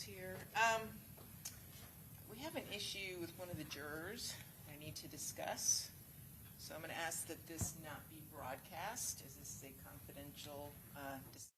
here. We have an issue with one of the jurors I need to discuss. So I'm going to ask that this not be broadcast, as this is a confidential discussion.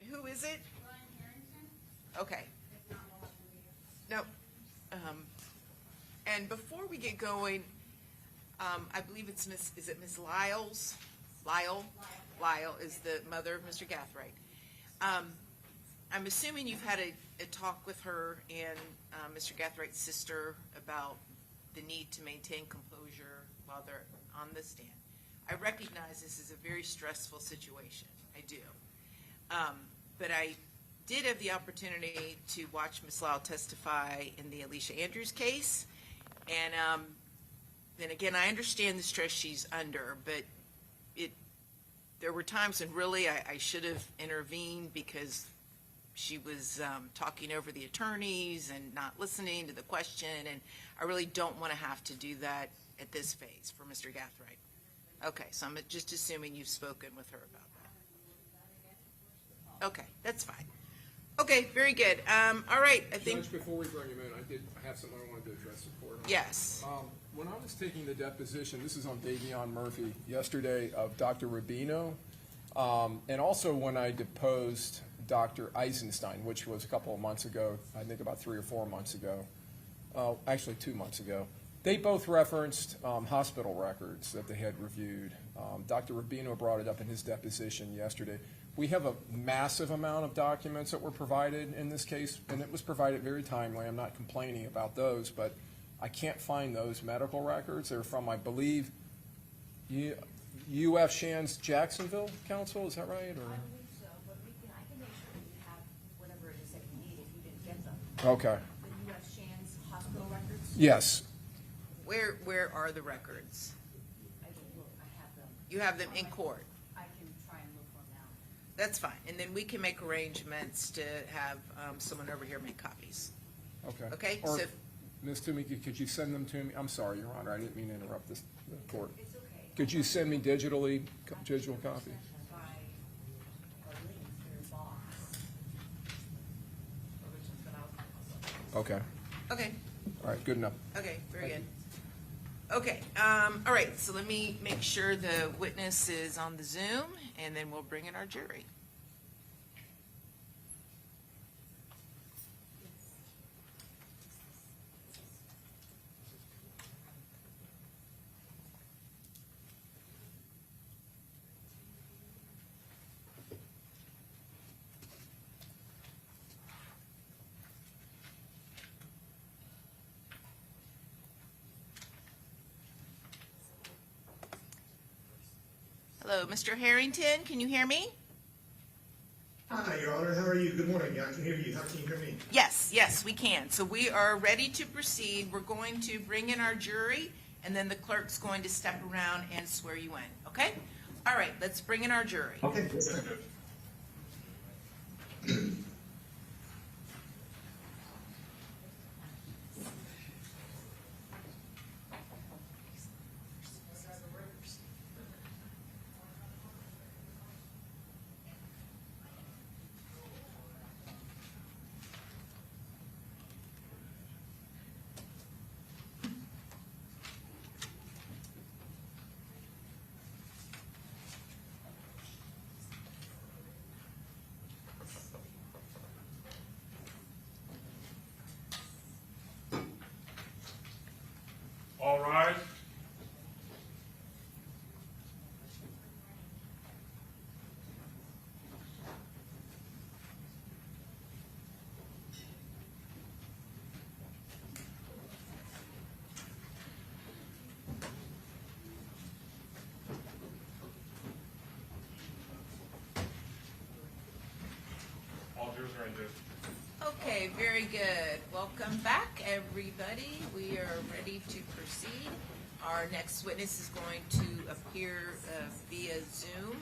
Who is it? Okay. No. And before we get going, I believe it's is it Miss Lyles? Lyle is the mother of Mr. Gathright. I'm assuming you've had a talk with her and Mr. Gathright's sister about the need to maintain composure while they're on the stand. I recognize this is a very stressful situation. I do. But I did have the opportunity to watch Ms. Lyle testify in the Alicia Andrews case. And then again, I understand the stress she's under, but there were times when really I should have intervened because she was talking over the attorneys and not listening to the question, and I really don't want to have to do that at this phase for Mr. Gathright. Okay, so I'm just assuming you've spoken with her about that. Okay, that's fine. Okay, very good. All right, I think. Judge, before we bring him in, I have something I wanted to address the court on. Yes. When I was taking the deposition, this is on Davion Murphy, yesterday, of Dr. Rubino, and also when I deposed Dr. Eisenstein, which was a couple of months ago, I think about 3 or 4 months ago, actually 2 months ago. They both referenced hospital records that they had reviewed. Dr. Rubino brought it up in his deposition yesterday. We have a massive amount of documents that were provided in this case, and it was provided very timely. I'm not complaining about those, but I can't find those medical records. They're from, I believe, UF Shands Jacksonville Council, is that right? Or? I believe so, but I can make sure that you have whatever it is that you need if you didn't get them. Okay. The UF Shands hospital records? Yes. Where are the records? I can look, I have them. You have them in court. I can try and look for them now. That's fine. And then we can make arrangements to have someone over here make copies. Okay. Okay, Or, so- Ms. Toomey, could you send them to me? I'm sorry, Your Honor, I didn't mean to interrupt the court. It's okay. Could you send me digital copies? By a link to your box. Okay. Okay, All right, good enough. okay, very good. Okay, all right, so let me make sure the witness is on the Zoom, and then we'll bring in our jury. Hello, Mr. Harrington, can you hear me? Hi, Your Honor. How are you? Good morning. Yeah, I can hear you. How can you hear me? Yes, we can. So we are ready to proceed. We're going to bring in our jury, and then the clerk's going to step around and swear you in, okay? All right, let's bring in our jury. Okay. Yes, sir. All right. All jurors are in there. Okay, very good. Welcome back, everybody. We are ready to proceed. Our next witness is going to appear via Zoom.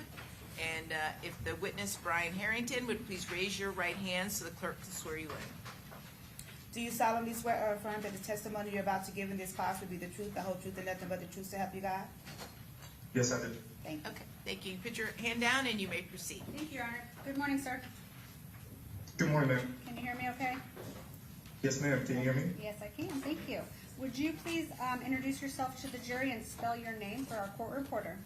And if the witness, Brian Harrington, would please raise your right hand so the clerk can swear you in. Do you solemnly swear or affirm that the testimony you're about to give in this class will be the truth, the whole truth, and nothing but the truth to help you God? Yes, I do. Thank you. Okay, thank you. Put your hand down and you may proceed. Thank you, Your Honor. Good morning, sir. Good morning, ma'am. Can you hear me okay? Yes, ma'am. Can you hear me? Yes, I can. Thank you. Would you please introduce yourself to the jury and spell your name for our court reporter?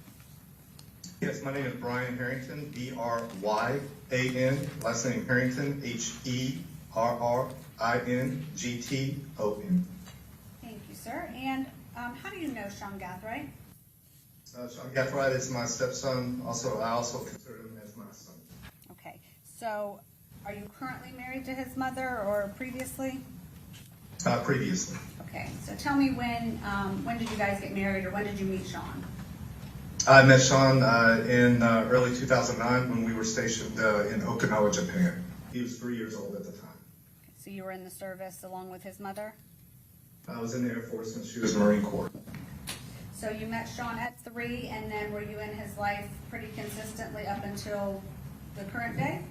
Yes, my name is Brian Harrington, B-R-Y-A-N, last name Harrington, H-E-R-R-I-N-G-T-O-N. Thank you, sir. And how do you know Sean Gathright? Sean Gathright is my stepson. I also consider him as my son. Okay. So are you currently married to his mother or previously? Previously. Okay. So tell me when did you guys get married or when did you meet Sean? I met Sean in early 2009 when we were stationed in Okinawa, Japan. He was 3 years old at the time. So you were in the service along with his mother? I was in the Air Force and she was Marine Corps. So you met Sean at 3, and then were you in his life pretty consistently up until the current day?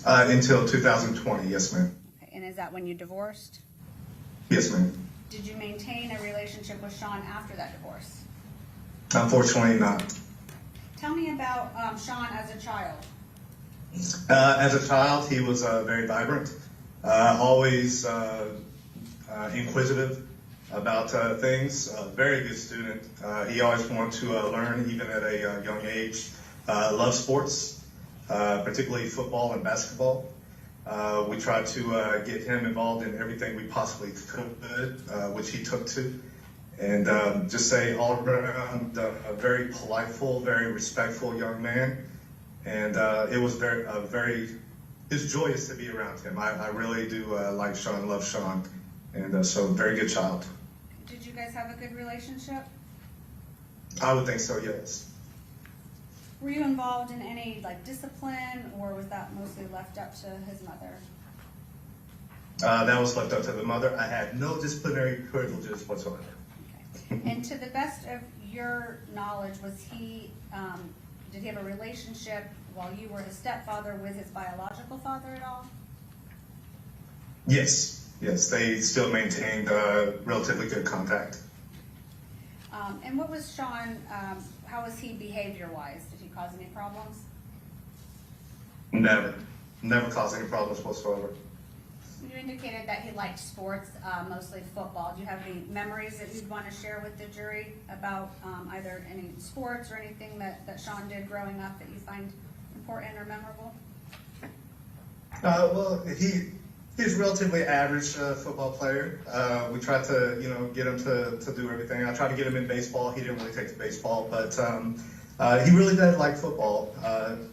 Until 2020, yes ma'am. Okay, and is that when you divorced? Yes ma'am. Did you maintain a relationship with Sean after that divorce? Unfortunately not. Tell me about Sean as a child. As a child, he was very vibrant, always inquisitive about things, very good student. He always wanted to learn, even at a young age. Loved sports, particularly football and basketball. We tried to get him involved in everything we possibly could, which he took to. And just say all around a very politeful, very respectful young man. And it was it's joyous to be around him. I really do like Sean, love Sean. And so very good child. Did you guys have a good relationship? I would think so, yes. Were you involved in any discipline, or was that mostly left up to his mother? That was left up to the mother. I had no disciplinary privileges whatsoever. Okay. And to the best of your knowledge, did he have a relationship while you were his stepfather with his biological father at all? Yes, they still maintained relatively good contact. And what was Sean, how was he behavior-wise? Did he cause any problems? Never caused any problems whatsoever. You indicated that he liked sports, mostly football. Do you have any memories that you'd want to share with the jury about either any sports or anything that Sean did growing up that you find important or memorable? Well, he's a relatively average football player. We tried to, get him to do everything. I tried to get him in baseball. He didn't really take to baseball, but he really did like football,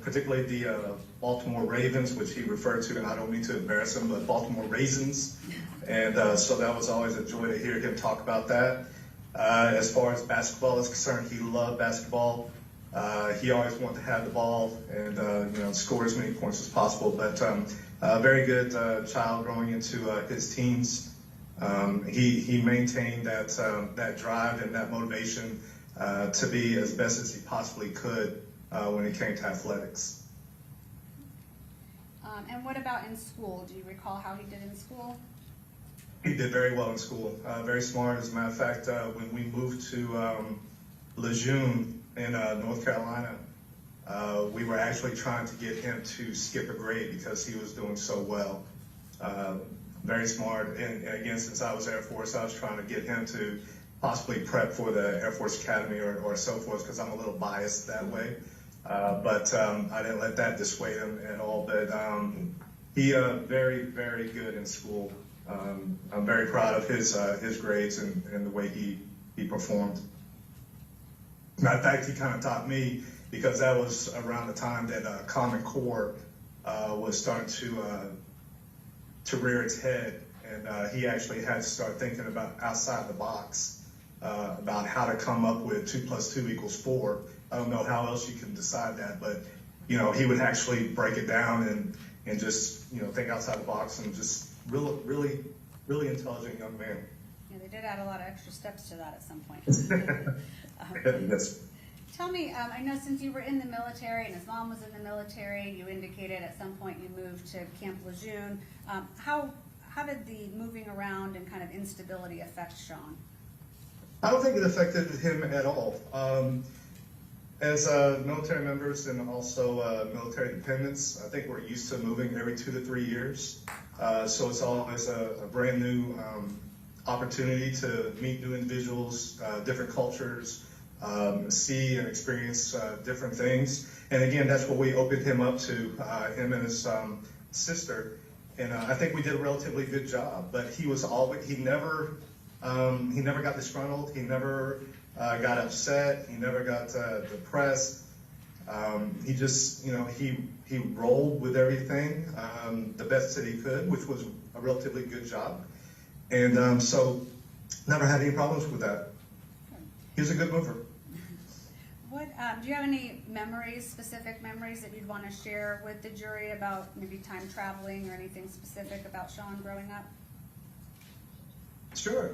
particularly the Baltimore Ravens, which he referred to, and I don't mean to embarrass him, but Baltimore Raisins. And so that was always a joy to hear him talk about that. As far as basketball is concerned, he loved basketball. He always wanted to have the ball and, score as many points as possible. But a very good child growing into his teens. He maintained that drive and that motivation to be as best as he possibly could when it came to athletics. And what about in school? Do you recall how he did in school? He did very well in school, very smart. As a matter of fact, when we moved to Lejeune in North Carolina, we were actually trying to get him to skip a grade because he was doing so well. Very smart. And again, since I was Air Force, I was trying to get him to possibly prep for the Air Force Academy or so forth, because I'm a little biased that way. But I didn't let that dissuade him at all. But he very, very good in school. I'm very proud of his grades and the way he performed. Matter of fact, he kind of taught me, because that was around the time that Common Core was starting to rear its head, and he actually had to start thinking about outside the box, about how to come up with 2 + 2 = 4. I don't know how else you can decide that, but he would actually break it down and just think outside the box, and just really intelligent young man. Yeah, they did add a lot of extra steps to that at some point. Yes. Tell me, I know since you were in the military and his mom was in the military, you indicated at some point you moved to Camp Lejeune. How did the moving around and kind of instability affect Sean? I don't think it affected him at all. As military members and also military dependents, I think we're used to moving every 2 to 3 years. So it's always a brand new opportunity to meet new individuals, different cultures, see and experience different things. And again, that's what we opened him up to, him and his sister. And I think we did a relatively good job. But he never got disgruntled. He never got upset. He never got depressed. He just, he rolled with everything the best that he could, which was a relatively good job. And so never had any problems with that. He was a good mover. What, do you have any memories, specific memories that you'd want to share with the jury about maybe time traveling or anything specific about Sean growing up? Sure.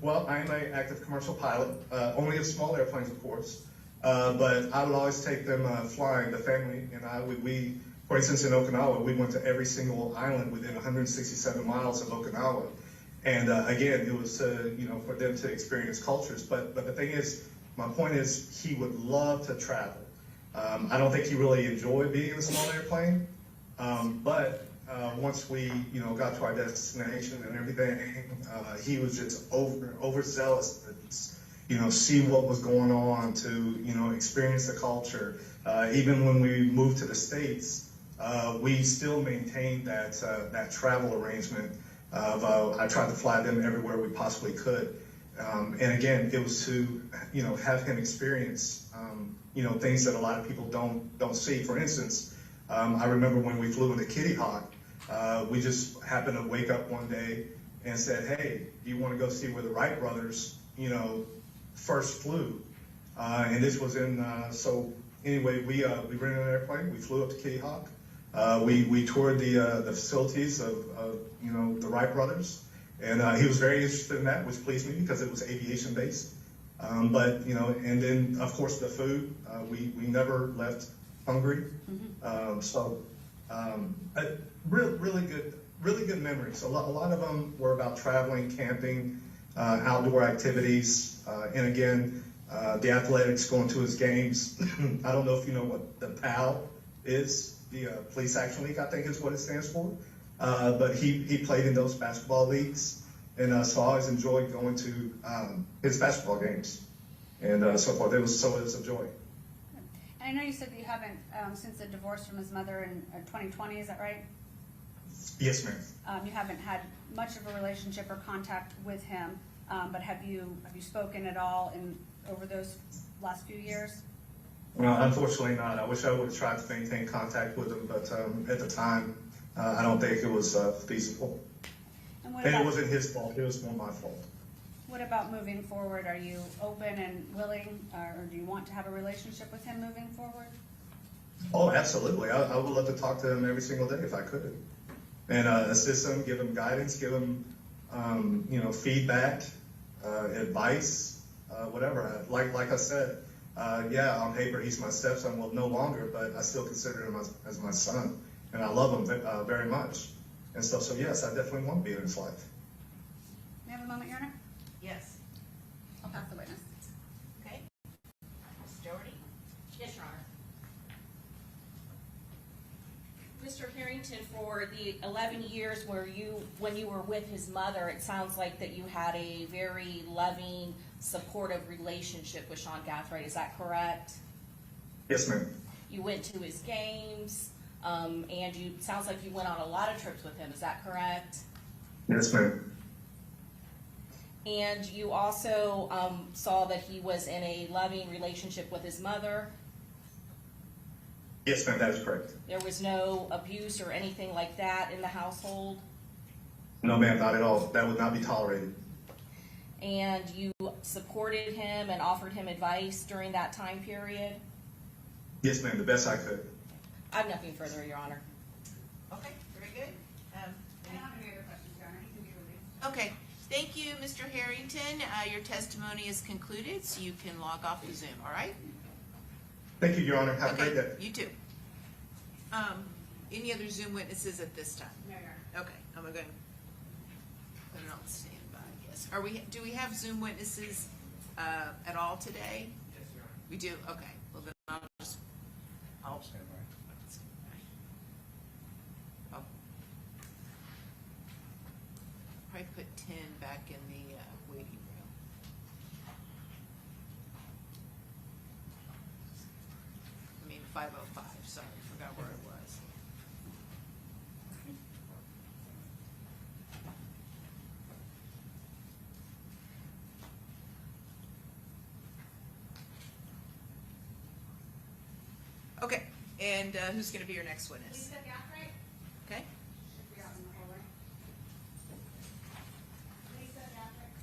Well, I'm an active commercial pilot, only of small airplanes, of course. But I would always take them flying. The family and I, we, for instance, in Okinawa, we went to every single island within 167 miles of Okinawa. And again, it was, for them to experience cultures. But the thing is, my point is, he would love to travel. I don't think he really enjoyed being in a small airplane. But once we, got to our destination and everything, he was just overzealous to, see what was going on, to, experience the culture. Even when we moved to the States, we still maintained that travel arrangement of, I tried to fly them everywhere we possibly could. And again, it was to, have him experience, things that a lot of people don't see. For instance, I remember when we flew into Kitty Hawk, we just happened to wake up one day and said, hey, do you want to go see where the Wright brothers, first flew? And this was in, so anyway, we rented an airplane, we flew up to Kitty Hawk. We toured the facilities of the Wright brothers. And he was very interested in that, which pleased me because it was aviation based. But, and then of course the food, we never left hungry. Really good memories. A lot of them were about traveling, camping, outdoor activities, and again, the athletics, going to his games. I don't know if you know what the PAL is, the Police Action League, I think is what it stands for. But he played in those basketball leagues, and so I always enjoyed going to his basketball games, and so forth. It was a joy. And I know you said that you haven't, since the divorce from his mother in 2020, is that right? Yes, ma'am. You haven't had much of a relationship or contact with him, but have you spoken at all over those last few years? Well, unfortunately not. I wish I would have tried to maintain contact with him, but at the time, I don't think it was feasible. And it wasn't his fault, it was more my fault. What about moving forward? Are you open and willing, or do you want to have a relationship with him moving forward? Oh, absolutely. I would love to talk to him every single day if I could. And assist him, give him guidance, give him, feedback, advice, whatever. Like I said, yeah, on paper he's my stepson. Well, no longer, but I still consider him as my son. And I love him very much. And so yes, I definitely want to be in his life. May I have a moment, Your Honor? Yes. I'll pass the witness. Okay. Ms. Doherty? Yes, Your Honor. Mr. Harrington, for the 11 years when you were with his mother, it sounds like that you had a very loving, supportive relationship with Sean Gathright. Is that correct? Yes, ma'am. You went to his games, and sounds like you went on a lot of trips with him. Is that correct? Yes, ma'am. And you also saw that he was in a loving relationship with his mother. Yes, ma'am, that is correct. There was no abuse or anything like that in the household? No, ma'am, not at all. That would not be tolerated. And you supported him and offered him advice during that time period? Yes, ma'am, the best I could. I have nothing further, Your Honor. Okay, very good. I don't have any other questions, Your Honor. He can be released. Okay, thank you, Mr. Harrington. Your testimony is concluded, so you can log off the Zoom, all right? Thank you, Your Honor. Have a Okay, great day. you too. Any other Zoom witnesses at this time? No, Your Honor. Okay, I'm going to put it on standby, I guess. Do we have Zoom witnesses at all today? Yes, Your Honor. We do? Okay. Well, then I'll stand by. Oh. Probably put 10 back in the waiting room. I mean, 5:05, sorry, forgot where it was. Okay, and who's going to be your next witness? Lisa Gathright? Okay. Should be out in the hallway. Lisa Gathright.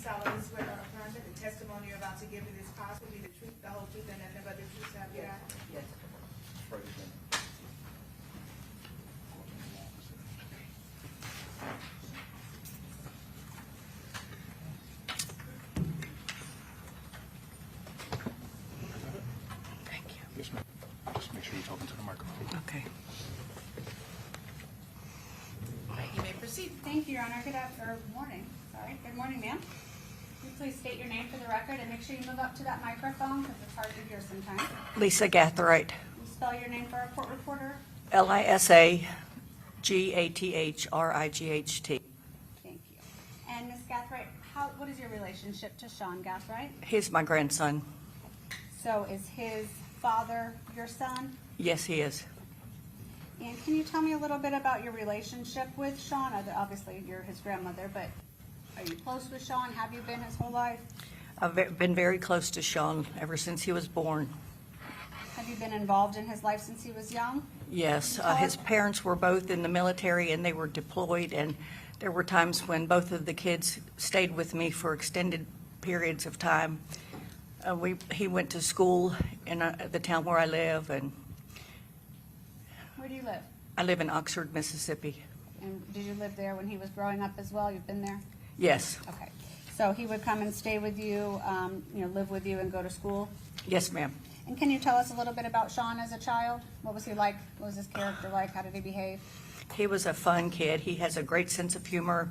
solemnly swear or affirm that the testimony you're about to give in this class will be the truth, the whole truth, and nothing but the truth, so help you God? Yes. Thank you. Yes, ma'am. Just make sure you're talking to the microphone. Okay. You may proceed. Thank you, Your Honor. Morning. Sorry. Good morning, ma'am. Will you please state your name for the record and make sure you move up to that microphone because it's hard to hear sometimes. Lisa Gathright, You spell your name for our court reporter. Lisagathrigt. Thank you. And Ms. Gathright, what is your relationship to Sean Gathright? He's my grandson. So is his father your son? Yes, he is. And can you tell me a little bit about your relationship with Sean? Obviously, you're his grandmother, but are you close with Sean? Have you been his whole life? I've been very close to Sean ever since he was born. Have you been involved in his life since he was young? Yes, Can you tell his us- parents were both in the military and they were deployed, and there were times when both of the kids stayed with me for extended periods of time. He went to school in the town where I live, and Where do you live? I live in Oxford, Mississippi. And did you live there when he was growing up as well? You've been there? Yes, Okay. So he would come and stay with you, live with you and go to school? yes, ma'am. And can you tell us a little bit about Sean as a child? What was he like? What was his character like? How did he behave? He was a fun kid. He has a great sense of humor,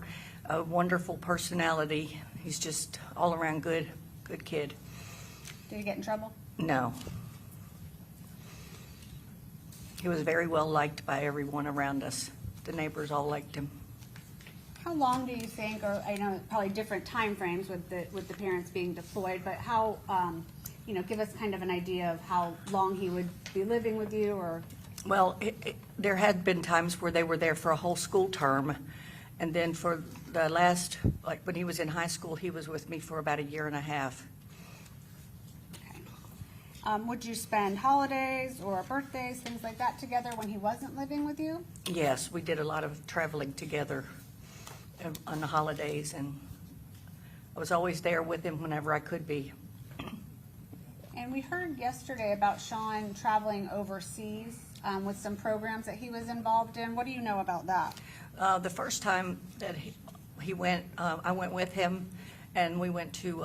a wonderful personality. He's just all around good kid. Did he get in trouble? No. He was very well liked by everyone around us. The neighbors all liked him. How long do you think, or I know probably different time frames with the parents being deployed, but how, give us kind of an idea of how long he would be living with you, or? Well, there had been times where they were there for a whole school term, and then for the last, like when he was in high school, he was with me for about a year and a half. Would you spend holidays or birthdays, things like that together when he wasn't living with you? Yes, we did a lot of traveling together on the holidays, and I was always there with him whenever I could be. And we heard yesterday about Sean traveling overseas with some programs that he was involved in. What do you know about that? The first time that he went, I went with him, and we went to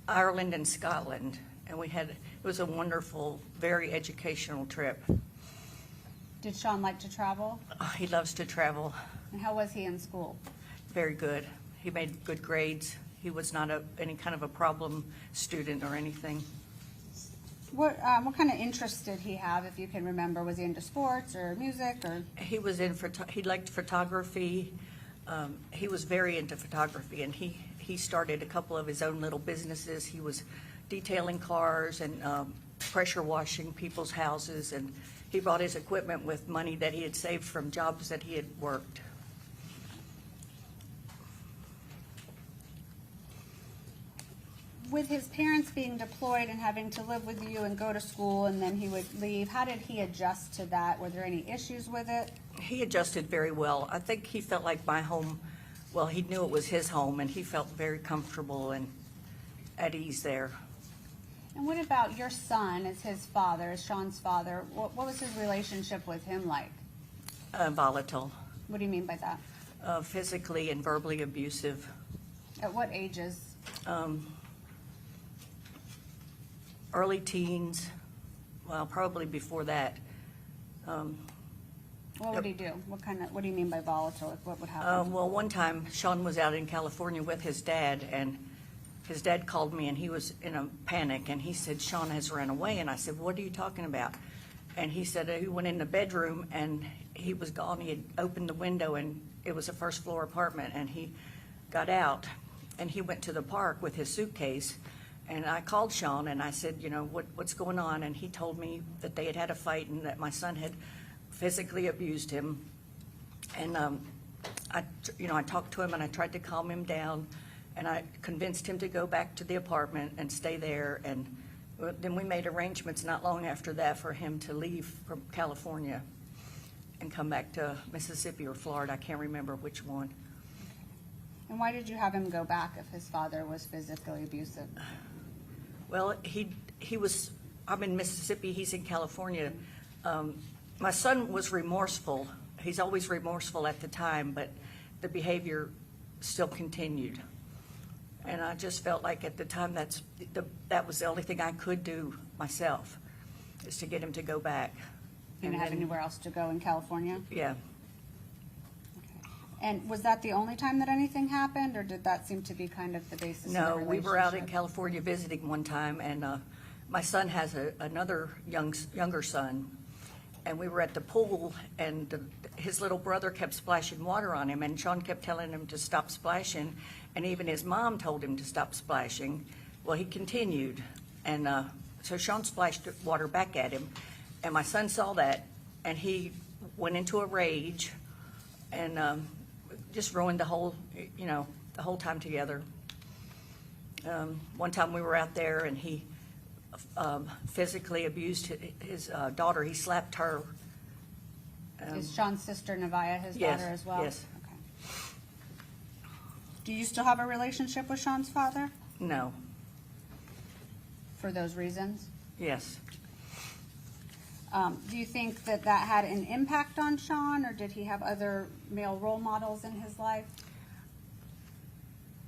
Ireland and Scotland, and it was a wonderful, very educational trip. Did Sean like to travel? He loves to travel. And how was he in school? Very good. He made good grades. He was not any kind of a problem student or anything. What kind of interest did he have, if you can remember? Was he into sports or music or? He was he liked photography. He was very into photography, and he started a couple of his own little businesses. He was detailing cars and pressure washing people's houses, and he bought his equipment with money that he had saved from jobs that he had worked. With his parents being deployed and having to live with you and go to school and then he would leave, how did he adjust to that? Were there any issues with it? He adjusted very well. I think he felt like my home, well, he knew it was his home, and he felt very comfortable and at ease there. And what about your son as his father, as Sean's father? What was his relationship with him like? Volatile, What do you mean by that? physically and verbally abusive. At what ages? Early teens, well, probably before that. What would he do? What do you mean by volatile? Like, what would happen? Well, one time, Sean was out in California with his dad, and his dad called me, and he was in a panic, and he said, Sean has run away. And I said, what are you talking about? And he said he went in the bedroom, and he was gone. He had opened the window, and it was a first-floor apartment, and he got out, and he went to the park with his suitcase. And I called Sean, and I said, what's going on? And he told me that they had had a fight and that my son had physically abused him. And I talked to him, and I tried to calm him down, and I convinced him to go back to the apartment and stay there. And then we made arrangements not long after that for him to leave from California and come back to Mississippi or Florida. I can't remember which one. And why did you have him go back if his father was physically abusive? Well, he was, I'm in Mississippi, he's in California. My son was remorseful. He's always remorseful at the time, but the behavior still continued. And I just felt like at the time that was the only thing I could do myself, is to get him to go back. You didn't have then- anywhere else to go in California? Yeah. And was that the only time that anything happened, or did that seem to be kind of the basis of the No, relationship? we were out in California visiting one time, and my son has another younger son, and we were at the pool, and his little brother kept splashing water on him, and Sean kept telling him to stop splashing, and even his mom told him to stop splashing. Well, he continued, and so Sean splashed water back at him, and my son saw that, and he went into a rage, and just ruined the whole time together. One time we were out there, and he physically abused his daughter. He slapped her. Is Sean's sister Nevaeh his Yes, daughter as well? yes. Okay. Do you still have a relationship with Sean's father No, for those reasons? yes. Do you think that that had an impact on Sean, or did he have other male role models in his life?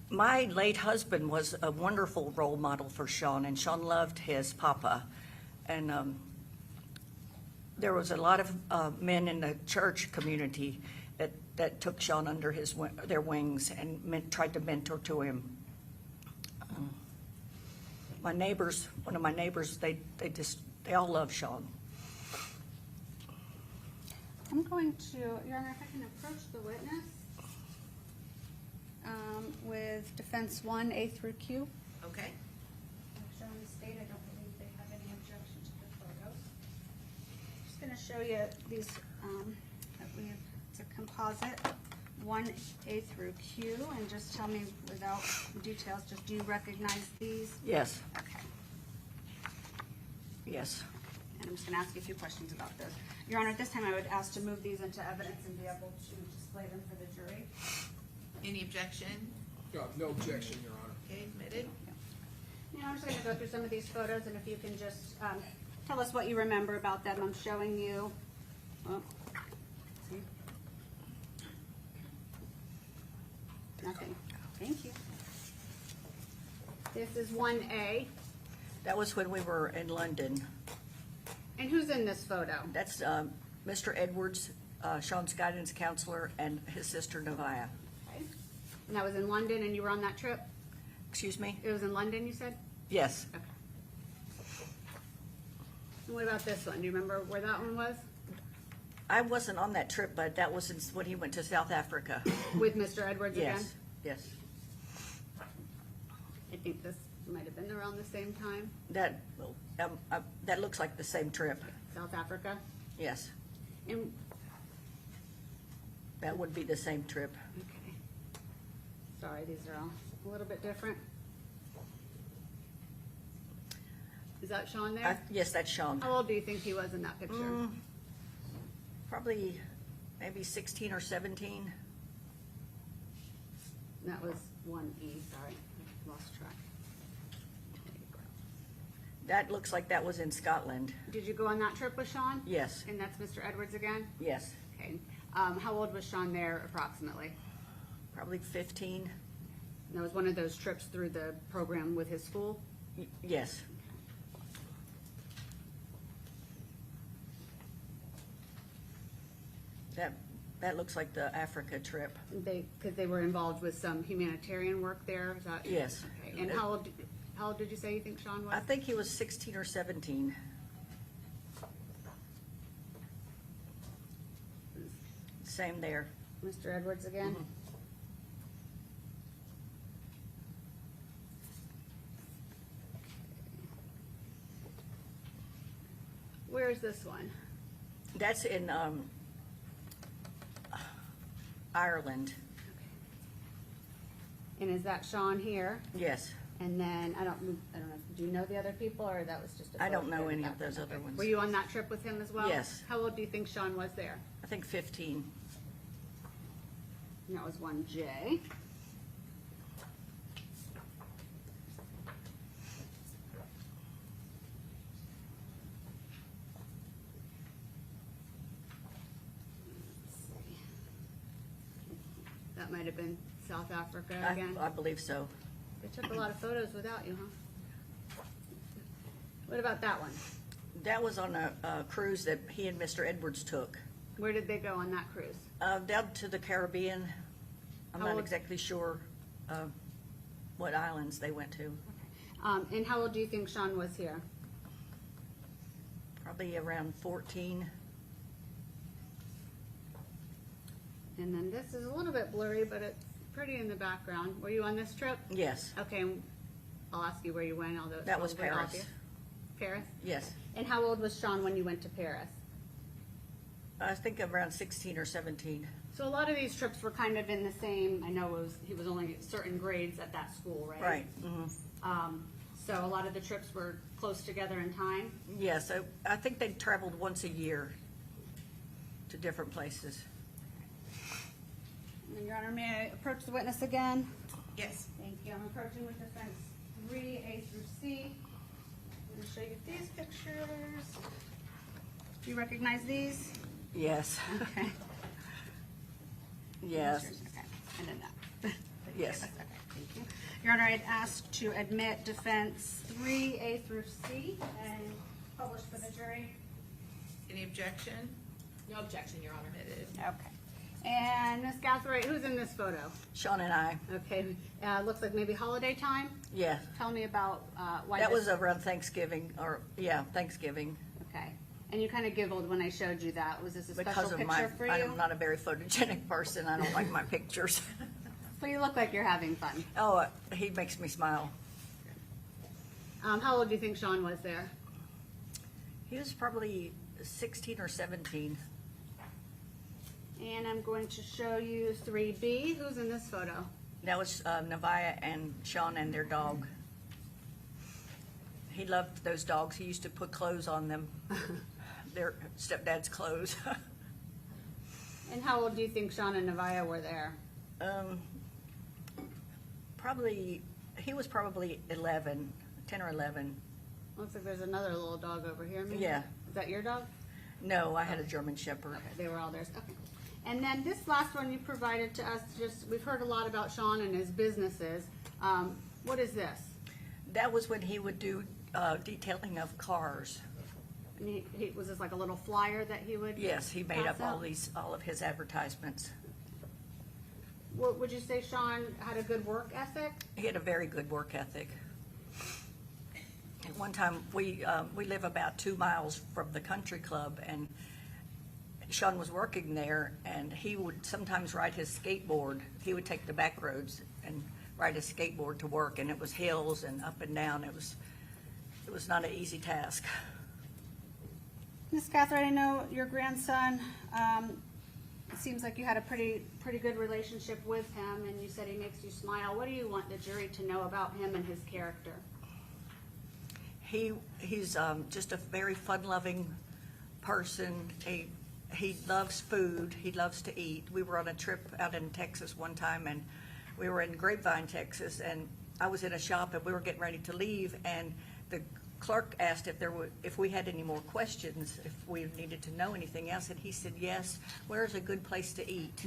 My late husband was a wonderful role model for Sean, and Sean loved his papa. And there was a lot of men in the church community that took Sean under their wings and tried to mentor to him. My neighbors, one of my neighbors, they all love Sean. I'm going to, Your Honor, if I can approach the witness with defense 1, A through Q. Okay. Shown the state, I don't believe they have any objection to the photos. Just going to show you these, that we have, it's a composite, 1A through Q, and just tell me without details, just do you recognize these? Yes, Okay. yes. And I'm just going to ask you a few questions about this. Your Honor, at this time I would ask to move these into evidence and be able to display them for the jury. Any objection? No objection, Your Honor. Okay, admitted. Now, I'm just going to go through some of these photos, and if you can just tell us what you remember about them. I'm showing you. Oh, see? Nothing. Thank you. This is 1A. That was when we were in London. And who's in this photo? That's Mr. Edwards, Sean's guidance counselor, and his sister Nevaeh. Okay. And that was in London, and you were on that trip? Excuse me? It was in London, you said? Yes. Okay. And what about this one? Do you remember where that one was? I wasn't on that trip, but that was when he went to South Africa. With Mr. Edwards again? Yes, yes. I think this might have been around the same time. That looks like the same trip. South Africa? Yes, And, that would be the same trip. okay. Sorry, these are all a little bit different. Is that Sean there? Yes, that's Sean. How old do you think he was in that picture? Probably maybe 16 or 17. That was 1E, sorry, I lost track. That looks like that was in Scotland. Did you go on that trip with Sean? Yes, And that's Mr. Edwards again? yes. Okay. How old was Sean there approximately? Probably 15. And that was one of those trips through the program with his school? Yes. That looks like the Africa trip. Because they were involved with some humanitarian work there, is that? Yes. Okay. And how old did you say you think Sean was? I think he was 16 or 17. Same there. Mr. Edwards again? Where is this one? That's in Ireland. And is that Sean here? Yes. And then, I don't know, do you know the other people, or that was just a I don't photo know in the any of those background? other Okay. ones. Were you on that trip with him as well? Yes. How old do you think Sean was there? I think 15. And that was 1J. That might have been South Africa I again. believe so. They took a lot of photos without you, huh? What about that one? That was on a cruise that he and Mr. Edwards took, Where did they go on that cruise? down to the Caribbean. I'm How not old- exactly sure what islands they went to. And how old do you think Sean was here? Probably around 14. And then this is a little bit blurry, but it's pretty in the background. Were you on this trip? Yes, Okay, I'll ask you where you went, although it's that was a little bit Paris. obvious. Paris? Yes. And how old was Sean when you went to Paris? I think around 16 or 17. So a lot of these trips were kind of in the same, I know he was only certain grades at that school, right? Right. So a lot of the trips were close together in time? Yes, I think they traveled once a year to different places. And Your Honor, may I approach the witness again? Yes. Thank you. I'm approaching with defense 3A through C. I'm going to show you these pictures. Do you recognize these? Yes. Okay. Yes. Okay. And then that. Yes. Okay, thank you. Your Honor, I'd ask to admit defense 3A through C and publish for the jury. Any objection? No objection, Your Honor. Admitted. Okay. And Ms. Gathright, who's in this photo? Sean and I. Okay, looks like maybe holiday time? Yeah. Tell me about why That this- was around Thanksgiving, Thanksgiving. Okay. And you kind of giggled when I showed you that. Was this a Because special of my, picture for you? I'm not a very photogenic person. I don't like my pictures. But you look like you're having fun. Oh, he makes me smile. How old do you think Sean was there? He was probably 16 or 17. And I'm going to show you 3B. Who's in this photo? That was Nevaeh and Sean and their dog. He loved those dogs. He used to put clothes on them, their stepdad's clothes. And how old do you think Sean and Nevaeh were there? He was probably 11, 10 or 11. Looks like there's another little dog over here. Maybe? Yeah. Is that your dog? No, I had a German Shepherd. Okay, they were all theirs. Okay. And then this last one you provided to us, we've heard a lot about Sean and his businesses. What is this? That was when he would do detailing of cars. And was this like a little flyer that he would? Yes, he made pass up out? all of his advertisements. What would you say Sean had a good work ethic? He had a very good work ethic. At one time, we live about 2 miles from the country club, and Sean was working there, and he would sometimes ride his skateboard. He would take the back roads and ride his skateboard to work, and it was hills and up and down. It was not an easy task. Ms. Gathright, I know your grandson, it seems like you had a pretty good relationship with him, and you said he makes you smile. What do you want the jury to know about him and his character? He's just a very fun-loving person. He loves food. He loves to eat. We were on a trip out in Texas one time, and we were in Grapevine, Texas, and I was in a shop, and we were getting ready to leave, and the clerk asked if we had any more questions, if we needed to know anything else, and he said, yes, where's a good place to eat?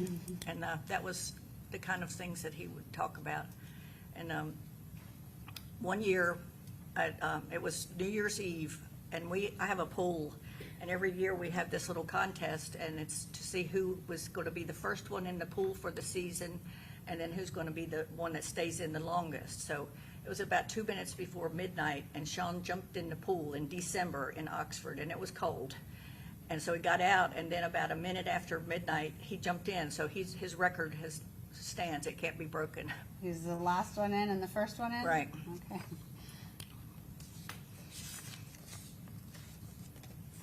And that was the kind of things that he would talk about. And one year, it was New Year's Eve, and I have a pool, and every year we have this little contest, and it's to see who was going to be the first one in the pool for the season, and then who's going to be the one that stays in the longest. So it was about 2 minutes before midnight, and Sean jumped in the pool in December in Oxford, and it was cold. And so he got out, and then about a minute after midnight, he jumped in. So his record stands. It can't be broken. He's the last one in and the first one in? Right. Okay.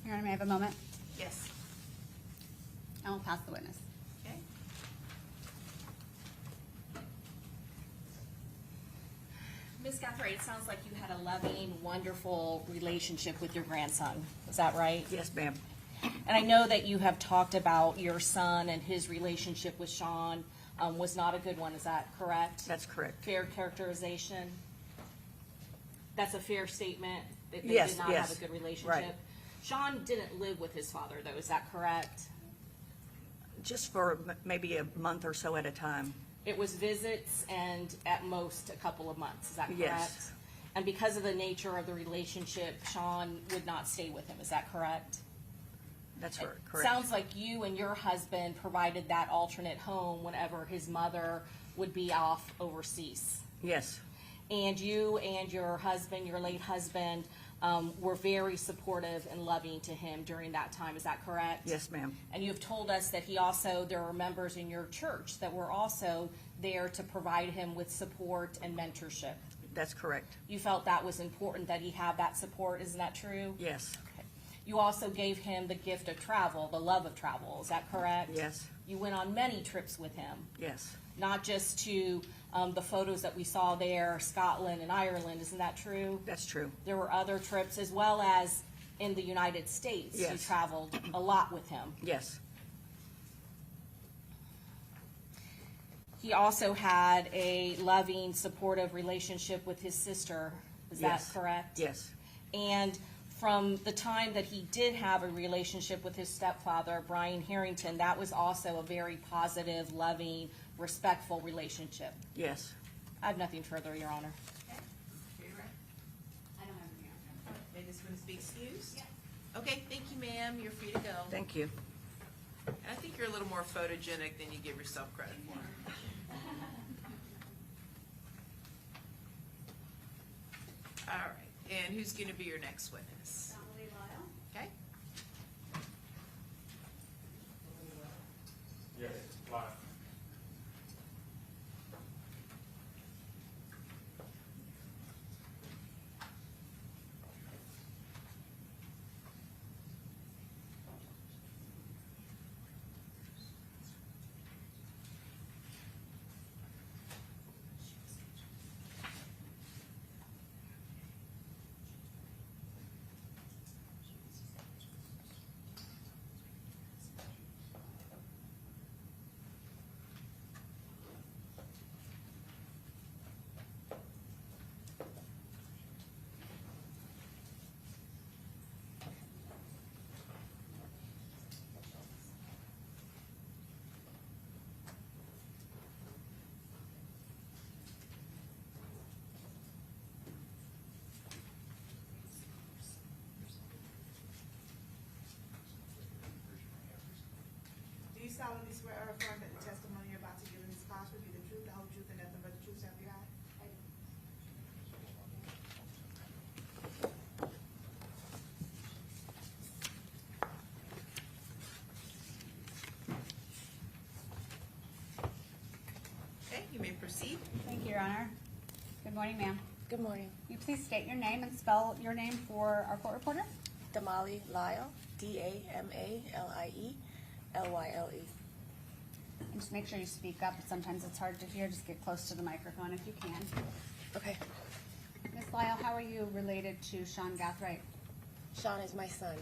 Your Honor, may I have a moment? Yes. I will pass the witness. Okay. Ms. Gathright, it sounds like you had a loving, wonderful relationship with your grandson. Is that right? Yes, ma'am. And I know that you have talked about your son and his relationship with Sean was not a good one. Is that correct? That's correct. Fair characterization? That's a fair statement? That they Yes, did not yes. have a good relationship? Right. Sean didn't live with his father, though. Is that correct? Just for maybe a month or so at a time. It was visits and at most a couple of months, is that correct? Yes. And because of the nature of the relationship, Sean would not stay with him, is that correct? That's It correct. sounds like you and your husband provided that alternate home whenever his mother would be off overseas. Yes, And you and your husband, your late husband, were very supportive and loving to him during that time, is that correct? yes, ma'am. And you have told us that he also, there were members in your church that were also there to provide him with support and mentorship. That's correct. You felt that was important that he have that support, isn't that true? Yes, Okay. You also gave him the gift of travel, the love of travel, is that correct? yes, You went on many trips with him, yes, not just to the photos that we saw there, Scotland and Ireland, isn't that true? that's true. There were other trips as well as in the United States. You Yes. traveled a lot with him. Yes, He also had a loving, supportive relationship with his sister, is that Yes. correct? yes, And from the time that he did have a relationship with his stepfather, Brian Harrington, that was also a very positive, loving, respectful relationship. yes. I have nothing further, Your Honor. I don't have any answer. May this witness be excused? Okay, thank you, ma'am. You're free to go. Thank you. And I think you're a little more photogenic than you give yourself credit for. All right, and who's going to be your next witness? Okay? Yes, live. Do you solemnly swear or affirm that the testimony you're about to give in this class will be the truth, the whole truth, and nothing but the truth, so help you God? Okay, you may proceed. Thank you, Your Honor. Good morning, ma'am. Good morning. Will you please state your name and spell your name for our court reporter? Damali Lyle, D-A-M-A-L-I-E, L-Y-L-E. And just make sure you speak up. Sometimes it's hard to hear. Just get close to the microphone if you can. Okay. Ms. Lyle, how are you related to Sean Gathright? Sean is my son.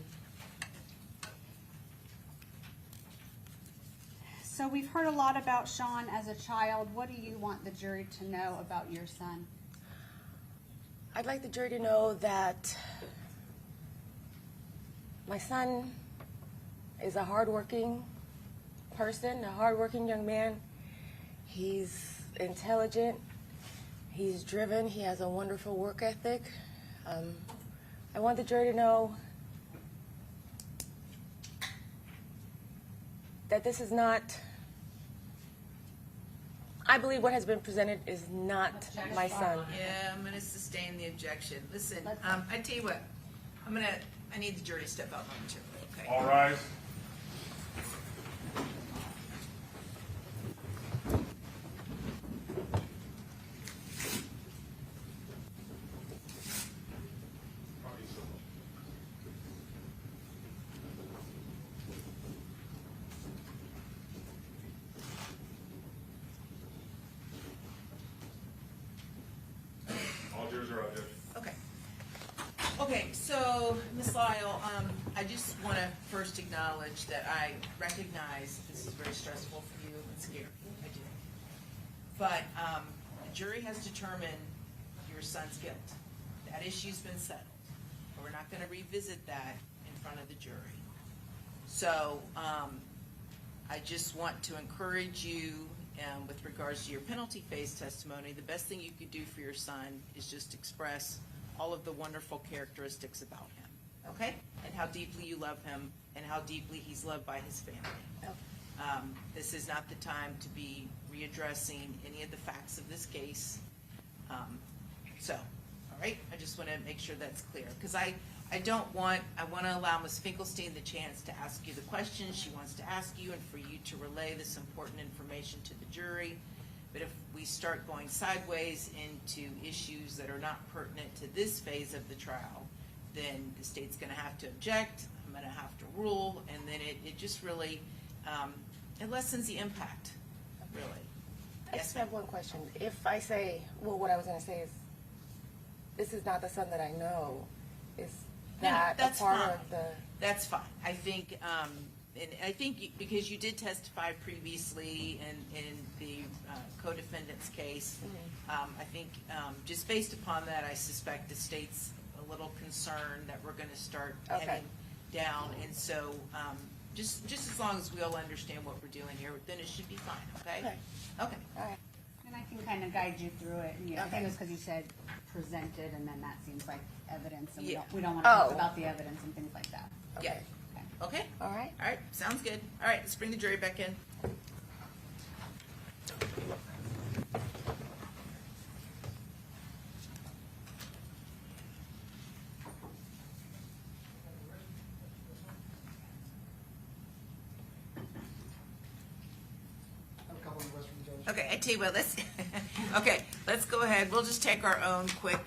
So we've heard a lot about Sean as a child. What do you want the jury to know about your son? I'd like the jury to know that my son is a hardworking person, a hardworking young man. He's intelligent. He's driven. He has a wonderful work ethic. I want the jury to know that this is not, I believe what has been presented is not my son. Yeah, I'm gonna sustain the objection. Listen, I tell you what, I need the jury to step out momentarily, okay? All rise. All jurors are out, Judge. Okay. Okay, so, Ms. Lyle, I just want to first acknowledge that I recognize this is very stressful for you and scary. I do. But the jury has determined your son's guilt. That issue's been settled. And we're not going to revisit that in front of the jury. So I just want to encourage you, with regards to your penalty phase testimony, the best thing you could do for your son is just express all of the wonderful characteristics about him, okay? And how deeply you love him and how deeply he's loved by his family. This is not the time to be readdressing any of the facts of this case. All right, I just want to make sure that's clear, because I want to allow Ms. Finkelstein the chance to ask you the questions she wants to ask you and for you to relay this important information to the jury. But if we start going sideways into issues that are not pertinent to this phase of the trial, then the state's going to have to object, I'm going to have to rule, and then it just really, it lessens the impact, really. I just have one question. If I say, well, what I was going to say is, this is not the son that I know, is that that's a part fine. of the... That's fine. I think, and I think because you did testify previously in the co-defendant's case, I think just based upon that, I suspect the state's a little concerned that we're going to start heading down. And so just as long as we all understand what we're doing here, then it should be fine, okay? Okay. All right. And I can kind of guide you through it, and I think it was because you said presented, and then that seems like evidence, and we don't want to talk about the evidence and things like that. Yeah. Okay. All right. All right. Sounds good. All right. Let's bring the jury back in. Okay, I tell you what, let's go ahead. We'll just take our own quick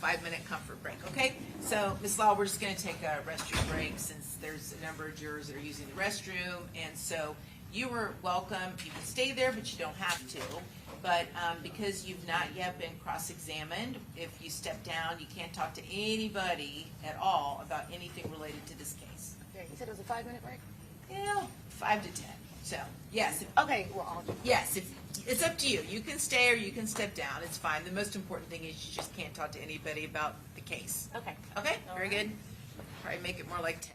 5-minute comfort break, okay? So, Ms. Law, we're just gonna take a restroom break since there's a number of jurors that are using the restroom. And so you are welcome. You can stay there, but you don't have to. But because you've not yet been cross-examined, if you step down, you can't talk to anybody at all about anything related to this case. Okay, you said it was a 5-minute break? Yeah, 5 to 10. So, yes. Okay, well, I'll do Yes, it's up to you. You can stay or you can step down. It's fine. The most important thing is you just can't talk to anybody about the case. Okay. Okay? All Very right. good. Probably make it more like 10.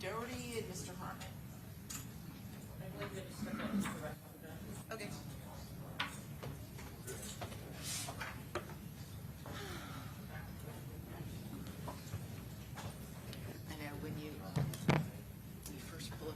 Doherty and Mr. Harmon. Okay. I know when you first pull up.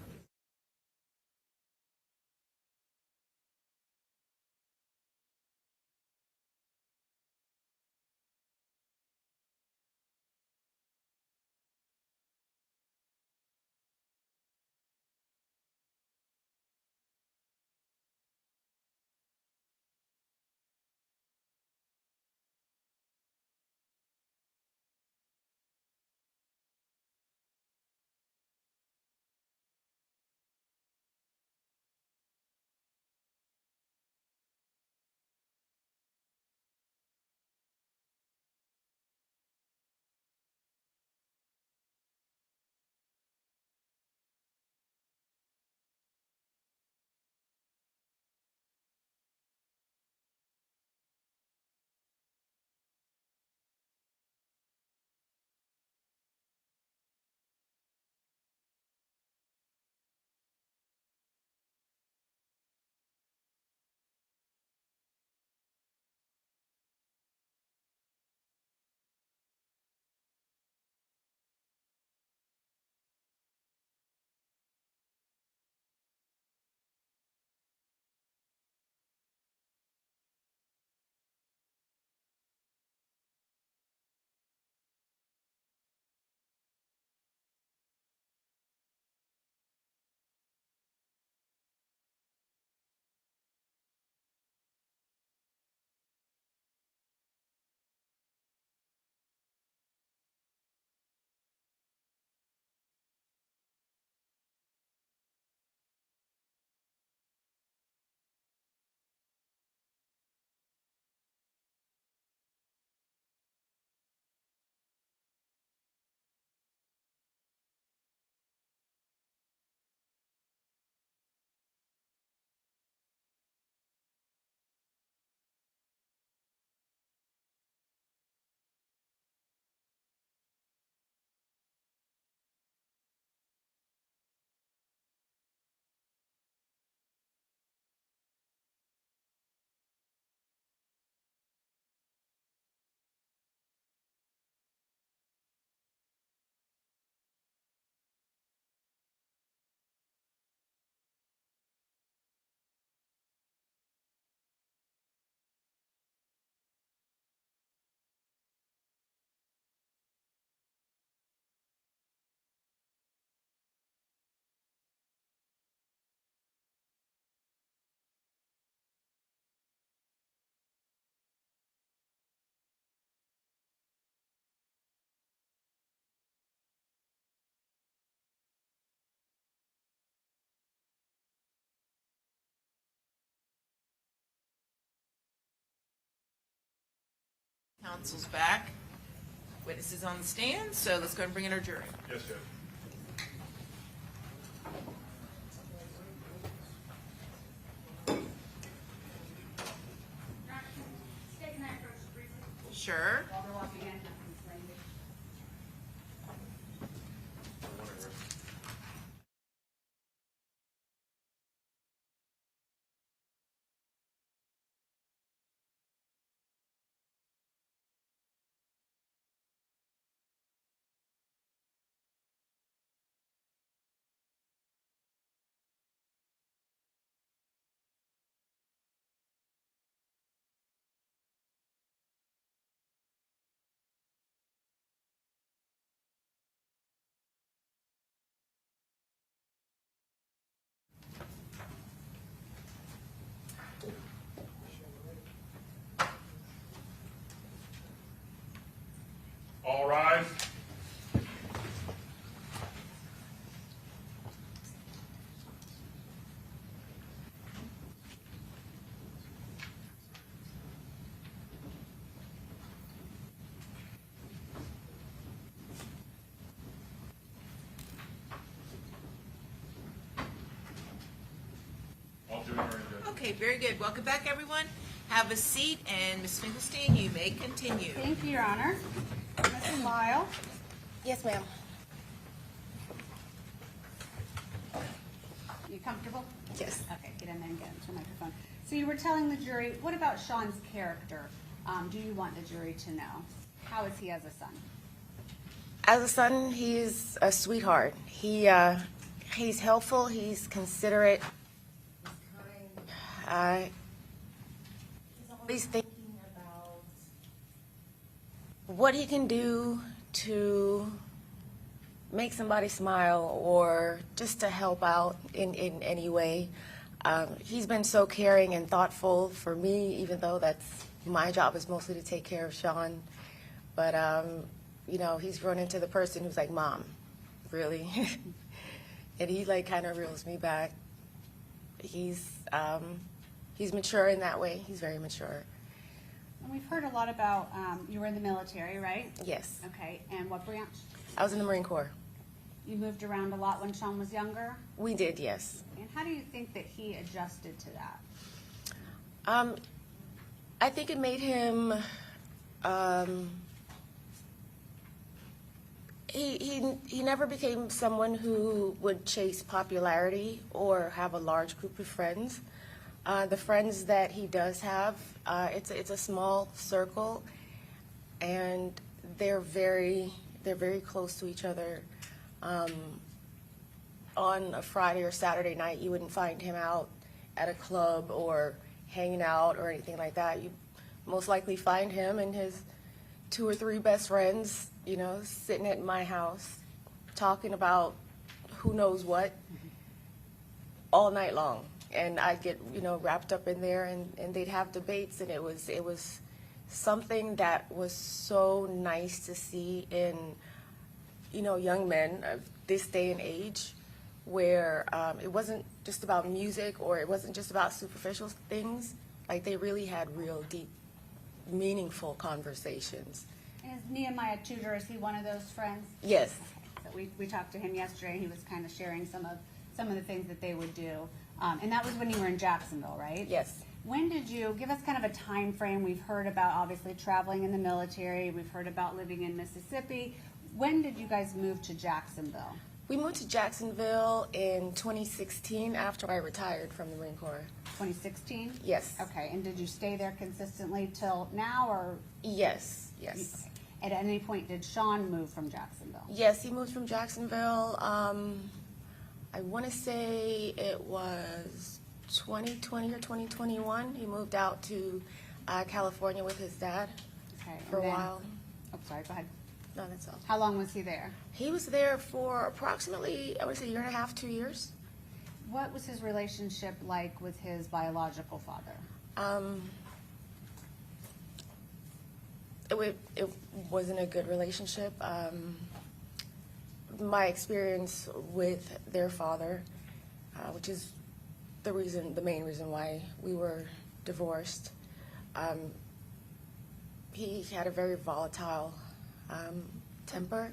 Counsel's back. Witnesses on the stand, so let's go and bring in our jury. Yes, Judge. Sure. All rise. All jury are in, Judge. Okay, very good. Welcome back, everyone. Have a seat, and Ms. Finkelstein, you may continue. Thank you, Your Honor. Mrs. Lyle, Yes, ma'am. Comfortable? Yes. Okay, get in there and get into the microphone. So you were telling the jury, what about Sean's character? Do you want the jury to know? How is he as a son? As a son, he's a sweetheart. He's helpful. He's considerate. He's kind. He's always thinking about what he can do to make somebody smile or just to help out in any way. He's been so caring and thoughtful for me, even though that's my job is mostly to take care of Sean. But, you know, he's grown into the person who's like, Mom, really? And he like kind of reels me back. He's mature in that way. He's very mature. And we've heard a lot about, you were in the military, right? Yes. Okay, and what branch? I was in the Marine Corps. You moved around a lot when Sean was younger? We did, yes. And how do you think that he adjusted to that? I think it made him, he never became someone who would chase popularity or have a large group of friends. The friends that he does have, it's a small circle, and they're very close to each other. On a Friday or Saturday night, you wouldn't find him out at a club or hanging out or anything like that. You most likely find him and his 2 or 3 best friends, you know, sitting at my house talking about who knows what all night long. And I'd get, you know, wrapped up in there, and they'd have debates, and it was something that was so nice to see in, you know, young men of this day and age, where it wasn't just about music or it wasn't just about superficial things. Like, they really had real deep, meaningful conversations. And is Nehemiah Tudor, is he one of those friends? Yes. Okay, so we talked to him yesterday, and he was kind of sharing some of the things that they would do. And that was when you were in Jacksonville, right? Yes. When did you, give us kind of a time frame, we've heard about obviously traveling in the military, we've heard about living in Mississippi. When did you guys move to Jacksonville? We moved to Jacksonville in 2016 after I retired from the Marine Corps. 2016? Yes. Okay, and did you stay there consistently till now, or? Yes. At any point, did Sean move from Jacksonville? Yes, he moved from Jacksonville. I want to say it was 2020 or 2021. He moved out to California with his dad Okay, for a and then- while. Oh, sorry, go ahead. No, that's all. How long was he there? He was there for approximately, I would say, 1.5 to 2 years. What was his relationship like with his biological father? It wasn't a good relationship. My experience with their father, which is the main reason why we were divorced, he had a very volatile temper,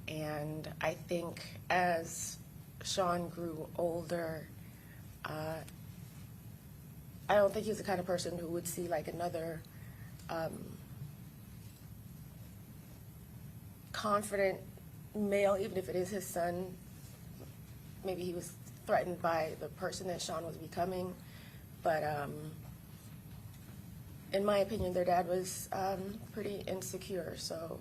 and I think as Sean grew older, I don't think he was the kind of person who would see like another confident male, even if it is his son. Maybe he was threatened by the person that Sean was becoming, but in my opinion, their dad was pretty insecure. So,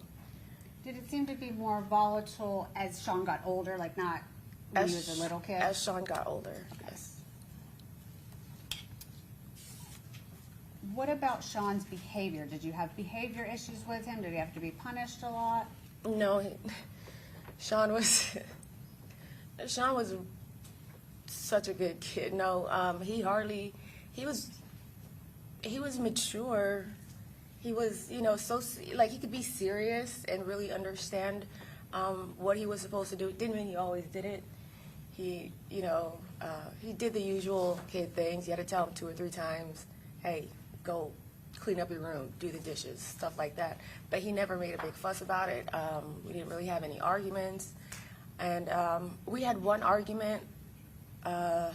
Did it seem to be more volatile as Sean got older, like not when he was a little kid? as Sean got older, yes. What about Sean's behavior? Did you have behavior issues with him? Did he have to be punished a lot? No, Sean was such a good kid. No, he was mature. He was, you know, so, like, he could be serious and really understand what he was supposed to do. It didn't mean he always did it. He, you know, he did the usual kid things. You had to tell him 2 or 3 times, hey, go clean up your room, do the dishes, stuff like that. But he never made a big fuss about it. We didn't really have any arguments. And we had one argument, and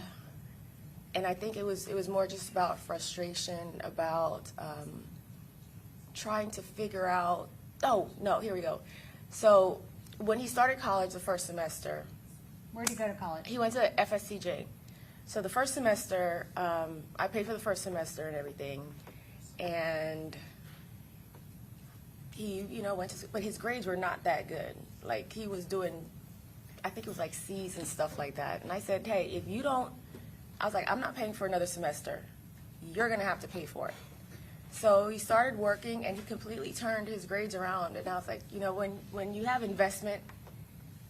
I think it was more just about frustration, about trying to figure out, oh, no, here we go. So when he started college the first semester, Where did he go to college? He went to FSCJ. So the first semester, I paid for the first semester and everything, and he, went to, but his grades were not that good. Like, he was doing, I think it was like C's and stuff like that. And I said, hey, if you don't, I was like, I'm not paying for another semester. You're gonna have to pay for it. So he started working, and he completely turned his grades around. And I was like, when you have investment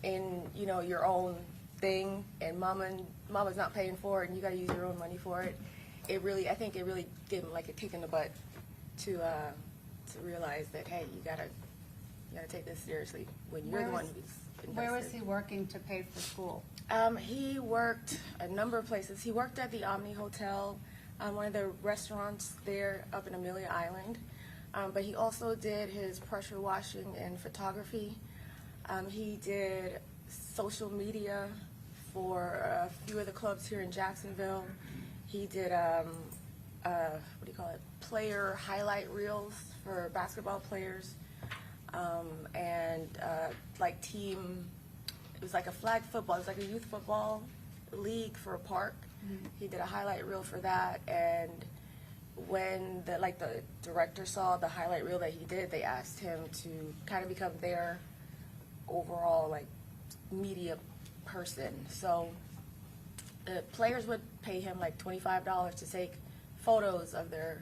in, your own thing, and mama's not paying for it, and you got to use your own money for it, I think it really gave him like a kick in the butt to realize that, hey, you gotta take this seriously when you're the one who's invested. Where was he working to pay for school? He worked a number of places. He worked at the Omni Hotel, one of the restaurants there up in Amelia Island. But he also did his pressure washing and photography. He did social media for a few of the clubs here in Jacksonville. He did, player highlight reels for basketball players. Like team, it was like a flag football, it was like a youth football league for a park. Mm-hmm. He did a highlight reel for that, and when the director saw the highlight reel that he did, they asked him to kind of become their overall media person. So the players would pay him $25 to take photos of their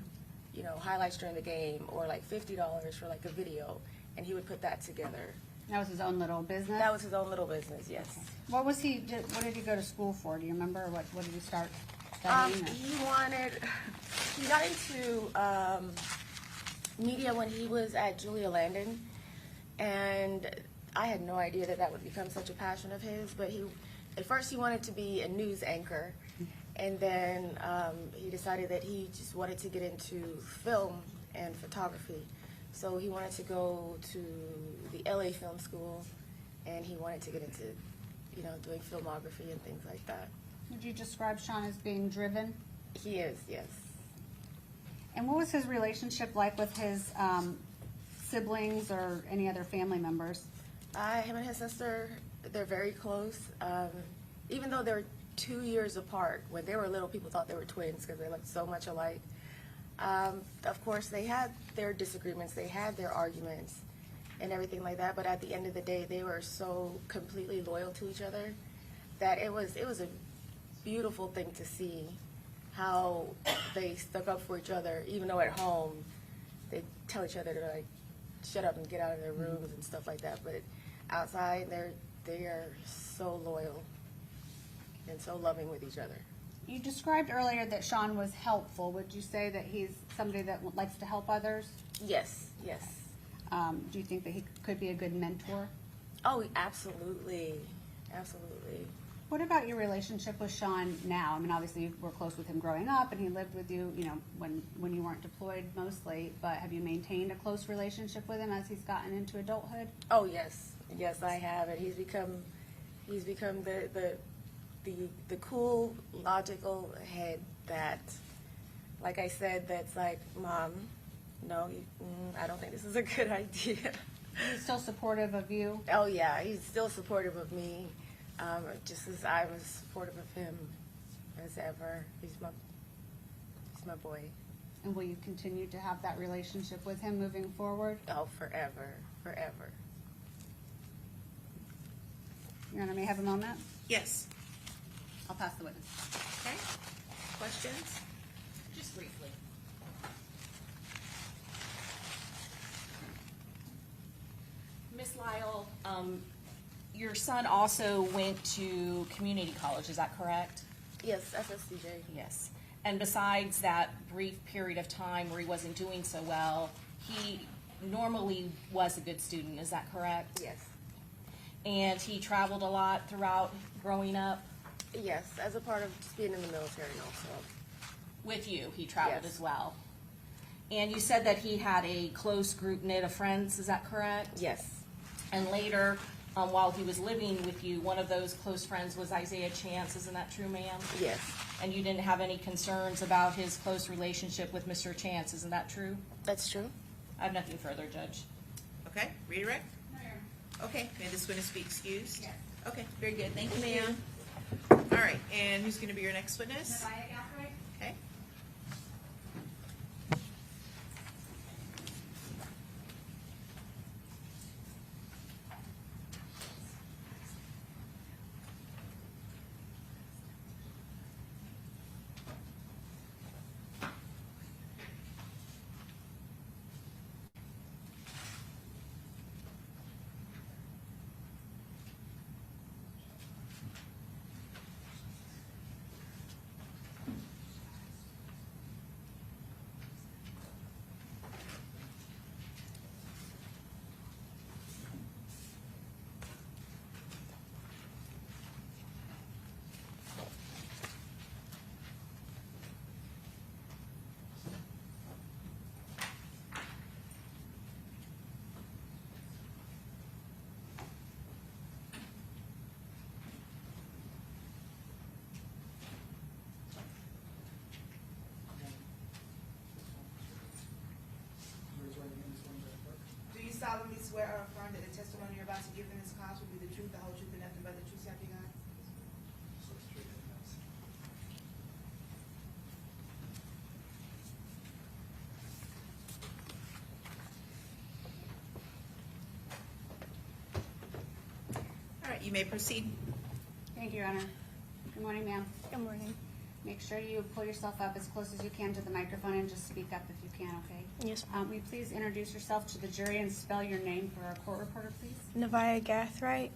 highlights during the game, or $50 for a video, and he would put that together. That was his own little business? That was his own little business, yes. What did he go to school for? Do you remember? What did he start studying? He got into media when he was at Julia Landon, and I had no idea that would become such a passion of his, but at first he wanted to be a news anchor, and then he decided that he just wanted to get into film and photography. So he wanted to go to the LA Film School, and he wanted to get into, doing filmography and things like that. Would you describe Sean as being driven? He is, yes. And what was his relationship like with his siblings or any other family members? Him and his sister, they're very close. Even though they're 2 years apart, when they were little, people thought they were twins because they looked so much alike. Of course, they had their disagreements, they had their arguments and everything like that, but at the end of the day, they were so completely loyal to each other that it was a beautiful thing to see how they stuck up for each other, even though at home they tell each other to shut up and get out of their rooms and stuff like that, but outside they are so loyal and so loving with each other. You described earlier that Sean was helpful. Would you say that he's somebody that likes to help others? Yes, yes. Do you think that he could be a good mentor? Oh, absolutely, absolutely. What about your relationship with Sean now? I mean, obviously you were close with him growing up, and he lived with you, when you weren't deployed mostly. But have you maintained a close relationship with him as he's gotten into adulthood? Oh yes, yes, I have, and he's become the cool, logical head that, like I said, that's like, Mom, no, I don't think this is a good idea. He's still supportive of you? Oh yeah, he's still supportive of me, just as I was supportive of him as ever. He's my boy. And will you continue to have that relationship with him moving forward? Oh, forever, forever. Your Honor, may I have a moment? Yes. I'll pass the witness. Okay. Questions? Just briefly. Ms. Lyle, your son also went to community college, is that correct? Yes, FSCJ. Yes. And besides that brief period of time where he wasn't doing so well, he normally was a good student, is that correct? Yes. And he traveled a lot throughout growing up? Yes, as a part of just being in the military also. With you, he traveled Yes. as well. And you said that he had a close group knit of friends, is that correct? Yes. And later, while he was living with you, one of those close friends was Isaiah Chance, isn't that true, ma'am? Yes. And you didn't have any concerns about his close relationship with Mr. Chance, isn't that true? That's true. I have nothing further, Judge. Okay, redirect? Okay, may this witness be excused? Yes. Okay, very good. Thank you, ma'am. All right, and who's going to be your next witness? Davion Gathright? Okay. Do you solemnly swear or affirm that the testimony you're about to give in this class will be the truth, the whole truth, and nothing but the truth, so help you God? All right, you may proceed. Thank you, Your Honor. Good morning, ma'am. Good morning. Make sure you pull yourself up as close as you can to the microphone and just speak up if you can, okay? Yes, Will you please introduce yourself to the jury and spell your name for our court reporter, please? Davion Gathright,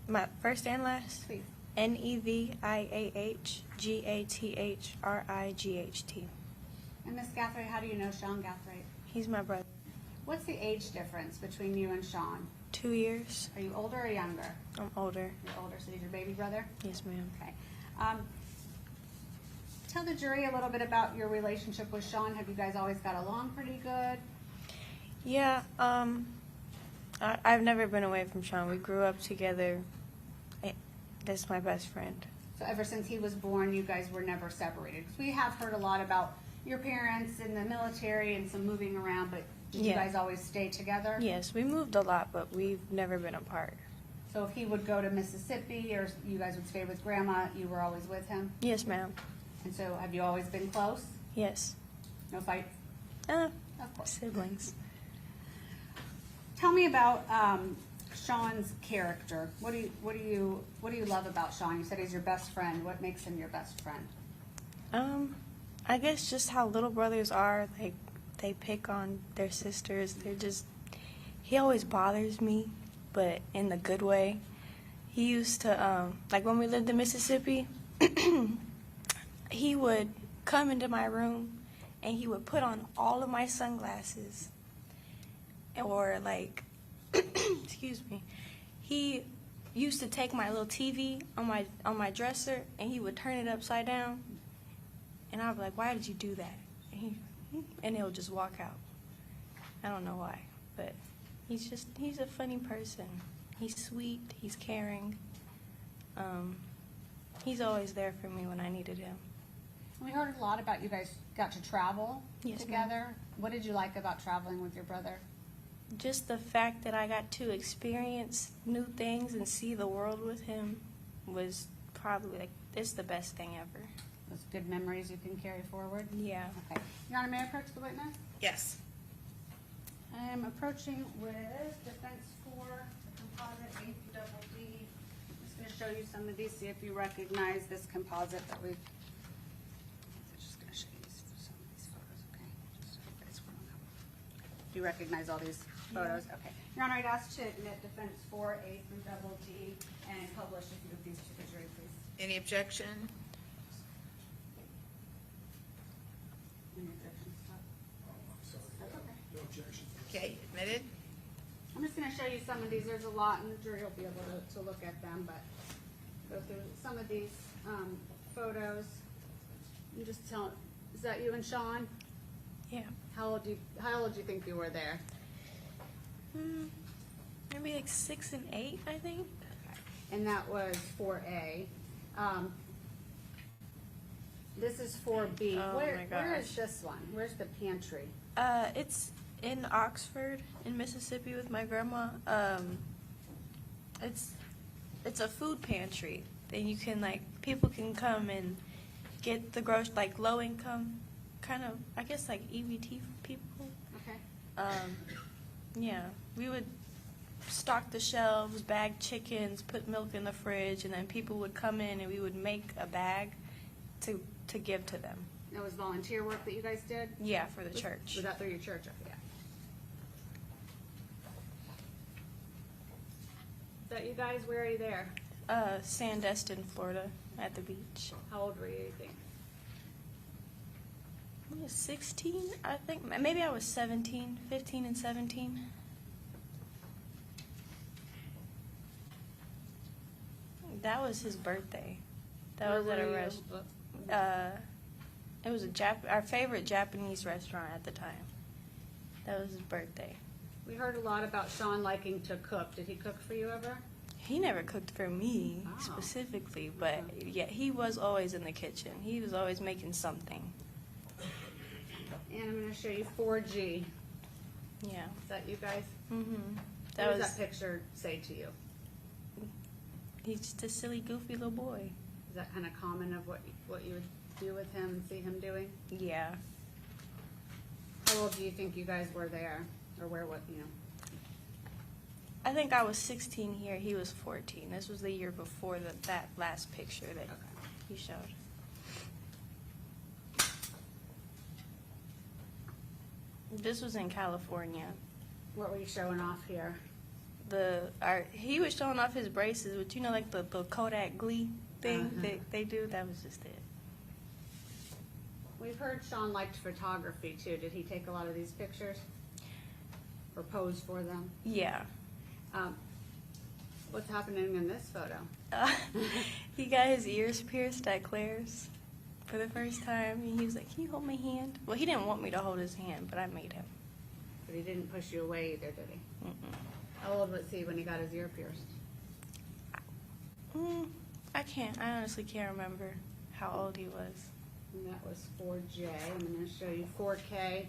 my first and last. Please. Neviahgathright. And Ms. Gathright, how do you know Sean Gathright? He's my brother. What's the age difference between you and Sean? 2 years. Are you older or younger? I'm older. You're older, so he's your baby brother? Yes, ma'am. Okay. Tell the jury a little bit about your relationship with Sean. Have you guys always got along pretty good? Yeah, I've never been away from Sean. We grew up together. That's my best friend. So ever since he was born, you guys were never separated? 'Cause we have heard a lot about your parents in the military and some moving around, but did you Yeah. guys always stay together? Yes, we moved a lot, but we've never been apart. So if he would go to Mississippi or you guys would stay with Grandma, you were always with him? Yes, ma'am. And so have you always been close? Yes. No fights? Uh, Of course. siblings. Tell me about Sean's character. What do you love about Sean? You said he's your best friend. What makes him your best friend? I guess just how little brothers are. Like, they pick on their sisters. He always bothers me, but in the good way. He used to, like when we lived in Mississippi, he would come into my room and he would put on all of my sunglasses. Or like, excuse me, he used to take my little TV on my dresser and he would turn it upside down. And I'd be like, why did you do that? And he'll just walk out. I don't know why, but he's a funny person. He's sweet, he's caring. He's always there for me when I needed him. We heard a lot about you guys got to travel Yes, together. What did you like about traveling with your brother? Just the fact that I got to experience new things and see the world with him was probably it's the best thing ever. Those good memories you can carry forward? Yeah. Okay. Your Honor, may I approach the witness? Yes. I am approaching with defense for the composite APDD. I'm just going to show you some of these, see if you recognize this composite that we've. I'm just going to show you some of these photos, okay? Just so everybody's grown up. Do you recognize all these photos? Okay. Your Honor, I'd ask to admit defense 4A through double D and publish a few of these to the jury, please. Any objection? Any objections? That's okay. Okay, admitted. I'm just going to show you some of these. There's a lot, and the jury will be able to look at them, but go through some of these photos. You just tell, is that you and Sean? Yeah. How old do you think you were there? Maybe like 6 and 8, I think. And that was 4A. This is 4B. Oh, Where my is gosh. this one? Where's the pantry? It's in Oxford, in Mississippi, with my grandma. It's it's a food pantry. Then you can, like, people can come and get the like low income, kind of, I guess, like EBT people. Okay. Yeah, we would stock the shelves, bag chickens, put milk in the fridge, and then people would come in and we would make a bag to give to them. That was volunteer work that you guys did? Yeah, for the church. Was that through your church? Yeah. Is that you guys? Where are you there? Sandestin, Florida, at the beach. How old were you think? I was 16, I think. Maybe I was 17, 15 and 17. That was his birthday. That Where was at a were you? restaurant. It was our favorite Japanese restaurant at the time. That was his birthday. We heard a lot about Sean liking to cook. Did he cook for you ever? He never cooked for me Oh. specifically, but yeah, he was always in the kitchen. He was always making something. And I'm going to show you 4G. Yeah. Is that you guys? Mhm. What does that picture say to you? He's just a silly, goofy little boy. Is that kind of common of what you would do with him and see him doing? Yeah. How old do you think you guys were there, or where? What you know? I think I was 16 here. He was 14. This was the year before that last picture that he showed. This was in California. What were you showing off here? He was showing off his braces, but you know, like the Kodak Glee thing they do. That was just it. We've heard Sean liked photography too. Did he take a lot of these pictures or pose for them? Yeah. What's happening in this photo? He got his ears pierced at Claire's for the first time. And he was like, "Can you hold my hand?" Well, he didn't want me to hold his hand, but I made him. But he didn't push you away either, did he? Mm-mm. How old was he when he got his ear pierced? I honestly can't remember how old he was. And that was 4J. I'm going to show you 4K.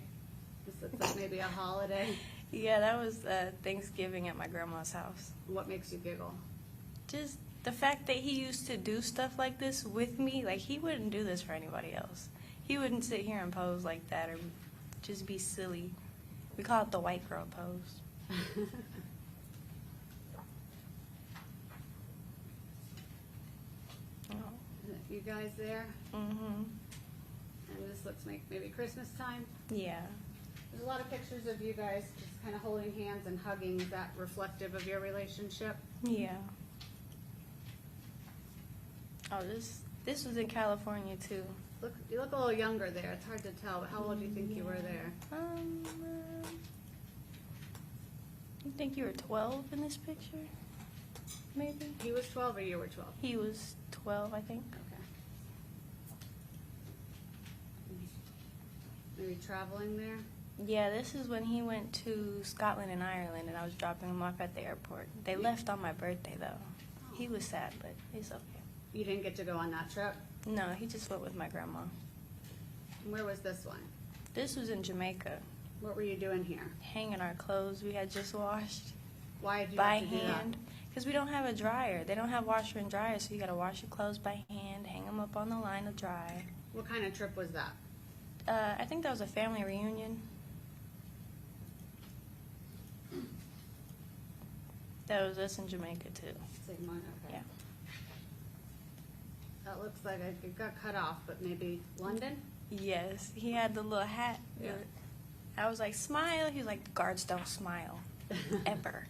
This looks like maybe a holiday. Yeah, that was Thanksgiving at my grandma's house. What makes you giggle? Just the fact that he used to do stuff like this with me. Like, he wouldn't do this for anybody else. He wouldn't sit here and pose like that or just be silly. We call it the white girl pose. Oh. You guys there? Mm-hmm. And this looks like maybe Christmas time. Yeah. There's a lot of pictures of you guys just kind of holding hands and hugging. Is that reflective of your relationship? Yeah. Oh, this was in California too. You look a little younger there. It's hard to tell, but how old do you think you were there? You think you were 12 in this picture? Maybe. He was 12 or you were 12? He was 12, I think. Okay. Maybe traveling there? Yeah, this is when he went to Scotland and Ireland, and I was dropping him off at the airport. They left on my birthday, though. He was sad, but it's okay. You didn't get to go on that trip? No, he just went with my grandma. And where was this one? This was in Jamaica. What were you doing here? Hanging our clothes we had just washed. Why did you by have to do that? hand. Because we don't have a dryer. They don't have washer and dryer, so you got to wash your clothes by hand, hang them up on the line to dry. What kind of trip was that? I think that was a family reunion. That was us in Jamaica, too. Same one, okay. Yeah. That looks like it got cut off, but maybe London? Yes, he had the little hat. Yeah. I was like, smile. He was like, the guards don't smile. Ever.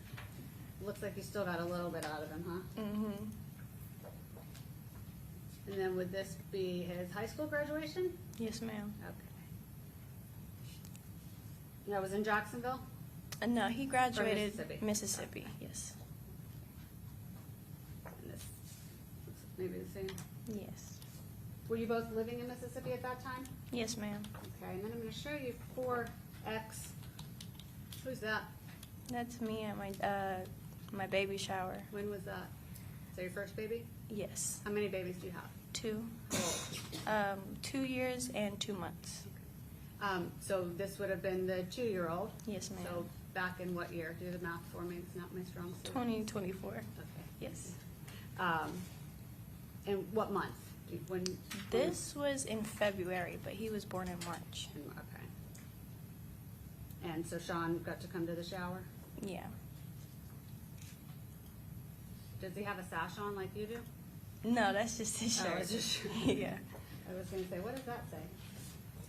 Looks like you still got a little bit out of him, huh? Mm-hmm. And then would this be his high school graduation? Yes, ma'am. Okay. That was in Jacksonville? No, he graduated Mississippi. Mississippi, yes. And this looks maybe the same. Yes. Were you both living in Mississippi at that time? Yes, ma'am. Okay, and then I'm going to show you 4X. Who's that? That's me at my baby shower. When was that? Is that your first baby? Yes. How many babies do you have? 2. How old? 2 years and 2 months. So this would have been the 2-year-old. Yes, ma'am. So back in what year? Do the math for me. It's not my strong suit. 2024. Okay. Yes. In what month? When? This was in February, but he was born in March. Okay. And so Sean got to come to the shower? Yeah. Does he have a sash on like you do? No, that's just his Oh, shirt. it's just- Yeah. I was gonna say, what does that say?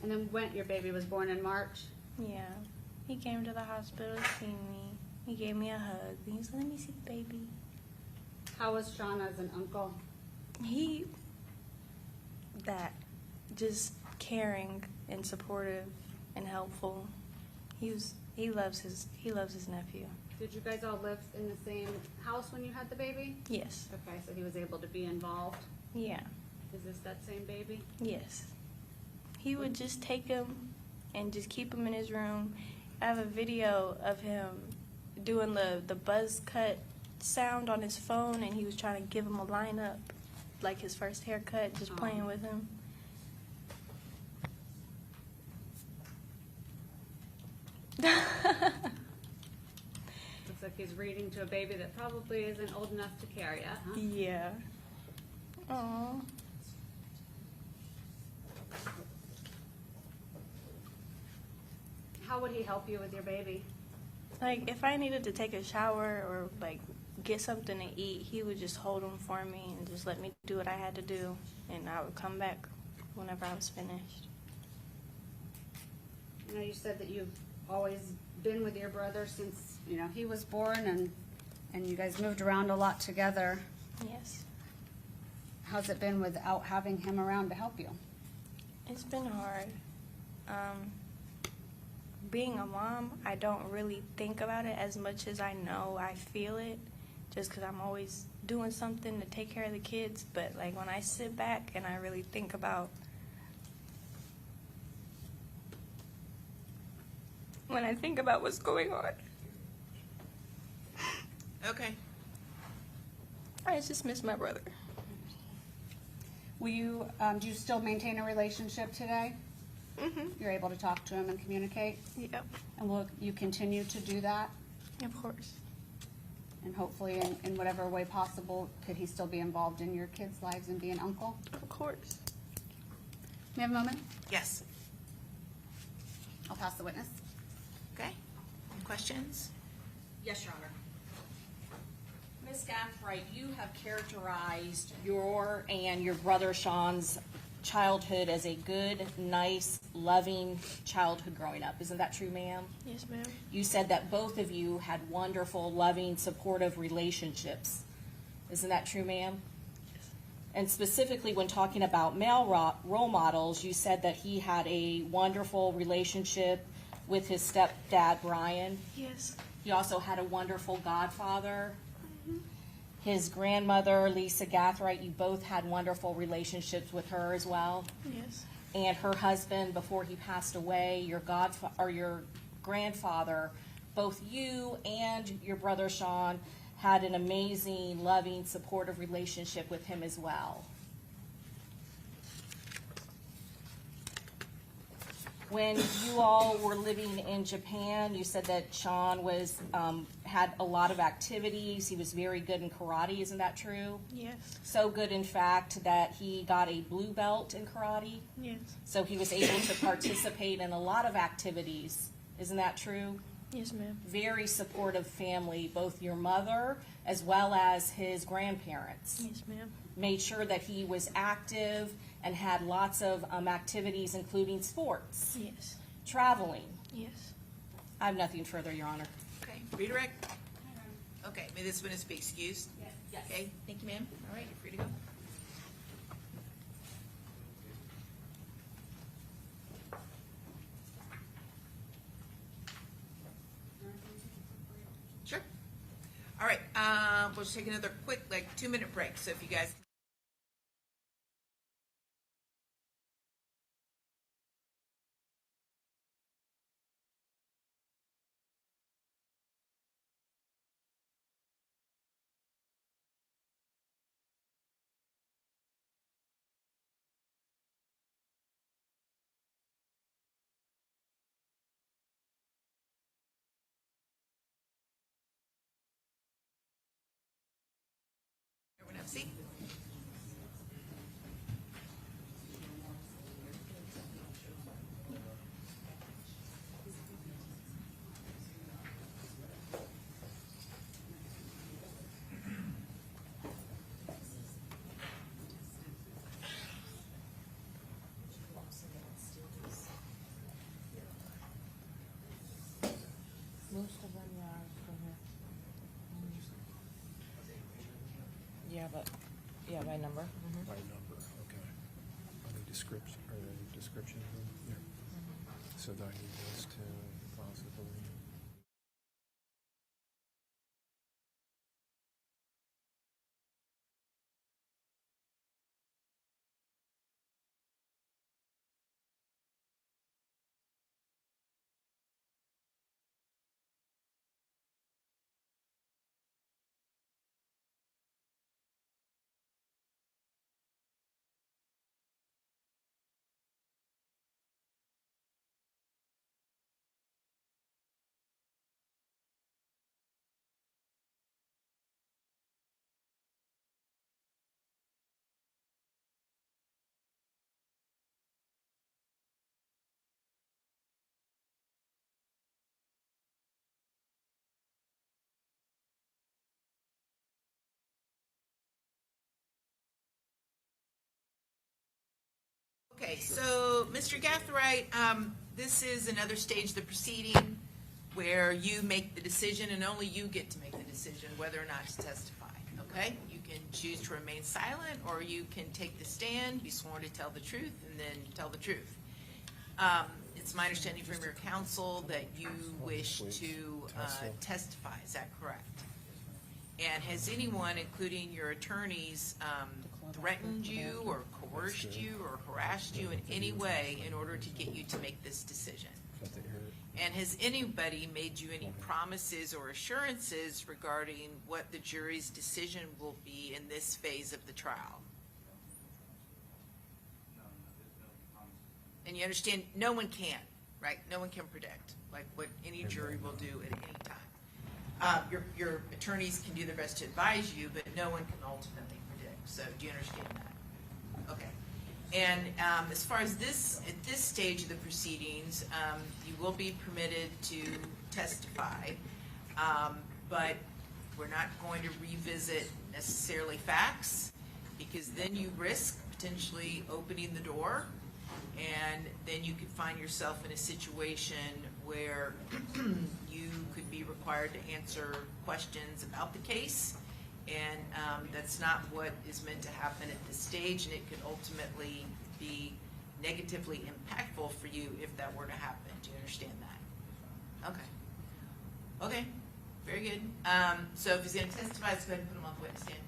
And then when your baby was born in March? Yeah. He came to the hospital to see me. He gave me a hug. He was like, let me see the baby. How was Sean as an uncle? Just caring and supportive and helpful. He loves his nephew. Did you guys all live in the same house when you had the baby? Yes. Okay, so he was able to be involved. Yeah. Is this that same baby? Yes. He would just take him and just keep him in his room. I have a video of him doing the buzz cut sound on his phone, and he was trying to give him a lineup, like his first haircut, just playing with him. Looks like he's reading to a baby that probably isn't old enough to carry yet, huh? Yeah. Aww. How would he help you with your baby? Like, if I needed to take a shower or, like, get something to eat, he would just hold them for me and just let me do what I had to do, and I would come back whenever I was finished. You know, you said that you've always been with your brother since, you know, he was born, and you guys moved around a lot together. Yes. How's it been without having him around to help you? It's been hard. Being a mom, I don't really think about it as much as I know I feel it, just because I'm always doing something to take care of the kids. But, like, when I sit back and I really think about what's going on, Okay. I just miss my brother. Will you, do you still maintain a relationship today? Mm-hmm. You're able to talk to him and communicate? Yep. And will you continue to do that? Of course. And hopefully, in whatever way possible, could he still be involved in your kids' lives and be an uncle? Of course. May I have a moment? Yes. I'll pass the witness. Okay. Any questions? Yes, Your Honor. Ms. Gathright, you have characterized your and your brother Sean's childhood as a good, nice, loving childhood growing up. Isn't that true, ma'am? Yes, ma'am. You said that both of you had wonderful, loving, supportive relationships. Isn't that true, ma'am? Yes. And specifically when talking about male role models, you said that he had a wonderful relationship with his stepdad, Brian. Yes. He also had a wonderful godfather. His grandmother, Lisa Gathright, you both had wonderful relationships with her as well. Yes. And her husband, before he passed away, your grandfather, both you and your brother Sean had an amazing, loving, supportive relationship with him as well. When you all were living in Japan, you said that Sean was had a lot of activities. He was very good in karate. Isn't that true? Yes. So good, in fact, that he got a blue belt in karate. Yes. So he was able to participate in a lot of activities. Isn't that true? Yes, ma'am. Very supportive family, both your mother as well as his grandparents. Yes, ma'am. Made sure that he was active and had lots of activities, including sports, Yes. traveling. Yes. I have nothing further, Your Honor. Okay. Redirect. Okay. May this witness be excused? Yes. Okay. Thank you, ma'am. All right. You're free to go. Sure. All right. We'll just take another quick, 2-minute break. So if you guys. Everyone have a seat. have a, yeah, by number. By number, okay. Are they description, Yeah. So do I need those two possibly? Okay, so Mr. Gathright, this is another stage of the proceeding where you make the decision and only you get to make the decision whether or not to testify, okay? You can choose to remain silent or you can take the stand, be sworn to tell the truth, and then tell the truth. It's my understanding from your counsel that you wish to testify, is that correct? And has anyone, including your attorneys, threatened you or coerced you or harassed you in any way in order to get you to make this decision? And has anybody made you any promises or assurances regarding what the jury's decision will be in this phase of the trial? And you understand, no one can, right? No one can predict, like what any jury will do at any time. Your attorneys can do their best to advise you, but no one can ultimately predict. So do you understand that? Okay. And as far as this, at this stage of the proceedings, you will be permitted to testify, but we're not going to revisit necessarily facts, because then you risk potentially opening the door, and then you could find yourself in a situation where you could be required to answer questions about the case, and that's not what is meant to happen at this stage, and it could ultimately be negatively impactful for you if that were to happen. Do you understand that? Okay. Okay, very good. So if he's going to testify, let's go ahead and put him on the witness stand.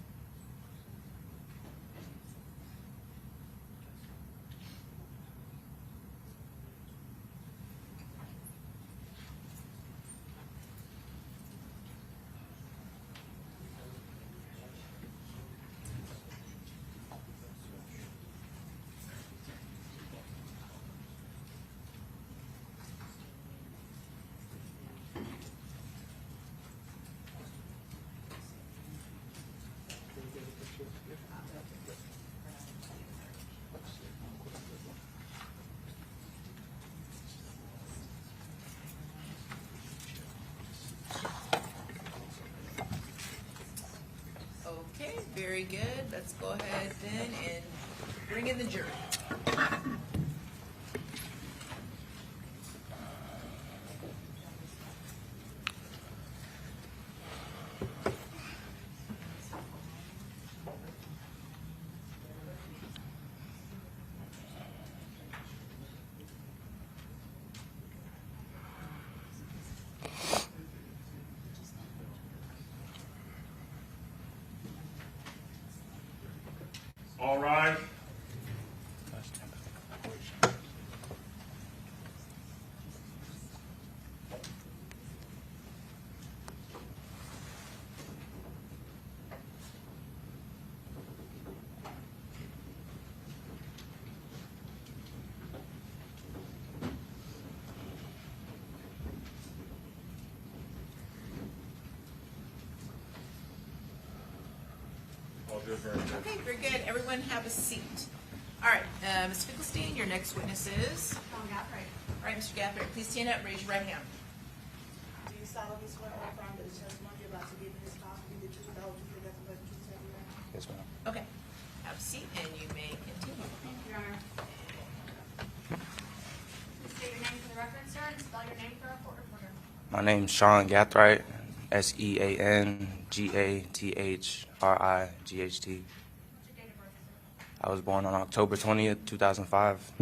Okay, very good. Let's go ahead then and bring in the jury. All rise. All due very good. Okay, very good. Everyone have a seat. All right, Ms. Finkelstein, your next witness is? Sean Gathright. All right, Mr. Gathright, please stand up, raise your right hand. Do you solemnly swear or affirm that the testimony you're about to give in this case will be the truth, the whole truth, and nothing but the truth, so help you God? Yes, ma'am. Okay, have a seat and you may continue. Thank you, Your Honor. Please state your name for the record, sir, and spell your name for our court reporter. My name's Sean Gathright, Seangathright. What's your date of birth, sir? I was born on October 20th, 2005.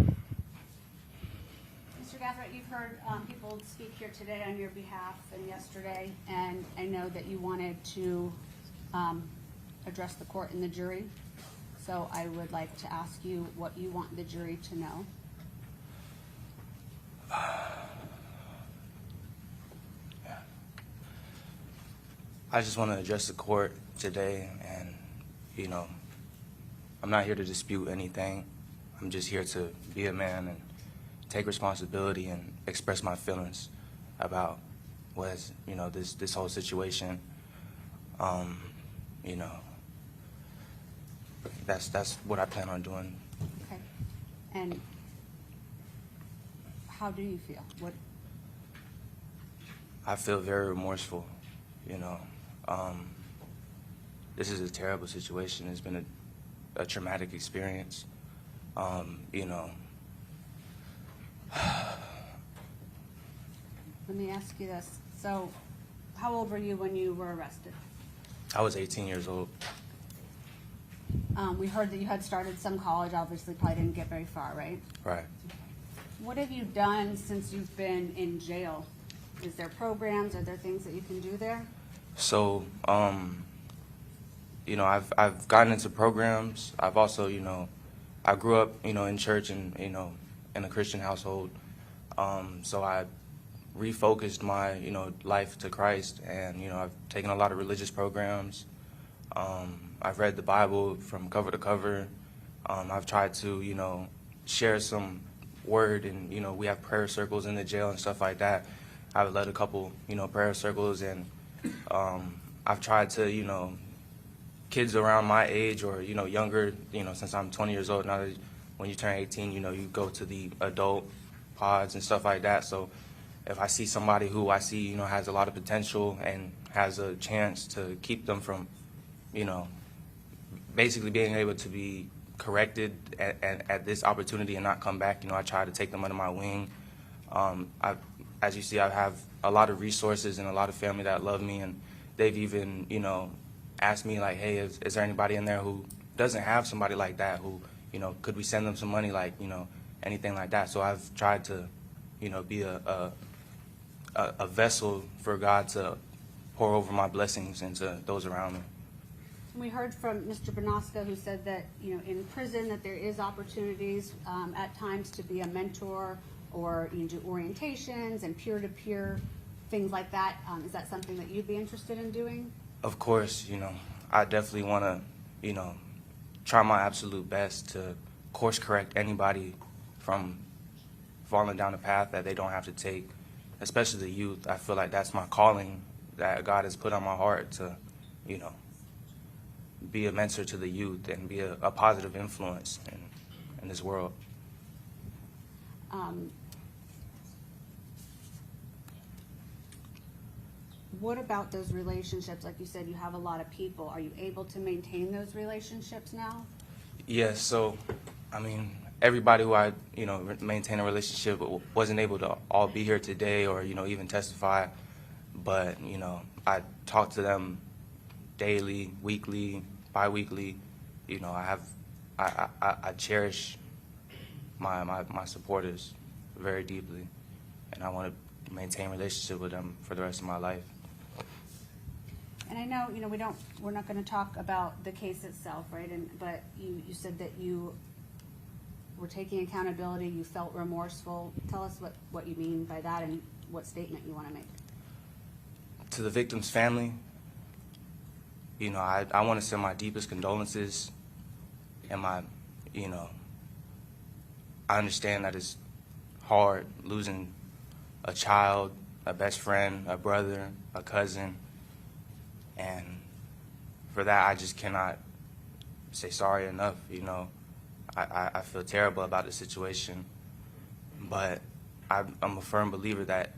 Mr. Gathright, you've heard people speak here today on your behalf and yesterday, and I know that you wanted to address the court and the jury. So I would like to ask you what you want the jury to know. I just want to address the court today, and, I'm not here to dispute anything. I'm just here to be a man and take responsibility and express my feelings about what is, this whole situation. That's what I plan on doing. Okay. And how do you feel? What? I feel very remorseful, This is a terrible situation. It's been a traumatic experience, Let me ask you this. So, how old were you when you were arrested? I was 18 years old. We heard that you had started some college, obviously probably didn't get very far, right? Right. What have you done since you've been in jail? Is there programs, are there things that you can do there? So, I've gotten into programs. I've also, I grew up, in church and, in a Christian household. So I refocused my, life to Christ, and, I've taken a lot of religious programs. I've read the Bible from cover to cover. I've tried to, share some word, and, we have prayer circles in the jail and stuff like that. I've led a couple, prayer circles, and I've tried to, kids around my age or, younger, since I'm 20 years old now, when you turn 18, you go to the adult pods and stuff like that. So if I see somebody who I see, has a lot of potential and has a chance to keep them from, basically being able to be corrected at this opportunity and not come back, I try to take them under my wing. As you see, I have a lot of resources and a lot of family that love me, and they've even, asked me, like, hey, is there anybody in there who doesn't have somebody like that, who, could we send them some money, like, anything like that. So I've tried to, be a vessel for God to pour over my blessings into those around me. We heard from Mr. Bonoska, who said that, in prison that there is opportunities at times to be a mentor, or do orientations and peer-to-peer things like that. Is that something that you'd be interested in doing? Of course, I definitely want to, try my absolute best to course correct anybody from falling down a path that they don't have to take, especially the youth. I feel like that's my calling that God has put on my heart to, be a mentor to the youth and be a positive influence in this world. What about those relationships? Like you said, you have a lot of people. Are you able to maintain those relationships now? Yes, so, everybody who I, maintain a relationship wasn't able to all be here today or, even testify. But, I talk to them daily, weekly, bi-weekly. I cherish my supporters very deeply, and I want to maintain a relationship with them for the rest of my life. And I know, we're not going to talk about the case itself, right? But you said that you were taking accountability, you felt remorseful. Tell us what you mean by that and what statement you want to make. To the victim's family, I want to send my deepest condolences, and I understand that it's hard losing a child, a best friend, a brother, a cousin, and for that I just cannot say sorry enough. I feel terrible about the situation, but I'm a firm believer that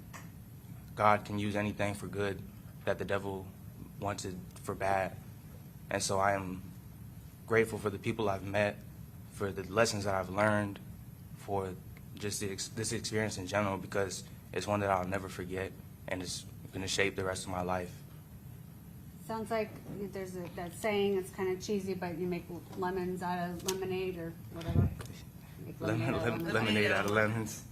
God can use anything for good that the devil wants it for bad. And so I am grateful for the people I've met, for the lessons that I've learned, for just this experience in general, because it's one that I'll never forget, and it's going to shape the rest of my life. Sounds like there's that saying, it's kind of cheesy, but you make lemons out of lemonade or whatever. Make Lemonade out of lemons.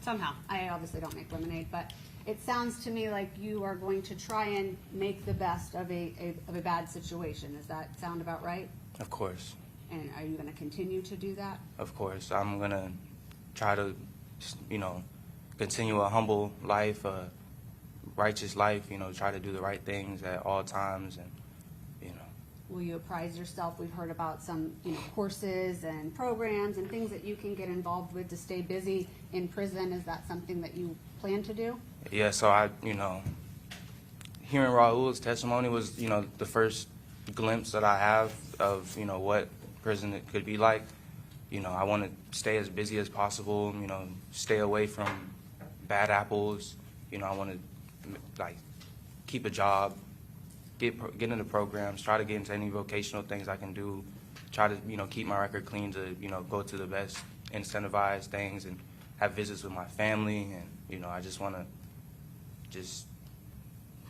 Somehow. I obviously don't make lemonade, but it sounds to me like you are going to try and make the best of a bad situation. Does that sound about right? Of course. And are you going to continue to do that? Of course. I'm going to try to, continue a humble life, a righteous life, try to do the right things at all times and, Will you apprise yourself? We've heard about some, courses and programs and things that you can get involved with to stay busy in prison. Is that something that you plan to do? Yeah, so hearing Raul's testimony was, the first glimpse that I have of, what prison it could be like. I want to stay as busy as possible, stay away from bad apples. I want to, keep a job, get into programs, try to get into any vocational things I can do, try to, keep my record clean to, go to the best incentivized things and have visits with my family. And, I just want to just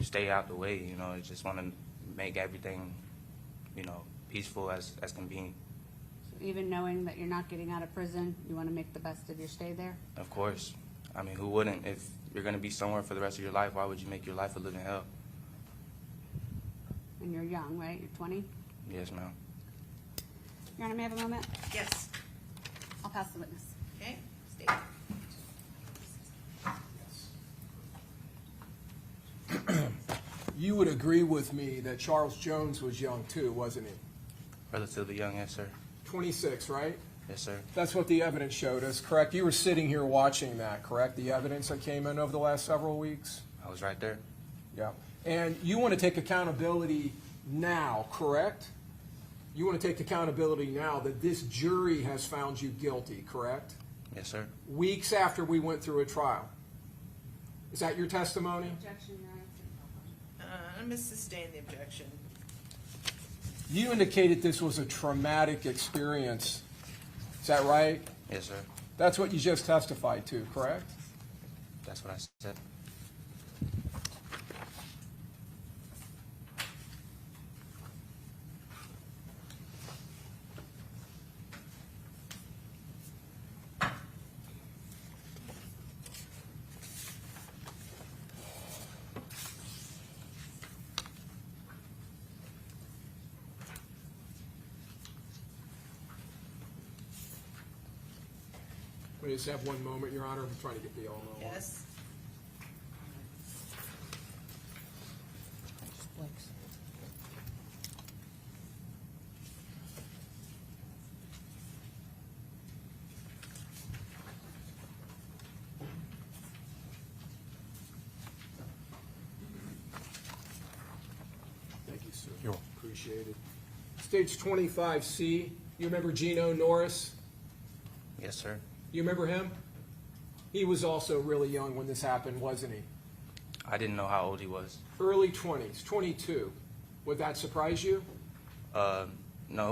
stay out the way, I just want to make everything, peaceful as can be. So even knowing that you're not getting out of prison, you want to make the best of your stay there? Of course. I mean, who wouldn't? If you're going to be somewhere for the rest of your life, why would you make your life a living hell? And you're young, right? You're 20? Yes, ma'am. Your Honor, may I have a moment? Yes. I'll pass the witness. Okay, state. You would agree with me that Charles Jones was young too, wasn't he? Relatively young, yes, sir. 26, right? Yes, sir. That's what the evidence showed us, correct? You were sitting here watching that, correct? The evidence that came in over the last several weeks? I was right there. Yeah. And you want to take accountability now, correct? You want to take accountability now that this jury has found you guilty, correct? Yes, sir. Weeks after we went through a trial. Is that your testimony? Objection, Your Honor. I'm going to sustain the objection. You indicated this was a traumatic experience. Is that right? Yes, sir. That's what you just testified to, correct? That's what I said. We just have one moment, Your Honor. I'm trying to get the all know. Yes. Thank you, sir. You're Appreciate it. Stage 25C, you remember Gino Norris? Yes, sir. You remember him? He was also really young when this happened, wasn't he? I didn't know how old he was. Early 20s, 22. Would that surprise you? No,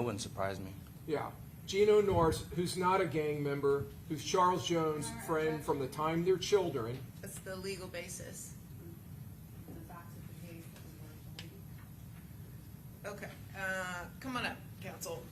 it wouldn't surprise me. Yeah. Gino Norris, who's not a gang member, who's Charles Jones' friend from the time they're children. That's the legal basis. Okay, come on up, counsel.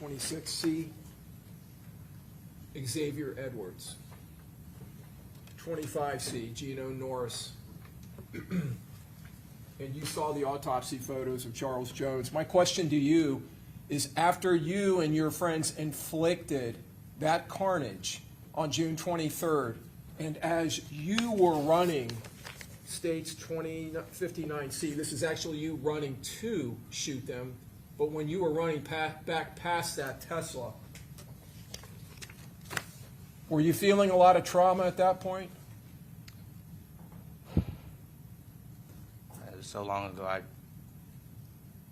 26C, Xavier Edwards. 25C, Gino Norris. And you saw the autopsy photos of Charles Jones. My question to you is, after you and your friends inflicted that carnage on June 23rd, and as you were running, states 2059C, this is actually you running to shoot them, but when you were running back past that Tesla, were you feeling a lot of trauma at that point? It was so long ago, I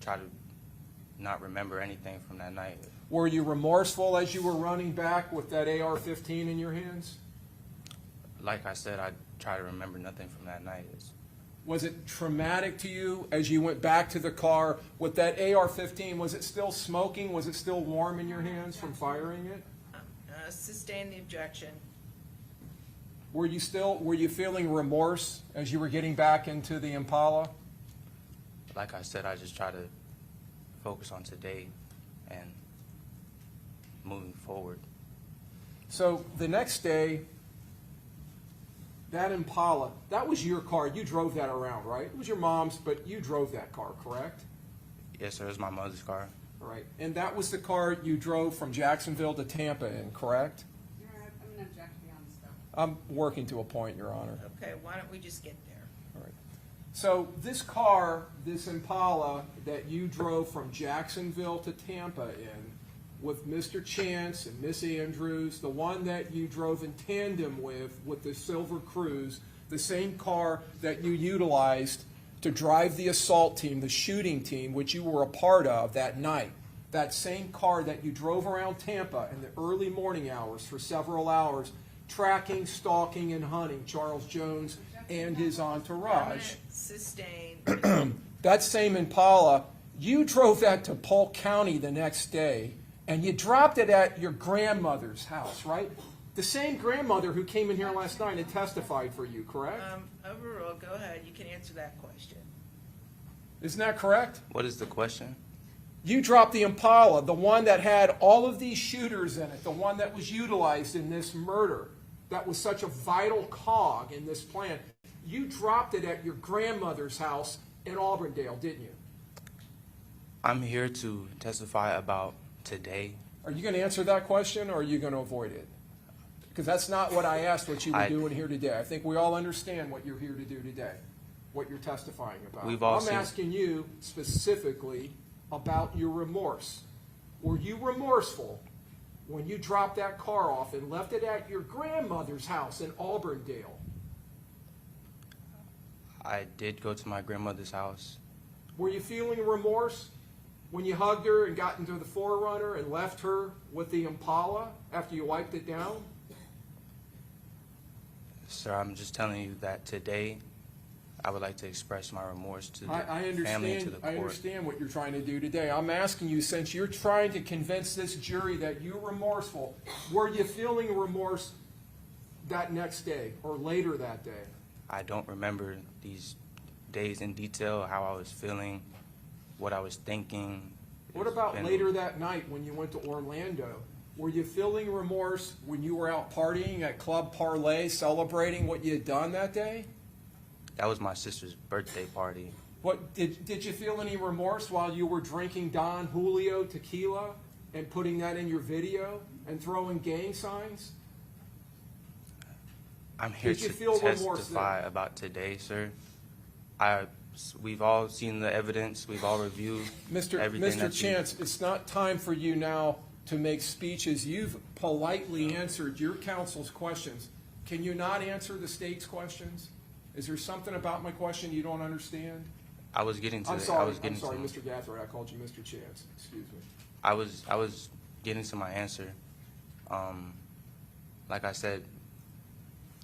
try to not remember anything from that night. Were you remorseful as you were running back with that AR-15 in your hands? Like I said, I try to remember nothing from that night. Was it traumatic to you as you went back to the car with that AR-15? Was it still smoking? Was it still warm in your hands from firing it? Sustain the objection. Were you feeling remorse as you were getting back into the Impala? Like I said, I just try to focus on today and moving forward. So the next day, that Impala, that was your car. You drove that around, right? It was your mom's, but you drove that car, correct? Yes, sir. It was my mother's car. All right. And that was the car you drove from Jacksonville to Tampa in, correct? I'm going to object beyond stuff. I'm working to a point, Your Honor. Okay, why don't we just get there? All right. So this car, this Impala that you drove from Jacksonville to Tampa in with Mr. Chance and Miss Andrews, the one that you drove in tandem with the Silver Cruise, the same car that you utilized to drive the assault team, the shooting team, which you were a part of that night, that same car that you drove around Tampa in the early morning hours for several hours, tracking, stalking, and hunting Charles Jones and his entourage. Sustain. That same Impala, you drove that to Polk County the next day, and you dropped it at your grandmother's house, right? The same grandmother who came in here last night and testified for you, correct? Overruled, go ahead, you can answer that question. Isn't that correct? What is the question? You dropped the Impala, the one that had all of these shooters in it, the one that was utilized in this murder, that was such a vital cog in this plan. You dropped it at your grandmother's house in Auburndale, didn't you? I'm here to testify about today. Are you going to answer that question, or are you going to avoid it? Because that's not what I asked what you were doing here today. I think we all understand what you're here to do today, what you're testifying about. I'm asking you specifically about your remorse. Were you remorseful when you dropped that car off and left it at your grandmother's house in Auburndale? I did go to my grandmother's house. Were you feeling remorse when you hugged her and got into the 4Runner and left her with the Impala after you wiped it down? Sir, I'm just telling you that today I would like to express my remorse to the family and to the court. I understand what you're trying to do today. I'm asking you, since you're trying to convince this jury that you're remorseful, were you feeling remorse that next day or later that day? I don't remember these days in detail, how I was feeling, what I was thinking. What about later that night when you went to Orlando? Were you feeling remorse when you were out partying at Club Parlay, celebrating what you had done that day? That was my sister's birthday party. What did you feel any remorse while you were drinking Don Julio tequila and putting that in your video and throwing gang signs? I'm here to testify about today, sir. We've all seen the evidence. We've all reviewed everything. Mr. Chance, it's not time for you now to make speeches. You've politely answered your counsel's questions. Can you not answer the state's questions? Is there something about my question you don't understand? I was getting to I'm sorry, Mr. Gathright. I called you Mr. Chance. Excuse me. I was getting to my answer. Like I said,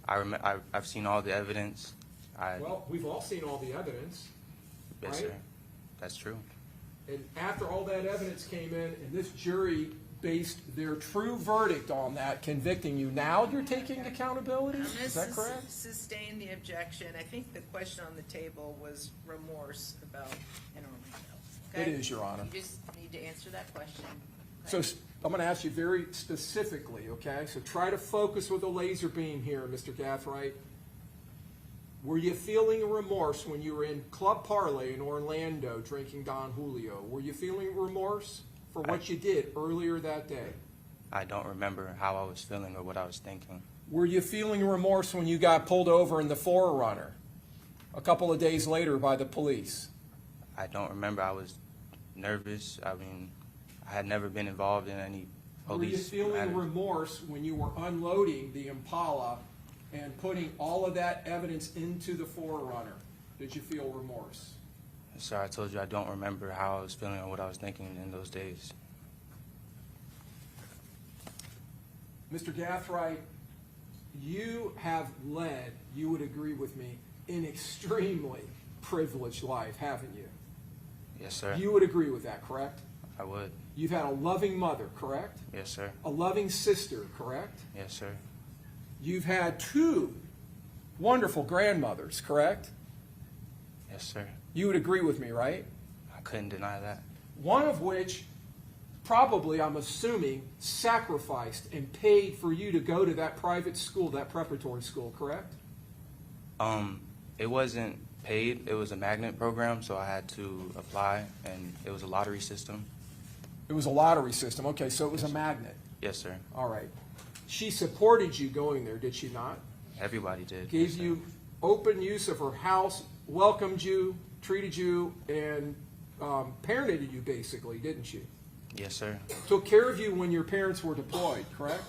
I've seen all the evidence. Well, we've all seen all the evidence. Yes, right? sir. That's true. And after all that evidence came in, and this jury based their true verdict on that, convicting you, now you're taking accountability? Is that correct? Sustain the objection. I think the question on the table was remorse about in Orlando. Okay? It is, Your Honor. You just need to answer that question. So I'm going to ask you very specifically, okay? So try to focus with a laser beam here, Mr. Gathright. Were you feeling remorse when you were in Club Parlay in Orlando drinking Don Julio? Were you feeling remorse for what you did earlier that day? I don't remember how I was feeling or what I was thinking. Were you feeling remorse when you got pulled over in the Forerunner a couple of days later by the police? I don't remember. I was nervous. I mean, I had never been involved in any police Were you feeling matters. remorse when you were unloading the Impala and putting all of that evidence into the Forerunner? Did you feel remorse? Sir, I told you I don't remember how I was feeling or what I was thinking in those days. Mr. Gathright, you have led, you would agree with me, an extremely privileged life, haven't you? Yes, sir. You would agree with that, correct? I would. You've had a loving mother, correct? Yes, sir. A loving sister, correct? Yes, sir. You've had 2 wonderful grandmothers, correct? Yes, sir. You would agree with me, right? I couldn't deny that. One of which probably, I'm assuming, sacrificed and paid for you to go to that private school, that preparatory school, correct? It wasn't paid. It was a magnet program, so I had to apply, and it was a lottery system. It was a lottery system. Okay, so it was a magnet. Yes, sir. All right. She supported you going there, did she not? Everybody did. Gave Yes, sir. you open use of her house, welcomed you, treated you, and parented you, basically, didn't she? Yes, sir. Took care of you when your parents were deployed, correct?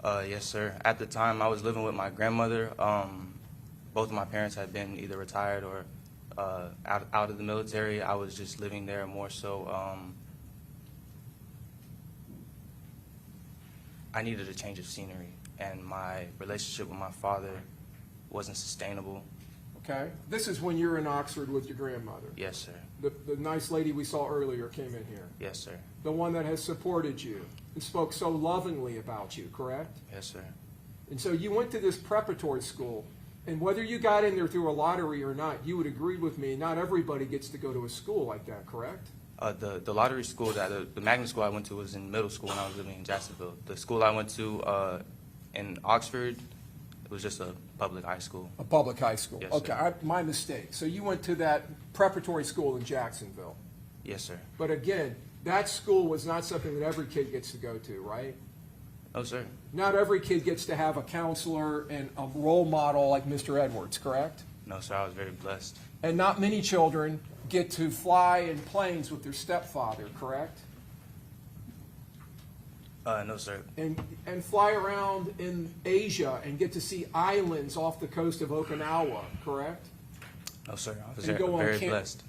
Yes, sir. At the time, I was living with my grandmother. Both of my parents had been either retired or out of the military. I was just living there more so. I needed a change of scenery, and my relationship with my father wasn't sustainable. Okay. This is when you're in Oxford with your grandmother. Yes, sir. The nice lady we saw earlier came in here. Yes, sir. The one that has supported you and spoke so lovingly about you, correct? Yes, sir. And so you went to this preparatory school, and whether you got in there through a lottery or not, you would agree with me, not everybody gets to go to a school like that, correct? The lottery school, the magnet school I went to was in middle school when I was living in Jacksonville. The school I went to in Oxford, it was just a public high school. A public high school. Yes, Okay, sir. my mistake. So you went to that preparatory school in Jacksonville. Yes, sir. But again, that school was not something that every kid gets to go to, right? No, sir. Not every kid gets to have a counselor and a role model like Mr. Edwards, correct? No, sir. I was very blessed. And not many children get to fly in planes with their stepfather, correct? No, sir. And fly around in Asia and get to see islands off the coast of Okinawa, correct? No, sir. I was And go on very camp- blessed.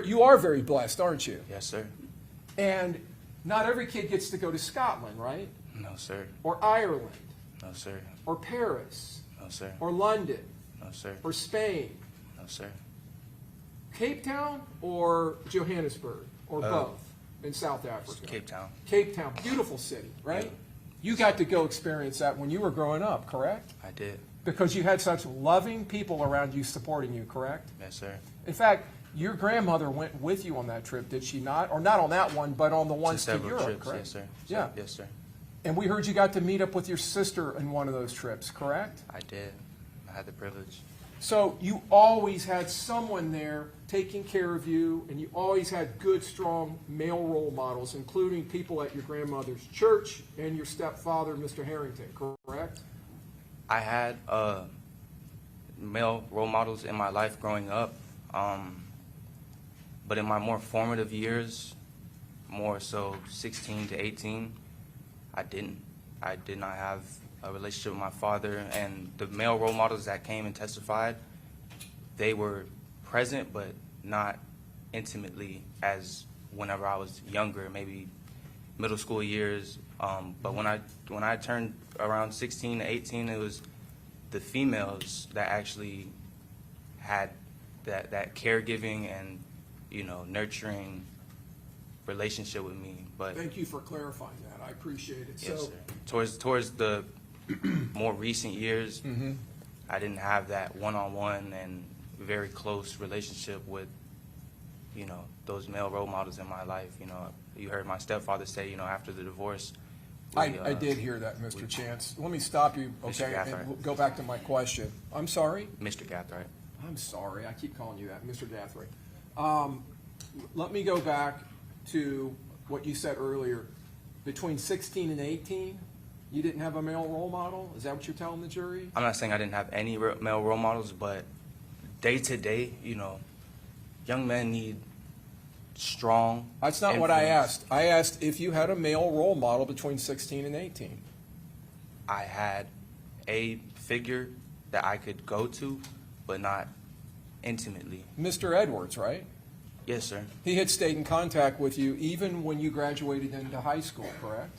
You are very blessed, aren't you? Yes, sir. And not every kid gets to go to Scotland, right? No, sir. Or Ireland, No, sir. or Paris, No, sir. or London, No, sir. or Spain. No, sir. Cape Town or Johannesburg, or Uh, both in South Africa? Cape Town. Cape Town, beautiful city, right? Yeah. You got to go experience that when you were growing up, correct? I did. Because you had such loving people around you supporting you, correct? Yes, sir. In fact, your grandmother went with you on that trip, did she not? Or not on that one, but on the ones to several Europe, trips. correct? Yes, sir. Yeah. Yes, sir. And we heard you got to meet up with your sister in one of those trips, correct? I did. I had the privilege. So you always had someone there taking care of you, and you always had good, strong male role models, including people at your grandmother's church and your stepfather, Mr. Harrington, correct? I had male role models in my life growing up, but in my more formative years, more so 16 to 18, I didn't. I did not have a relationship with my father, and the male role models that came and testified, they were present but not intimately as whenever I was younger, maybe middle school years. But when I turned around 16 to 18, it was the females that actually had that caregiving and, nurturing relationship with me. But Thank you for clarifying that. I appreciate it. yes, So, sir. Towards the more recent years, I didn't have that one-on-one and very close relationship with, those male role models in my life. you heard my stepfather say, you know, after the divorce. I did hear that, Mr. Chance. Let me stop you, Mr. okay, and Gathright. go back to my question. I'm sorry? Mr. Gathright. I'm sorry, I keep calling you that, Mr. Gathright. Let me go back to what you said earlier. Between 16 and 18, you didn't have a male role model? Is that what you're telling the jury? I'm not saying I didn't have any male role models, but day to day, you know, young men need strong. That's not what I influence. asked. I asked if you had a male role model between 16 and 18. I had a figure that I could go to, but not intimately. Mr. Edwards, right? Yes, sir. He had stayed in contact with you even when you graduated into high school, correct?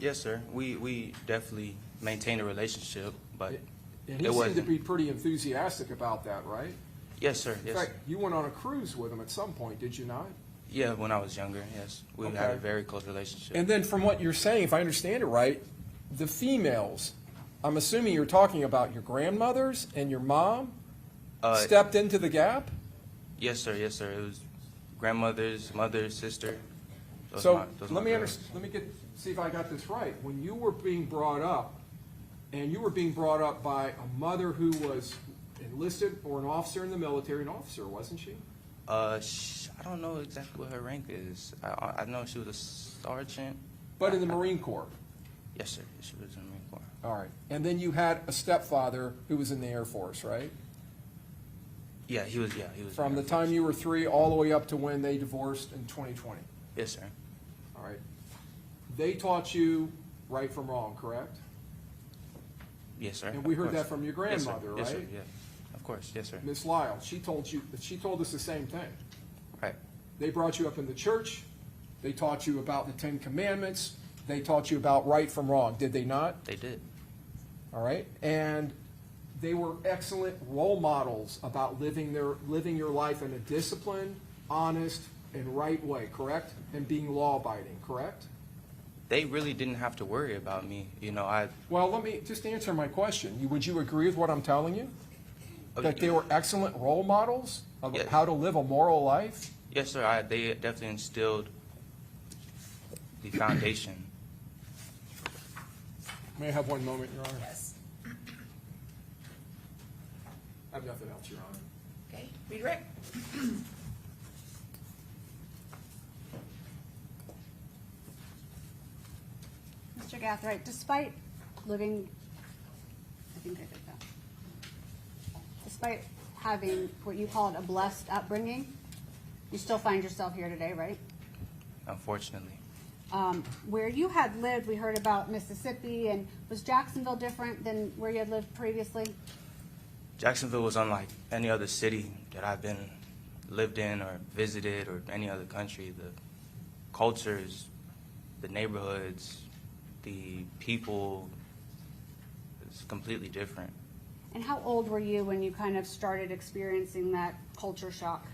Yes, sir. We definitely maintained a relationship, but And he it seemed wasn't. to be pretty enthusiastic about that, right? Yes, sir. In Yes. fact, you went on a cruise with him at some point, did you not? Yeah, when I was younger, yes. We had Okay. a very close relationship. And then from what you're saying, if I understand it right, the females, I'm assuming you're talking about your grandmothers and your mom stepped into the gap? Yes, sir. Yes, sir. It was grandmother's, mother's, sister. Those So are my let me girls. see if I got this right. When you were being brought up, and you were being brought up by a mother who was enlisted or an officer in the military, an officer, wasn't she? I don't know exactly what her rank is. I know she was a sergeant. But in the Marine Corps. Yes, sir. She was in the Marine Corps. All right. And then you had a stepfather who was in the Air Force, right? Yeah, he was. Yeah, he was. From the time you were 3 all the way up to when they divorced in 2020. Yes, sir. All right. They taught you right from wrong, correct? Yes, sir. And we Of heard course. that from your Yes, sir. grandmother, Yes, sir. right? Yeah. Of course. Yes, sir. Miss Lyle, she told us the same thing. Right. They brought you up in the church. They taught you about the 10 Commandments. They taught you about right from wrong, did they not? They did. All right. And they were excellent role models about living your life in a disciplined, honest, and right way, correct? And being law-abiding, correct? They really didn't have to worry about me. You know, Well, let me just answer my question. Would you agree with what I'm telling you? That they were excellent role models of Yeah. how to live a moral life? Yes, sir. They definitely instilled the foundation. May I have one moment, Your Honor? Yes. I have nothing else, Your Honor. Okay, redirect. Mr. Gathright, despite living, I think I did that. Despite having what you called a blessed upbringing, you still find yourself here today, right? Unfortunately. Where you had lived, we heard about Mississippi, and was Jacksonville different than where you had lived previously? Jacksonville was unlike any other city that I've lived in or visited or any other country. The cultures, the neighborhoods, the people, it's completely different. And how old were you when you kind of started experiencing that culture shock?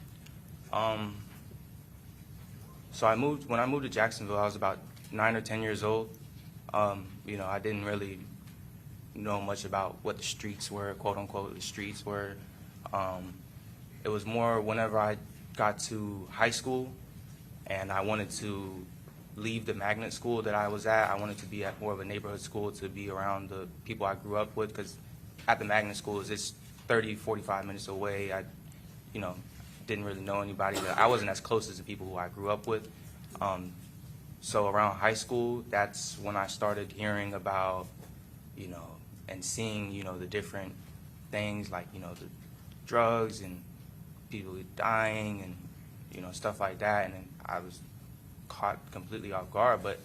So when I moved to Jacksonville, I was about 9 or 10 years old. You know, I didn't really know much about what the streets were, quote unquote, the streets were. It was more whenever I got to high school and I wanted to leave the magnet school that I was at. I wanted to be at more of a neighborhood school to be around the people I grew up with, because at the magnet school it's 30, 45 minutes away. I, you know, didn't really know anybody. I wasn't as close as the people who I grew up with. So around high school, that's when I started hearing about, you know, and seeing, you know, the different things like, you know, the drugs and people dying and, you know, stuff like that. And then I was caught completely off guard, but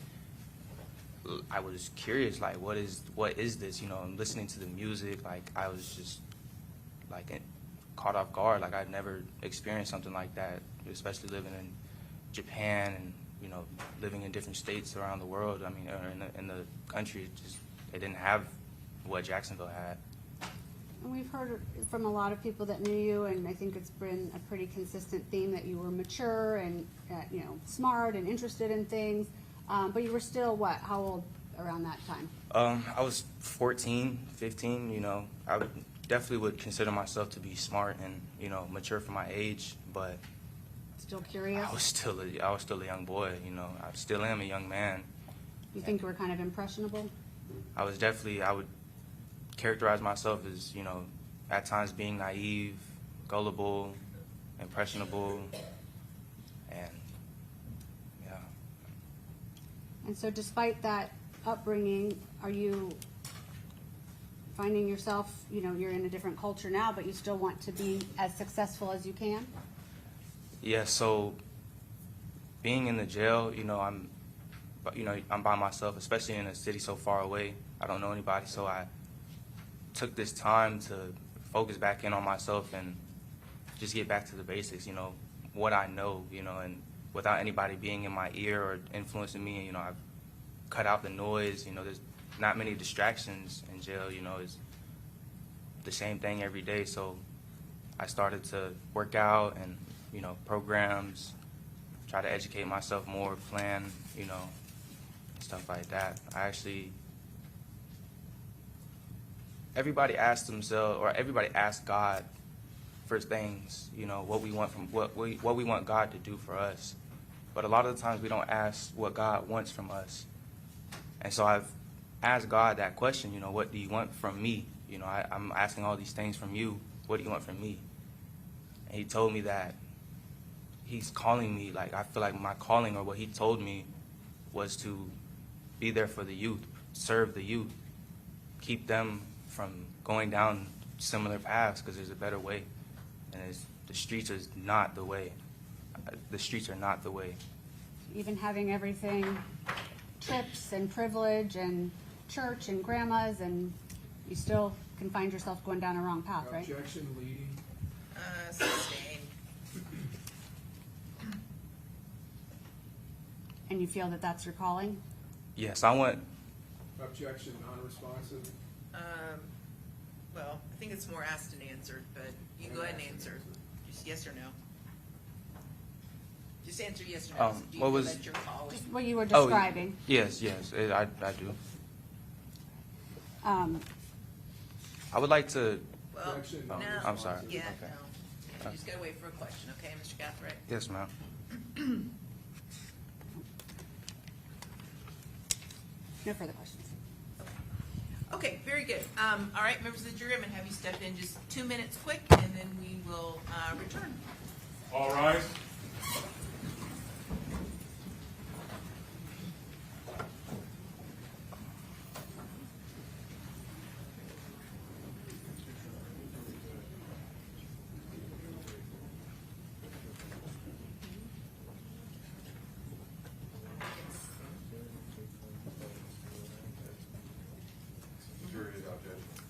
I was curious, like, what is this? You know, and listening to the music, like, I was just, like, caught off guard. Like, I'd never experienced something like that, especially living in Japan and, you know, living in different states around the world. I mean, or in the country, they didn't have what Jacksonville had. And we've heard from a lot of people that knew you, and I think it's been a pretty consistent theme that you were mature and, you know, smart and interested in things. But you were still, what, how old around that time? I was 14, 15, you know. I definitely would consider myself to be smart and, you know, mature for my age, but Still curious? I was still a young boy, you know. I still am a young man. You think you were kind of impressionable? I would characterize myself as, you know, at times being naive, gullible, impressionable, and yeah. And so despite that upbringing, are you finding yourself, you know, you're in a different culture now, but you still want to be as successful as you can? Yeah, so being in the jail, you know, I'm by myself, especially in a city so far away. I don't know anybody, so I took this time to focus back in on myself and just get back to the basics, you know, what I know, you know, and without anybody being in my ear or influencing me, you know, I've cut out the noise, you know, there's not many distractions in jail, you know, it's the same thing every day, so I started to work out and, you know, programs, try to educate myself more, plan, you know, stuff like that. Everybody asks themselves, or everybody asks God for things, you know, what we want God to do for us. But a lot of the times we don't ask what God wants from us. And so I've asked God that question, you know, what do you want from me? You know, I'm asking all these things from you. What do you want from me? And he told me that he's calling me, like, I feel like my calling, or what he told me, was to be there for the youth, serve the youth, keep them from going down similar paths, because there's a better way. And the streets is not the way. The streets are not the way. Even having everything, trips and privilege and church and grandmas, and you still can find yourself going down a wrong path, right? Objection, leading. Sustained. And you feel that that's your calling? Yes, I want. Objection, non-responsive. Well, I think it's more asked and answered, but you go ahead and answer. Just yes or no. Just answer yes or no. What Do you feel was- that your calling? Just what you were describing. Yes, I do. Um, I would like to. Well, Objection, no. I'm sorry. Yeah, Okay. no. You just gotta wait for a question, okay, Mr. Gathright? Yes, ma'am. no further questions. Okay, very good. All right, members of the jury, I'm gonna have you step in just 2 minutes quick, and then we will return. All rise.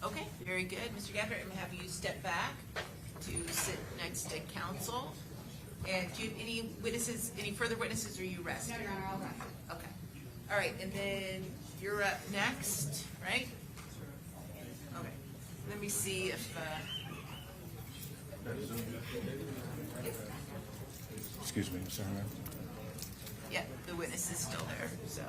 Okay, very good. Mr. Gathright, I'm gonna have you step back to sit next to counsel. And do you have any witnesses, any further witnesses, or are you resting? No, Your Honor, I'll rest. Okay. All right, and then you're up next, right? Okay. Let me see if, Excuse me, Mr. Herman. yeah, the witness is still there, so.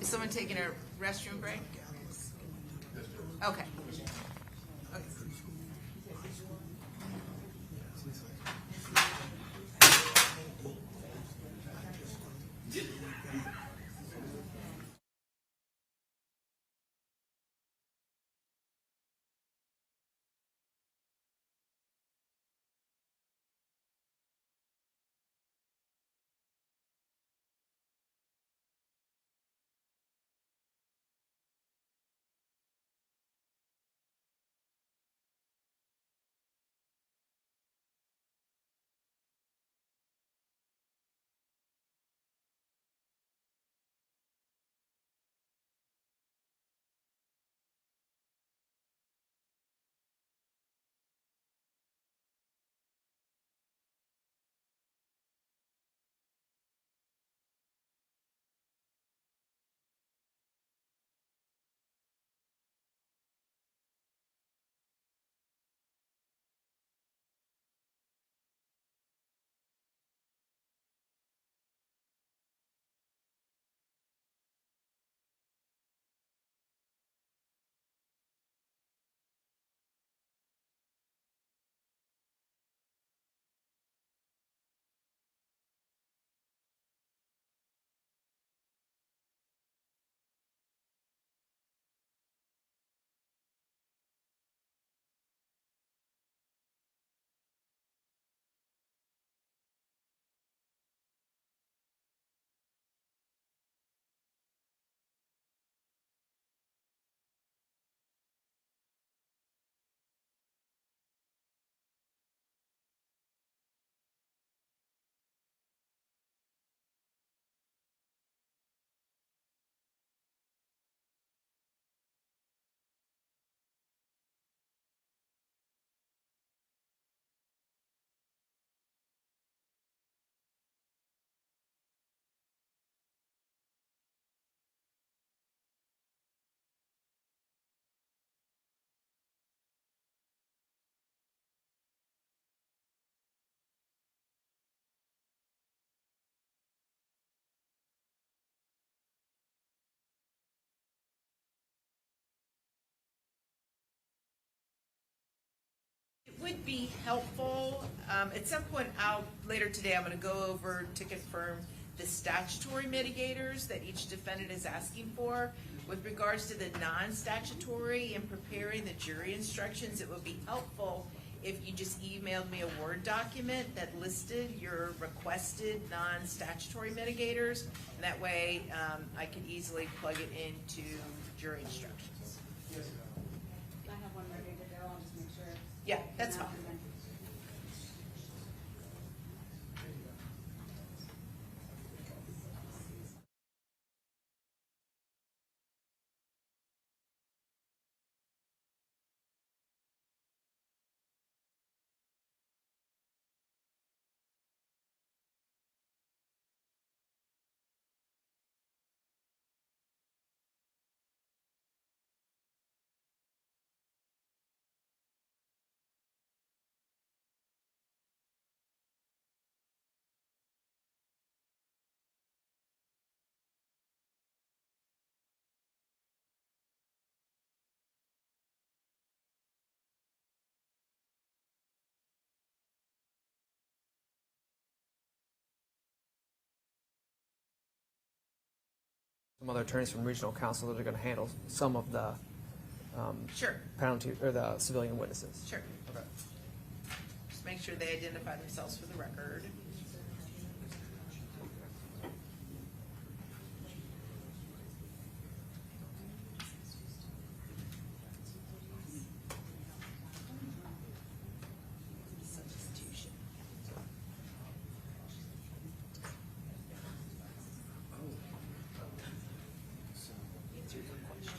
Is someone taking a restroom break? Okay. would be helpful. At some point, later today, I'm gonna go over to confirm the statutory mitigators that each defendant is asking for. With regards to the non-statutory and preparing the jury instructions, it would be helpful if you just emailed me a Word document that listed your requested non-statutory mitigators. And that way, I can easily plug it into jury instructions. I have one ready to go, I'll just make sure. Yeah, that's fine. Some other attorneys from regional counsel that are going to handle some of the Sure, penalty or the civilian witnesses. sure. Okay. Just make sure they identify themselves for the record. Substitution. Answer your question.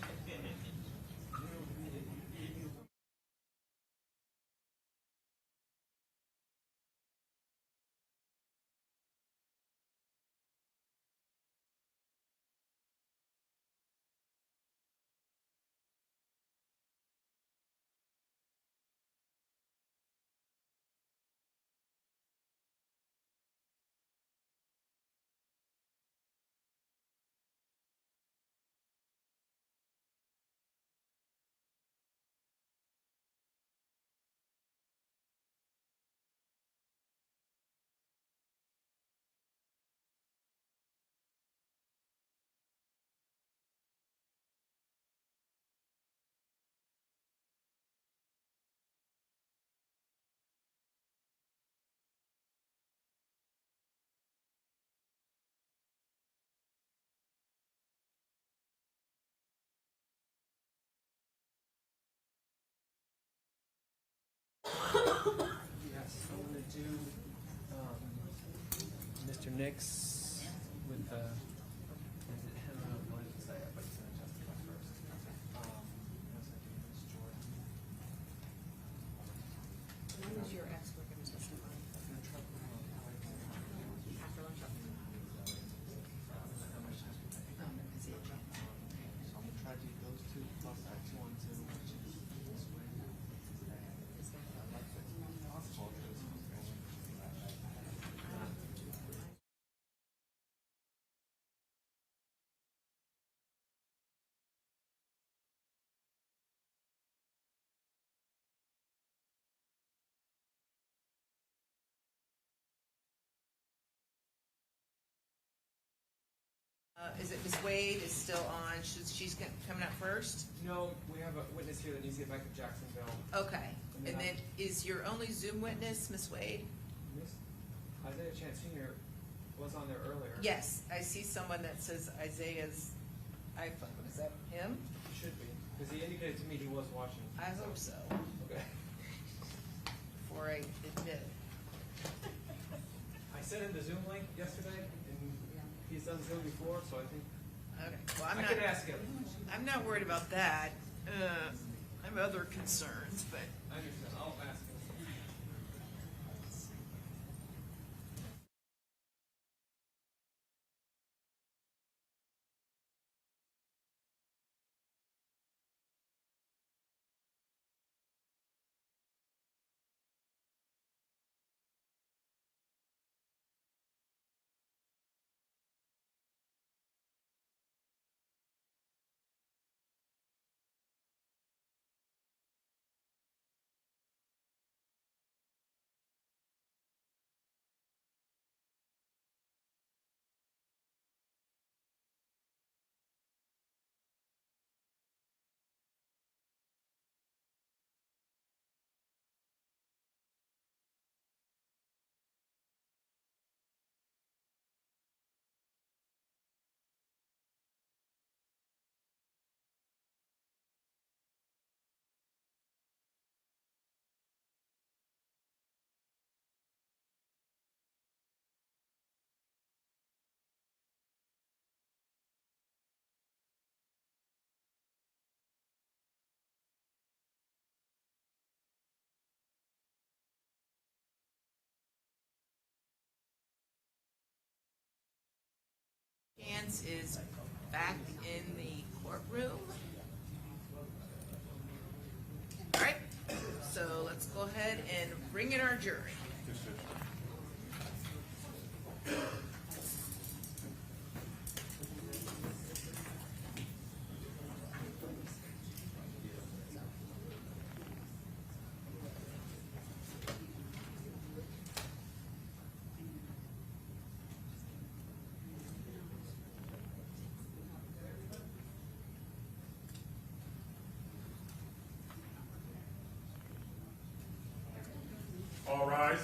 Yes, I'm going to do Mr. Nix with the. Is it him? I don't know what to say, but he's going to testify first. When is your expert going to testify? After lunch? So I'm going to try to do those two plus that 2 on 2, which is this way. Is it Ms. Wade is still on? She's coming up first? No, we have a witness here that needs to get back to Jacksonville. Okay. And then is your only Zoom witness Ms. Wade? Miss Isaiah Chance Sr. was on there earlier. Yes, I see someone that says Isaiah's iPhone. Is that him? Should be, because he indicated to me he was watching. I hope so, Okay. before I admit. I sent him the Zoom link yesterday, and he's done Zoom before, so I think Okay, well, I could ask him. I'm not worried about that. I have other concerns, but. I understand. I'll ask him. Chance is back in the courtroom. All right, so let's go ahead and bring in our jury. All rise.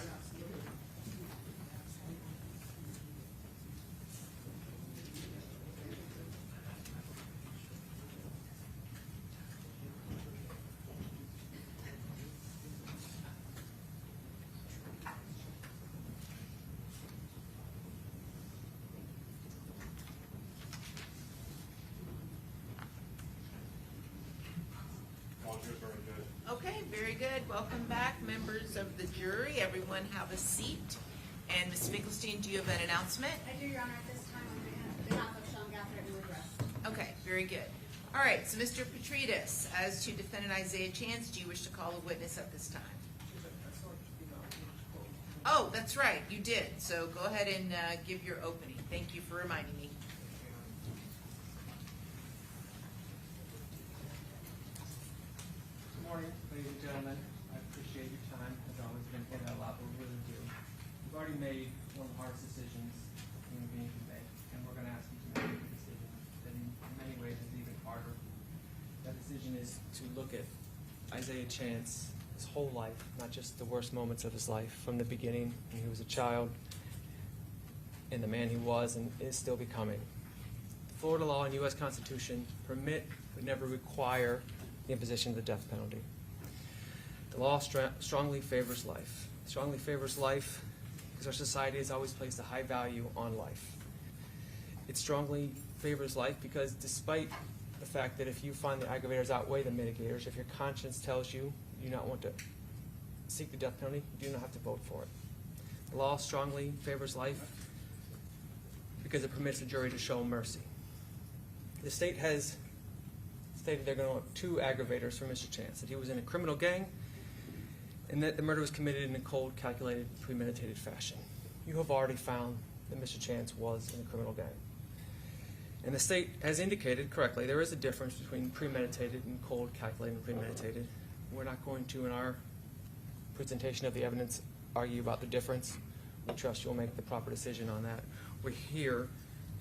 All good, very good. Okay, very good. Welcome back, members of the jury. Everyone have a seat. And Ms. Finkelstein, do you have an announcement? I do, Your Honor, at this time, on behalf of Sean Gathright, we address. Okay, very good. All right, so Mr. Petridis, as to defendant Isaiah Chance, do you wish to call a witness at this time? Oh, that's right, you did. So go ahead and give your opening. Thank you for reminding me. Good morning, ladies and gentlemen. I appreciate your time. As always, been getting a lot, but we really do. We've already made one of the hardest decisions human beings can make, and we're going to ask you to make a decision that in many ways is even harder. That decision is to look at Isaiah Chance, his whole life, not just the worst moments of his life, from the beginning when he was a child, and the man he was and is still becoming. The Florida law and U.S. Constitution permit but never require the imposition of the death penalty. The law strongly favors life. It strongly favors life because our society has always placed a high value on life. It strongly favors life because despite the fact that if you find the aggravators outweigh the mitigators, if your conscience tells you you do not want to seek the death penalty, you do not have to vote for it. The law strongly favors life because it permits the jury to show mercy. The state has stated they're going to want two aggravators for Mr. Chance, that he was in a criminal gang and that the murder was committed in a cold, calculated, premeditated fashion. You have already found that Mr. Chance was in a criminal gang. And the state has indicated correctly there is a difference between premeditated and cold, calculated, and premeditated. We're not going to, in our presentation of the evidence, argue about the difference. We trust you'll make the proper decision on that. We're here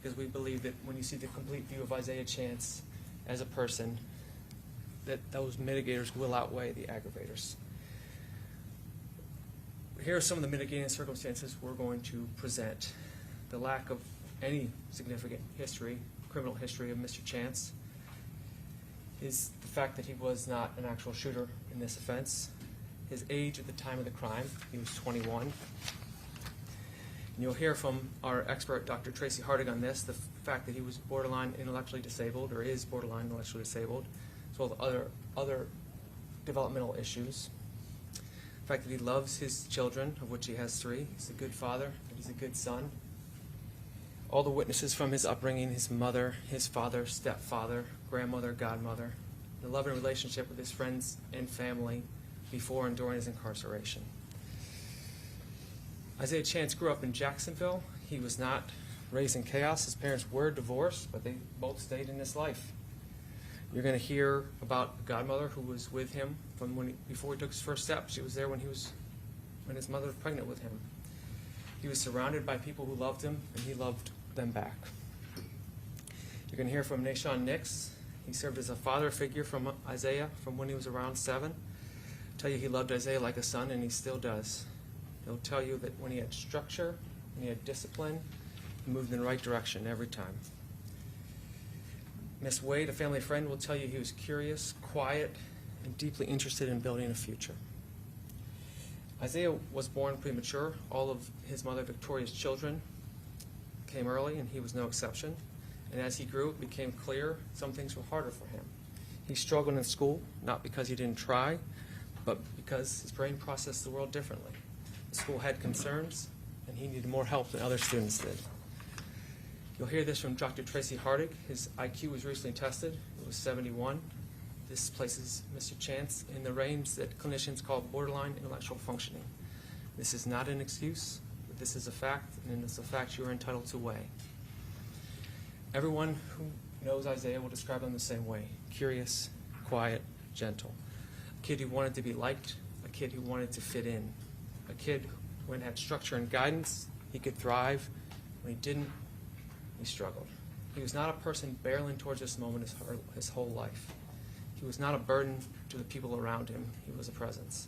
because we believe that when you see the complete view of Isaiah Chance as a person, that those mitigators will outweigh the aggravators. Here are some of the mitigating circumstances we're going to present. The lack of any significant history, criminal history of Mr. Chance, is the fact that he was not an actual shooter in this offense. His age at the time of the crime, he was 21. And you'll hear from our expert, Dr. Tracy Hardig, on this, the fact that he was borderline intellectually disabled, or is borderline intellectually disabled, as well as other developmental issues. The fact that he loves his children, of which he has 3. He's a good father, that he's a good son. All the witnesses from his upbringing, his mother, his father, stepfather, grandmother, godmother, the love and relationship with his friends and family before and during his incarceration. Isaiah Chance grew up in Jacksonville. He was not raised in chaos. His parents were divorced, but they both stayed in his life. You're going to hear about a godmother who was with him from before he took his first step. She was there when his mother was pregnant with him. He was surrounded by people who loved him, and he loved them back. You're going to hear from Nashawn Nix. He served as a father figure from Isaiah from when he was around 7. Tell you he loved Isaiah like a son, and he still does. He'll tell you that when he had structure, when he had discipline, he moved in the right direction every time. Miss Wade, a family friend, will tell you he was curious, quiet, and deeply interested in building a future. Isaiah was born premature. All of his mother Victoria's children came early, and he was no exception. And as he grew, it became clear some things were harder for him. He struggled in school, not because he didn't try, but because his brain processed the world differently. The school had concerns, and he needed more help than other students did. You'll hear this from Dr. Tracy Hardig. His IQ was recently tested. It was 71. This places Mr. Chance in the range that clinicians call borderline intellectual functioning. This is not an excuse, but this is a fact, and it's a fact you are entitled to weigh. Everyone who knows Isaiah will describe him the same way: curious, quiet, gentle. A kid who wanted to be liked, a kid who wanted to fit in, a kid who, when had structure and guidance, he could thrive. When he didn't, he struggled. He was not a person barreling towards this moment his whole life. He was not a burden to the people around him. He was a presence.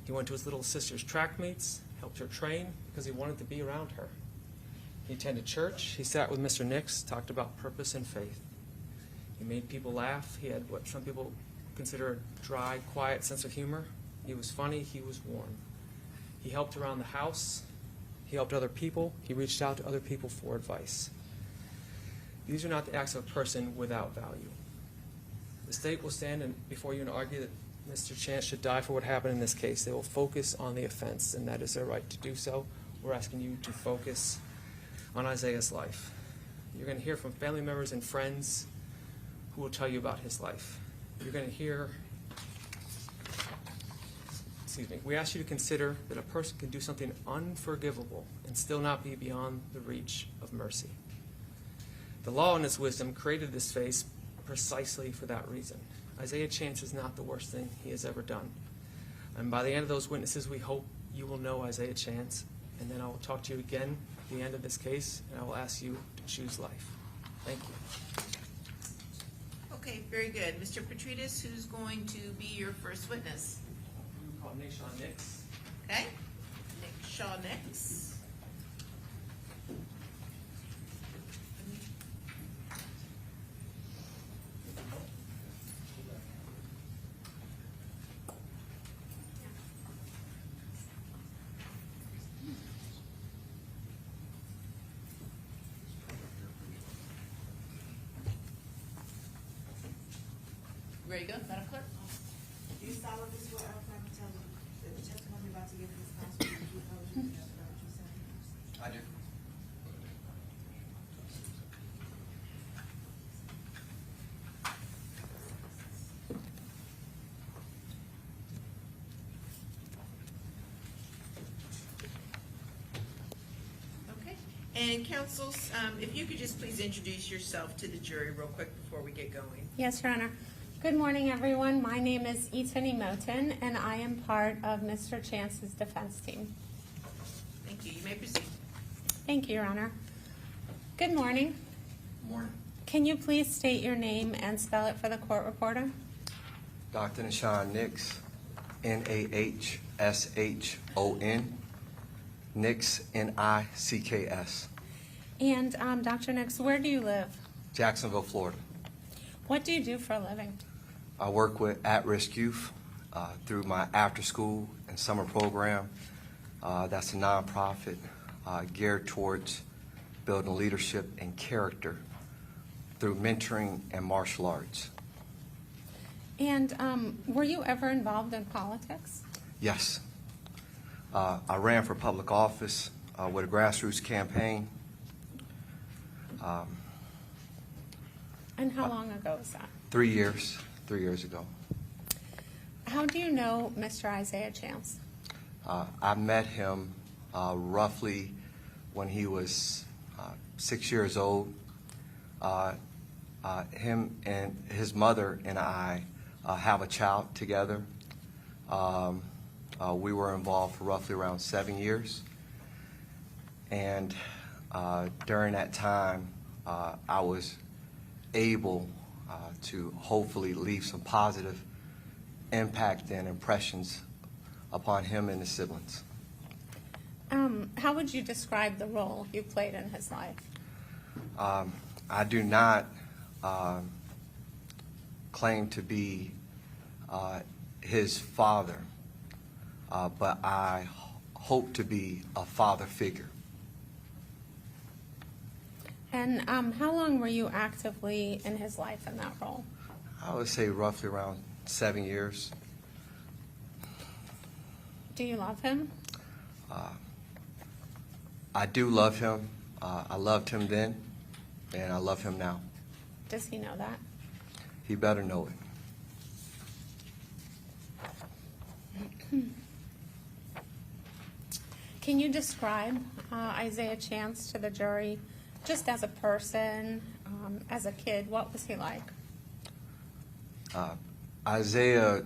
He went to his little sister's track meets, helped her train because he wanted to be around her. He attended church. He sat with Mr. Nix, talked about purpose and faith. He made people laugh. He had what some people consider a dry, quiet sense of humor. He was funny. He was warm. He helped around the house. He helped other people. He reached out to other people for advice. These are not the acts of a person without value. The state will stand before you and argue that Mr. Chance should die for what happened in this case. They will focus on the offense, and that is their right to do so. We're asking you to focus on Isaiah's life. You're going to hear from family members and friends who will tell you about his life. You're going to hear, we ask you to consider that a person can do something unforgivable and still not be beyond the reach of mercy. The law in its wisdom created this face precisely for that reason. Isaiah Chance is not the worst thing he has ever done. And by the end of those witnesses, we hope you will know Isaiah Chance, and then I will talk to you again at the end of this case, and I will ask you to choose life. Thank you. Okay, very good. Mr. Petridis, who's going to be your first witness? We call Nashawn Nix. Okay, Nick Shaw Nix. Ready to go, Madam Clerk? Do you solemnly swear or affirm to tell me that the testimony you're about to give in this class will be the truth, the whole truth, and nothing but the truth, so help you God? I do. Okay, and counsels, if you could just please introduce yourself to the jury real quick before we get going. Yes, Your Honor. Good morning, everyone. My name is Etany Moten, and I am part of Mr. Chance's defense team. Thank you. You may proceed. Thank you, Your Honor. Good morning. Good morning. Can you please state your name and spell it for the court reporter? Dr. Nashawn Nix, N-A-H-S-H-O-N, Nix, N-I-C-K-S. And Dr. Nix, where do you live? Jacksonville, Florida. What do you do for a living? I work with at-risk youth through my after-school and summer program. That's a nonprofit geared towards building leadership and character through mentoring and martial arts. And were you ever involved in politics? Yes. I ran for public office with a grassroots campaign. And how long ago was that? 3 years ago. How do you know Mr. Isaiah Chance? I met him roughly when he was 6 years old. Him and his mother and I have a child together. We were involved for roughly around 7 years. And during that time, I was able to hopefully leave some positive impact and impressions upon him and his siblings. How would you describe the role you played in his life? I do not claim to be his father, but I hope to be a father figure. And how long were you actively in his life in that role? I would say roughly around 7 years. Do you love him? I do love him. I loved him then, and I love him now. Does he know that? He better know it. Can you describe Isaiah Chance to the jury, just as a person, as a kid? What was he like? Isaiah,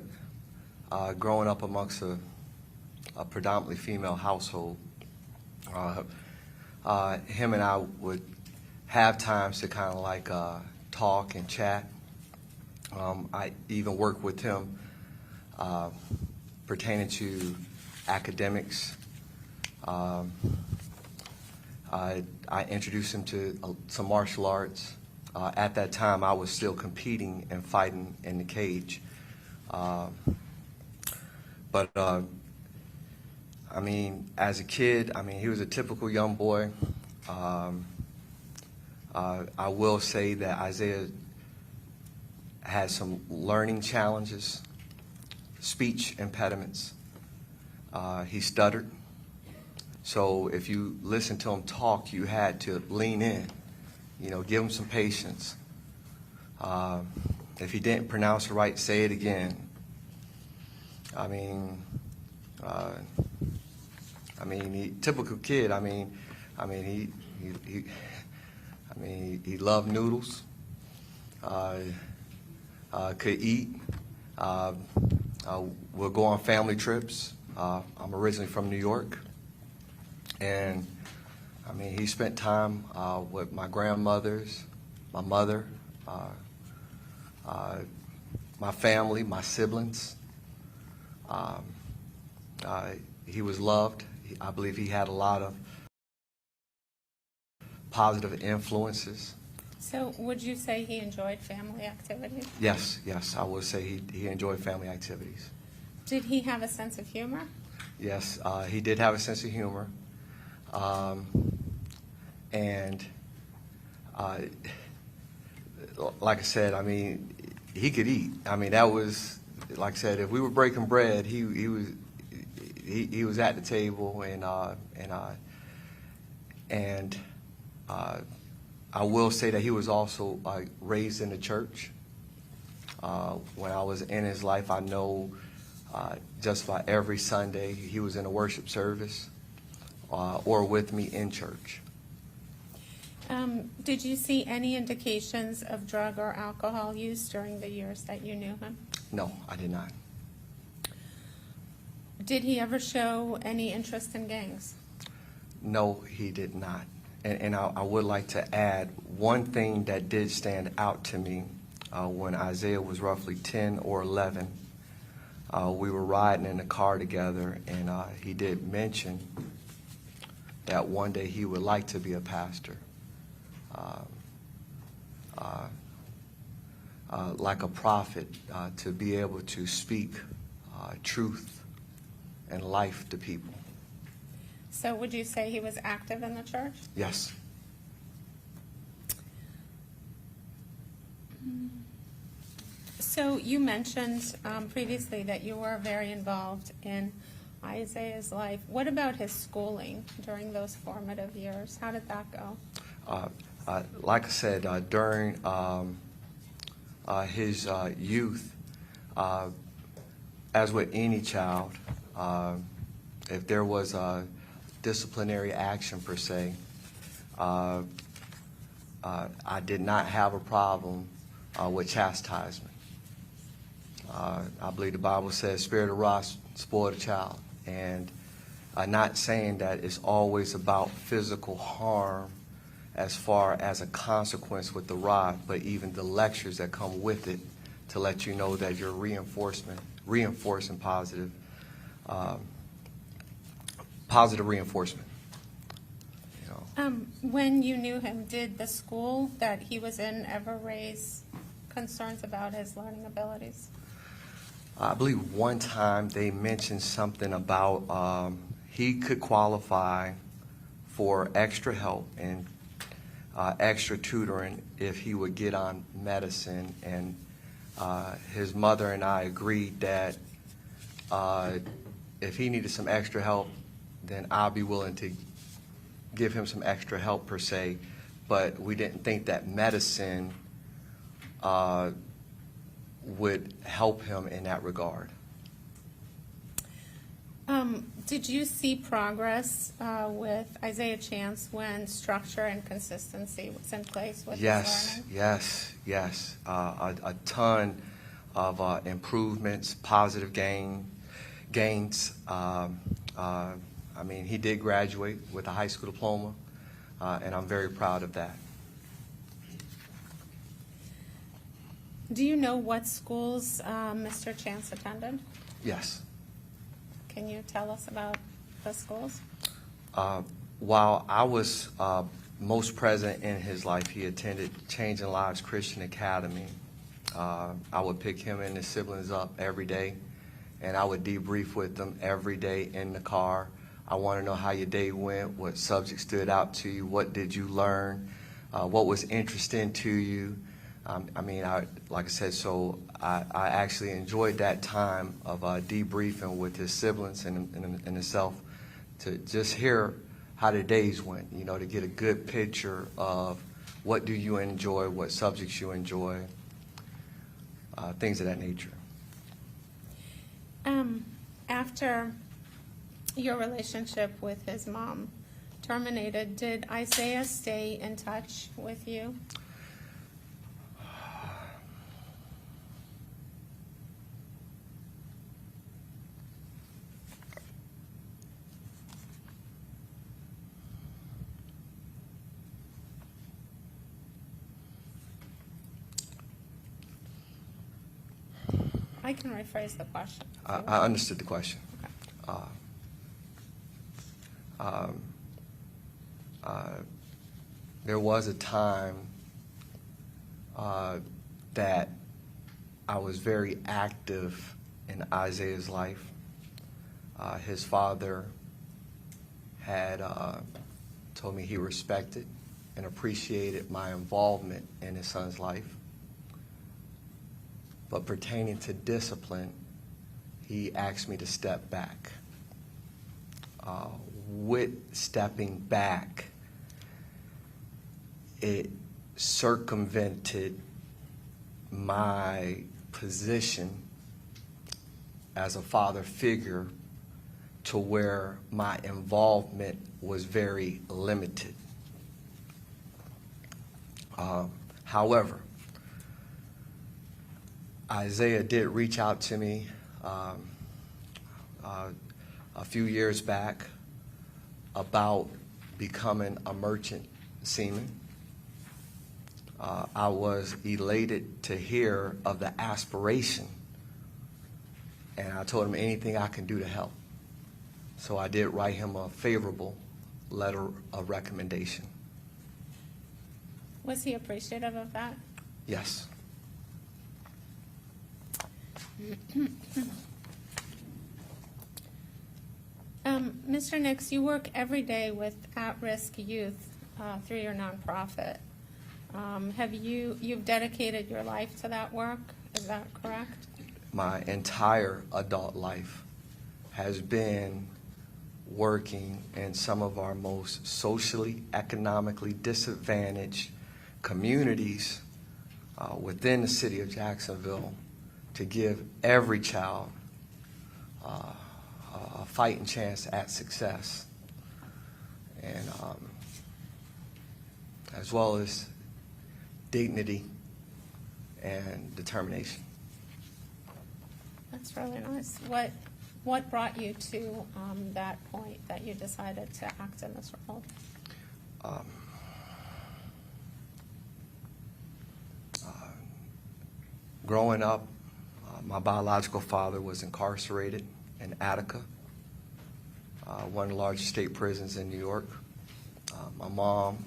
growing up amongst a predominantly female household, him and I would have times to kind of like talk and chat. I even worked with him pertaining to academics. I introduced him to some martial arts. At that time, I was still competing and fighting in the cage. But I mean, as a kid, I mean, he was a typical young boy. I will say that Isaiah had some learning challenges, speech impediments. He stuttered. So if you listen to him talk, you had to lean in, you know, give him some patience. If he didn't pronounce it right, say it again. I mean, typical kid. He loved noodles. Could eat. We'll go on family trips. I'm originally from New York. And, I mean, he spent time with my grandmothers, my mother, my family, my siblings. He was loved. I believe he had a lot of positive influences. So would you say he enjoyed family activities? Yes, I would say he enjoyed family activities. Did he have a sense of humor? Yes, he did have a sense of humor. And like I said, I mean, he could eat. I mean, that was, like I said, if we were breaking bread, he was at the table, and I will say that he was also raised in the church. When I was in his life, I know just about every Sunday he was in a worship service or with me in church. Did you see any indications of drug or alcohol use during the years that you knew him? No, I did not. Did he ever show any interest in gangs? No, he did not. And I would like to add one thing that did stand out to me when Isaiah was roughly 10 or 11. We were riding in the car together, and he did mention that one day he would like to be a pastor, like a prophet, to be able to speak truth and life to people. So would you say he was active in the church? Yes. So you mentioned previously that you were very involved in Isaiah's life. What about his schooling during those formative years? How did that go? Like I said, during his youth, as with any child, if there was a disciplinary action per se, I did not have a problem with chastisement. I believe the Bible says, "Spirit of wrath spoil the child," and I'm not saying that it's always about physical harm as far as a consequence with the rod, but even the lectures that come with it to let you know that you're reinforcing positive reinforcement. You know. When you knew him, did the school that he was in ever raise concerns about his learning abilities? I believe one time they mentioned something about he could qualify for extra help and extra tutoring if he would get on medicine, and his mother and I agreed that if he needed some extra help, then I'll be willing to give him some extra help per se, but we didn't think that medicine would help him in that regard. Did you see progress with Isaiah Chance when structure and consistency was in place with his learning? Yes. A ton of improvements, positive gains. I mean, he did graduate with a high school diploma, and I'm very proud of that. Do you know what schools Mr. Chance attended? Yes. Can you tell us about the schools? While I was most present in his life, he attended Changing Lives Christian Academy. I would pick him and his siblings up every day, and I would debrief with them every day in the car. I want to know how your day went, what subjects stood out to you, what did you learn, what was interesting to you. Like I said, so I actually enjoyed that time of debriefing with his siblings and himself to just hear how the days went, to get a good picture of what do you enjoy, what subjects you enjoy, things of that nature. After your relationship with his mom terminated, did Isaiah stay in touch with you? I can rephrase the question. I understood the question. There was a time that I was very active in Isaiah's life. His father had told me he respected and appreciated my involvement in his son's life. But pertaining to discipline, he asked me to step back. With stepping back, it circumvented my position as a father figure to where my involvement was very limited. However, Isaiah did reach out to me a few years back about becoming a merchant seaman. I was elated to hear of the aspiration, and I told him anything I can do to help. So I did write him a favorable letter of recommendation. Was he appreciative of that? Yes. Mr. Nix, you work every day with at-risk youth through your nonprofit. You've dedicated your life to that work, is that correct? My entire adult life has been working in some of our most socially, economically disadvantaged communities within the city of Jacksonville to give every child a fighting chance at success, and as well as dignity and determination. That's really nice. What brought you to that point that you decided to act in this role? Growing up, my biological father was incarcerated in Attica, one of the largest state prisons in New York. My mom,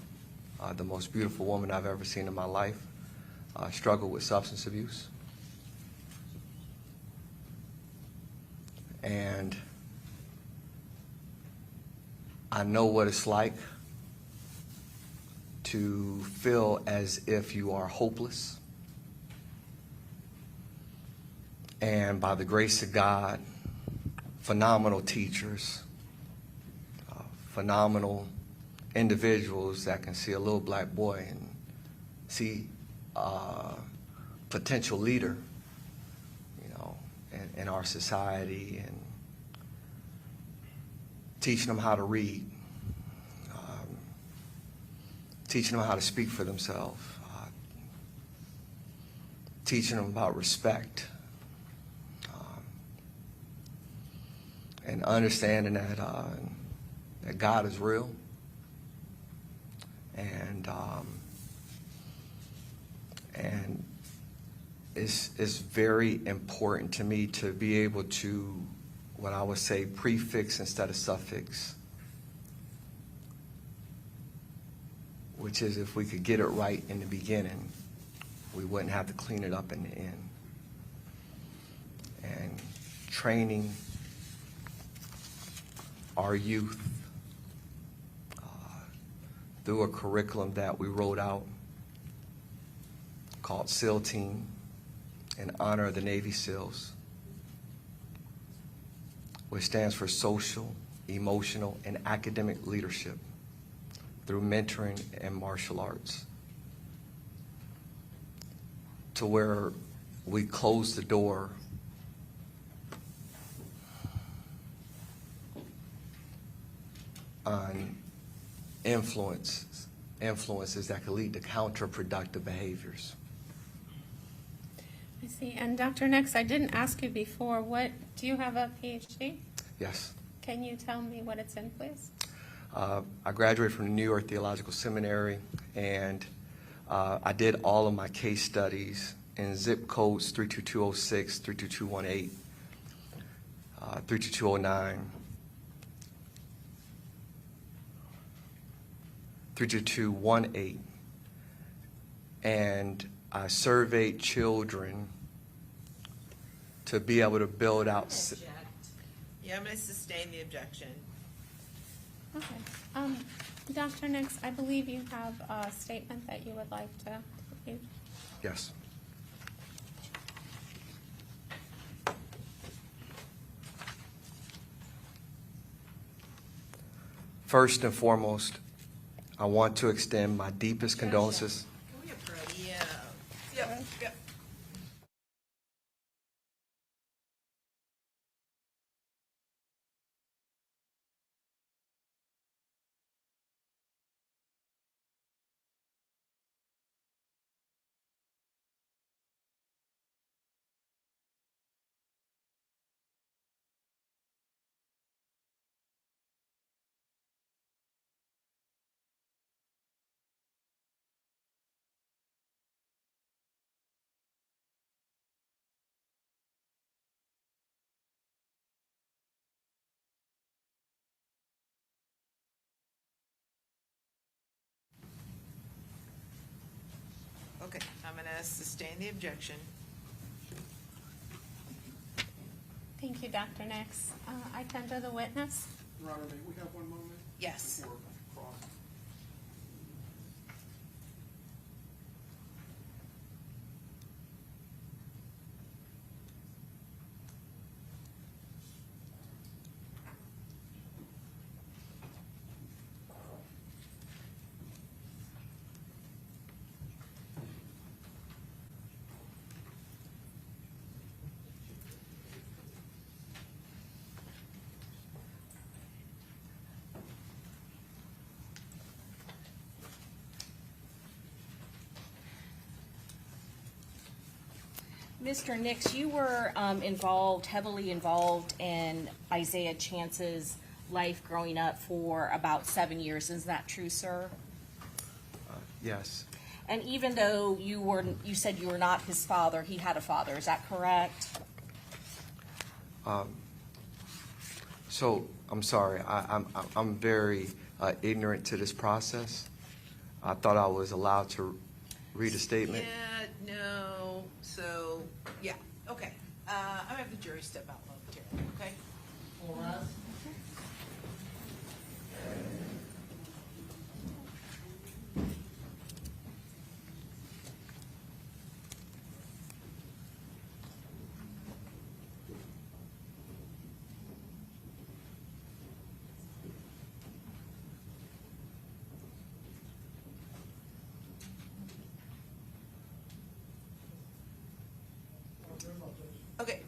the most beautiful woman I've ever seen in my life, struggled with substance abuse. And I know what it's like to feel as if you are hopeless. And by the grace of God, phenomenal teachers, phenomenal individuals that can see a little black boy and see a potential leader, you know, in our society, and teaching them how to read, teaching them how to speak for themselves, teaching them about respect, and understanding that that God is real, and it's very important to me to be able to, what I would say, prefix instead of suffix, which is if we could get it right in the beginning, we wouldn't have to clean it up in the end. And training our youth through a curriculum that we wrote out called SEAL Team in honor of the Navy SEALs, which stands for Social, Emotional, and Academic Leadership through mentoring and martial arts, to where we close the door on influences that could lead to counterproductive behaviors. I see. And Dr. Nix, I didn't ask you before, do you have a PhD? Yes. Can you tell me what it's in, please? I graduated from the New York Theological Seminary, and I did all of my case studies in zip codes 32206, 32218, 32209, 32218, and I surveyed children to be able to build out. Yeah, I'm going to sustain the objection. Okay. Dr. Nix, I believe you have a statement that you would like to read. Yes. First and foremost, I want to extend my deepest condolences. Can we approach? Yeah. Yep. Yep. Okay, I'm going to sustain the objection. Thank you, Dr. Nix. I tender the witness. Your Honor, may we have one moment? Yes. Before cross? Mr. Nix, you were heavily involved in Isaiah Chance's life growing up for about 7 years. Is that true, sir? Yes. And even though you said you were not his father, he had a father. Is that correct? So I'm sorry. I'm very ignorant to this process. I thought I was allowed to read a statement. Yeah, no, so, yeah, okay. I'm going to have the jury step out momentarily, okay? All right.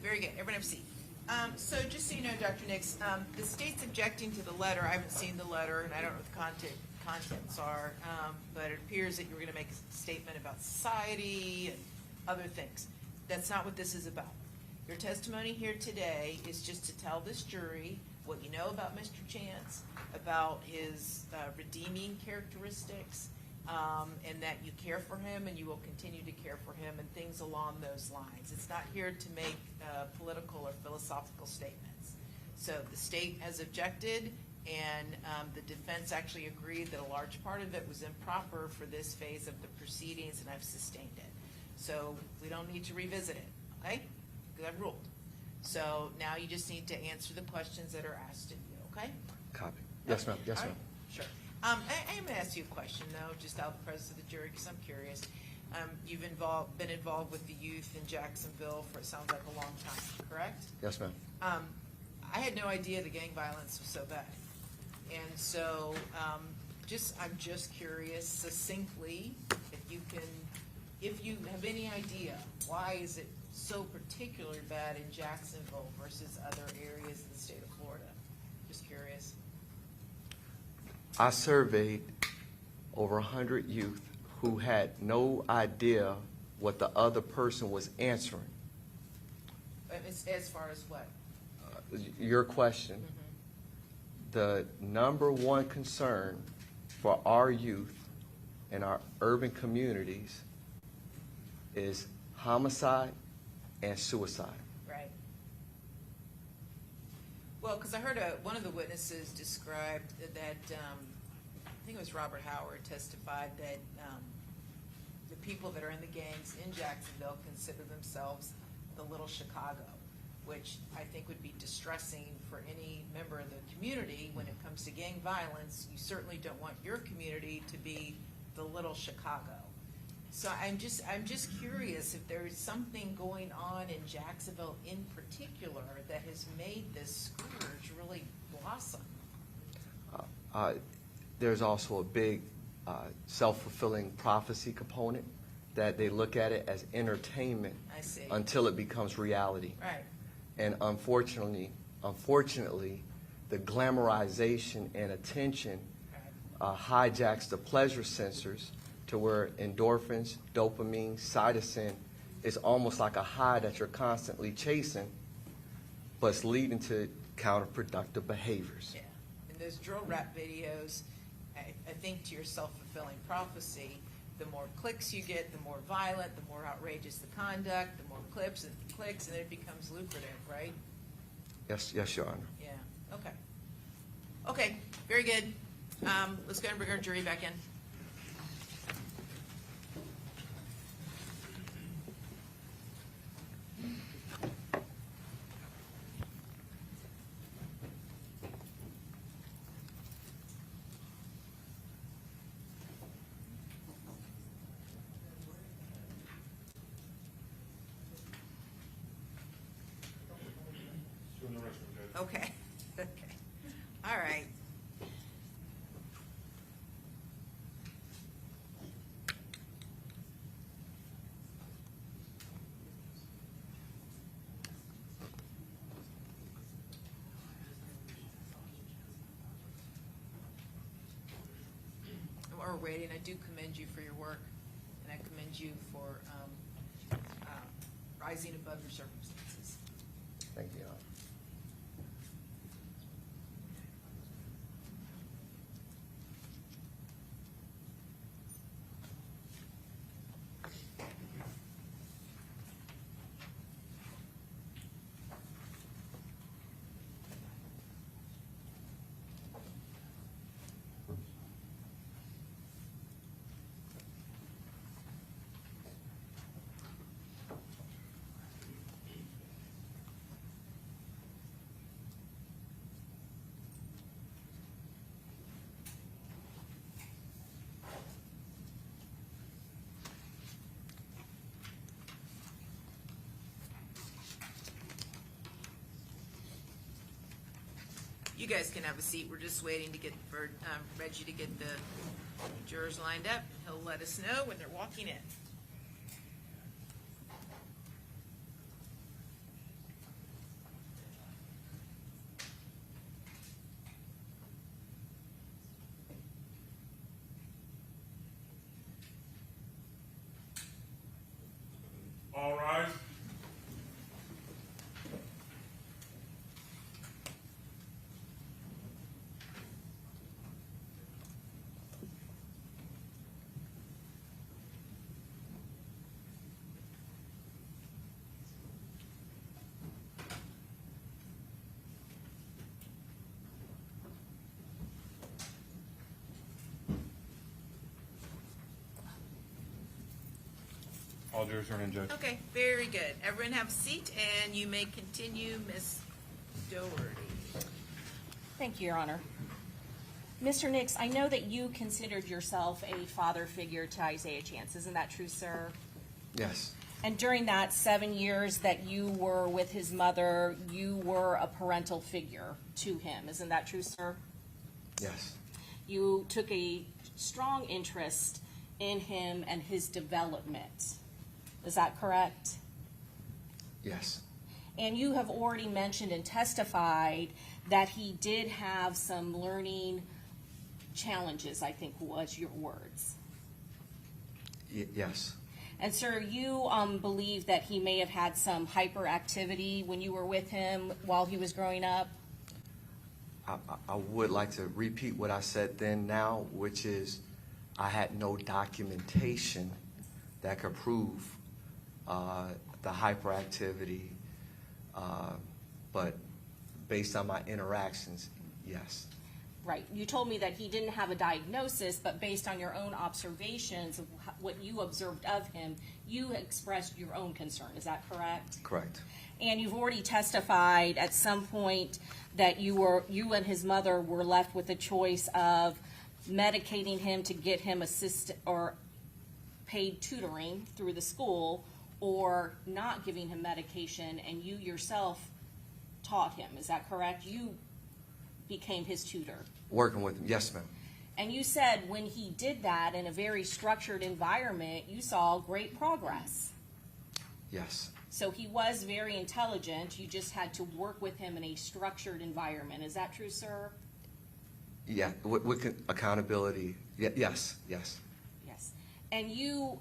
very good. Everybody have a seat. So just so you know, Dr. Nix, the state's objecting to the letter. I haven't seen the letter, and I don't know what the contents are, but it appears that you were going to make a statement about society and other things. That's not what this is about. Your testimony here today is just to tell this jury what you know about Mr. Chance, about his redeeming characteristics, and that you care for him and you will continue to care for him, and things along those lines. It's not here to make political or philosophical statements. So the state has objected, and the defense actually agreed that a large part of it was improper for this phase of the proceedings, and I've sustained it. So we don't need to revisit it, okay? Because I've ruled. So now you just need to answer the questions that are asked of you, okay? Copy. Yes, ma'am. Yes, ma'am. Sure. I'm going to ask you a question, though, just out of the presence of the jury, because I'm curious. You've been involved with the youth in Jacksonville for, it sounds like, a long time, correct? Yes, ma'am. I had no idea the gang violence was so bad. And so I'm just curious, succinctly, if you have any idea, why is it so particularly bad in Jacksonville versus other areas in the state of Florida? Just curious. I surveyed over 100 youth who had no idea what the other person was answering. As far as what? Your question. The number one concern for our youth in our urban communities is homicide and suicide. Right. Well, because I heard one of the witnesses described that, I think it was Robert Howard, testified that the people that are in the gangs in Jacksonville consider themselves the little Chicago, which I think would be distressing for any member of the community when it comes to gang violence. You certainly don't want your community to be the little Chicago. So I'm just curious if there is something going on in Jacksonville in particular that has made this scourge really blossom. There's also a big self-fulfilling prophecy component that they look at it as entertainment until it becomes reality. Right. And unfortunately, the glamorization and attention hijacks the pleasure sensors to where endorphins, dopamine, cytosine is almost like a high that you're constantly chasing, but it's leading to counterproductive behaviors. Yeah. And those drill rap videos, I think to your self-fulfilling prophecy, the more clicks you get, the more violent, the more outrageous the conduct, the more clips and clicks, and it becomes lucrative, right? Yes, Your Honor. Yeah, okay. Okay, very good. Let's go and bring our jury back in. Okay, okay. All right. While we're waiting, I do commend you for your work, and I commend you for rising above your circumstances. Thank you, Your Honor. You guys can have a seat. We're just waiting to get for Reggie to get the jurors lined up. He'll let us know when they're walking in. All jurors are in, Judge. Okay, very good. Everyone have a seat, and you may continue, Ms. Doherty. Thank you, Your Honor. Mr. Nix, I know that you considered yourself a father figure to Isaiah Chance. Isn't that true, sir? Yes, And during that 7 years that you were with his mother, you were a parental figure to him. Isn't that true, sir? yes, You took a strong interest in him and his development. Is that correct? yes, And you have already mentioned and testified that he did have some learning challenges, I think was your words. yes, And sir, you believe that he may have had some hyperactivity when you were with him while he was growing up? I would like to repeat what I said then now, which is I had no documentation that could prove the hyperactivity, but based on my interactions, yes. Right. You told me that he didn't have a diagnosis, but based on your own observations of what you observed of him, you expressed your own concern. Is that correct? Correct. And you've already testified at some point that you and his mother were left with a choice of medicating him to get him or paid tutoring through the school, or not giving him medication, and you yourself taught him. Is that correct? You became his tutor. Working with him, yes, ma'am. And you said when he did that in a very structured environment, you saw great progress. Yes, So he was very intelligent. You just had to work with him in a structured environment. Is that true, sir? yeah, with accountability, yes, yes, Yes. And you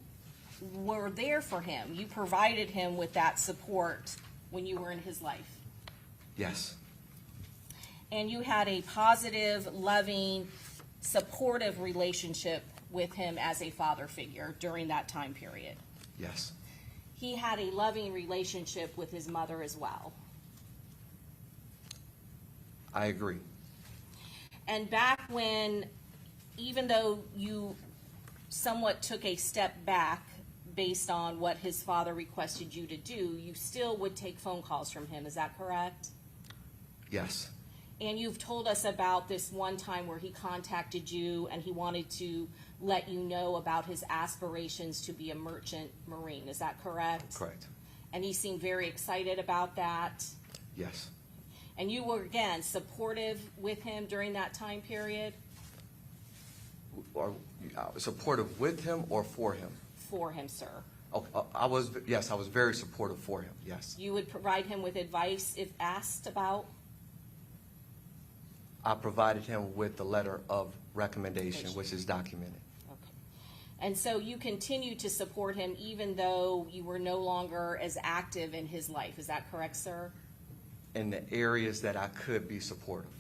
were there for him. You provided him with that support when you were in his life. yes, And you had a positive, loving, supportive relationship with him as a father figure during that time period. yes, He had a loving relationship with his mother as well. I agree. And back when, even though you somewhat took a step back based on what his father requested you to do, you still would take phone calls from him. Is that correct? Yes, And you've told us about this one time where he contacted you and he wanted to let you know about his aspirations to be a merchant marine. Is that correct? correct, And he seemed very excited about that. yes, And you were, again, supportive with him during that time period? or supportive with him or for him? For him, sir. Oh, I was very supportive for him, yes. You would provide him with advice if asked about? I provided him with the letter of recommendation, which is documented. Okay. And so you continue to support him even though you were no longer as active in his life. Is that correct, sir? In the areas that I could be supportive,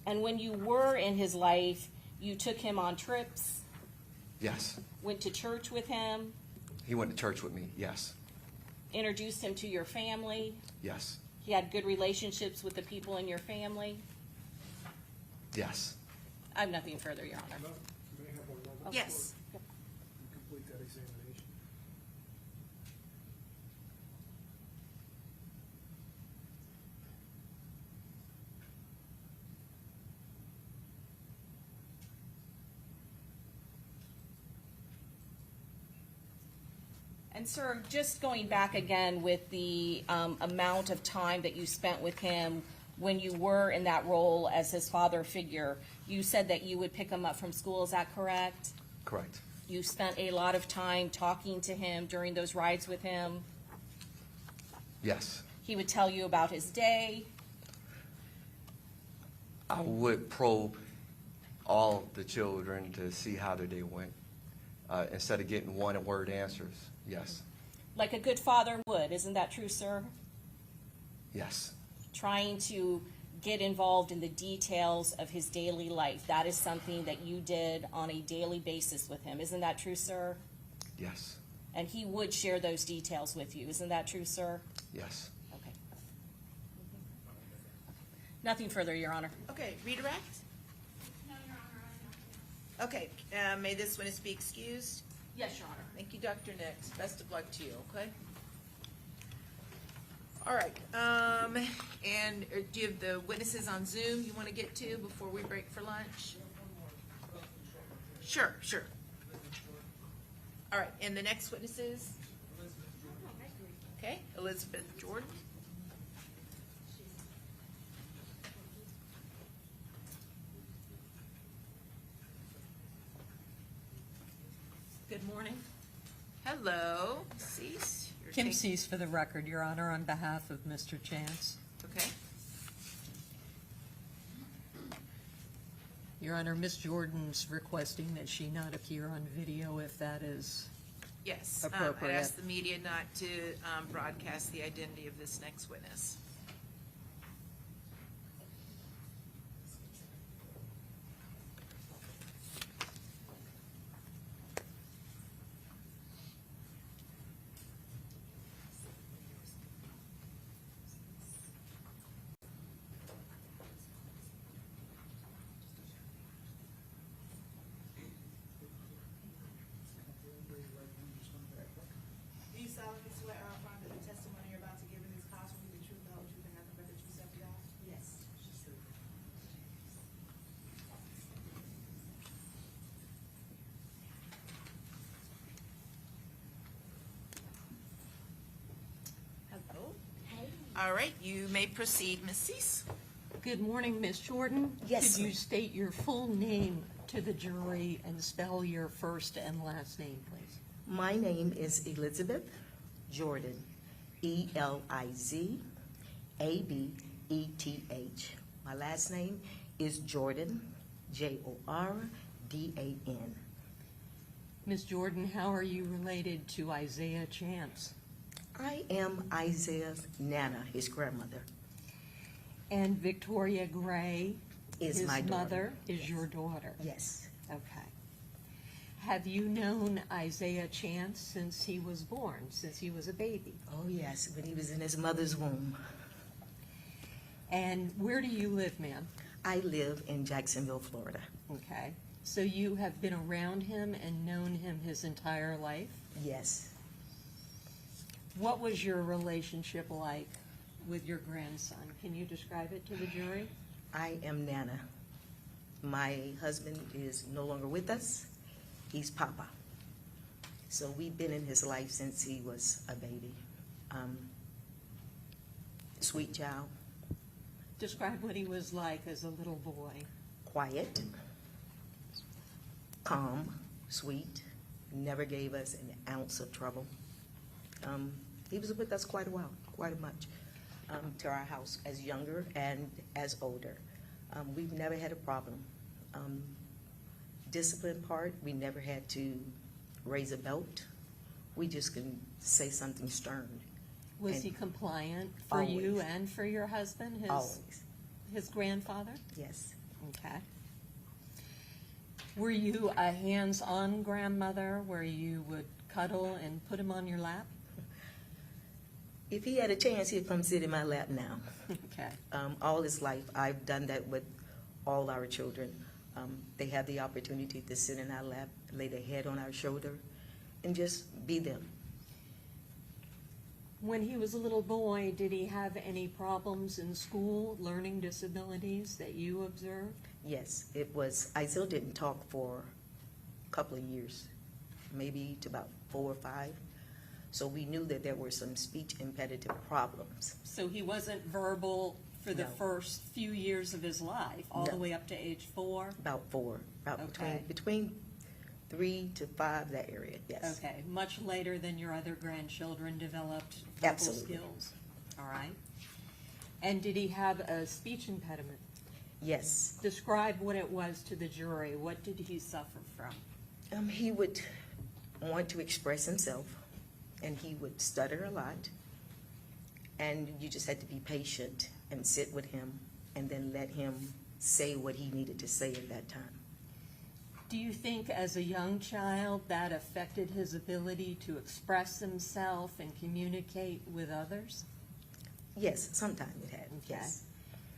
And when you were in his life, you took him on trips, yes. went to church with him, He went to church with me, yes, introduced him to your family. yes, He had good relationships with the people in your family. yes. I have nothing further, Your Honor. May I have one moment? Yes. Complete that examination. And sir, just going back again with the amount of time that you spent with him when you were in that role as his father figure, you said that you would pick him up from school, is that correct? Correct, You spent a lot of time talking to him during those rides with him. yes. He would tell you about his day. I would probe all the children to see how their day went, instead of getting one-word answers, yes, Like a good father would, isn't that true, sir? yes, Trying to get involved in the details of his daily life. That is something that you did on a daily basis with him. Isn't that true, sir? yes, And he would share those details with you. Isn't that true, sir? yes. Okay. Nothing further, Your Honor. Okay, redirect? No, Your Honor, I have nothing else. Okay, may this witness be excused? Yes, Your Honor. Thank you, Dr. Nix. Best of luck to you, okay? All right, and do you have the witnesses on Zoom you want to get to before we break for lunch? Sure. All right, and the next witnesses? Okay, Elizabeth Jordan. Good morning. Hello, Cease. You're Kim taking- Cease for the record, Your Honor, on behalf of Mr. Chance. Okay. Your Honor, Ms. Jordan's requesting that she not appear on video if that is Yes, I appropriate. asked the media not to broadcast the identity of this next witness. Do you solemnly swear or affirm that the testimony you're about to give in this class will be the truth, the whole truth, and nothing but the truth, so help you God? Yes. Hello. All right, you may proceed, Ms. Cease. Good morning, Ms. Jordan. Yes, Could you ma'am. state your full name to the jury and spell your first and last name, please? My name is Elizabeth Jordan, E-L-I-Z-A-B-E-T-H. My last name is Jordan, J-O-R-D-A-N. Ms. Jordan, how are you related to Isaiah Chance? I am Isaiah's Nana, his grandmother. And Victoria Gray, Is his my daughter. mother, is your daughter? Yes. Okay. Have you known Isaiah Chance since he was born, since he was a baby? Oh, yes, when he was in his mother's womb. And where do you live, ma'am? I live in Jacksonville, Florida. Okay. So you have been around him and known him his entire life? Yes. What was your relationship like with your grandson? Can you describe it to the jury? I am Nana. My husband is no longer with us. He's Papa. So we've been in his life since he was a baby. Sweet child, Describe what he was like as a little boy. quiet, calm, sweet, never gave us an ounce of trouble. He was with us quite a while, quite much, to our house as younger and as older. We've never had a problem. Discipline part, we never had to raise a belt. We just can say something stern. Was And he compliant for you always. and for your husband, Always, his grandfather? yes. Okay. Were you a hands-on grandmother where you would cuddle and put him on your lap? If he had a chance, he'd come sit in my lap now. Okay. All his life, I've done that with all our children. They have the opportunity to sit in our lap, lay their head on our shoulder, and just be them. When he was a little boy, did he have any problems in school, learning disabilities that you observed? Yes, it was, Isaiah didn't talk for a couple of years, maybe to about 4 or 5. So we knew that there were some speech impediment problems. So he wasn't verbal for the No. first few years of his life, all the No. way up to age 4? About 4, about Okay. between 3 to 5, that area, yes. Okay, much later than your other grandchildren developed verbal Absolutely. skills. All right. And did he have a speech impediment? Yes. Describe what it was to the jury. What did he suffer from? He would want to express himself, and he would stutter a lot. And you just had to be patient and sit with him and then let him say what he needed to say at that time. Do you think as a young child that affected his ability to express himself and communicate with others? Yes, sometimes it had, Okay. yes.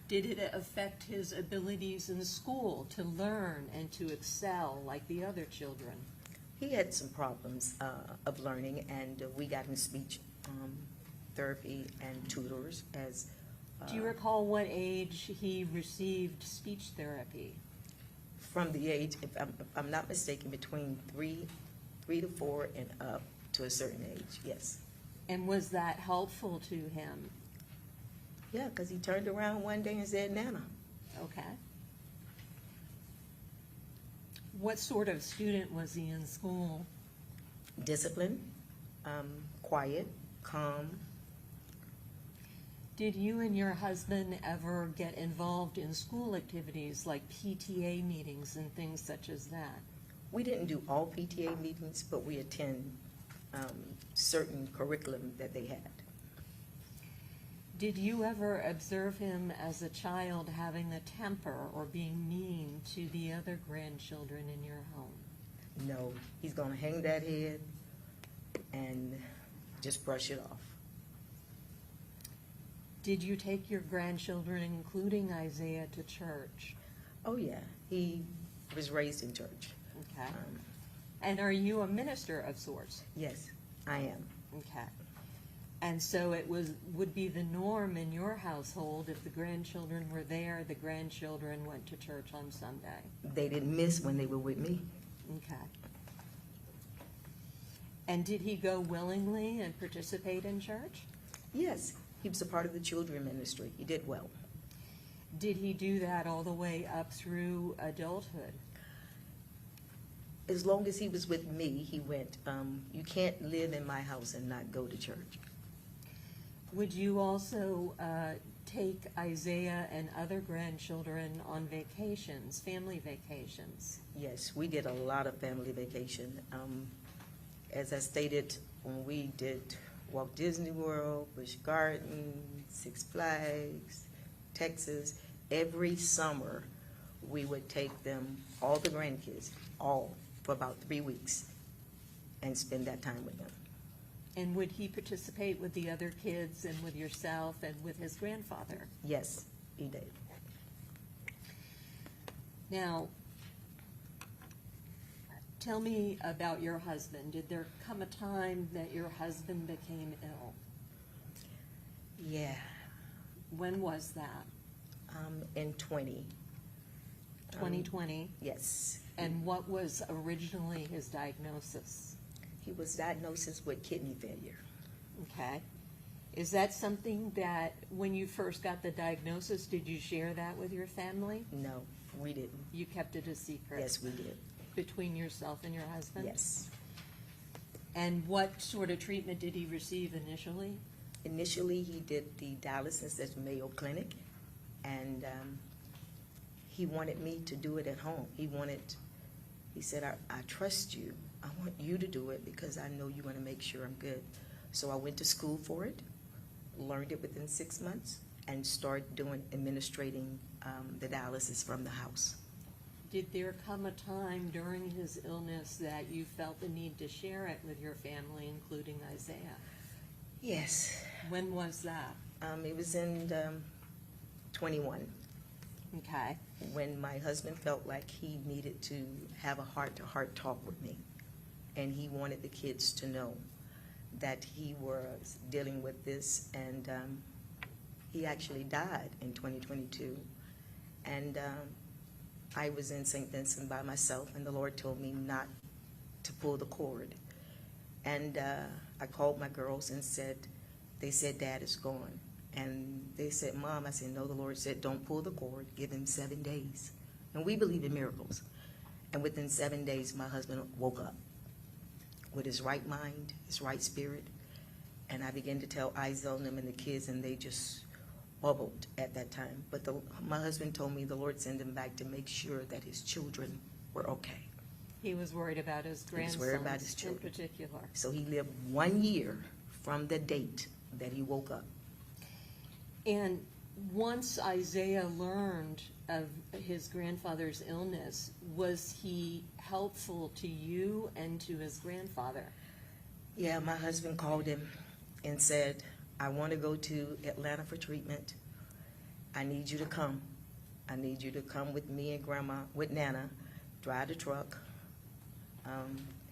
Did it affect his abilities in school to learn and to excel like the other children? He had some problems of learning, and we got him speech therapy and tutors as. Do you recall what age he received speech therapy? From the age, if I'm not mistaken, between 3 to 4 and up to a certain age, yes. And was that helpful to him? Yeah, because he turned around one day and said, Nana. Okay. What sort of student was he in school? Disciplined, quiet, calm. Did you and your husband ever get involved in school activities like PTA meetings and things such as that? We didn't do all PTA meetings, but we attend certain curriculum that they had. Did you ever observe him as a child having a temper or being mean to the other grandchildren in your home? No, he's gonna hang that head and just brush it off. Did you take your grandchildren, including Isaiah, to church? Oh yeah, he was raised in church. Okay. And are you a minister of sorts? Yes, I am. Okay. And so it would be the norm in your household if the grandchildren were there, the grandchildren went to church on Sunday? They didn't miss when they were with me. Okay. And did he go willingly and participate in church? Yes, he was a part of the children ministry. He did well. Did he do that all the way up through adulthood? As long as he was with me, he went. You can't live in my house and not go to church. Would you also take Isaiah and other grandchildren on vacations, family vacations? Yes, we did a lot of family vacation. As I stated, when we did Walt Disney World, Busch Gardens, Six Flags, Texas, every summer we would take them, all the grandkids, all, for about 3 weeks and spend that time with them. And would he participate with the other kids and with yourself and with his grandfather? Yes, he did. Now, tell me about your husband. Did there come a time that your husband became ill? Yeah. When was that? In 2020. 2020? Yes. And what was originally his diagnosis? He was diagnosed with kidney failure. Okay. Is that something that, when you first got the diagnosis, did you share that with your family? No, we didn't. You kept it a secret? Yes, we did. Between yourself and your husband? Yes. And what sort of treatment did he receive initially? Initially, he did the dialysis at Mayo Clinic, and he wanted me to do it at home. He said, I trust you. I want you to do it because I know you're going to make sure I'm good. So I went to school for it, learned it within 6 months, and started administrating the dialysis from the house. Did there come a time during his illness that you felt the need to share it with your family, including Isaiah? Yes. When was that? It was in 21. Okay. When my husband felt like he needed to have a heart-to-heart talk with me. And he wanted the kids to know that he was dealing with this, and he actually died in 2022. And I was in St. Vincent by myself, and the Lord told me not to pull the cord. And I called my girls and they said, Dad is gone. And they said, Mom, I said, no, the Lord said, don't pull the cord, give him 7 days. And we believe in miracles. And within 7 days, my husband woke up with his right mind, his right spirit. And I began to tell Isel and them and the kids, and they just bubbled at that time. But my husband told me the Lord sent him back to make sure that his children were okay. He was worried about his grandsons. He was worried about his children. In particular. So he lived 1 year from the date that he woke up. And once Isaiah learned of his grandfather's illness, was he helpful to you and to his grandfather? Yeah, my husband called him and said, I want to go to Atlanta for treatment. I need you to come. I need you to come with me and Grandma, with Nana, drive the truck,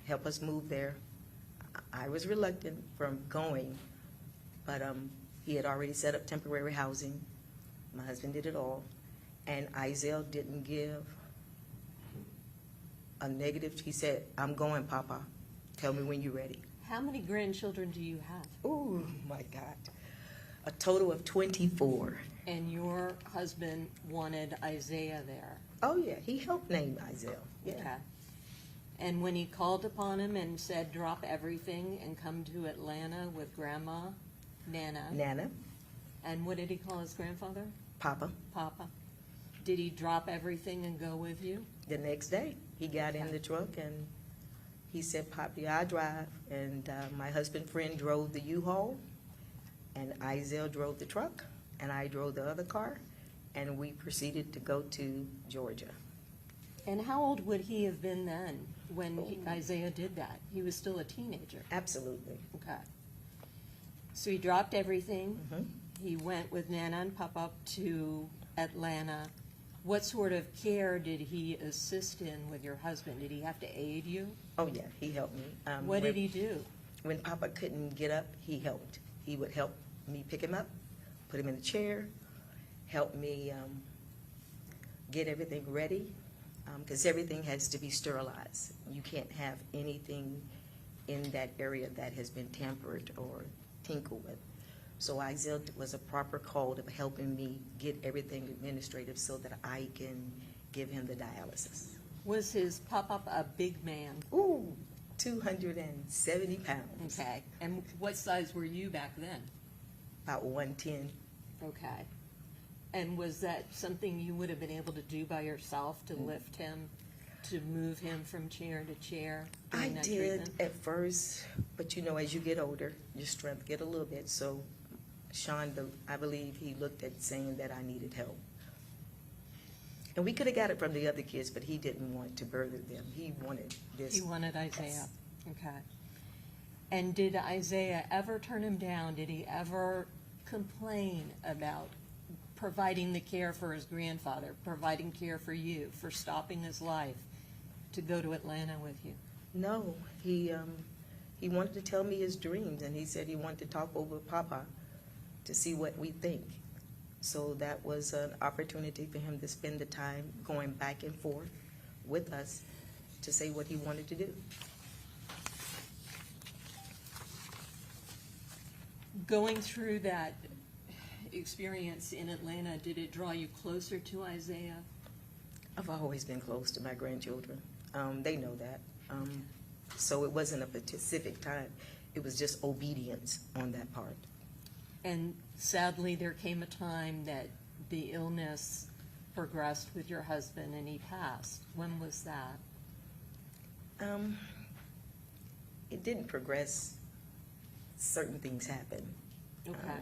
help us move there. I was reluctant from going, but he had already set up temporary housing. My husband did it all, and Isaiah didn't give a negative. He said, "I'm going, Papa. Tell me when you're ready." How many grandchildren do you have? Oh, my God. A total of 24. And your husband wanted Isaiah there? Oh, yeah. He helped name Isaiah. Yeah. Okay. And when he called upon him and said, drop everything and come to Atlanta with Grandma, Nana. Nana. And what did he call his grandfather? Papa. Papa. Did he drop everything and go with you? The next day, he got in the truck and he said, "Poppy, I drive." And my husband friend drove the U-Haul, and Isaiah drove the truck, and I drove the other car, and we proceeded to go to Georgia. And how old would he have been then when Isaiah did that? He was still a teenager. Absolutely. Okay. So he dropped everything. Mm-hmm. He went with Nana and Papa to Atlanta. What sort of care did he assist in with your husband? Did he have to aid you? Oh, yeah, he helped me. What did he do? When Papa couldn't get up, he helped. He would help me pick him up, put him in the chair, help me get everything ready, because everything has to be sterilized. You can't have anything in that area that has been tampered or tinkered with. So Isaiah was a proper call of helping me get everything administrative so that I can give him the dialysis. Was his pop-up a big man? Ooh, 270 pounds. Okay. And what size were you back then? About 110. Okay. And was that something you would have been able to do by yourself to lift him, to move him from chair to chair? I that did treatment? at first, but you know, as you get older, your strength get a little bit. So Sean, I believe he looked at saying that I needed help. And we could have got it from the other kids, but he didn't want to burden them. He wanted this. He wanted Isaiah. Yes. Okay. And did Isaiah ever turn him down? Did he ever complain about providing the care for his grandfather, providing care for you, for stopping his life to go to Atlanta with you? No, he wanted to tell me his dreams, and he said he wanted to talk over Papa to see what we think. So that was an opportunity for him to spend the time going back and forth with us to say what he wanted to do. Going through that experience in Atlanta, did it draw you closer to Isaiah? I've always been close to my grandchildren. They know that. So it wasn't a specific time. It was just obedience on that part. And sadly, there came a time that the illness progressed with your husband and he passed. When was that? It didn't progress. Certain things happened. Okay.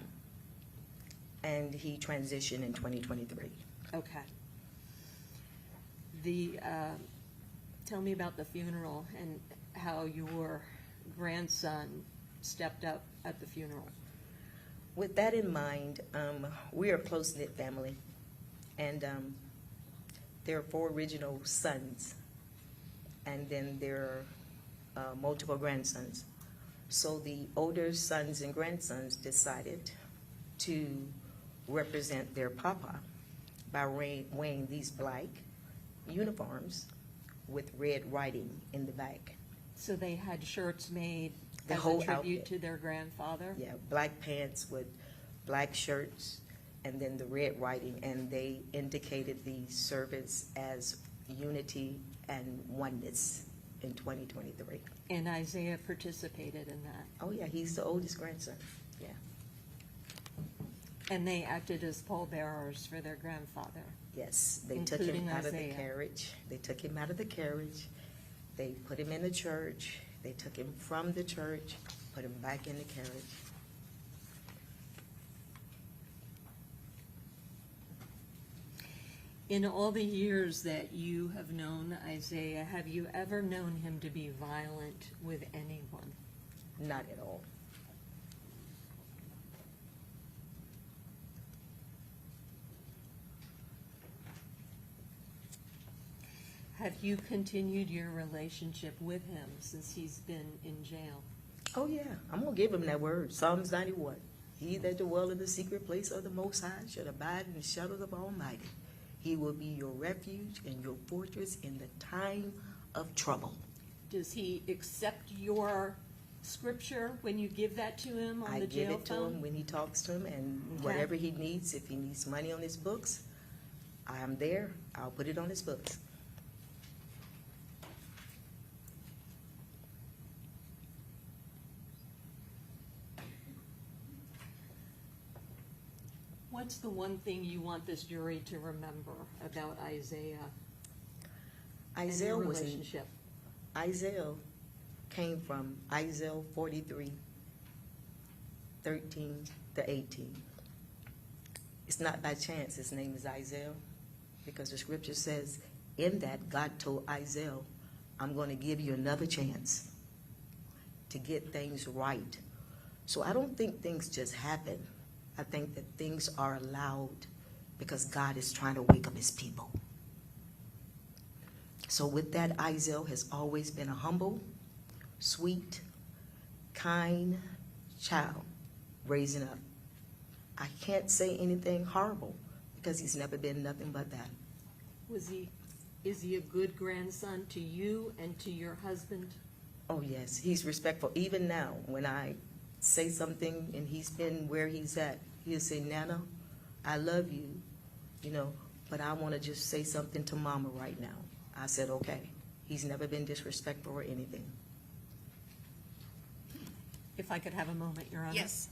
And he transitioned in 2023. Okay. Tell me about the funeral and how your grandson stepped up at the funeral. With that in mind, we are a close-knit family, and there are 4 original sons, and then there are multiple grandsons. So the older sons and grandsons decided to represent their papa by wearing these black uniforms with red writing in the back. So they had shirts made The as whole a tribute outfit. to their grandfather? Yeah, black pants with black shirts and then the red writing, and they indicated the service as unity and oneness in 2023. And Isaiah participated in that? Oh yeah, he's the oldest grandson, yeah. And they acted as pallbearers for their grandfather? Yes, they took him Including out of the Isaiah. carriage. They took him out of the carriage. They put him in the church. They took him from the church, put him back in the carriage. In all the years that you have known Isaiah, have you ever known him to be violent with anyone? Not at all. Have you continued your relationship with him since he's been in jail? Oh, yeah, I'm gonna give him that word, Psalms 91. He that dwell in the secret place of the Most High shall abide in the shadow of the Almighty. He will be your refuge and your fortress in the time of trouble. Does he accept your scripture when you give that to him on the jail phone? I give it to him when he talks to him, and Okay. whatever he needs, if he needs money on his books, I am there. I'll put it on his books. What's the one thing you want this jury to remember about Isaiah and Isaiah your was relationship? Isaiah came from Isaiah 43, 13 to 18. It's not by chance his name is Isaiah, because the scripture says, in that God told Isaiah, I'm going to give you another chance to get things right. So I don't think things just happen. I think that things are allowed because God is trying to wake up his people. So with that, Isaiah has always been a humble, sweet, kind child raising up. I can't say anything horrible because he's never been nothing but that. Is he a good grandson to you and to your husband? Oh, yes, he's respectful. Even now, when I say something and he's been where he's at, he'll say, Nana, I love you, but I want to just say something to Mama right now. I said, okay. He's never been disrespectful or anything. If I could have a moment, Your Honor. Yes.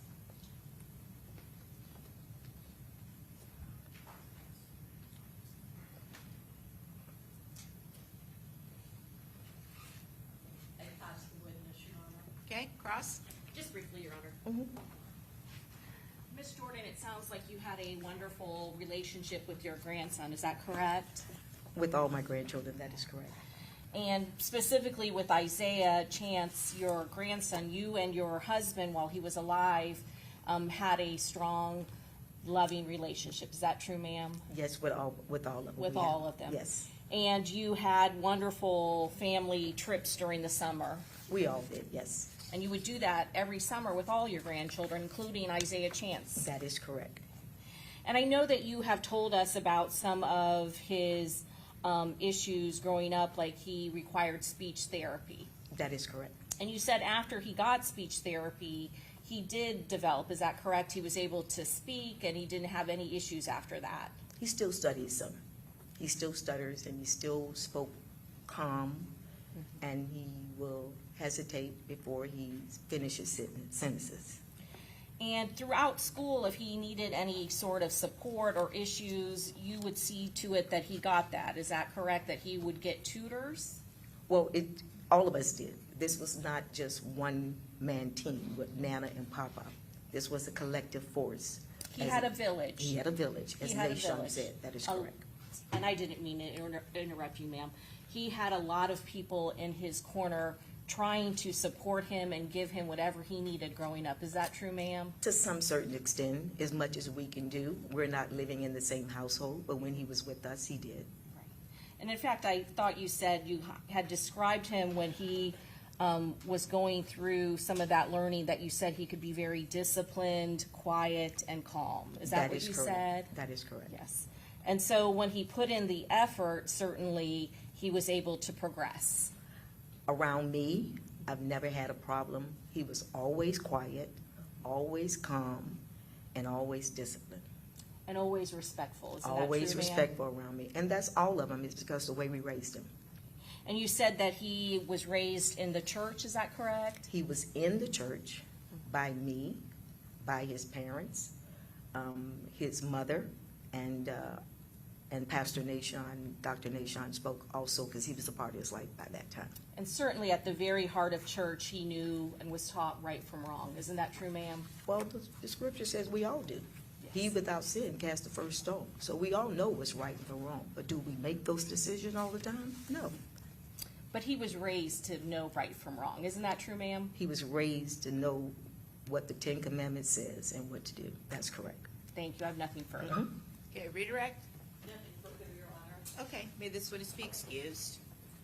I pass the witness, Your Honor. Okay, Cross? Just briefly, Your Honor. Ms. Jordan, it sounds like you had a wonderful relationship with your grandson. Is that correct? With all my grandchildren, that is correct. And specifically with Isaiah Chance, your grandson, you and your husband, while he was alive, had a strong, loving relationship. Is that true, ma'am? Yes, with all of them. With we all have. of them? Yes, And you had wonderful family trips during the summer. we all did, yes. And you would do that every summer with all your grandchildren, including Isaiah Chance. That is correct. And I know that you have told us about some of his issues growing up, like he required speech therapy. That is correct. And you said after he got speech therapy, he did develop. Is that correct? He was able to speak and he didn't have any issues after that. He still studies some. He still stutters and he still spoke calm, and he will hesitate before he finishes sentences. And throughout school, if he needed any sort of support or issues, you would see to it that he got that. Is that correct, that he would get tutors? Well, all of us did. This was not just one-man team with Nana and Papa. This was a collective force. He had a village. He had a village, as He had a Nashon village. said. That is Oh, correct. And I didn't mean to interrupt you, ma'am. He had a lot of people in his corner trying to support him and give him whatever he needed growing up. Is that true, ma'am? To some certain extent, as much as we can do. We're not living in the same household, but when he was with us, he did. And in fact, I thought you said you had described him when he was going through some of that learning, that you said he could be very disciplined, quiet, and calm. Is that what you said? That is correct. Yes. And so when he put in the effort, certainly he was able to progress. Around me, I've never had a problem. He was always quiet, always calm, and always disciplined. And always respectful. Isn't that Always true, ma'am? respectful around me. And that's all of them. It's because the way we raised him. And you said that he was raised in the church. Is that correct? He was in the church by me, by his parents, his mother, and Pastor Nashon, Dr. Nashon spoke also because he was a part of his life by that time. And certainly at the very heart of church, he knew and was taught right from wrong. Isn't that true, ma'am? Well, the scripture says we all do. He without sin cast the first stone. So we all know what's right and wrong. But do we make those decisions all the time? No. But he was raised to know right from wrong. Isn't that true, ma'am? He was raised to know what the Ten Commandments says and what to do. That's correct. Thank you. I have nothing further. Mhm. Okay, redirect? Nothing further, Your Honor. Okay, may this witness be excused.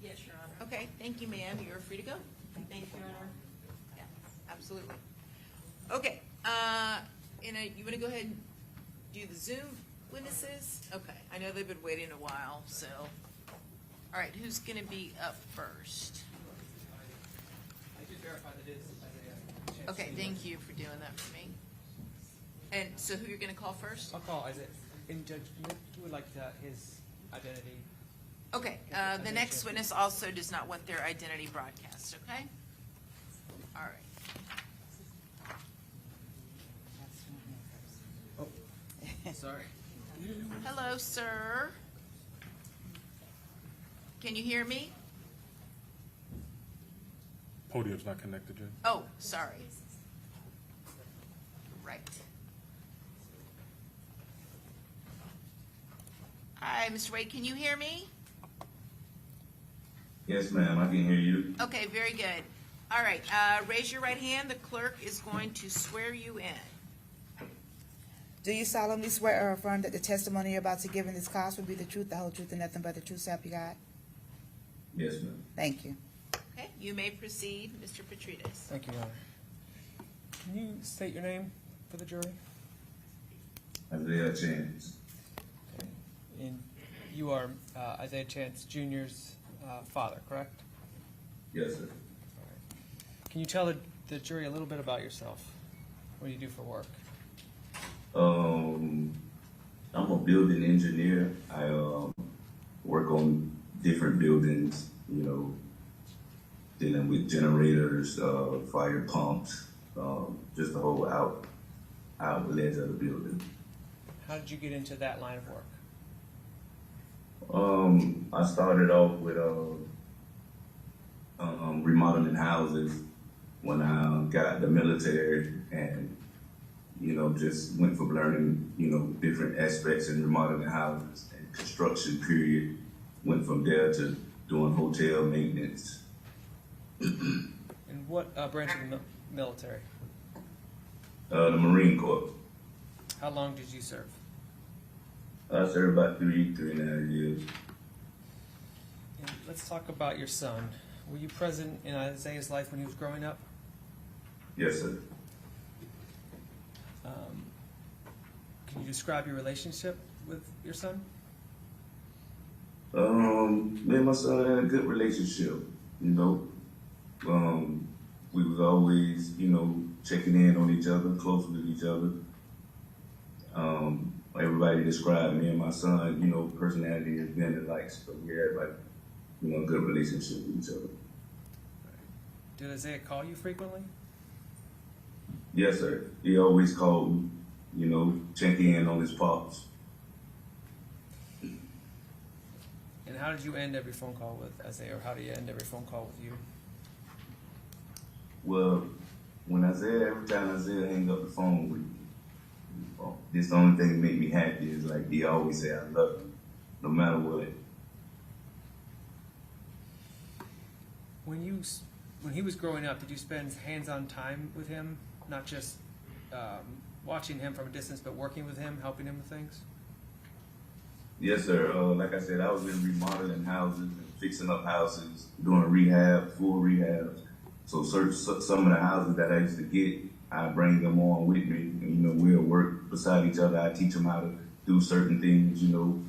Yes, Your Honor. Okay, thank you, ma'am. You're free to go. Thank you, Your Honor. Yeah, absolutely. Okay, you want to go ahead and do the Zoom witnesses? Okay, I know they've been waiting a while, so. All right, who's going to be up first? I just verified that it is Isaiah. Okay, thank you for doing that for me. And so who you're going to call first? I'll call Isaiah. And Judge, you would like his identity. Okay, the next witness also does not want their identity broadcast, okay? All right. Oh, sorry. Hello, sir. Can you hear me? Podium's not connected, Judge. Oh, sorry. Right. Hi, Mr. Wade, can you hear me? Yes, ma'am, I can hear you. Okay, very good. All right, raise your right hand. The clerk is going to swear you in. Do you solemnly swear or affirm that the testimony you're about to give in this cause will be the truth, the whole truth, and nothing but the truth, so help you God? Yes, ma'am. Thank you. Okay, you may proceed, Mr. Petrides. Thank you, Your Honor. Can you state your name for the jury? Isaiah Chance. Okay. And you are Isaiah Chance Jr.'s father, correct? Yes, sir. All right. Can you tell the jury a little bit about yourself? What do you do for work? I'm a building engineer. I work on different buildings, you know, dealing with generators, fire pumps, just the whole outlet of the building. How did you get into that line of work? I started off with remodeling houses when I got the military, and you know, just went from learning, you know, different aspects in remodeling houses and construction period. Went from there to doing hotel maintenance. And what branch of the military? The Marine Corps. How long did you serve? I served about 3.5 years. And let's talk about your son. Were you present in Isaiah's life when he was growing up? Yes, sir. Can you describe your relationship with your son? Me and my son had a good relationship, you know. We was always, you know, checking in on each other, close with each other. Everybody described me and my son, you know, personality as being alike, so we had like, you know, a good relationship with each other. Did Isaiah call you frequently? Yes, sir. He always called me, you know, check in on his pops. And how did you end every phone call with Isaiah, or how do you end every phone call with you? Well, every time Isaiah hang up the phone with me, this the only thing that make me happy is like he always say I love you, no matter what. When he was growing up, did you spend hands-on time with him, not just watching him from a distance, but working with him, helping him with things? Yes, sir. Like I said, I was in remodeling houses and fixing up houses, doing rehab, full rehabs. So some of the houses that I used to get, I bring them on with me, and, you know, we'll work beside each other. I teach them how to do certain things, you know,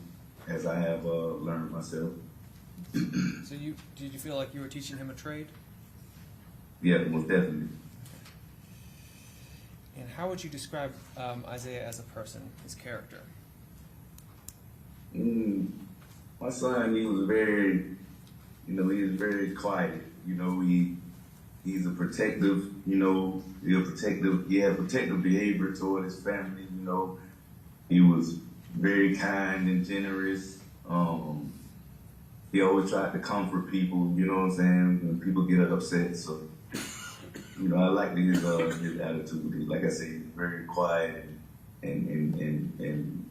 as I have learned myself. So did you feel like you were teaching him a trade? Yeah, most definitely. And how would you describe Isaiah as a person, his character? My son, he was very, you know, he was very quiet. You know, he's a protective, you know, he had protective behavior toward his family, you know. He was very kind and generous. He always tried to comfort people, you know what I'm saying, when people get upset. So, you know, I liked his attitude. Like I said, he's very quiet and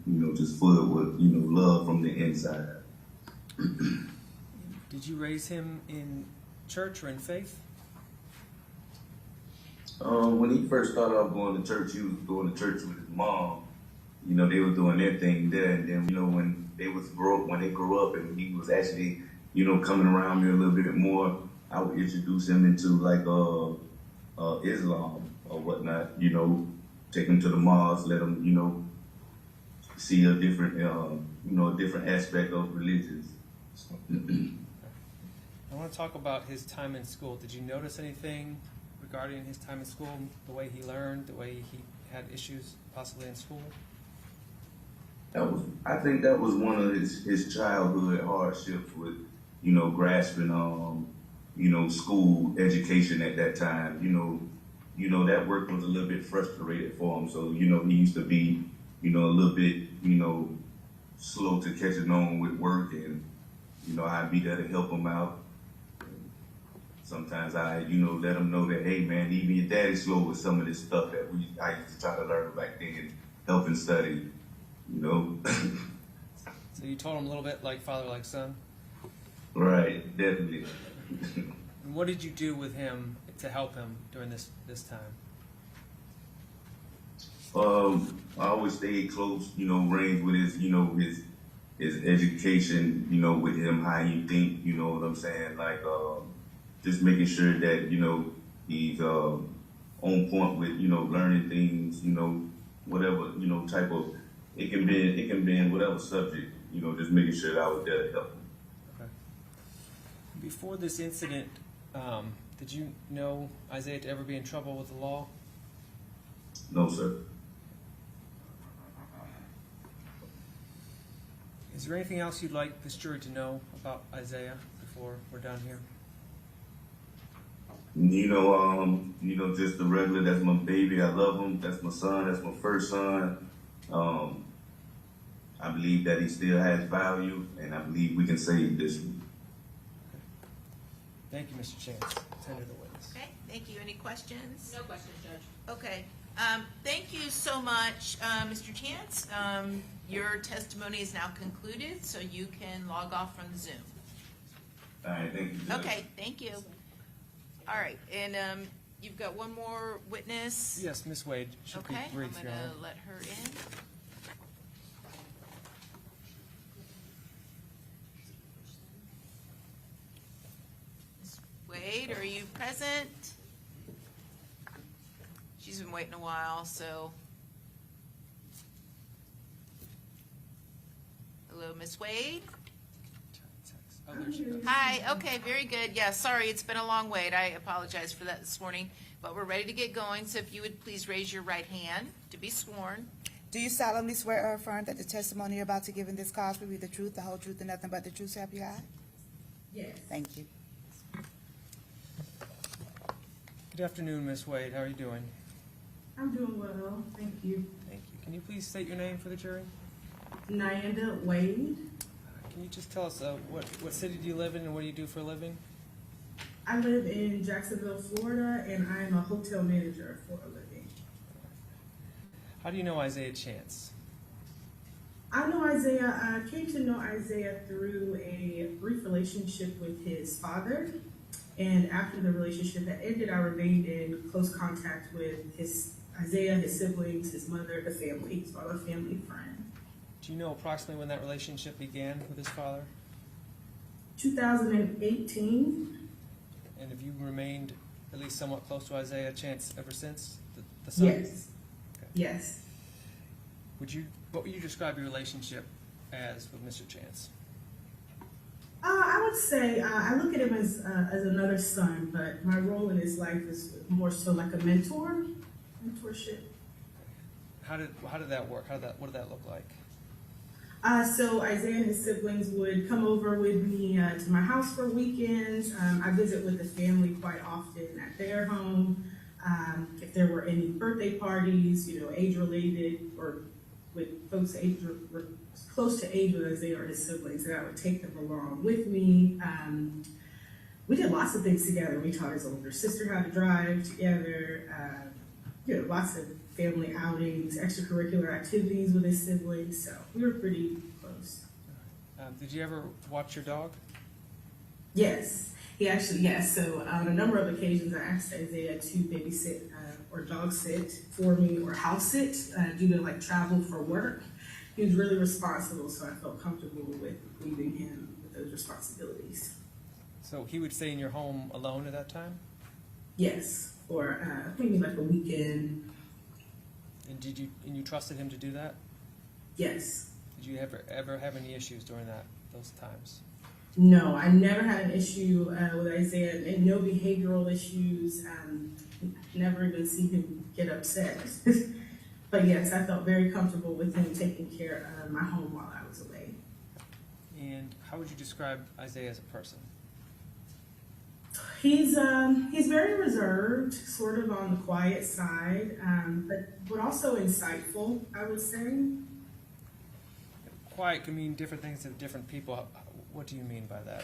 you know, just full with, you know, love from the inside. Did you raise him in church or in faith? When he first started off going to church, he was going to church with his mom. You know, they were doing their thing there, and then, you know, when they grew up, and he was actually coming around me a little bit more, I would introduce him into like Islam or whatnot. Take him to the mosque, let him see a different a different aspect of religions. I want to talk about his time in school. Did you notice anything regarding his time in school, the way he learned, the way he had issues possibly in school? I think that was one of his childhood hardships with, grasping, school education at that time. That work was a little bit frustrated for him. So, he used to be, a little bit, slow to catching on with work, and, I'd be there to help him out. Sometimes I, let him know that, hey man, even your daddy's slow with some of this stuff that I used to try to learn back then and help him study. So you told him a little bit like father, like son? Right, definitely. And what did you do with him to help him during this time? I always stayed close, range with his education, with him, how he think, you know what I'm saying? Like, just making sure that, he's on point with, learning things, whatever, type of, it can be in whatever subject, just making sure that I was there to help him. Okay. Before this incident, did you know Isaiah to ever be in trouble with the law? No, sir. Is there anything else you'd like this jury to know about Isaiah before we're done here? Just the regular, that's my baby, I love him, that's my son, that's my first son. I believe that he still has value, and I believe we can save this one. Thank you, Mr. Chance. Tender the witness. Okay, thank you. Any questions? No questions, Judge. Okay. Thank you so much, Mr. Chance. Your testimony is now concluded, so you can log off from the Zoom. All right, thank you, Judge. Okay, thank you. All right, and you've got one more witness. Yes, Ms. Wade. Should Okay, be brief, I'm Your going Honor. to let her in. Ms. Wade, are you present? She's been waiting a while, so. Hello, Ms. Wade? Oh, there she goes. Hi, okay, very good. Yeah, sorry, it's been a long wait. I apologize for that this morning, but we're ready to get going, so if you would please raise your right hand to be sworn. Do you solemnly swear or affirm that the testimony you're about to give in this cause will be the truth, the whole truth, and nothing but the truth, so help you God? Yes. Thank you. Good afternoon, Ms. Wade. How are you doing? I'm doing well, thank you. Thank you. Can you please state your name for the jury? Nyanda Wade. Can you just tell us what city do you live in and what do you do for a living? I live in Jacksonville, Florida, and I am a hotel manager for a living. How do you know Isaiah Chance? I know Isaiah, I came to know Isaiah through a brief relationship with his father. And after the relationship had ended, I remained in close contact with Isaiah, his siblings, his mother, the family. So I'm a family friend. Do you know approximately when that relationship began with his father? 2018. And have you remained at least somewhat close to Isaiah Chance ever since? The son? Yes. Okay. Yes. What would you describe your relationship as with Mr. Chance? I would say I look at him as another son, but my role in his life is more so like a mentorship. How did that work? What did that look like? So Isaiah and his siblings would come over with me to my house for weekends. I visit with the family quite often at their home. If there were any birthday parties, age-related, or with folks close to age with Isaiah or his siblings, and I would take them along with me. We did lots of things together. We taught his older sister how to drive together. Lots of family outings, extracurricular activities with his siblings. So we were pretty close. Did you ever watch your dog? Yes, yes. So on a number of occasions, I asked Isaiah to babysit or dog sit for me or house sit due to travel for work. He was really responsible, so I felt comfortable with leaving him with those responsibilities. So he would stay in your home alone at that time? Yes, or maybe like a weekend. And you trusted him to do that? Yes. Did you ever have any issues during those times? No, I never had an issue with Isaiah, and no behavioral issues. Never even seen him get upset. But yes, I felt very comfortable with him taking care of my home while I was away. And how would you describe Isaiah as a person? He's very reserved, sort of on the quiet side, but also insightful, I would say. Quiet can mean different things to different people. What do you mean by that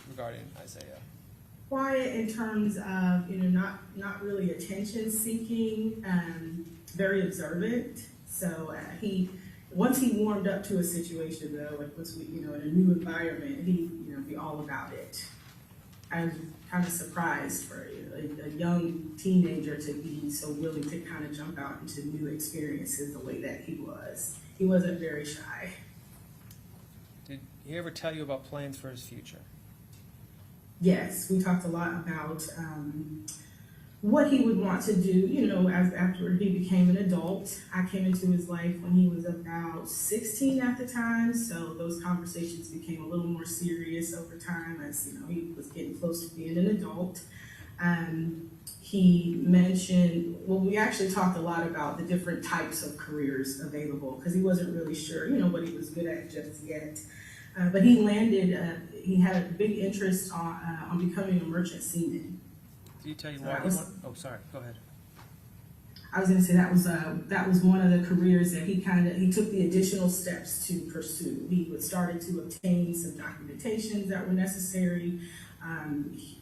regarding Isaiah? Quiet in terms of, not really attention seeking, very observant. So once he warmed up to a situation though, like once we, in a new environment, he'd be all about it. I was kind of surprised for a young teenager to be so willing to kind of jump out into new experiences the way that he was. He wasn't very shy. Did he ever tell you about plans for his future? Yes, we talked a lot about what he would want to do, after he became an adult. I came into his life when he was about 16 at the time, so those conversations became a little more serious over time as, he was getting close to being an adult. He mentioned, we actually talked a lot about the different types of careers available because he wasn't really sure, what he was good at just yet. But he landed, he had a big interest on becoming a merchant seaman. Did he tell you why? Oh, sorry. Go ahead. I was going to say that was one of the careers that he took the additional steps to pursue. He started to obtain some documentations that were necessary.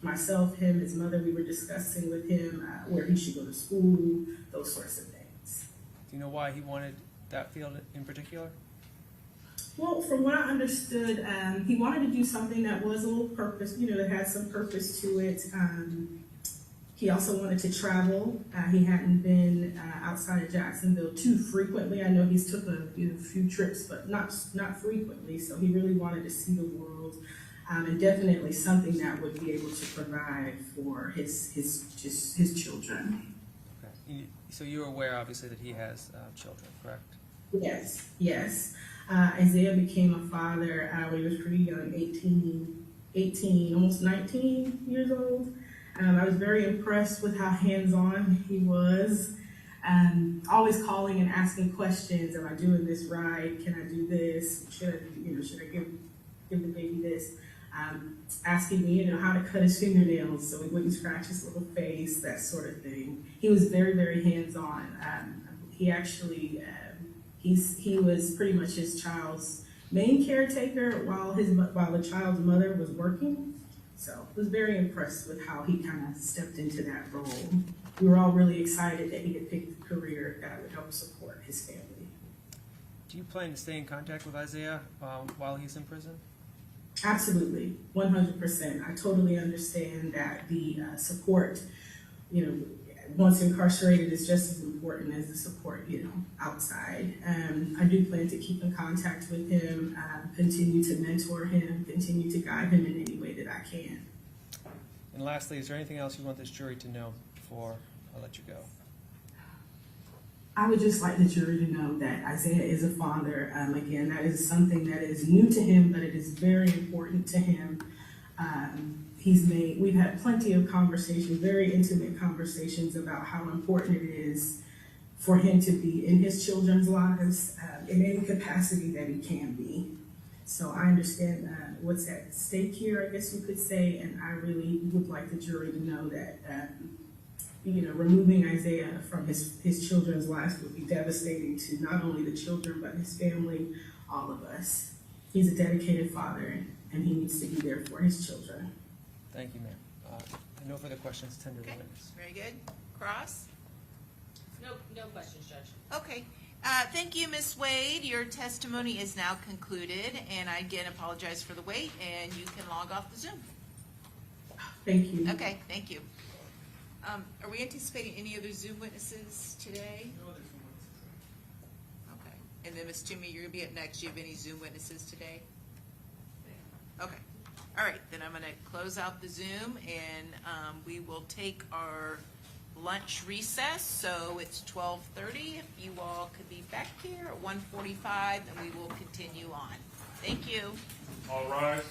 Myself, him, his mother, we were discussing with him where he should go to school, those sorts of things. Do you know why he wanted that field in particular? Well, from what I understood, he wanted to do something that was a little purpose, that had some purpose to it. He also wanted to travel. He hadn't been outside of Jacksonville too frequently. I know he's took a few trips, but not frequently. So he really wanted to see the world, and definitely something that would be able to provide for his children. Okay. So you're aware, obviously, that he has children, correct? Yes. Isaiah became a father when he was pretty young, 18, almost 19 years old. I was very impressed with how hands-on he was. Always calling and asking questions. Am I doing this right? Can I do this? Should I give the baby this? Asking me, how to cut his fingernails so he wouldn't scratch his little face, that sort of thing. He was very, very hands-on. He actually, he was pretty much his child's main caretaker while the child's mother was working. So I was very impressed with how he kind of stepped into that role. We were all really excited that he had picked a career that would help support his family. Do you plan to stay in contact with Isaiah while he's in prison? Absolutely, 100%. I totally understand that the support, once incarcerated is just as important as the support, outside. I do plan to keep in contact with him, continue to mentor him, continue to guide him in any way that I can. And lastly, is there anything else you want this jury to know before I let you go? I would just like the jury to know that Isaiah is a father. Again, that is something that is new to him, but it is very important to him. We've had plenty of conversations, very intimate conversations about how important it is for him to be in his children's lives in any capacity that he can be. So I understand what's at stake here, I guess you could say, and I really would like the jury to know that removing Isaiah from his children's lives would be devastating to not only the children, but his family, all of us. He's a dedicated father, and he needs to be there for his children. Thank you, ma'am. No further questions. Tender the witness. Very good. Cross? No questions, Judge. Okay. Thank you, Ms. Wade. Your testimony is now concluded, and I again apologize for the wait, and you can log off the Zoom. Thank you. Okay, thank you. Are we anticipating any other Zoom witnesses today? No other Zoom witnesses. Okay. And then, Ms. Toomey, you're going to be up next. Do you have any Zoom witnesses today? Okay. All right, then I'm gonna close out the Zoom, and we will take our lunch recess, so it's 12:30. If you all could be back here at 1:45, then we will continue on. Thank you. All rise.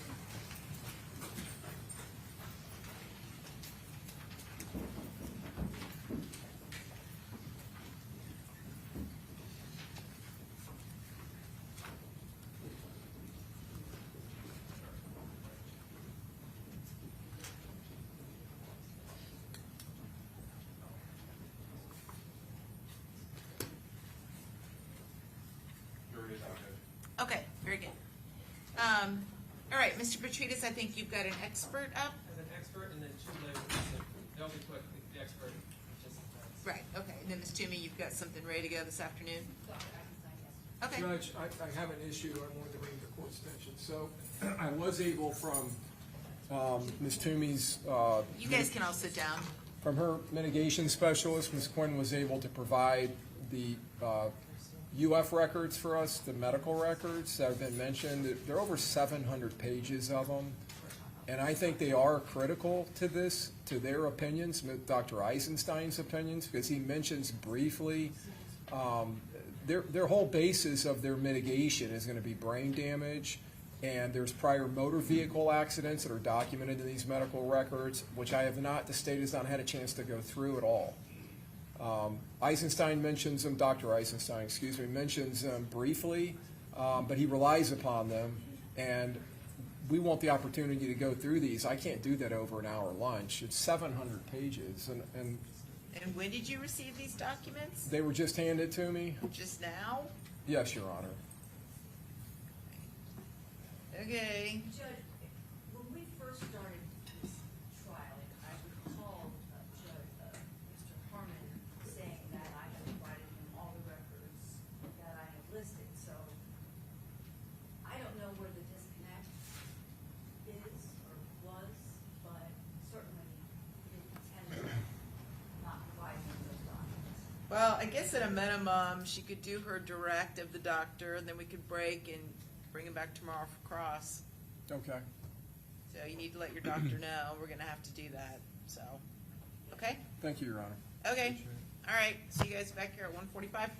Jury is out, Judge. Okay, very good. All right, Mr. Petrides, I think you've got an expert up. As an expert, and then two later, they'll be quick, the expert, just. Right, okay, and then Ms. Toomey, you've got something ready to go this afternoon? Okay. Judge, I have an issue I wanted to bring to the court's attention. So I was able from Ms. Toomey's, You guys can all sit down. from her mitigation specialist, Ms. Quinn was able to provide the UF records for us, the medical records that have been mentioned. There are over 700 pages of them. And I think they are critical to this, to their opinions, Dr. Eisenstein's opinions, because he mentions briefly their whole basis of their mitigation is going to be brain damage, and there's prior motor vehicle accidents that are documented in these medical records, which I have not, the state has not had a chance to go through at all. Eisenstein mentions them, Dr. Eisenstein, excuse me, mentions them briefly, but he relies upon them, and we want the opportunity to go through these. I can't do that over an hour lunch. It's 700 pages, and And when did you receive these documents? they were just handed to me. Just now? Yes, Your Honor. Okay. Judge, when we first started this trial, I recall Mr. Harmon saying that I had provided him all the records that I have listed, so I don't know where the disconnect is or was, but certainly he didn't intend to not provide me those documents. Well, I guess at a minimum, she could do her direct of the doctor, and then we could break and bring him back tomorrow for cross. Okay. So you need to let your doctor know, we're gonna have to do that, so, okay? Thank you, Your Honor. Okay, all right, see you guys back here at 1:45.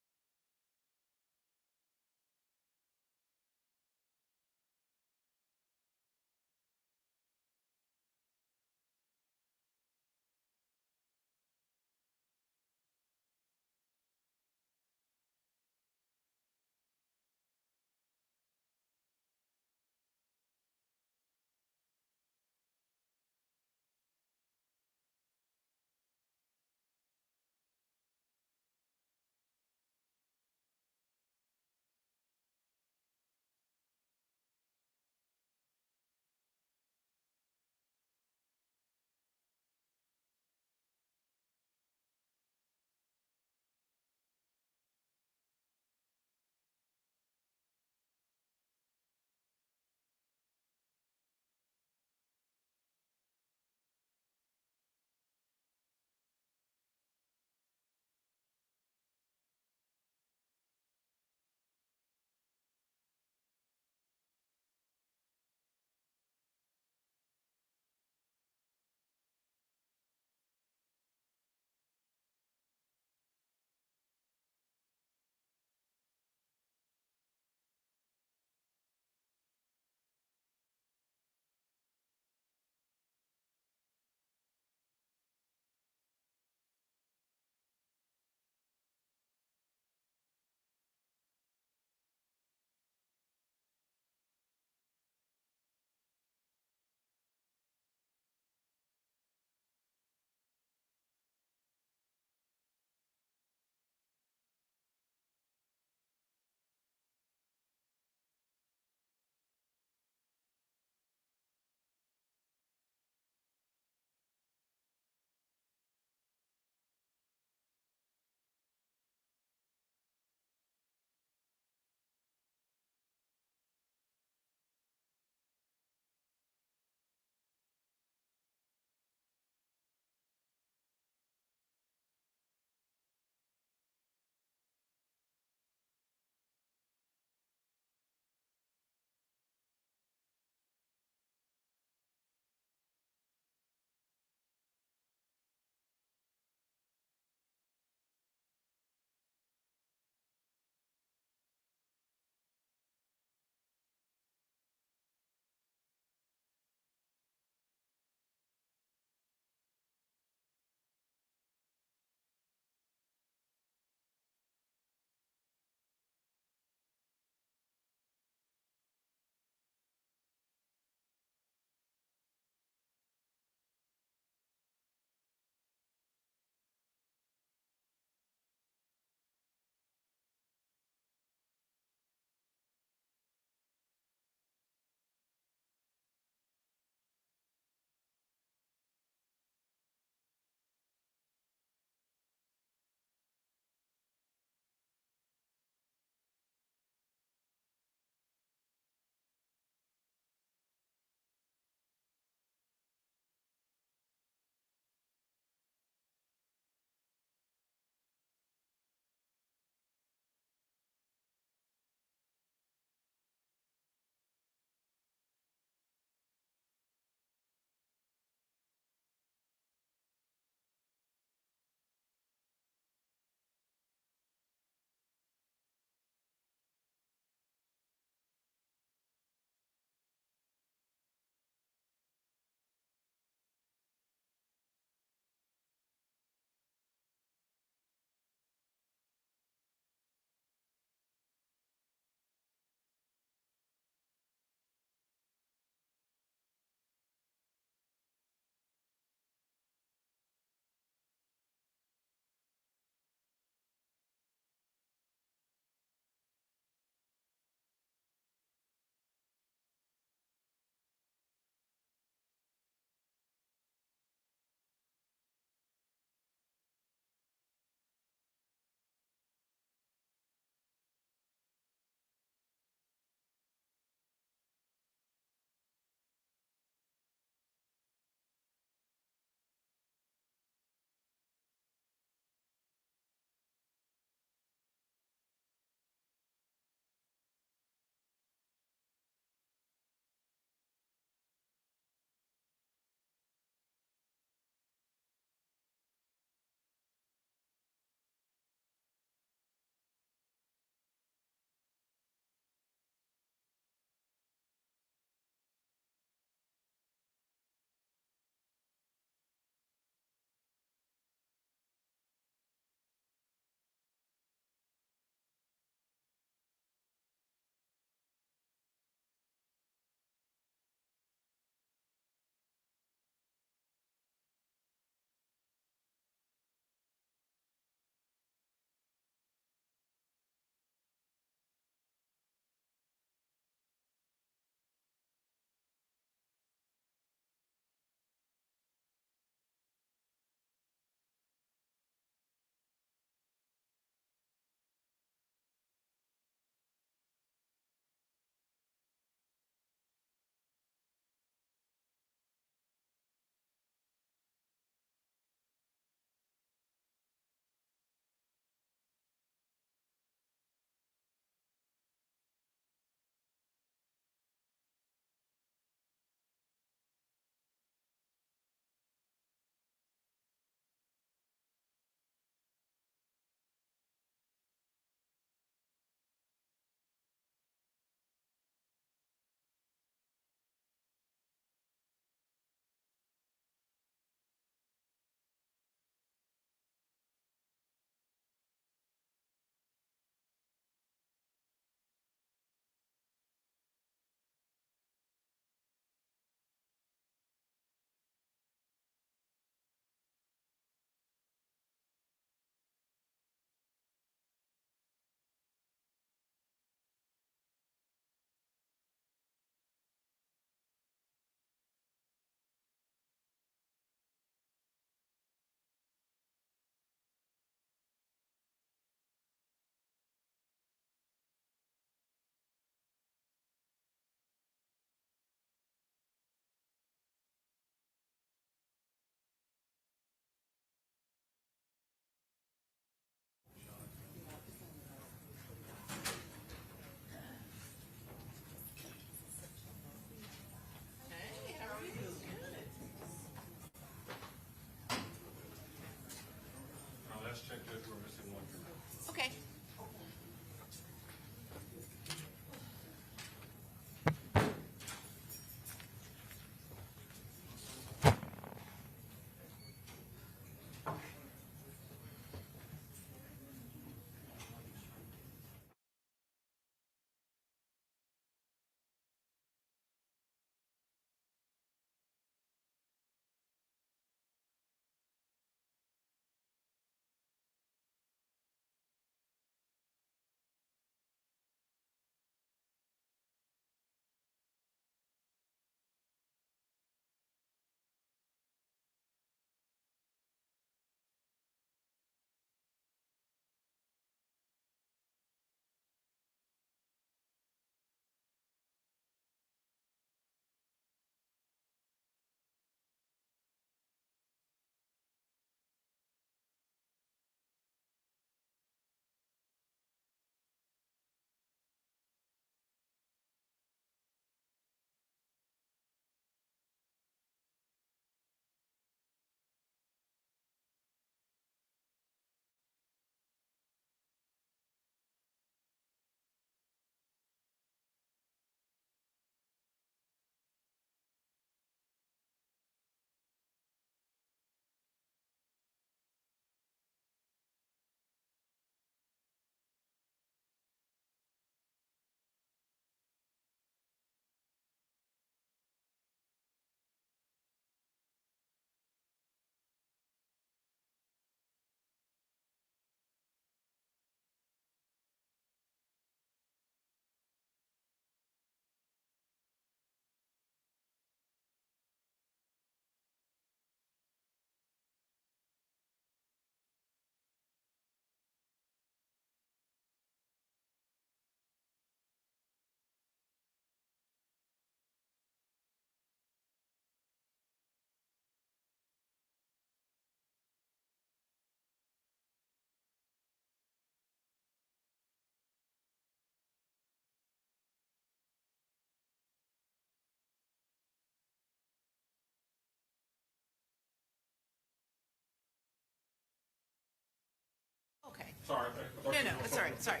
Sorry. No, it's all right, sorry.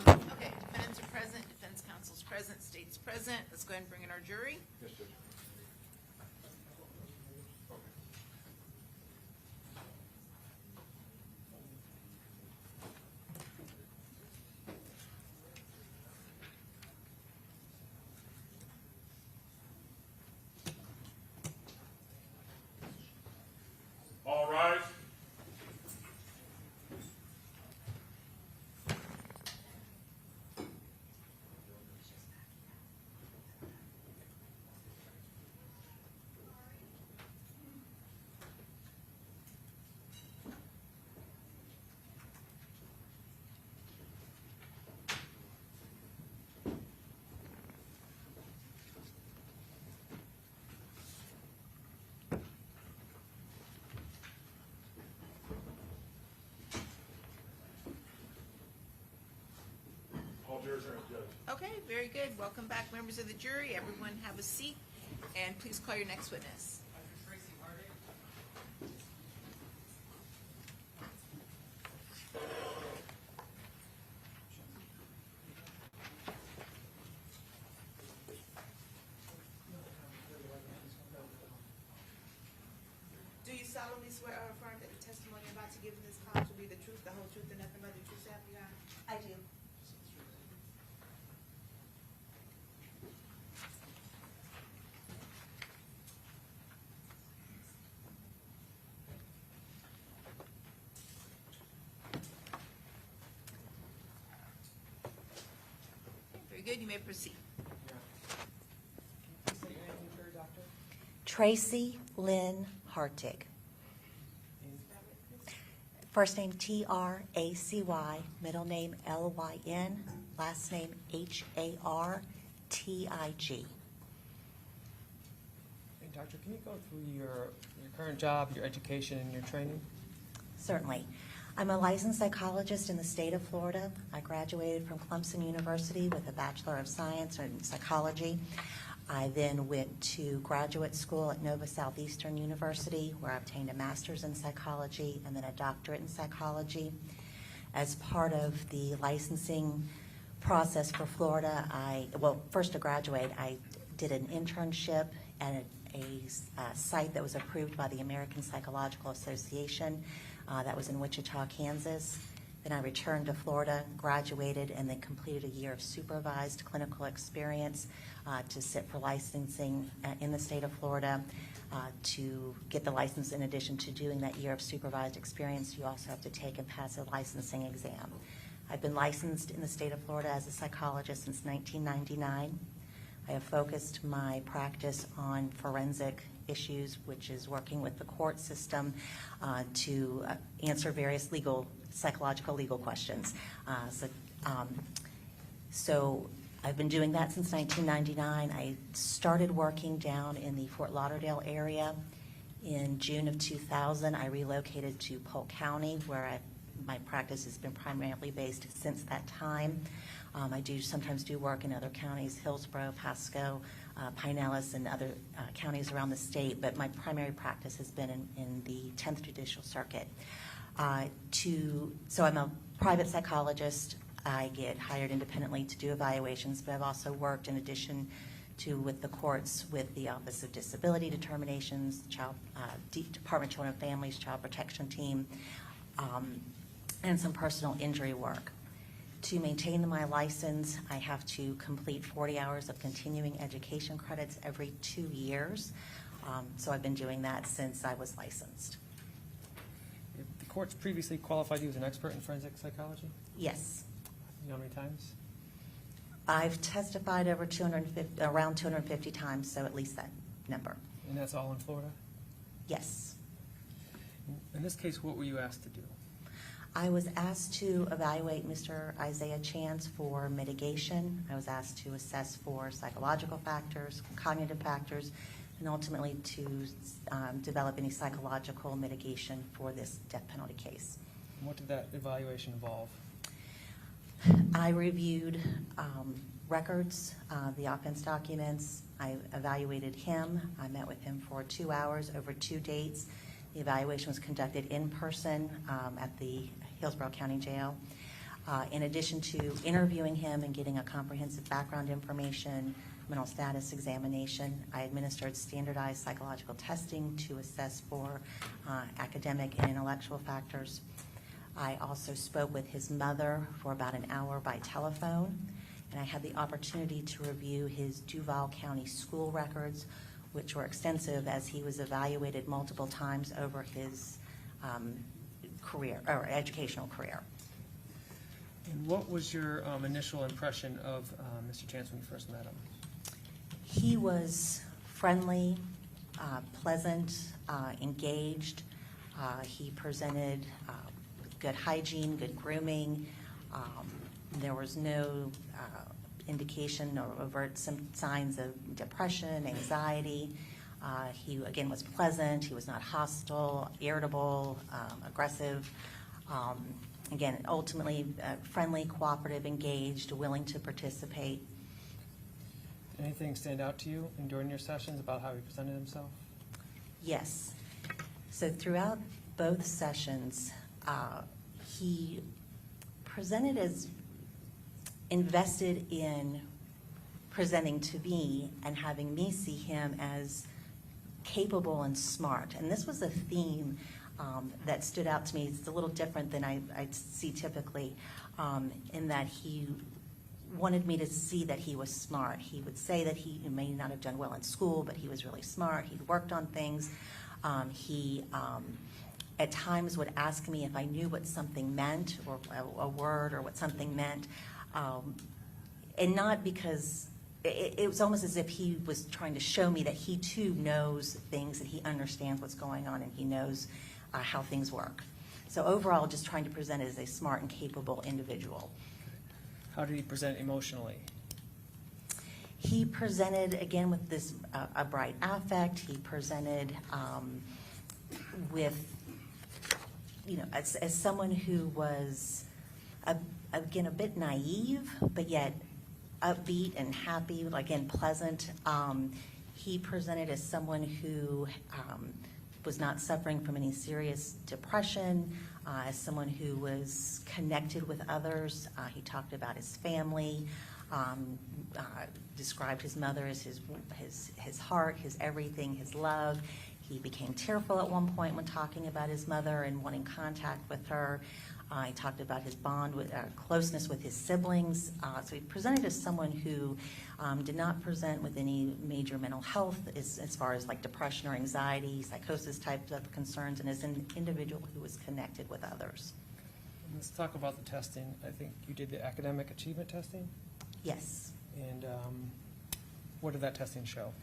Okay, defendants are present, defense counsel's present, state's present. Let's go ahead and bring in our jury. Yes, Judge. All rise. All jurors are in, Judge. Okay, very good. Welcome back, members of the jury. Everyone have a seat, and please call your next witness. Do you solemnly swear or affirm that the testimony you're about to give in this cause will be the truth, the whole truth, and nothing but the truth, so help you God? I do. Very good, you may proceed. Tracy Lynn Hartig. First name Tracy, middle name Lyn, last name Hartig. Hey, Doctor, can you go through your current job, your education, and your training? Certainly. I'm a licensed psychologist in the state of Florida. I graduated from Clemson University with a Bachelor of Science in Psychology. I then went to graduate school at Nova Southeastern University, where I obtained a master's in psychology and then a doctorate in psychology. As part of the licensing process for Florida, first to graduate, I did an internship at a site that was approved by the American Psychological Association. That was in Wichita, Kansas. Then I returned to Florida, graduated, and then completed a year of supervised clinical experience to sit for licensing in the state of Florida. To get the license, in addition to doing that year of supervised experience, you also have to take and pass a licensing exam. I've been licensed in the state of Florida as a psychologist since 1999. I have focused my practice on forensic issues, which is working with the court system to answer various psychological legal questions. So I've been doing that since 1999. I started working down in the Fort Lauderdale area. In June of 2000, I relocated to Polk County, where my practice has been primarily based since that time. I do sometimes do work in other counties, Hillsborough, Pasco, Pinellas, and other counties around the state, but my primary practice has been in the 10th Judicial Circuit. So I'm a private psychologist. I get hired independently to do evaluations, but I've also worked in addition to with the courts with the Office of Disability Determinations, Department of Children and Families, Child Protection Team, and some personal injury work. To maintain my license, I have to complete 40 hours of continuing education credits every 2 years. So I've been doing that since I was licensed. The courts previously qualified you as an expert in forensic psychology? Yes. You know how many times? I've testified over around 250 times, so at least that number. And that's all in Florida? Yes. In this case, what were you asked to do? I was asked to evaluate Mr. Isaiah Chance for mitigation. I was asked to assess for psychological factors, cognitive factors, and ultimately to develop any psychological mitigation for this death penalty case. And what did that evaluation involve? I reviewed records, the offense documents. I evaluated him. I met with him for 2 hours over 2 dates. The evaluation was conducted in person at the Hillsborough County Jail. In addition to interviewing him and getting a comprehensive background information, mental status examination, I administered standardized psychological testing to assess for academic and intellectual factors. I also spoke with his mother for about an hour by telephone, and I had the opportunity to review his Duval County school records, which were extensive as he was evaluated multiple times over his career, or educational career. And what was your initial impression of Mr. Chance when you first met him? He was friendly, pleasant, engaged. He presented good hygiene, good grooming. There was no indication or overt signs of depression, anxiety. He, again, was pleasant. He was not hostile, irritable, aggressive. Again, ultimately friendly, cooperative, engaged, willing to participate. Anything stand out to you during your sessions about how he presented himself? Yes. So throughout both sessions, he presented as invested in presenting to me and having me see him as capable and smart. And this was a theme that stood out to me. It's a little different than I see typically, in that he wanted me to see that he was smart. He would say that he may not have done well in school, but he was really smart. He'd worked on things. He at times would ask me if I knew what something meant, or a word, or what something meant, and not because it was almost as if he was trying to show me that he too knows things, and he understands what's going on, and he knows how things work. So overall, just trying to present as a smart and capable individual. How did he present emotionally? He presented, again, with this a bright affect. He presented with, as someone who was, again, a bit naive, but yet upbeat and happy, again, pleasant. He presented as someone who was not suffering from any serious depression, as someone who was connected with others. He talked about his family, described his mother as his heart, his everything, his love. He became tearful at one point when talking about his mother and wanting contact with her. He talked about his bond with closeness with his siblings. So he presented as someone who did not present with any major mental health as far as like depression or anxiety, psychosis types of concerns, and as an individual who was connected with others. Let's talk about the testing. I think you did the academic achievement testing? Yes. And what did that testing show?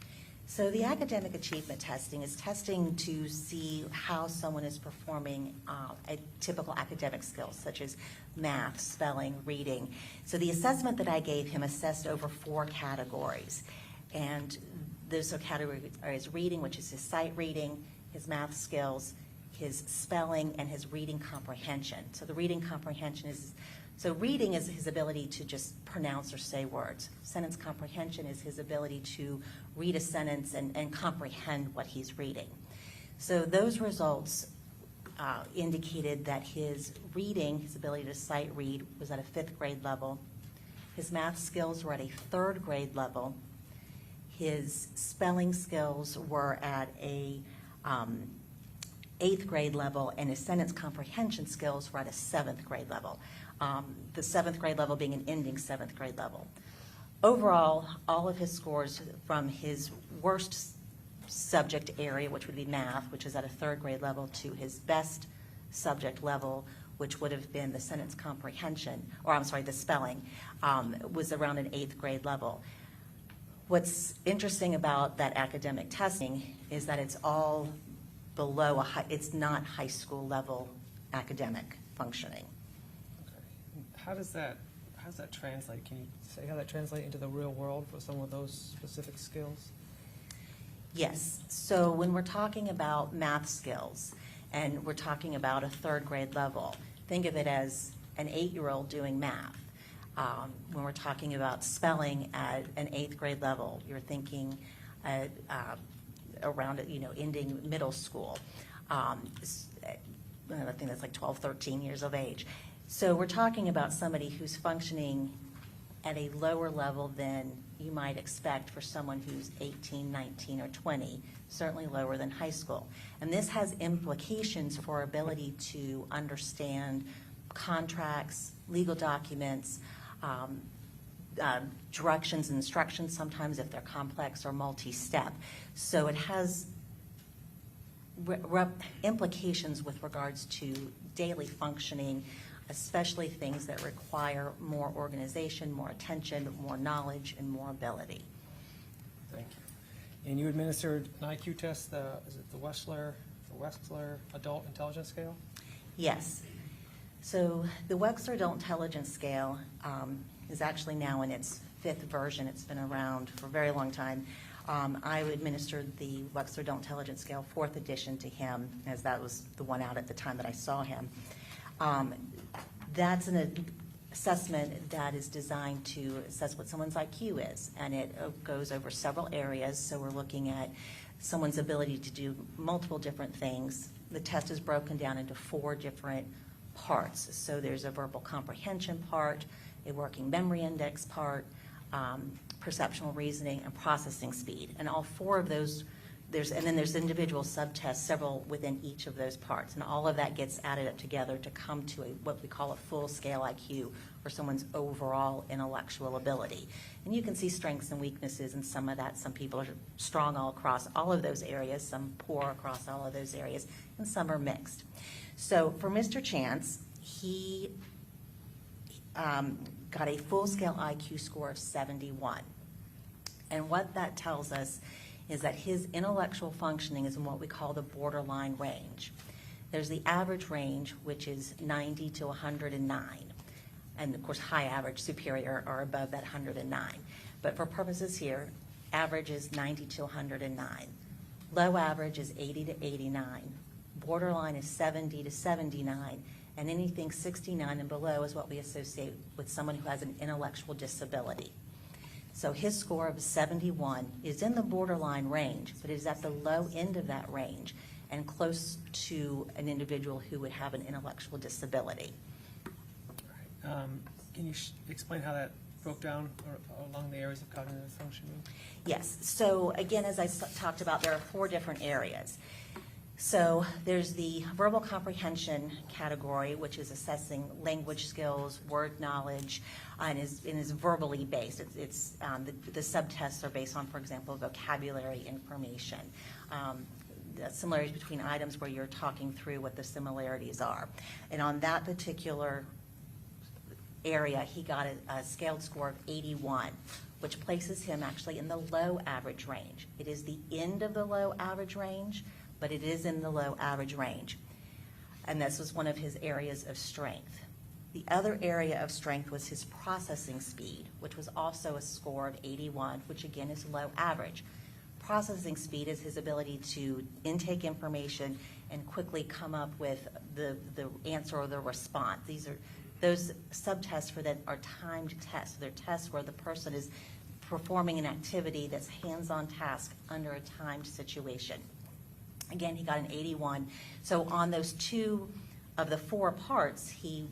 So the academic achievement testing is testing to see how someone is performing at typical academic skills, such as math, spelling, reading. So the assessment that I gave him assessed over 4 categories. And those are categories: reading, which is his sight reading, his math skills, his spelling, and his reading comprehension. So the reading comprehension is, so reading is his ability to just pronounce or say words. Sentence comprehension is his ability to read a sentence and comprehend what he's reading. So those results indicated that his reading, his ability to sight read, was at a 5th grade level. His math skills were at a 3rd grade level. His spelling skills were at a 8th grade level, and his sentence comprehension skills were at a 7th grade level. The 7th grade level being an ending 7th grade level. Overall, all of his scores from his worst subject area, which would be math, which is at a 3rd grade level, to his best subject level, which would have been the sentence comprehension, or I'm sorry, the spelling, was around an 8th grade level. What's interesting about that academic testing is that it's all below it's not high school level academic functioning. How does that translate? Can you say how that translates into the real world for some of those specific skills? Yes. So when we're talking about math skills and we're talking about a 3rd grade level, think of it as an 8-year-old doing math. When we're talking about spelling at an 8th grade level, you're thinking around ending middle school. I think that's like 12, 13 years of age. So we're talking about somebody who's functioning at a lower level than you might expect for someone who's 18, 19, or 20, certainly lower than high school. And this has implications for our ability to understand contracts, legal documents, directions and instructions, sometimes if they're complex or multi-step. So it has implications with regards to daily functioning, especially things that require more organization, more attention, more knowledge, and more ability. Thank you. And you administered an IQ test, is it the Wechsler Adult Intelligence Scale? Yes. So the Wechsler Adult Intelligence Scale is actually now in its 5th version. It's been around for a very long time. I administered the Wechsler Adult Intelligence Scale 4th edition to him, as that was the one out at the time that I saw him. That's an assessment that is designed to assess what someone's IQ is, and it goes over several areas. So we're looking at someone's ability to do multiple different things. The test is broken down into 4 different parts. So there's a verbal comprehension part, a working memory index part, perceptual reasoning, and processing speed. And all 4 of those, and then there's individual subtests, several within each of those parts. And all of that gets added up together to come to what we call a full scale IQ, or someone's overall intellectual ability. And you can see strengths and weaknesses in some of that. Some people are strong all across all of those areas, some poor across all of those areas, and some are mixed. So for Mr. Chance, he got a full scale IQ score of 71. And what that tells us is that his intellectual functioning is in what we call the borderline range. There's the average range, which is 90 to 109. And of course, high, average, superior are above that 109. But for purposes here, average is 90 to 109. Low average is 80 to 89. Borderline is 70 to 79. And anything 69 and below is what we associate with someone who has an intellectual disability. So his score of 71 is in the borderline range, but is at the low end of that range and close to an individual who would have an intellectual disability. All right. Can you explain how that broke down along the areas of cognitive functioning? Yes. So again, as I talked about, there are 4 different areas. So there's the verbal comprehension category, which is assessing language skills, word knowledge, and is verbally based. It's the subtests are based on, for example, vocabulary information, the similarities between items where you're talking through what the similarities are. And on that particular area, he got a scaled score of 81, which places him actually in the low average range. It is the end of the low average range, but it is in the low average range. And this was one of his areas of strength. The other area of strength was his processing speed, which was also a score of 81, which again is low average. Processing speed is his ability to intake information and quickly come up with the answer or the response. Those subtests for that are timed tests. They're tests where the person is performing an activity that's hands-on task under a timed situation. Again, he got an 81. So on those 2 of the 4 parts, he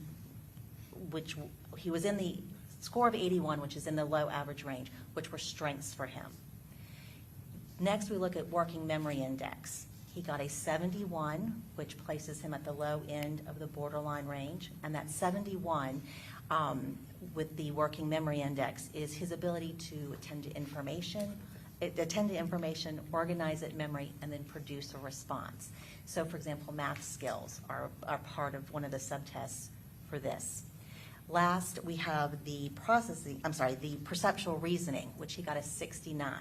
was in the score of 81, which is in the low average range, which were strengths for him. Next, we look at working memory index. He got a 71, which places him at the low end of the borderline range. And that 71 with the working memory index is his ability to attend to information, organize it in memory, and then produce a response. So, for example, math skills are part of one of the subtests for this. Last, we have the perceptual reasoning, which he got a 69.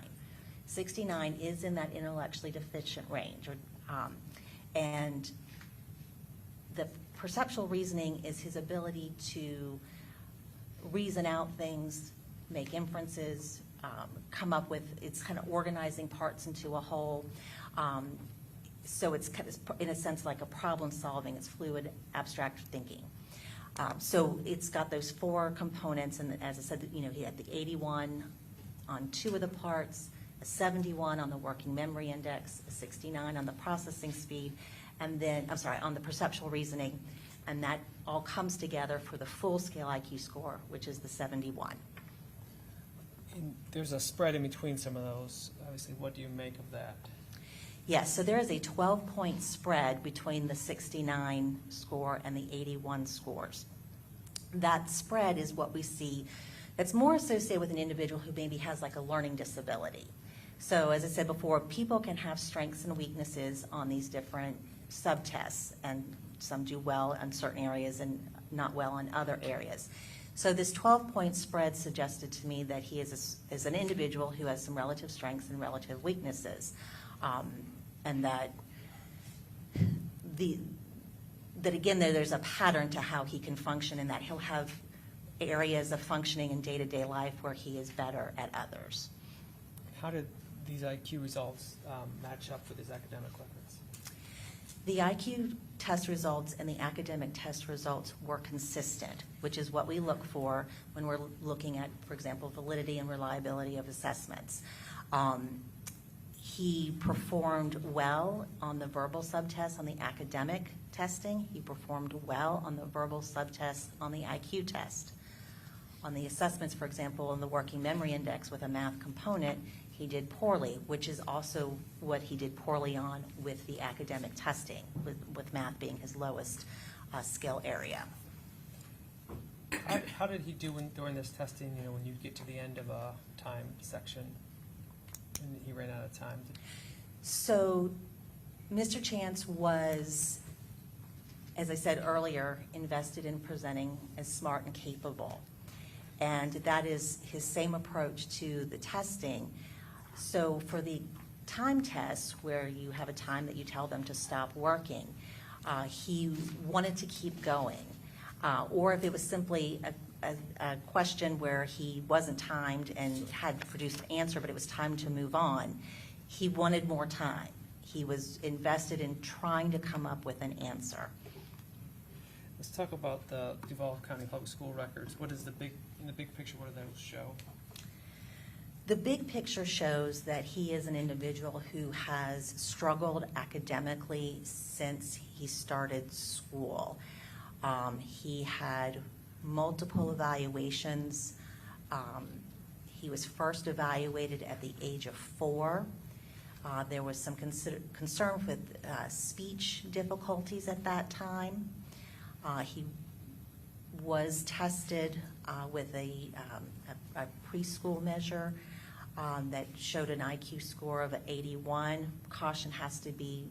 69 is in that intellectually deficient range. And the perceptual reasoning is his ability to reason out things, make inferences, come up with, it's kind of organizing parts into a whole. So it's kind of, in a sense, like a problem solving. It's fluid, abstract thinking. So it's got those 4 components, and as I said, he had the 81 on 2 of the parts, a 71 on the working memory index, a 69 on the processing speed, and then, I'm sorry, on the perceptual reasoning, and that all comes together for the full-scale IQ score, which is the 71. And there's a spread in between some of those. Obviously, what do you make of that? Yes, so there is a 12-point spread between the 69 score and the 81 scores. That spread is what we see that's more associated with an individual who maybe has like a learning disability. So as I said before, people can have strengths and weaknesses on these different subtests, and some do well in certain areas and not well in other areas. So this 12-point spread suggested to me that he is an individual who has some relative strengths and relative weaknesses, and that again, there's a pattern to how he can function, and that he'll have areas of functioning in day-to-day life where he is better at others. How did these IQ results match up with his academic records? The IQ test results and the academic test results were consistent, which is what we look for when we're looking at, for example, validity and reliability of assessments. He performed well on the verbal subtest on the academic testing. He performed well on the verbal subtest on the IQ test. On the assessments, for example, on the working memory index with a math component, he did poorly, which is also what he did poorly on with the academic testing, with math being his lowest skill area. How did he do during this testing, when you get to the end of a time section and he ran out of time? So Mr. Chance was, as I said earlier, invested in presenting as smart and capable. And that is his same approach to the testing. So for the time test, where you have a time that you tell them to stop working, he wanted to keep going. Or if it was simply a question where he wasn't timed and had produced an answer, but it was time to move on, he wanted more time. He was invested in trying to come up with an answer. Let's talk about the Duval County Public School records. What is in the big picture, what do those show? The big picture shows that he is an individual who has struggled academically since he started school. He had multiple evaluations. He was first evaluated at the age of 4. There was some concern with speech difficulties at that time. He was tested with a preschool measure that showed an IQ score of 81. Caution has to be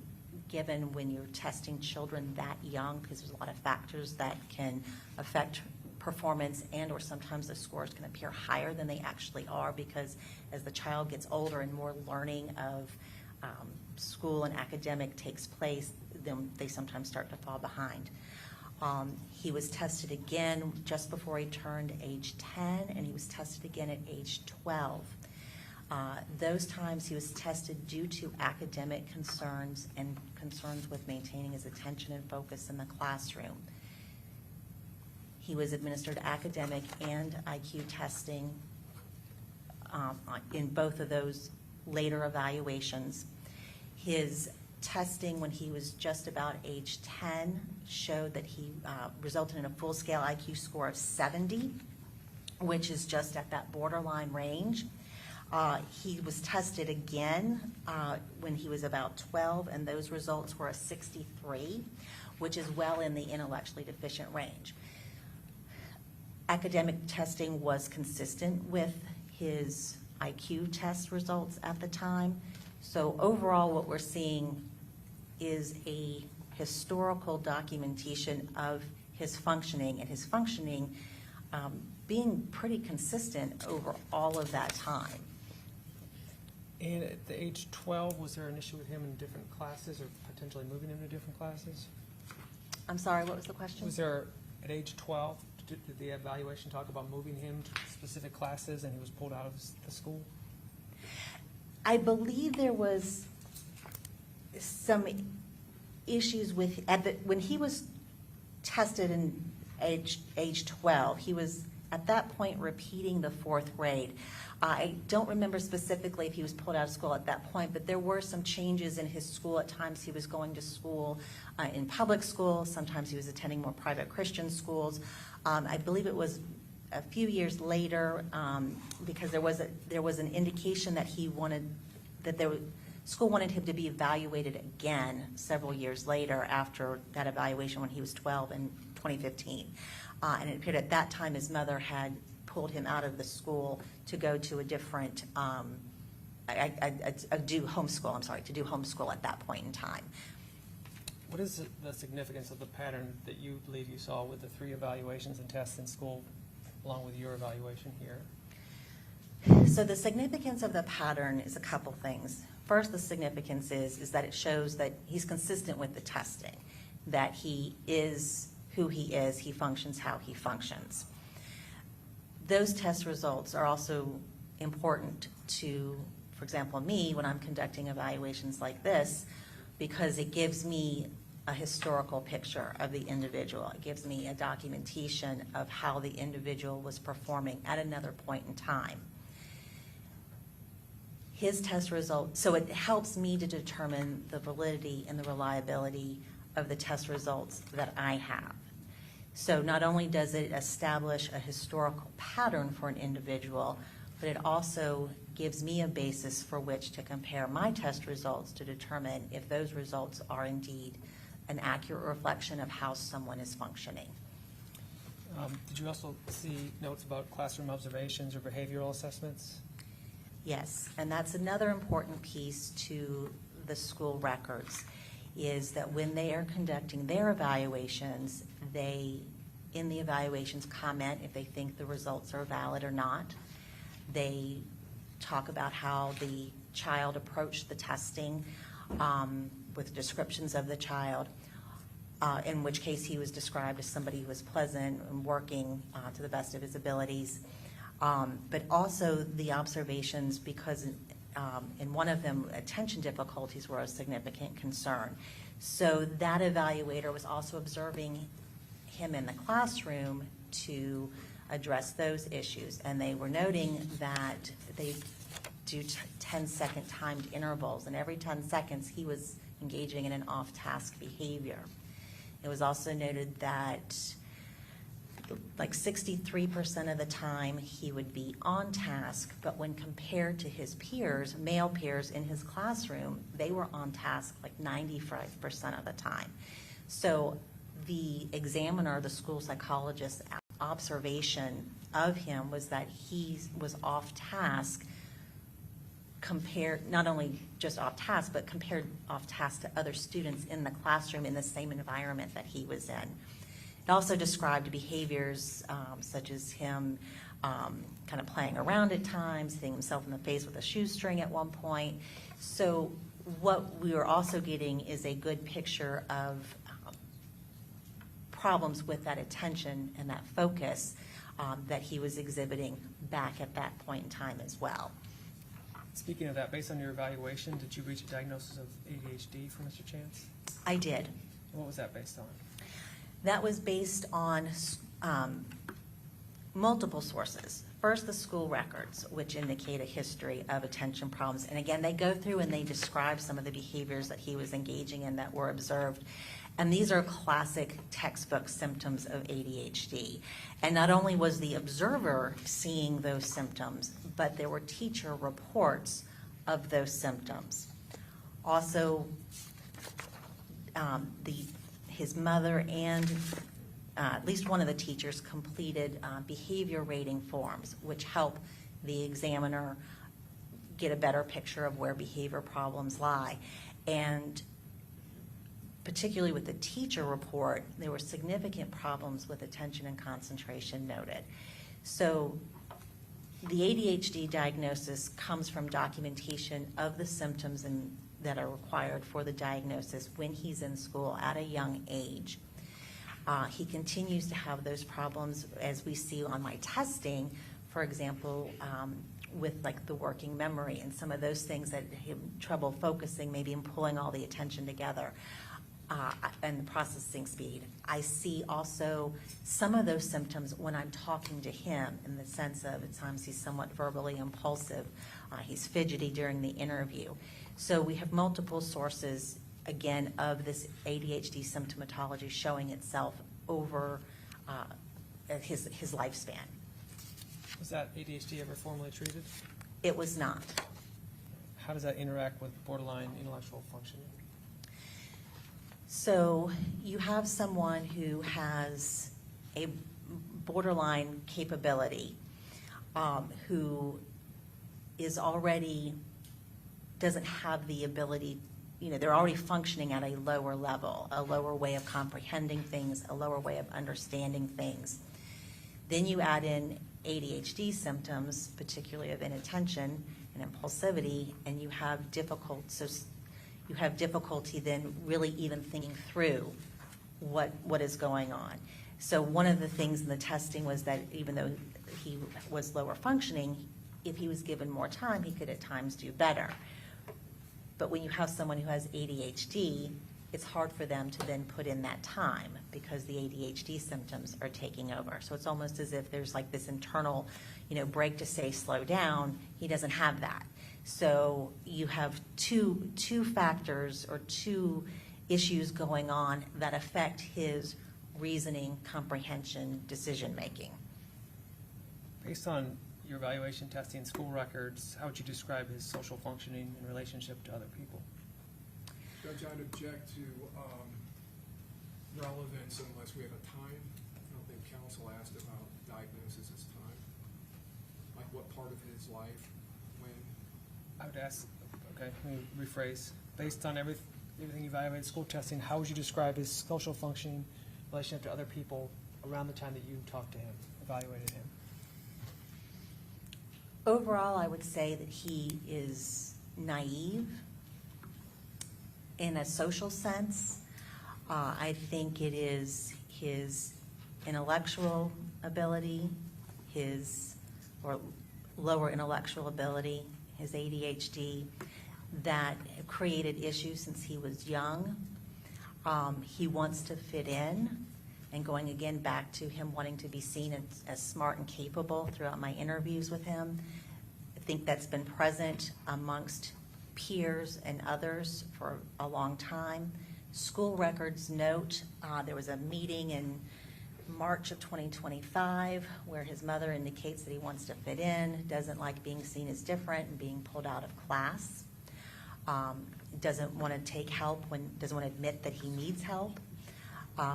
given when you're testing children that young, because there's a lot of factors that can affect performance, and or sometimes the scores can appear higher than they actually are, because as the child gets older and more learning of school and academic takes place, then they sometimes start to fall behind. He was tested again just before he turned age 10, and he was tested again at age 12. Those times he was tested due to academic concerns and concerns with maintaining his attention and focus in the classroom. He was administered academic and IQ testing in both of those later evaluations. His testing when he was just about age 10 showed that he resulted in a full-scale IQ score of 70, which is just at that borderline range. He was tested again when he was about 12, and those results were a 63, which is well in the intellectually deficient range. Academic testing was consistent with his IQ test results at the time. So overall, what we're seeing is a historical documentation of his functioning, and his functioning being pretty consistent over all of that time. And at the age 12, was there an issue with him in different classes, or potentially moving him to different classes? I'm sorry, what was the question? Was there, at age 12, did the evaluation talk about moving him to specific classes and he was pulled out of the school? I believe there was some issues with, when he was tested in age 12, he was at that point repeating the fourth grade. I don't remember specifically if he was pulled out of school at that point, but there were some changes in his school. At times he was going to school in public school. Sometimes he was attending more private Christian schools. I believe it was a few years later, because there was an indication that school wanted him to be evaluated again several years later after that evaluation when he was 12 in 2015. And it appeared at that time his mother had pulled him out of the school to go to a different, to do homeschool at that point in time. What is the significance of the pattern that you believe you saw with the 3 evaluations and tests in school, along with your evaluation here? So the significance of the pattern is a couple things. First, the significance is that it shows that he's consistent with the testing, that he is who he is, he functions how he functions. Those test results are also important to, for example, me when I'm conducting evaluations like this, because it gives me a historical picture of the individual. It gives me a documentation of how the individual was performing at another point in time. His test results, so it helps me to determine the validity and the reliability of the test results that I have. So not only does it establish a historical pattern for an individual, but it also gives me a basis for which to compare my test results to determine if those results are indeed an accurate reflection of how someone is functioning. Did you also see notes about classroom observations or behavioral assessments? Yes, and that's another important piece to the school records, is that when they are conducting their evaluations, they, in the evaluations, comment if they think the results are valid or not. They talk about how the child approached the testing with descriptions of the child, in which case he was described as somebody who was pleasant and working to the best of his abilities. But also the observations, because in one of them, attention difficulties were a significant concern. So that evaluator was also observing him in the classroom to address those issues. And they were noting that they do 10-second timed intervals, and every 10 seconds he was engaging in an off-task behavior. It was also noted that like 63% of the time he would be on task, but when compared to his peers, male peers in his classroom, they were on task like 95% of the time. So the examiner, the school psychologist's observation of him was that he was off task compared, not only just off task, but compared off task to other students in the classroom in the same environment that he was in. It also described behaviors such as him kind of playing around at times, hitting himself in the face with a shoestring at one point. So what we were also getting is a good picture of problems with that attention and that focus that he was exhibiting back at that point in time as well. Speaking of that, based on your evaluation, did you reach a diagnosis of ADHD for Mr. Chance? I did. And what was that based on? That was based on multiple sources. First, the school records, which indicate a history of attention problems. And again, they go through and they describe some of the behaviors that he was engaging in that were observed. And these are classic textbook symptoms of ADHD. And not only was the observer seeing those symptoms, but there were teacher reports of those symptoms. Also, his mother and at least one of the teachers completed behavior rating forms, which help the examiner get a better picture of where behavior problems lie. And particularly with the teacher report, there were significant problems with attention and concentration noted. So the ADHD diagnosis comes from documentation of the symptoms that are required for the diagnosis when he's in school at a young age. He continues to have those problems, as we see on my testing, for example, with like the working memory and some of those things that him trouble focusing, maybe in pulling all the attention together. and the processing speed. I see also some of those symptoms when I'm talking to him, in the sense of at times he's somewhat verbally impulsive. He's fidgety during the interview. So we have multiple sources, again, of this ADHD symptomatology showing itself over his lifespan. Was that ADHD ever formally treated? It was not. How does that interact with borderline intellectual functioning? So you have someone who has a borderline capability, who is already, doesn't have the ability, they're already functioning at a lower level, a lower way of comprehending things, a lower way of understanding things. Then you add in ADHD symptoms, particularly of inattention and impulsivity, and you have difficulty then really even thinking through what is going on. So one of the things in the testing was that even though he was lower functioning, if he was given more time, he could at times do better. But when you have someone who has ADHD, it's hard for them to then put in that time because the ADHD symptoms are taking over. So it's almost as if there's like this internal, break to say slow down. He doesn't have that. So you have two factors or two issues going on that affect his reasoning, comprehension, decision making. Based on your evaluation, testing, school records, how would you describe his social functioning in relationship to other people? Judge, I'd object to relevance unless we have a time. I don't think counsel asked about diagnosis as time. Like what part of his life, when? I would ask, okay, let me rephrase. Based on everything you evaluated, school testing, how would you describe his social functioning in relationship to other people around the time that you talked to him, evaluated him? Overall, I would say that he is naive in a social sense. I think it is his intellectual ability, or lower intellectual ability, his ADHD, that created issues since he was young. He wants to fit in, and going again back to him wanting to be seen as smart and capable throughout my interviews with him. I think that's been present amongst peers and others for a long time. School records note there was a meeting in March of 2025 where his mother indicates that he wants to fit in, doesn't like being seen as different and being pulled out of class, doesn't want to take help, doesn't want to admit that he needs help.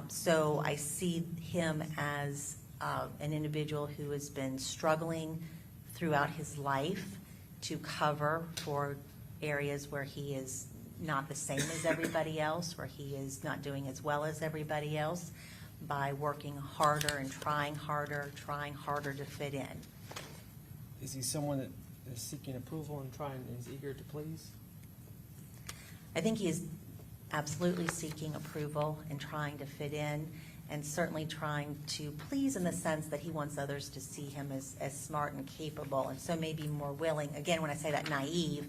So I see him as an individual who has been struggling throughout his life to cover for areas where he is not the same as everybody else, where he is not doing as well as everybody else, by working harder and trying harder to fit in. Is he someone that is seeking approval and is eager to please? I think he is absolutely seeking approval and trying to fit in, and certainly trying to please in the sense that he wants others to see him as smart and capable, and so maybe more willing. Again, when I say that naive,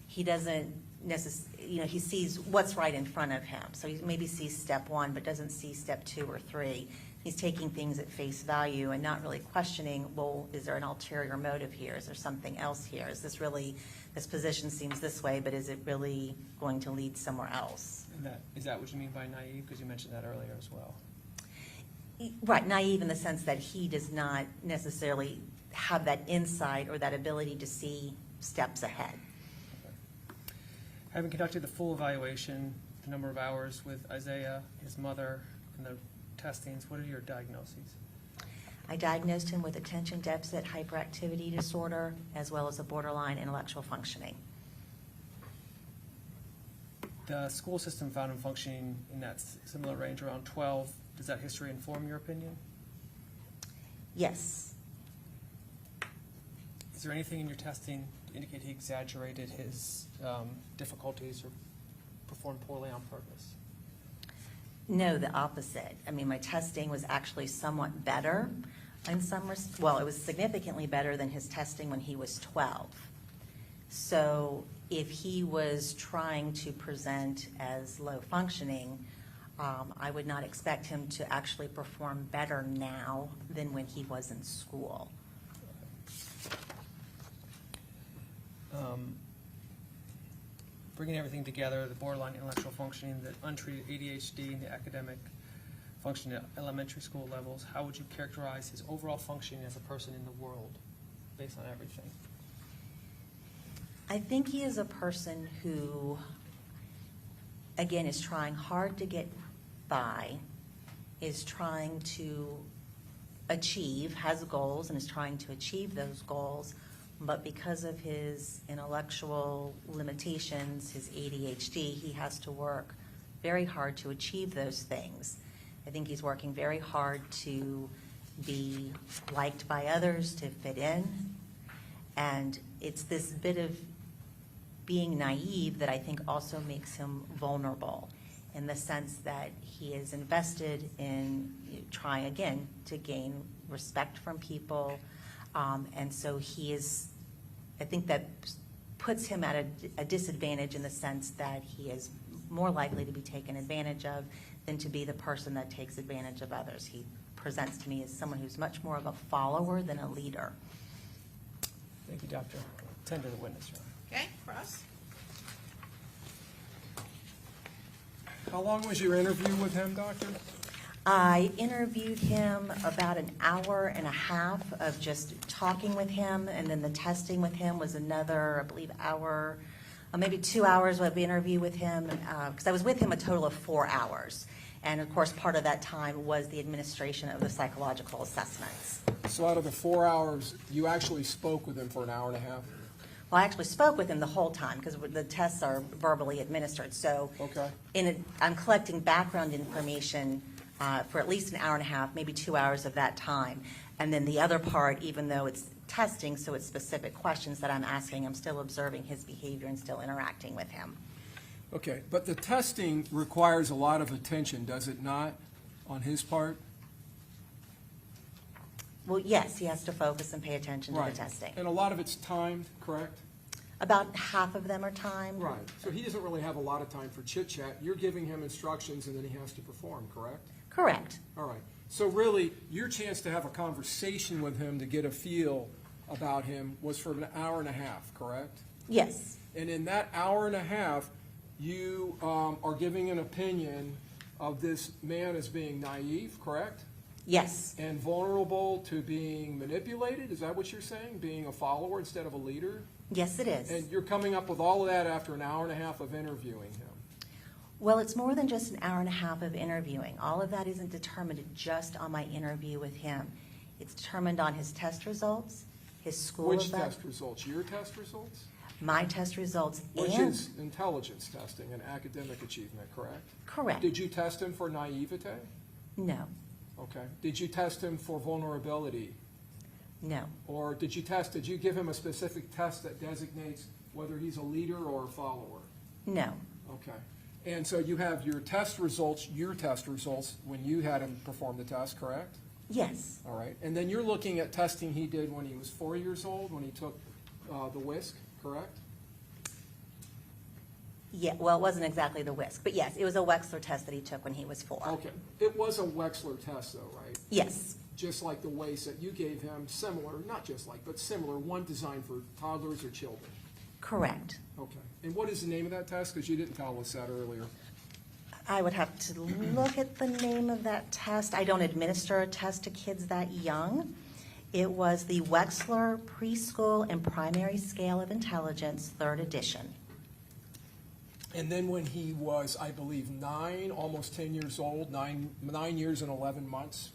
he doesn't necessarily, he sees what's right in front of him. So he maybe sees step one, but doesn't see step 2 or 3. He's taking things at face value and not really questioning, well, is there an ulterior motive here? Is there something else here? Is this really, this position seems this way, but is it really going to lead somewhere else? And is that what you mean by naive? Because you mentioned that earlier as well. Right, naive in the sense that he does not necessarily have that insight or that ability to see steps ahead. Having conducted the full evaluation, the number of hours with Isaiah, his mother, and the testings, what are your diagnoses? I diagnosed him with attention deficit hyperactivity disorder as well as a borderline intellectual functioning. The school system found him functioning in that similar range, around 12. Does that history inform your opinion? Yes. Is there anything in your testing to indicate he exaggerated his difficulties or performed poorly on purpose? No, the opposite. I mean, my testing was actually somewhat better in some well, it was significantly better than his testing when he was 12. So if he was trying to present as low functioning, I would not expect him to actually perform better now than when he was in school. Bringing everything together, the borderline intellectual functioning, the untreated ADHD, and the academic functioning at elementary school levels, how would you characterize his overall functioning as a person in the world based on everything? I think he is a person who, again, is trying hard to get by, is trying to achieve, has goals, and is trying to achieve those goals, but because of his intellectual limitations, his ADHD, he has to work very hard to achieve those things. I think he's working very hard to be liked by others, to fit in, and it's this bit of being naive that I think also makes him vulnerable, in the sense that he is invested in trying, again, to gain respect from people. And so he is, I think that puts him at a disadvantage in the sense that he is more likely to be taken advantage of than to be the person that takes advantage of others. He presents to me as someone who's much more of a follower than a leader. Thank you, Doctor. Tend to the witness, Your Honor. Okay, Ross? How long was your interview with him, Doctor? I interviewed him about an hour and a half of just talking with him, and then the testing with him was another, I believe, hour, maybe 2 hours of interview with him, because I was with him a total of 4 hours. And of course, part of that time was the administration of the psychological assessments. So out of the 4 hours, you actually spoke with him for an hour and a half? Well, I actually spoke with him the whole time because the tests are verbally administered. So okay. I'm collecting background information for at least an hour and a half, maybe 2 hours of that time. And then the other part, even though it's testing, so it's specific questions that I'm asking, I'm still observing his behavior and still interacting with him. Okay, but the testing requires a lot of attention, does it not, on his part? Well, yes, he has to focus and pay attention to Right. the testing. And a lot of it's timed, correct? About half of them are timed. Right. So he doesn't really have a lot of time for chit-chat. You're giving him instructions and then he has to perform, correct? Correct. All right. So really, your chance to have a conversation with him to get a feel about him was for an hour and a half, correct? Yes. And in that hour and a half, you are giving an opinion of this man as being naive, correct? Yes. And vulnerable to being manipulated, is that what you're saying? Being a follower instead of a leader? Yes, it is. And you're coming up with all of that after an hour and a half of interviewing him? Well, it's more than just an hour and a half of interviewing. All of that isn't determined just on my interview with him. It's determined on his test results, his school Which event. test results? Your test results? My test results Which and is intelligence testing and academic achievement, correct? correct. Did you test him for naivete? No. Okay. Did you test him for vulnerability? No. Or did you give him a specific test that designates whether he's a leader or a follower? No. Okay. And so you have your test results when you had him perform the test, correct? Yes. All right. And then you're looking at testing he did when he was 4 years old, when he took the WISC, correct? Yeah, well, it wasn't exactly the WISC, but yes, it was a Wechsler test that he took when he was 4. Okay. It was a Wechsler test though, right? Yes. Just like the WACE that you gave him, similar, not just like, but similar, one designed for toddlers or children. Correct. Okay. And what is the name of that test? Because you didn't tell us that earlier. I would have to look at the name of that test. I don't administer a test to kids that young. It was the Wechsler Preschool and Primary Scale of Intelligence, 3rd edition. And then when he was, I believe, 9, almost 10 years old, 9 years and 11 months,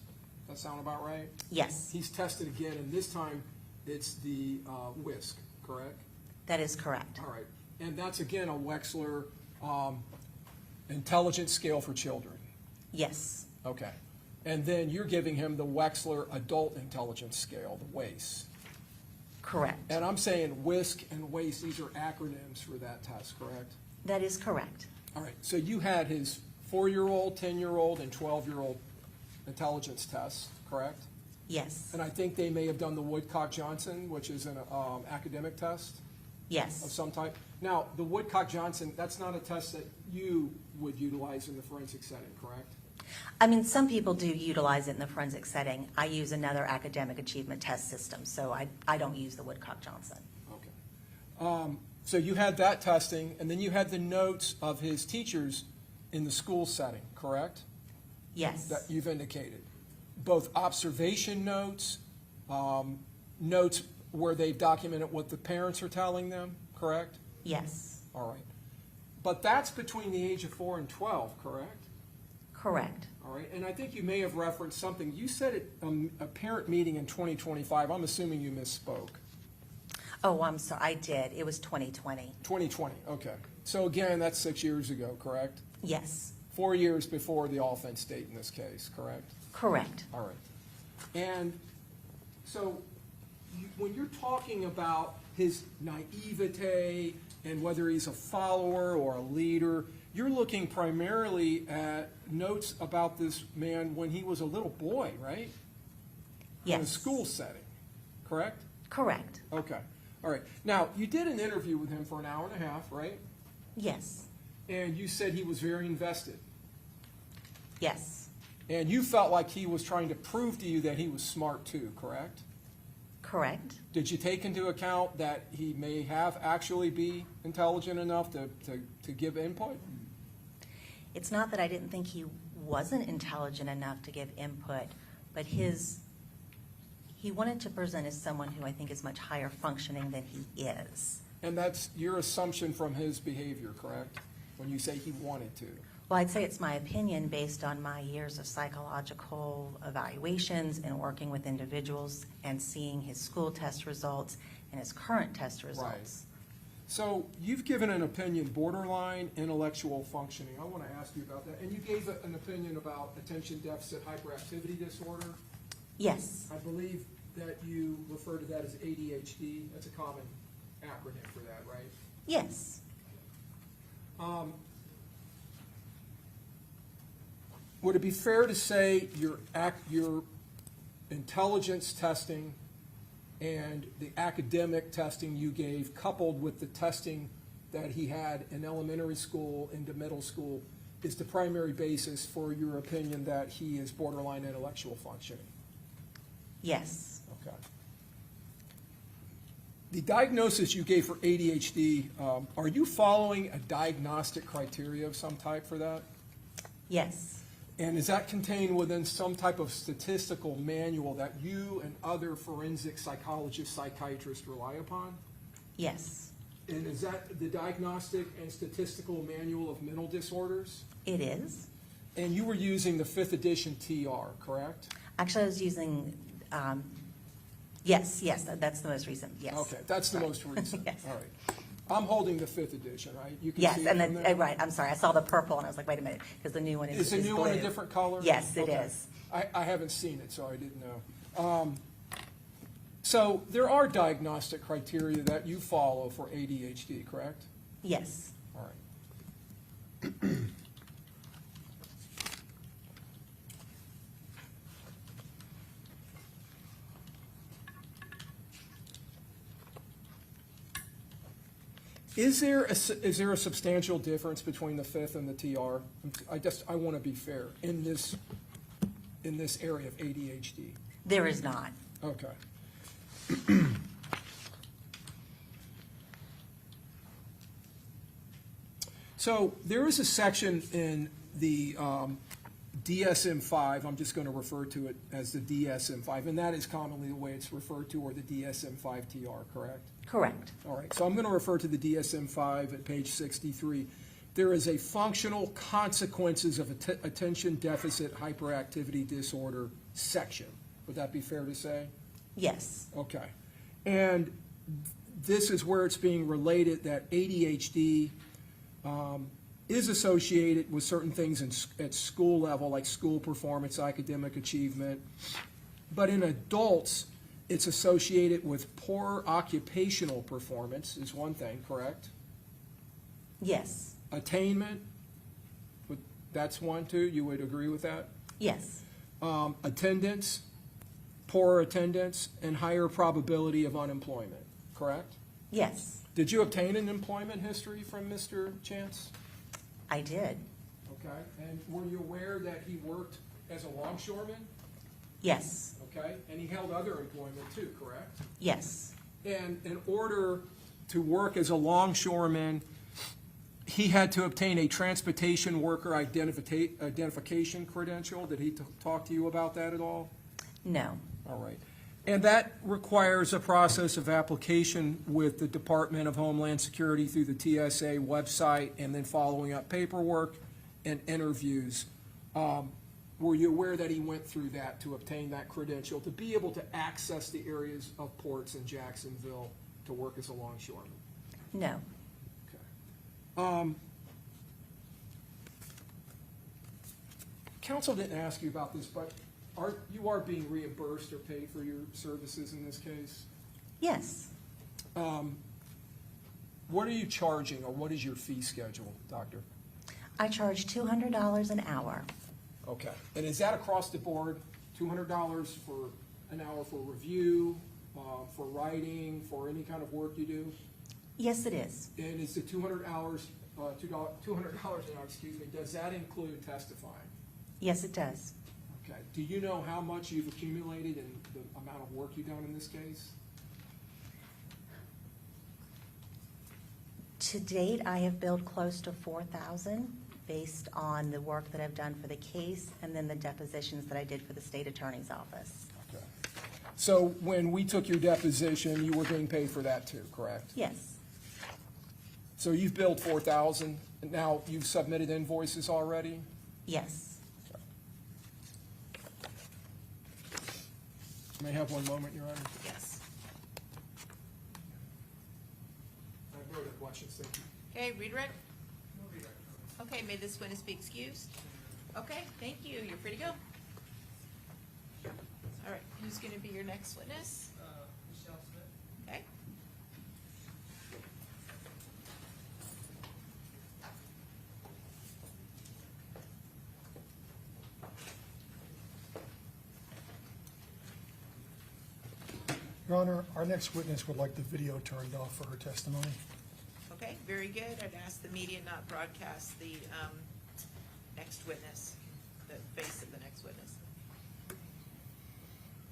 that sound about right? Yes. He's tested again, and this time it's the WISC, correct? That is correct. All right. And that's, again, a Wechsler intelligence scale for children? Yes. Okay. And then you're giving him the Wechsler Adult Intelligence Scale, the WACE. Correct. And I'm saying WISC and WACE, these are acronyms for that test, correct? That is correct. All right. So you had his 4-year-old, 10-year-old, and 12-year-old intelligence tests, correct? Yes. And I think they may have done the Woodcock-Johnson, which is an academic test? Yes. Of some type. Now, the Woodcock-Johnson, that's not a test that you would utilize in the forensic setting, correct? I mean, some people do utilize it in the forensic setting. I use another academic achievement test system, so I don't use the Woodcock-Johnson. Okay. So you had that testing, and then you had the notes of his teachers in the school setting, correct? Yes. That you've indicated. Both observation notes, notes where they've documented what the parents are telling them, correct? Yes. All right. But that's between the age of 4 and 12, correct? Correct. All right. And I think you may have referenced something. You said at a parent meeting in 2025. I'm assuming you misspoke. Oh, I'm sorry, I did. It was 2020. 2020, okay. So again, that's 6 years ago, correct? Yes. 4 years before the offense date in this case, correct? Correct. All right. And so when you're talking about his naivete and whether he's a follower or a leader, you're looking primarily at notes about this man when he was a little boy, right? Yes. In a school setting, correct? Correct. Okay. All right. Now, you did an interview with him for an hour and a half, right? Yes. And you said he was very invested. Yes. And you felt like he was trying to prove to you that he was smart too, correct? Correct. Did you take into account that he may have actually be intelligent enough to give input? It's not that I didn't think he wasn't intelligent enough to give input, but he wanted to present as someone who I think is much higher functioning than he is. And that's your assumption from his behavior, correct? When you say he wanted to. Well, I'd say it's my opinion based on my years of psychological evaluations and working with individuals and seeing his school test results and his current test results. Right. So you've given an opinion, borderline intellectual functioning. I want to ask you about that. And you gave an opinion about attention deficit hyperactivity disorder. Yes. I believe that you refer to that as ADHD. That's a common acronym for that, right? Yes. Would it be fair to say your intelligence testing and the academic testing you gave, coupled with the testing that he had in elementary school into middle school, is the primary basis for your opinion that he is borderline intellectual functioning? Yes. Okay. The diagnosis you gave for ADHD, are you following a diagnostic criteria of some type for that? Yes. And is that contained within some type of statistical manual that you and other forensic psychologists, psychiatrists rely upon? Yes. And is that the diagnostic and statistical manual of mental disorders? It is. And you were using the 5th edition TR, correct? Actually, I was using, yes, that's the most recent, yes. Okay, that's the most recent. Yes. All right. I'm holding the 5th edition, right? You can Yes, see it and from then, there? right, I'm sorry, I saw the purple and I was like, wait a minute, because the new one is Is the new one a blue. different color? Yes, it Okay. is. I haven't seen it, so I didn't know. So there are diagnostic criteria that you follow for ADHD, correct? Yes. All right. Is there a substantial difference between the 5th and the TR? I want to be fair in this area of ADHD. There is not. Okay. So there is a section in the DSM-5, I'm just going to refer to it as the DSM-5, and that is commonly the way it's referred to, or the DSM-5-TR, correct? Correct. All right, so I'm going to refer to the DSM-5 at page 63. There is a functional consequences of attention deficit hyperactivity disorder section. Would that be fair to say? Yes. Okay. And this is where it's being related that ADHD is associated with certain things at school level, like school performance, academic achievement. But in adults, it's associated with poor occupational performance is one thing, correct? Yes. Attainment, that's one too, you would agree with that? Yes. Attendance, poorer attendance, and higher probability of unemployment, correct? Yes, Did you obtain an employment history from Mr. Chance? I did. Okay, and were you aware that he worked as a longshoreman? Yes, Okay, and he held other employment too, correct? yes, And in order to work as a longshoreman, he had to obtain a transportation worker identification credential. Did he talk to you about that at all? no, All right. And that requires a process of application with the Department of Homeland Security through the TSA website and then following up paperwork and interviews. Were you aware that he went through that to obtain that credential, to be able to access the areas of ports in Jacksonville to work as a longshoreman? no. Counsel didn't ask you about this, but you are being reimbursed or paid for your services in this case? Yes. What are you charging, or what is your fee schedule, Doctor? I charge $200 an hour. Okay. And is that across the board, $200 for an hour for review, for writing, for any kind of work you do? Yes, it is. And is the $200 an hour, excuse me, does that include testifying? Yes, it does. Okay. Do you know how much you've accumulated and the amount of work you've done in this case? To date, I have billed close to $4,000 based on the work that I've done for the case and then the depositions that I did for the state attorney's office. Okay. So when we took your deposition, you were being paid for that too, correct? Yes, So you've billed $4,000. Now you've submitted invoices already? yes. May I have one moment, Your Honor? Yes. I have no other questions, thank you. Okay, redirect? Okay, may this witness be excused? Okay, thank you, you're free to go. All right, who's gonna be your next witness? Michelle Smith. Okay. Your Honor, our next witness would like the video turned off for her testimony. Okay, very good. I'd ask the media not broadcast the next witness, the face of the next witness.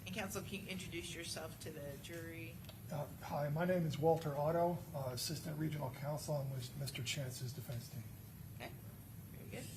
And counsel, can you introduce yourself to the jury? Hi, my name is Walter Otto, Assistant Regional Counsel. I'm with Mr. Chance's defense team. Okay, very good.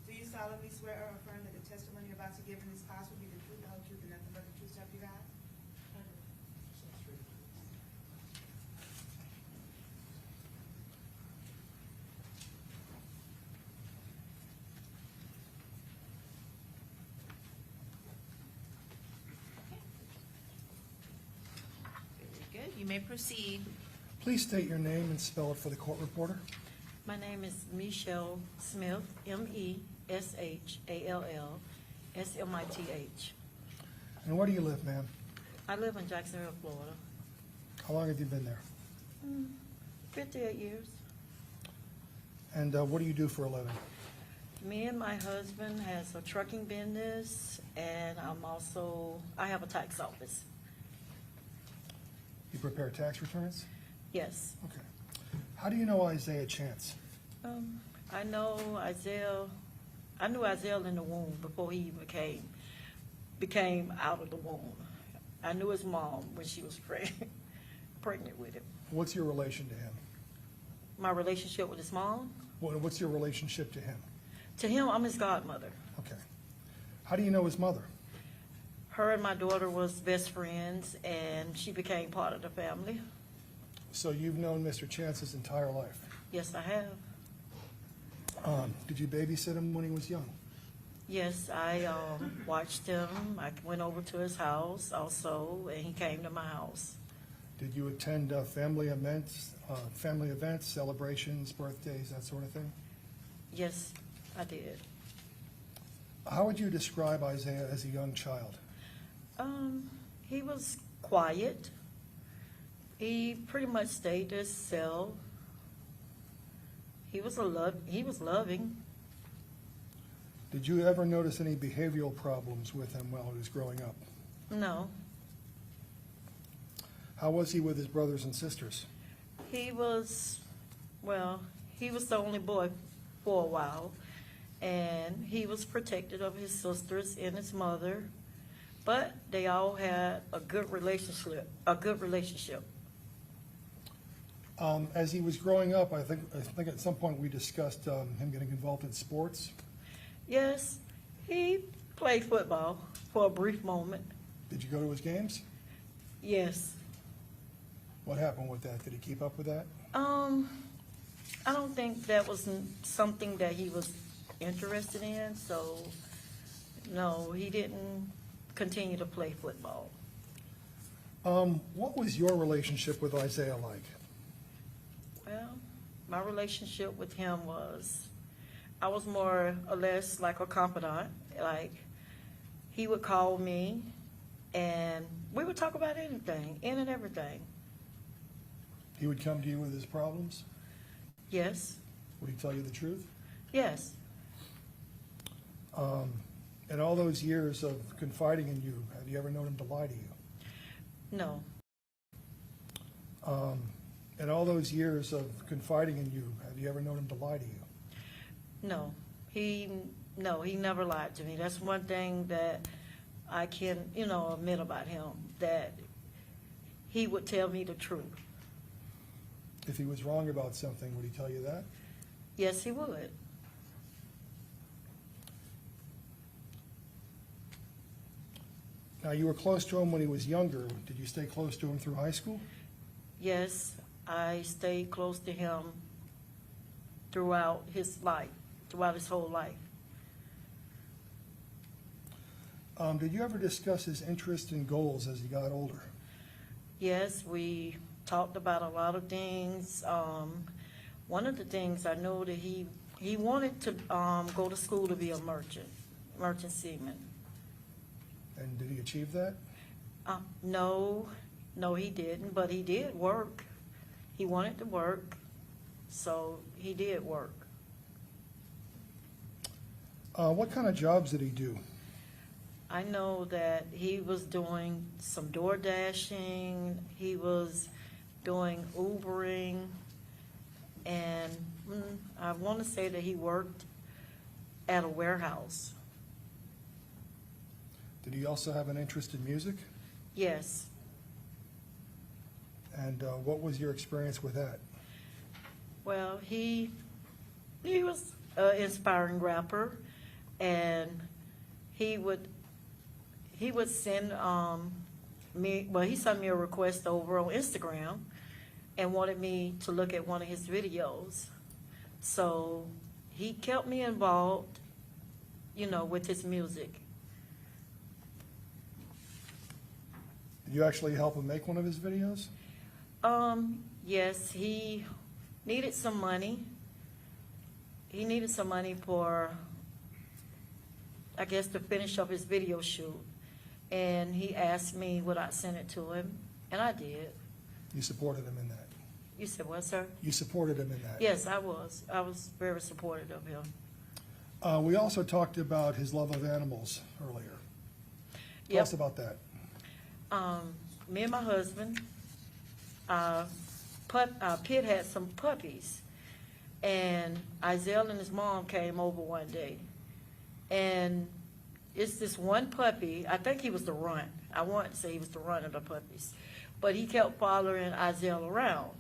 Do you solemnly swear or affirm that the testimony you're about to give in this class will be the truth, the whole truth, and nothing but the truth, so help you God? Very good. You may proceed. Please state your name and spell it for the court reporter. My name is Michelle Smith, MESHALL, And where do you live, ma'am? I live in Jacksonville, Florida. How long have you been there? 58 years. And what do you do for a living? Me and my husband has a trucking business, and I have a tax office. You prepare tax returns? Yes. Okay. How do you know Isaiah Chance? I know Isaiah. I knew Isaiah in the womb before he even became out of the womb. I knew his mom when she was pregnant with him. What's your relation to him? My relationship with his mom? What's your relationship to him? To him, I'm his godmother. Okay. How do you know his mother? Her and my daughter was best friends, and she became part of the family. So you've known Mr. Chance his entire life. Yes, I have. Did you babysit him when he was young? Yes, I watched him. I went over to his house also, and he came to my house. Did you attend family events, celebrations, birthdays, that sort of thing? Yes, I did. How would you describe Isaiah as a young child? He was quiet. He pretty much stayed to himself. He was loving. Did you ever notice any behavioral problems with him while he was growing up? No. How was he with his brothers and sisters? He was the only boy for a while, and he was protected of his sisters and his mother, but they all had a good relationship. As he was growing up, I think at some point we discussed him getting involved in sports. Yes, he played football for a brief moment. Did you go to his games? Yes. What happened with that? Did he keep up with that? I don't think that was something that he was interested in, so no, he didn't continue to play football. What was your relationship with Isaiah like? Well, my relationship with him was, I was more or less like a confidant. Like, he would call me, and we would talk about anything, and everything. He would come to you with his problems? Yes. Would he tell you the truth? Yes. In all those years of confiding in you, have you ever known him to lie to you? No. In all those years of confiding in you, have you ever known him to lie to you? No. He never lied to me. That's one thing that I can, admit about him, that he would tell me the truth. If he was wrong about something, would he tell you that? Yes, he would. Now, you were close to him when he was younger. Did you stay close to him through high school? Yes, I stayed close to him throughout his life, throughout his whole life. Did you ever discuss his interests and goals as he got older? Yes, we talked about a lot of things. One of the things I know that he wanted to go to school to be a merchant seaman. And did he achieve that? No, he didn't, but he did work. He wanted to work, so he did work. What kind of jobs did he do? I know that he was doing some door dashing, he was doing Ubering, and I want to say that he worked at a warehouse. Did he also have an interest in music? Yes. And what was your experience with that? Well, he was an inspiring rapper, and he would send he sent me a request over on Instagram and wanted me to look at one of his videos. So he kept me involved, with his music. Did you actually help him make one of his videos? Yes, he needed some money. He needed some money for, I guess, to finish up his video shoot. And he asked me would I send it to him, and I did. You supported him in that? You said what, sir? You supported him in that? Yes, I was. I was very supportive of him. We also talked about his love of animals earlier. Tell us about that. Me and my husband, Pitt had some puppies, and Isaiah and his mom came over one day, and it's this one puppy. I think he was the runt. I want to say he was the runt of the puppies, but he kept following Isaiah around,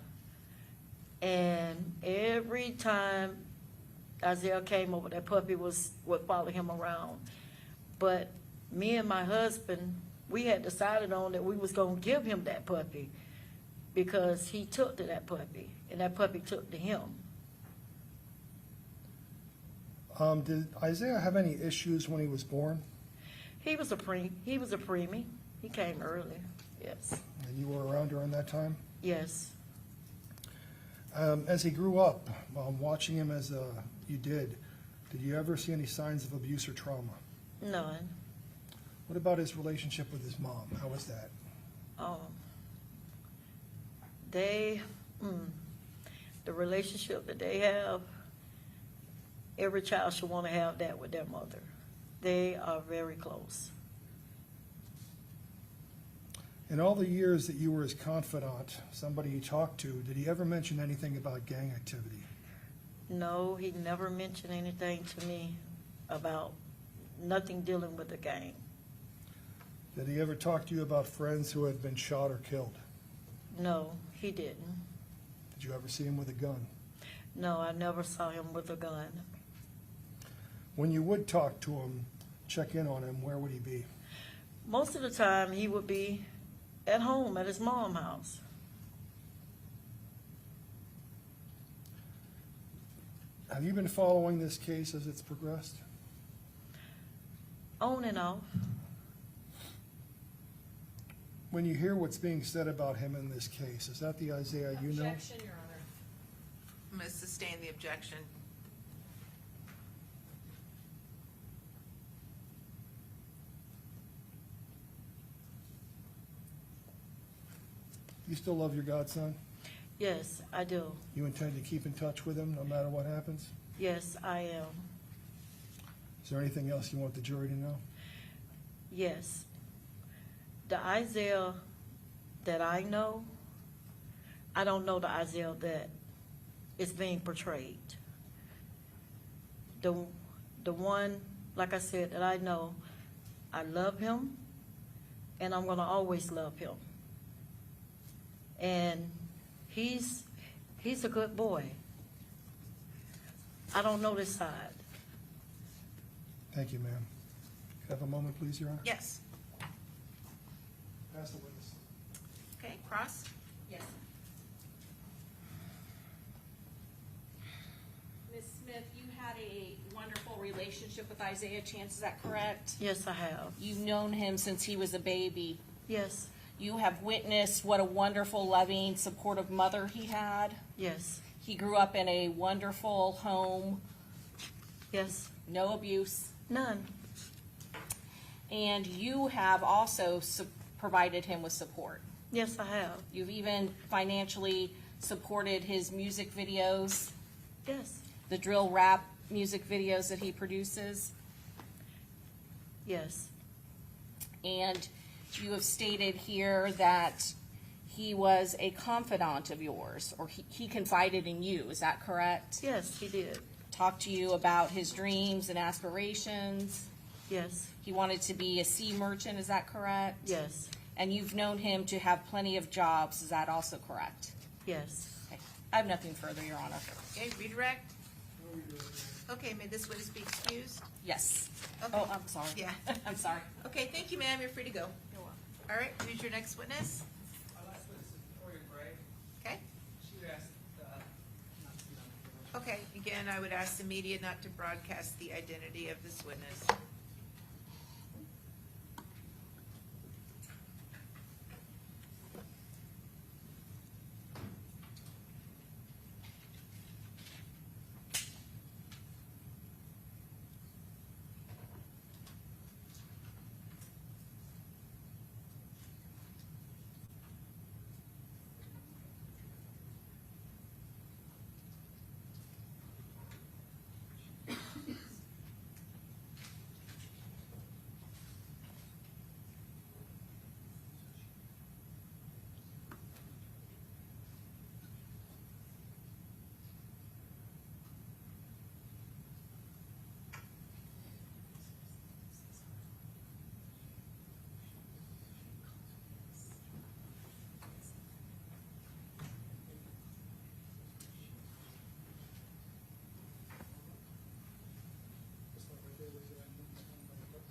and every time Isaiah came over, that puppy would follow him around. But me and my husband, we had decided on that we was going to give him that puppy. because he took to that puppy, and that puppy took to him. Did Isaiah have any issues when he was born? He was a preemie. He came early, yes. And you were around during that time? Yes. As he grew up, watching him as you did you ever see any signs of abuse or trauma? None. What about his relationship with his mom? How was that? The relationship that they have, every child should want to have that with their mother. They are very close. In all the years that you were his confidant, somebody you talked to, did he ever mention anything about gang activity? No, he never mentioned anything to me about nothing dealing with the gang. Did he ever talk to you about friends who had been shot or killed? No, he didn't. Did you ever see him with a gun? No, I never saw him with a gun. When you would talk to him, check in on him, where would he be? Most of the time, he would be at home at his mom's house. Have you been following this case as it's progressed? On and off. When you hear what's being said about him in this case, is that the Isaiah you know? Objection, Your Honor. I'm going to sustain the objection. You still love your godson? Yes, I do. You intend to keep in touch with him no matter what happens? Yes, I am. Is there anything else you want the jury to know? Yes. The Isaiah that I know, I don't know the Isaiah that is being portrayed. The one, like I said, that I know, I love him, and I'm going to always love him. And he's a good boy. I don't know this side. Thank you, ma'am. Could I have a moment, please, Your Honor? Yes. Pass the witness. Okay, Cross? Yes. Ms. Smith, you had a wonderful relationship with Isaiah Chance, is that correct? Yes, I have. You've known him since he was a baby. Yes. You have witnessed what a wonderful, loving, supportive mother he had. Yes. He grew up in a wonderful home. Yes. No abuse. None. And you have also provided him with support. Yes, I have. You've even financially supported his music videos. Yes. The drill rap music videos that he produces. Yes. And you have stated here that he was a confidant of yours, or he confided in you, is that correct? Yes, he did. Talked to you about his dreams and aspirations. Yes. He wanted to be a sea merchant, is that correct? Yes. And you've known him to have plenty of jobs, is that also correct? Yes. Okay. I have nothing further, Your Honor. Okay, redirect? Okay, may this witness be excused? Yes. Okay. Oh, I'm sorry. Yeah. I'm sorry. Okay, thank you, ma'am, you're free to go. You're welcome. All right, who's your next witness? Our last witness is Victoria Gray. Okay. She would ask not to be on the floor. Okay, again, I would ask the media not to broadcast the identity of this witness.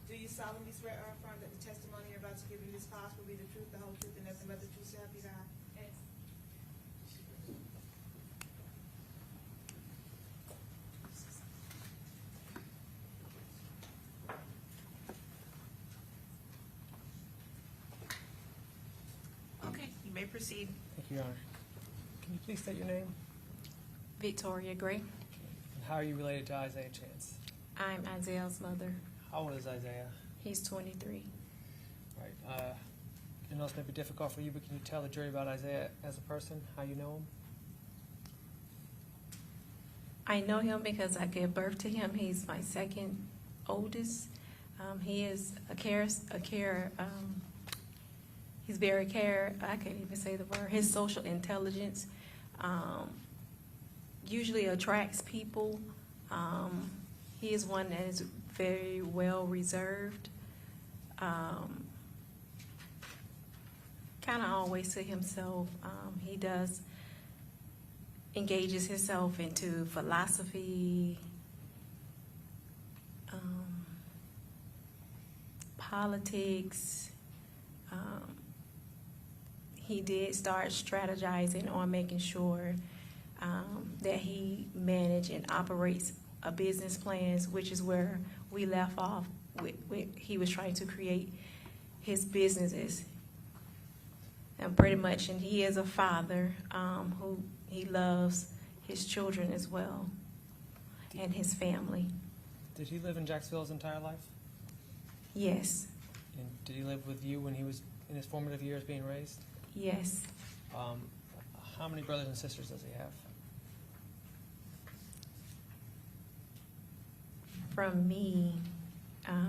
Do you solemnly swear or affirm that the testimony you're about to give in this class will be the truth, the whole truth, and nothing but the truth, so help you God? Yes. may proceed. Thank you, Your Honor. Can you please state your name? Victoria Gray. And how are you related to Isaiah Chance? I'm Isaiah's mother. How old is Isaiah? He's 23. Right. I know this may be difficult for you, but can you tell the jury about Isaiah as a person, how you know him? I know him because I gave birth to him. He's my second oldest. He is he's very I can't even say the word. His social intelligence usually attracts people. He is one that is very well reserved. Kind of always to himself. He does engages himself into philosophy, politics. He did start strategizing on making sure that he managed and operates a business plans, which is where we left off with he was trying to create his businesses. And pretty much, and he is a father who he loves his children as well and his family. Did he live in Jacksonville his entire life? Yes. And did he live with you when he was in his formative years being raised? Yes. How many brothers and sisters does he have? From me,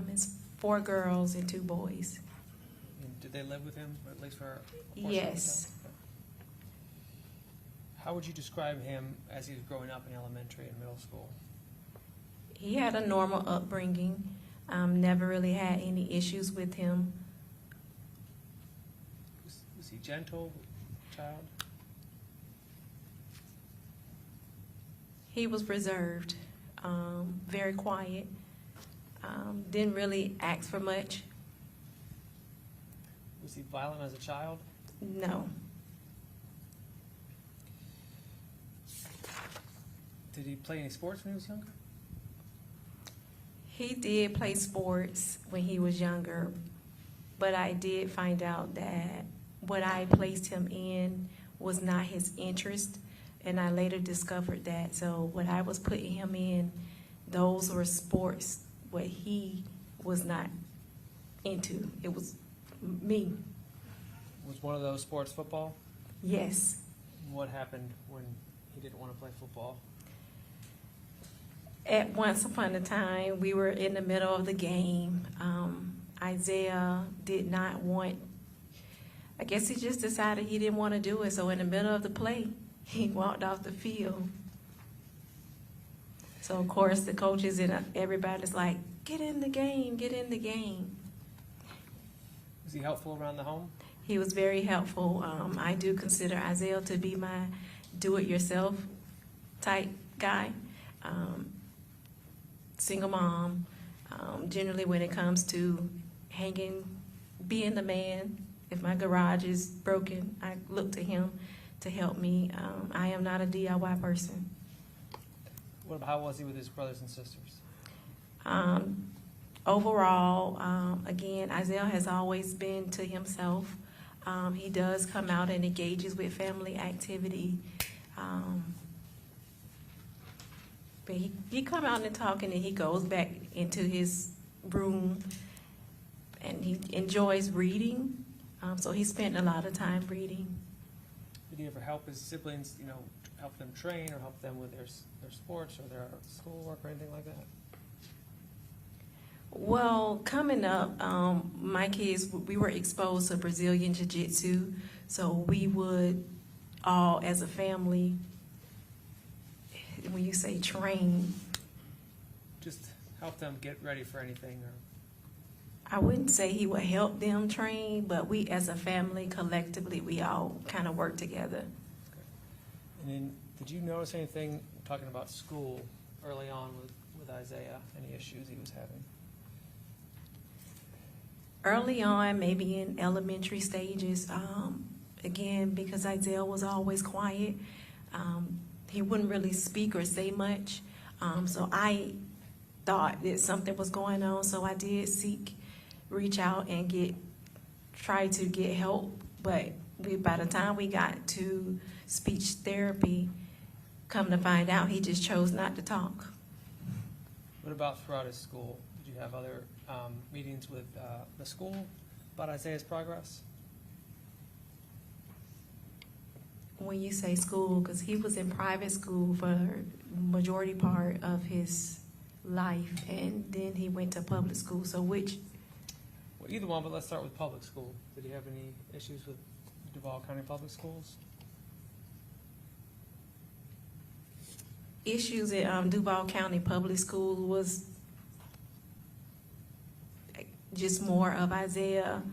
it's 4 girls and 2 boys. And did they live with him, or at least for a portion Yes. of the time? How would you describe him as he was growing up in elementary and middle school? He had a normal upbringing. Never really had any issues with him. Was he gentle child? He was reserved, very quiet, didn't really ask for much. Was he violent as a child? No. Did he play any sports when he was younger? He did play sports when he was younger, but I did find out that what I placed him in was not his interest, and I later discovered that. So what I was putting him in, those were sports what he was not into. It was me. Was one of those sports football? Yes. What happened when he didn't want to play football? At once upon a time, we were in the middle of the game. Isaiah did not want, I guess he just decided he didn't want to do it. So in the middle of the play, he walked off the field. So of course the coaches and everybody's like, get in the game, get in the game. Was he helpful around the home? He was very helpful. I do consider Isaiah to be my do-it-yourself type guy. Single mom. Generally when it comes to being the man, if my garage is broken, I look to him to help me. I am not a DIY person. How was he with his brothers and sisters? Overall, again, Isaiah has always been to himself. He does come out and engages with family activity. But he come out and talk, and then he goes back into his room, and he enjoys reading. So he spent a lot of time reading. Did he ever help his siblings, help them train or help them with their sports or their schoolwork or anything like that? Well, coming up, my kids, we were exposed to Brazilian Jiu-Jitsu, so we would all, as a family, when you say train, Just help them get ready for anything, or I wouldn't say he would help them train, but we as a family, collectively, we all kind of work together. and then did you notice anything talking about school early on with Isaiah? Any issues he was having? Early on, maybe in elementary stages, again, because Isaiah was always quiet, he wouldn't really speak or say much. So I thought that something was going on, so I did reach out and try to get help, but by the time we got to speech therapy, come to find out, he just chose not to talk. What about throughout his school? Did you have other meetings with the school about Isaiah's progress? When you say school, because he was in private school for majority part of his life, and then he went to public school. So which? Well, either one, but let's start with public school. Did he have any issues with Duval County Public Schools? Issues at Duval County Public School was just more of Isaiah,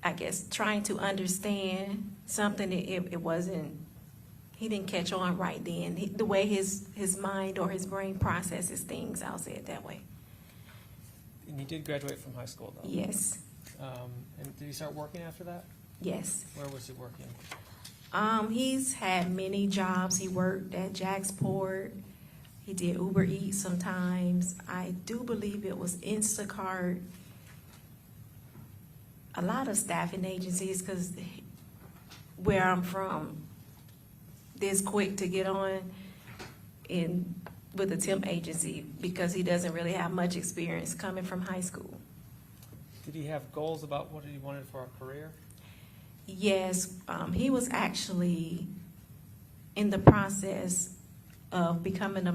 I guess, trying to understand something that it wasn't, he didn't catch on right then. The way his mind or his brain processes things, I'll say it that way. And he did graduate from high school, though? Yes. And did he start working after that? Yes. Where was he working? He's had many jobs. He worked at Jacksport. He did Uber Eats sometimes. I do believe it was Instacart. A lot of staffing agencies, because where I'm from, this quick to get on in with a temp agency because he doesn't really have much experience coming from high school. Did he have goals about what he wanted for a career? Yes, he was actually in the process of becoming a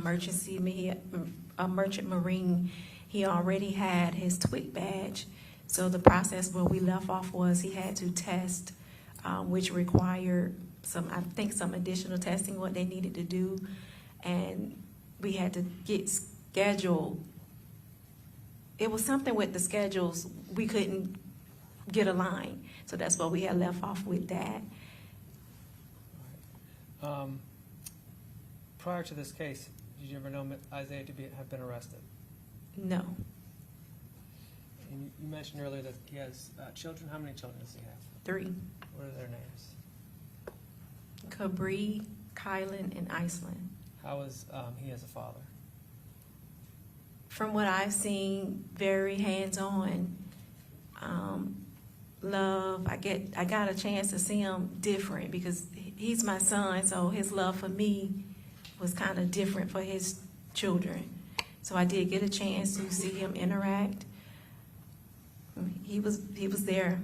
merchant marine. He already had his TWIC badge. So the process where we left off was he had to test, which required some additional testing, what they needed to do. And we had to get scheduled. It was something with the schedules. We couldn't get aligned. So that's why we had left off with that. Prior to this case, did you ever know Isaiah to have been arrested? No. And you mentioned earlier that he has children. How many children does he have? 3. What are their names? Cabri, Kylan, and Iceland. How is he as a father? From what I've seen, very hands-on. Love. I got a chance to see him different because he's my son, so his love for me was kind of different for his children. So I did get a chance to see him interact. He was there.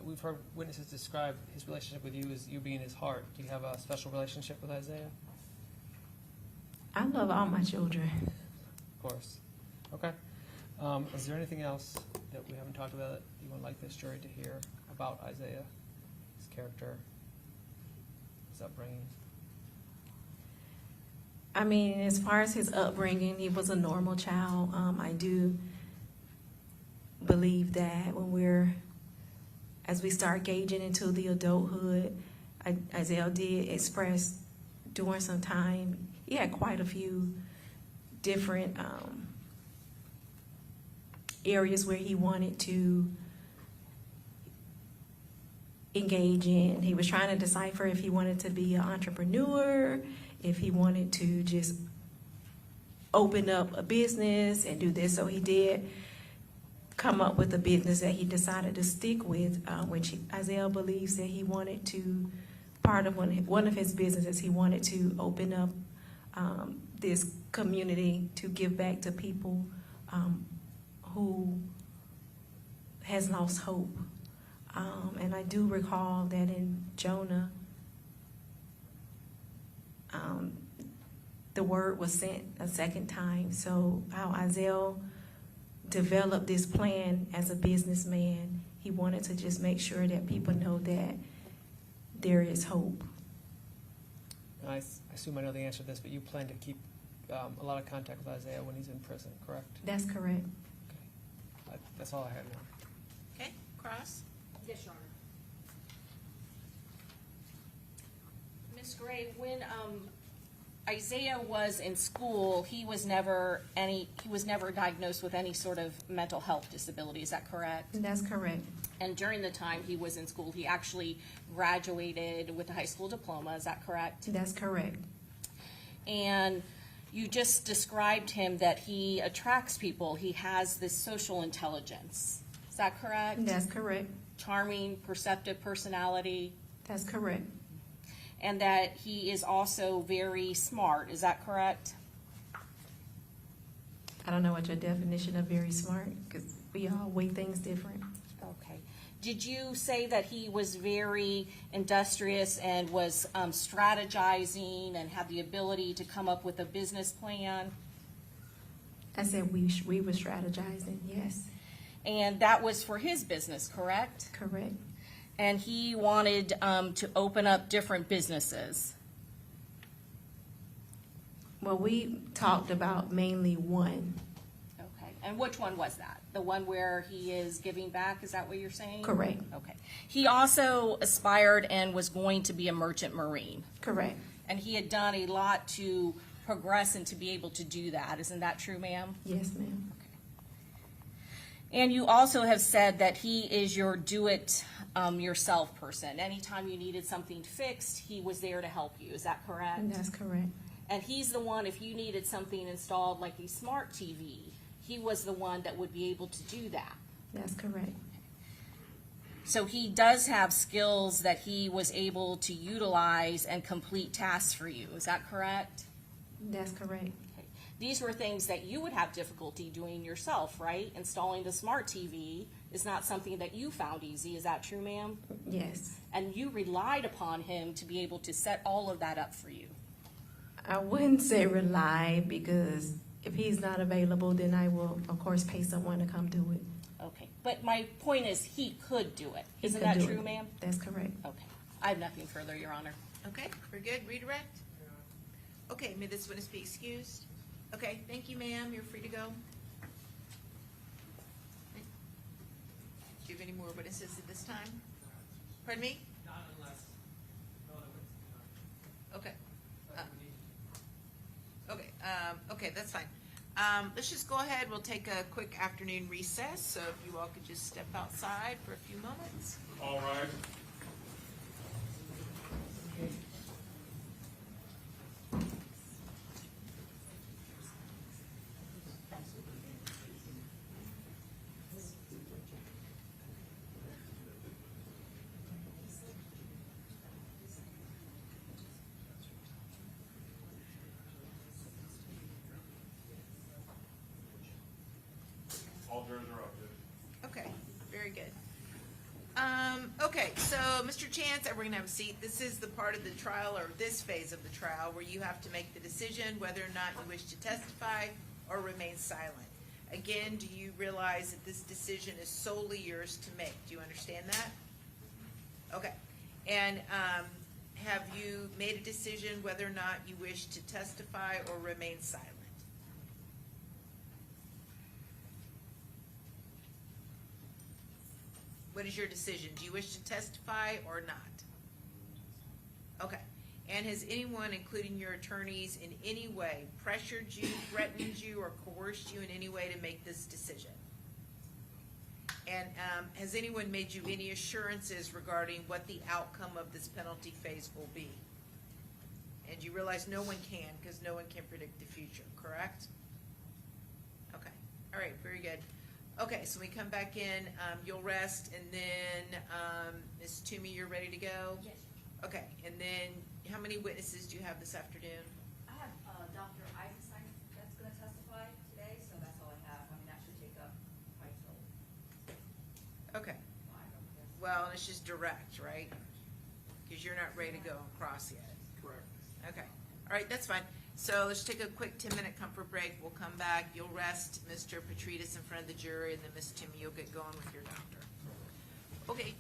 We've heard witnesses describe his relationship with you as you being his heart. Do you have a special relationship with Isaiah? I love all my children. Of course. Okay. Is there anything else that we haven't talked about that you would like this jury to hear about Isaiah, his character, his upbringing? I mean, as far as his upbringing, he was a normal child. I do believe that as we start gauging into the adulthood, Isaiah did express during some time, he had quite a few different areas where he wanted to engage in. He was trying to decipher if he wanted to be an entrepreneur, if he wanted to just open up a business and do this. So he did come up with a business that he decided to stick with, which Isaiah believes that he wanted to, part of one of his businesses, he wanted to open up this community to give back to people who has lost hope. And I do recall that in Jonah, the word was sent a second time. So how Isaiah developed this plan as a businessman, he wanted to just make sure that people know that there is hope. And I assume I know the answer to this, but you plan to keep a lot of contact with Isaiah when he's in prison, correct? That's correct. Okay. That's all I had now. Okay, Cross? Yes, Your Honor. Ms. Gray, when Isaiah was in school, he was never diagnosed with any sort of mental health disability. Is that correct? That's correct. And during the time he was in school, he actually graduated with a high school diploma. Is that correct? That's correct. And you just described him that he attracts people. He has this social intelligence. Is that correct? That's correct. Charming, perceptive personality, That's correct. and that he is also very smart. Is that correct? I don't know what your definition of very smart, because we all weigh things different. Okay. Did you say that he was very industrious and was strategizing and had the ability to come up with a business plan? I said we were strategizing, yes. And that was for his business, correct? Correct. And he wanted to open up different businesses. Well, we talked about mainly one. Okay. And which one was that? The one where he is giving back? Is that what you're saying? Correct. Okay. He also aspired and was going to be a merchant marine. Correct. And he had done a lot to progress and to be able to do that. Isn't that true, ma'am? Yes, ma'am. And you also have said that he is your do-it-yourself person. Anytime you needed something fixed, he was there to help you. Is that correct? That's correct. And he's the one, if you needed something installed like a smart TV, he was the one that would be able to do that. That's correct. So he does have skills that he was able to utilize and complete tasks for you. Is that correct? That's correct. These were things that you would have difficulty doing yourself, right? Installing the smart TV is not something that you found easy. Is that true, ma'am? Yes. And you relied upon him to be able to set all of that up for you. I wouldn't say rely, because if he's not available, then I will, of course, pay someone to come do it. Okay. But my point is, he could do it. He Isn't could that do true, it. ma'am? That's correct. Okay. I have nothing further, Your Honor. Okay, we're good. Redirect? Okay, may this witness be excused? Okay, thank you, ma'am. You're free to go. Do you have any more witnesses at this time? Pardon me? Not unless, no other witnesses. Okay. Okay, that's fine. Let's just go ahead. We'll take a quick afternoon recess, so if you all could just step outside for a few moments. All right. All jurors are up, Judge. Okay, very good. Okay, so Mr. Chance, we're gonna have a seat. This is the part of the trial, or this phase of the trial, where you have to make the decision whether or not you wish to testify or remain silent. Again, do you realize that this decision is solely yours to make? Do you understand that? Okay. And have you made a decision whether or not you wish to testify or remain silent? What is your decision? Do you wish to testify or not? Okay. And has anyone, including your attorneys, in any way pressured you, threatened you, or coerced you in any way to make this decision? And has anyone made you any assurances regarding what the outcome of this penalty phase will be? And you realize no one can, because no one can predict the future, correct? Okay. All right, very good. Okay, so we come back in, you'll rest, and then, Ms. Toomey, you're ready to go? Yes. Okay, and then, how many witnesses do you have this afternoon? I have Dr. Eisenstein that's going to testify today, so that's all I have. I mean, that should take up my total. Okay. Well, and it's just direct, right? Because you're not ready to go across yet. Correct. Okay, all right, that's fine. So let's take a quick 10-minute comfort break. We'll come back. You'll rest Mr. Petridis in front of the jury, and then Ms. Toomey, you'll get going with your doctor. Okay.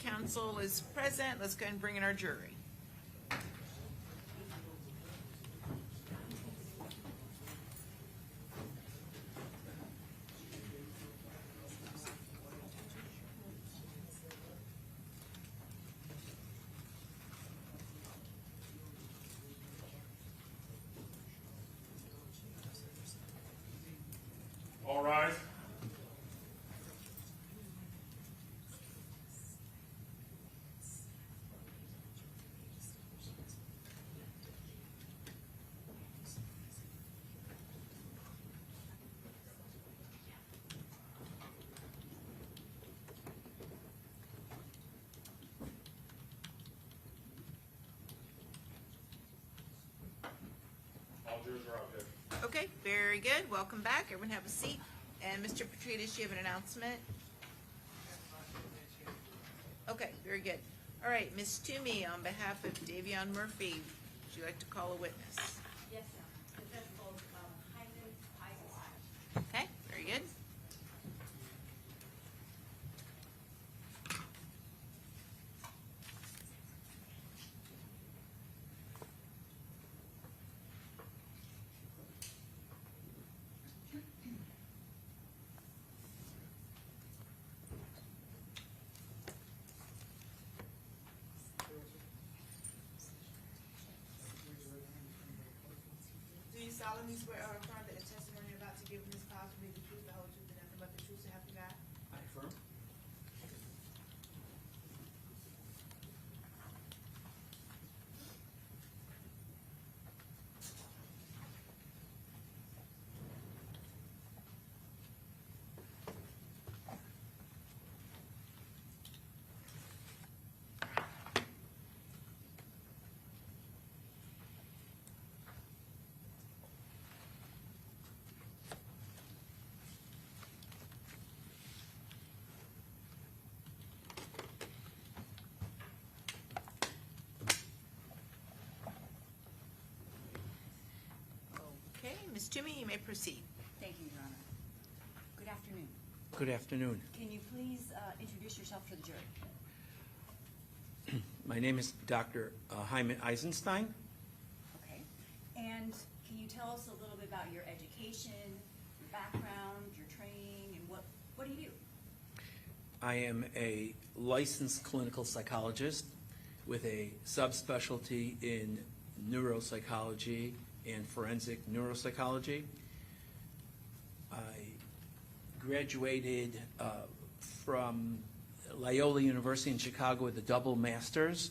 counsel is present. Let's go ahead and bring in our jury. All rise. All jurors are out there. Okay, very good. Welcome back. Everyone have a seat. And Mr. Petridis, you have an announcement? Okay, very good. All right, Ms. Toomey, on behalf of Davion Murphy, would you like to call a witness? Yes, ma'am. The judge called Hyman Eisenstein. Okay, very good. Do you solemnly swear or affirm that the testimony you're about to give in this cause will be the truth, the whole truth, and nothing but the truth, so help you God? I affirm. Okay, Ms. Toomey, you may proceed. Thank you, Your Honor. Good afternoon. Good afternoon. Can you please introduce yourself to the jury? My name is Dr. Hyman Eisenstein. Okay. And can you tell us a little bit about your education, your background, your training, and what do you do? I am a licensed clinical psychologist with a subspecialty in neuropsychology and forensic neuropsychology. I graduated from Loyola University in Chicago with a double master's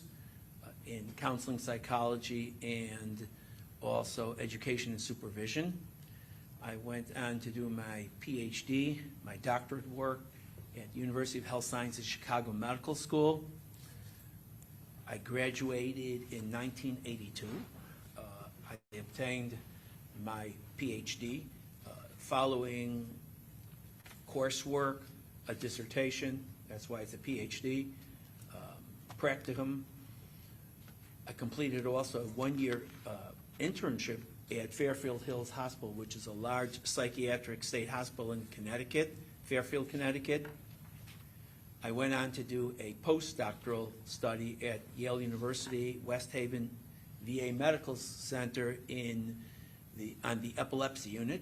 in counseling psychology and also education and supervision. I went on to do my PhD, my doctorate work at University of Health Sciences Chicago Medical School. I graduated in 1982. I obtained my PhD following coursework, a dissertation, that's why it's a PhD, practicum. I completed also a one-year internship at Fairfield Hills Hospital, which is a large psychiatric state hospital in Connecticut, Fairfield, Connecticut. I went on to do a postdoctoral study at Yale University, West Haven VA Medical Center on the epilepsy unit.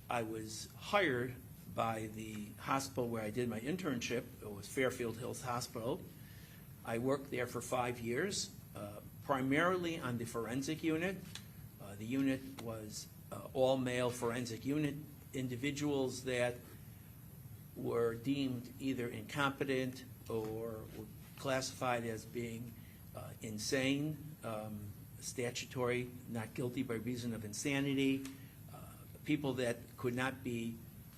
I was hired by the hospital where I did my internship. It was Fairfield Hills Hospital. I worked there for 5 years, primarily on the forensic unit. The unit was all-male forensic unit, individuals that were deemed either incompetent or were classified as being insane, statutory, not guilty by reason of insanity, people that could not be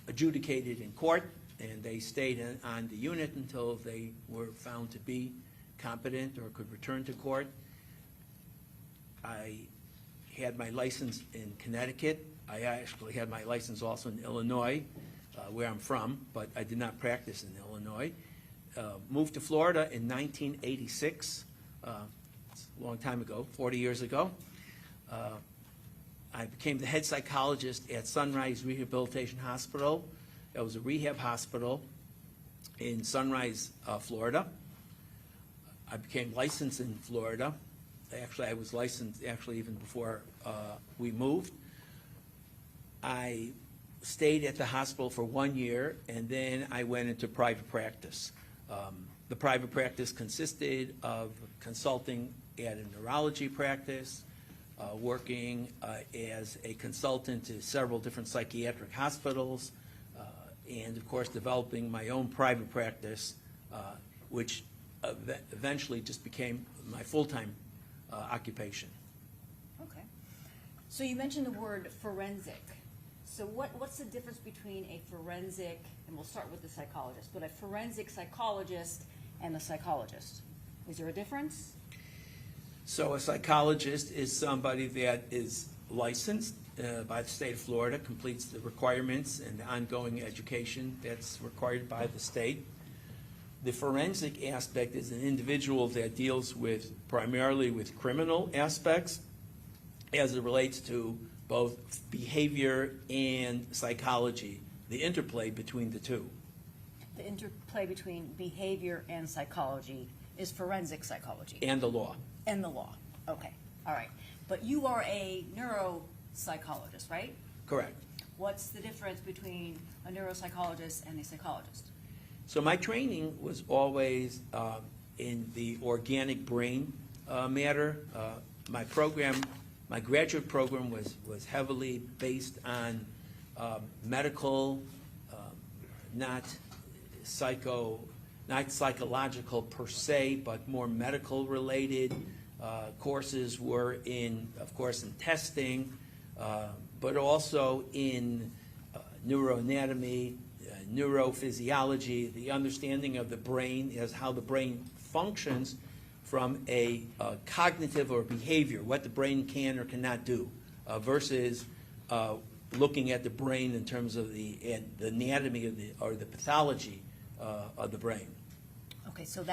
adjudicated in court, and they stayed on the unit until they were found to be competent or could return to court. I had my license in Connecticut. I actually had my license also in Illinois, where I'm from, but I did not practice in Illinois. Moved to Florida in 1986. It's a long time ago, 40 years ago. I became the head psychologist at Sunrise Rehabilitation Hospital. It was a rehab hospital in Sunrise, Florida. I became licensed in Florida. Actually, I was licensed actually even before we moved. I stayed at the hospital for 1 year, and then I went into private practice. The private practice consisted of consulting at a neurology practice, working as a consultant to several different psychiatric hospitals, and of course developing my own private practice, which eventually just became my full-time occupation. Okay. So you mentioned the word forensic. So what's the difference between a forensic, and we'll start with the psychologist, but a forensic psychologist and a psychologist? Is there a difference? So a psychologist is somebody that is licensed by the state of Florida, completes the requirements and the ongoing education that's required by the state. The forensic aspect is an individual that deals with primarily with criminal aspects as it relates to both behavior and psychology, the interplay between the two. The interplay between behavior and psychology is forensic psychology. And the law. And the law. Okay. All right. But you are a neuropsychologist, right? Correct. What's the difference between a neuropsychologist and a psychologist? So my training was always in the organic brain matter. My program, my graduate program was heavily based on medical, not psychological per se, but more medical related. Courses were in, of course, in testing, but also in neuroanatomy, neurophysiology, the understanding of the brain as how the brain functions from a cognitive or behavior, what the brain can or cannot do, versus looking at the brain in terms of the anatomy of the pathology of the brain. Okay, so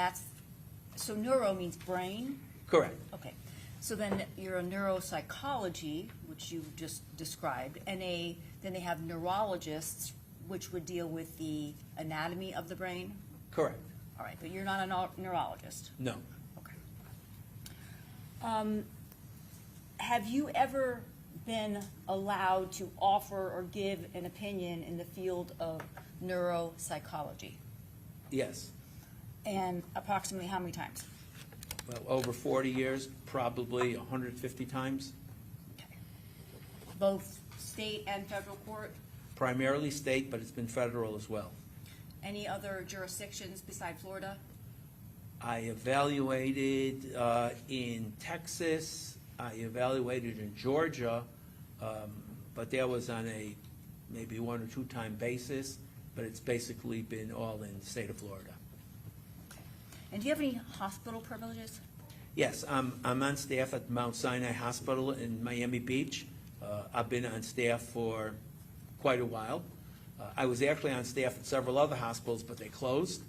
neuro means brain? Correct. Okay, so then you're a neuropsychology, which you just described, and then they have neurologists, which would deal with the anatomy of the brain? Correct. All right, but you're not a neurologist? No. Okay. Have you ever been allowed to offer or give an opinion in the field of neuropsychology? Yes. And approximately how many times? Well, over 40 years, probably 150 times. Okay. Both state and federal court? Primarily state, but it's been federal as well. Any other jurisdictions beside Florida? I evaluated in Texas, I evaluated in Georgia, but that was on a maybe 1 or 2 time basis, but it's basically been all in the state of Florida. And do you have any hospital privileges? Yes, I'm on staff at Mount Sinai Hospital in Miami Beach. I've been on staff for quite a while. I was actually on staff at several other hospitals, but they closed,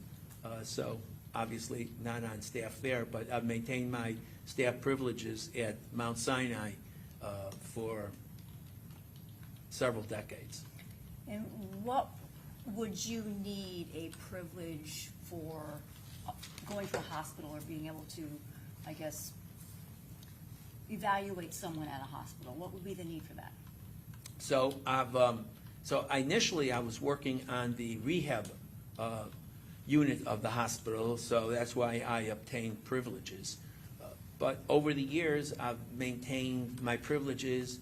so obviously not on staff there, but I've maintained my staff privileges at Mount Sinai for several decades. And what would you need a privilege for going to a hospital or being able to, I guess, evaluate someone at a hospital? What would be the need for that? So initially I was working on the rehab unit of the hospital, so that's why I obtained privileges. But over the years, I've maintained my privileges.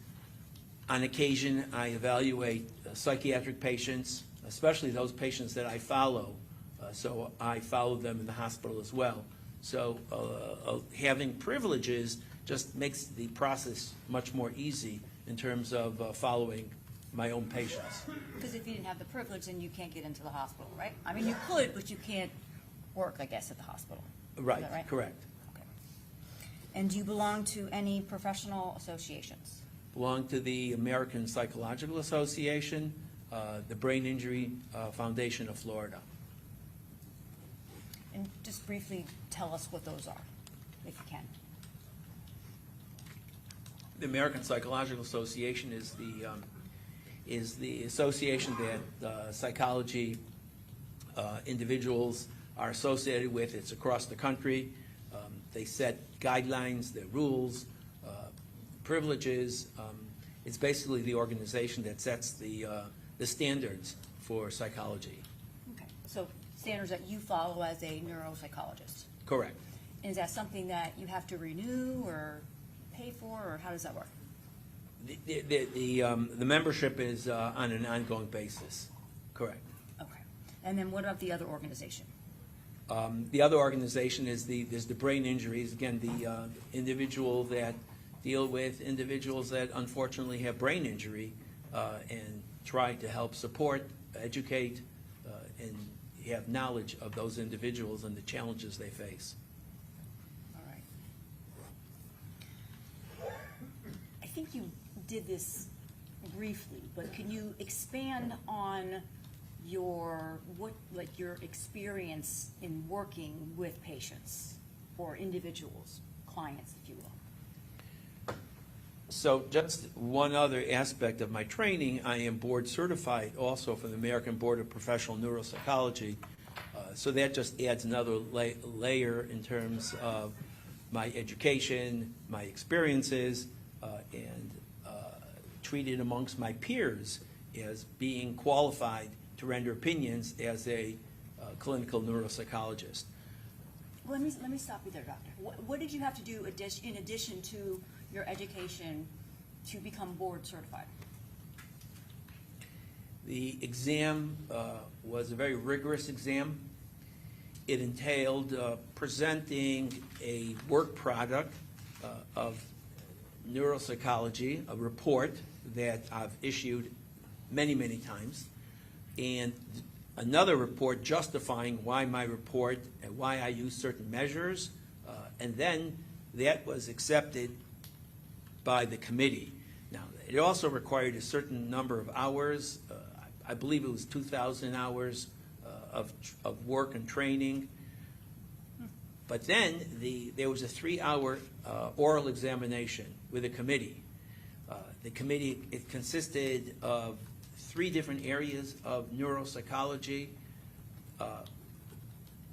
On occasion, I evaluate psychiatric patients, especially those patients that I follow. So I follow them in the hospital as well. So having privileges just makes the process much more easy in terms of following my own patients. Because if you didn't have the privilege, then you can't get into the hospital, right? I mean, you could, but you can't work, I guess, at the hospital. Right, Is that right? correct. Okay. And do you belong to any professional associations? Belong to the American Psychological Association, the Brain Injury Foundation of Florida. And just briefly tell us what those are, if you can. The American Psychological Association is the association that psychology individuals are associated with. It's across the country. They set guidelines, the rules, privileges. It's basically the organization that sets the standards for psychology. Okay, so standards that you follow as a neuropsychologist. Correct. And is that something that you have to renew or pay for, or how does that work? The membership is on an ongoing basis. Correct. Okay. And then what about the other organization? The other organization is the brain injuries. Again, the individual that deal with individuals that unfortunately have brain injury and try to help support, educate, and have knowledge of those individuals and the challenges they face. All right. I think you did this briefly, but can you expand on your experience in working with patients or individuals, clients, if you will? So just one other aspect of my training, I am board certified also from the American Board of Professional Neuropsychology. So that just adds another layer in terms of my education, my experiences, and treated amongst my peers as being qualified to render opinions as a clinical neuropsychologist. Well, let me stop you there, doctor. What did you have to do in addition to your education to become board certified? The exam was a very rigorous exam. It entailed presenting a work product of neuropsychology, a report that I've issued many, many times, and another report justifying why my report and why I use certain measures, and then that was accepted by the committee. Now, it also required a certain number of hours. I believe it was 2,000 hours of work and training. But then there was a 3-hour oral examination with a committee. The committee, it consisted of 3 different areas of neuropsychology.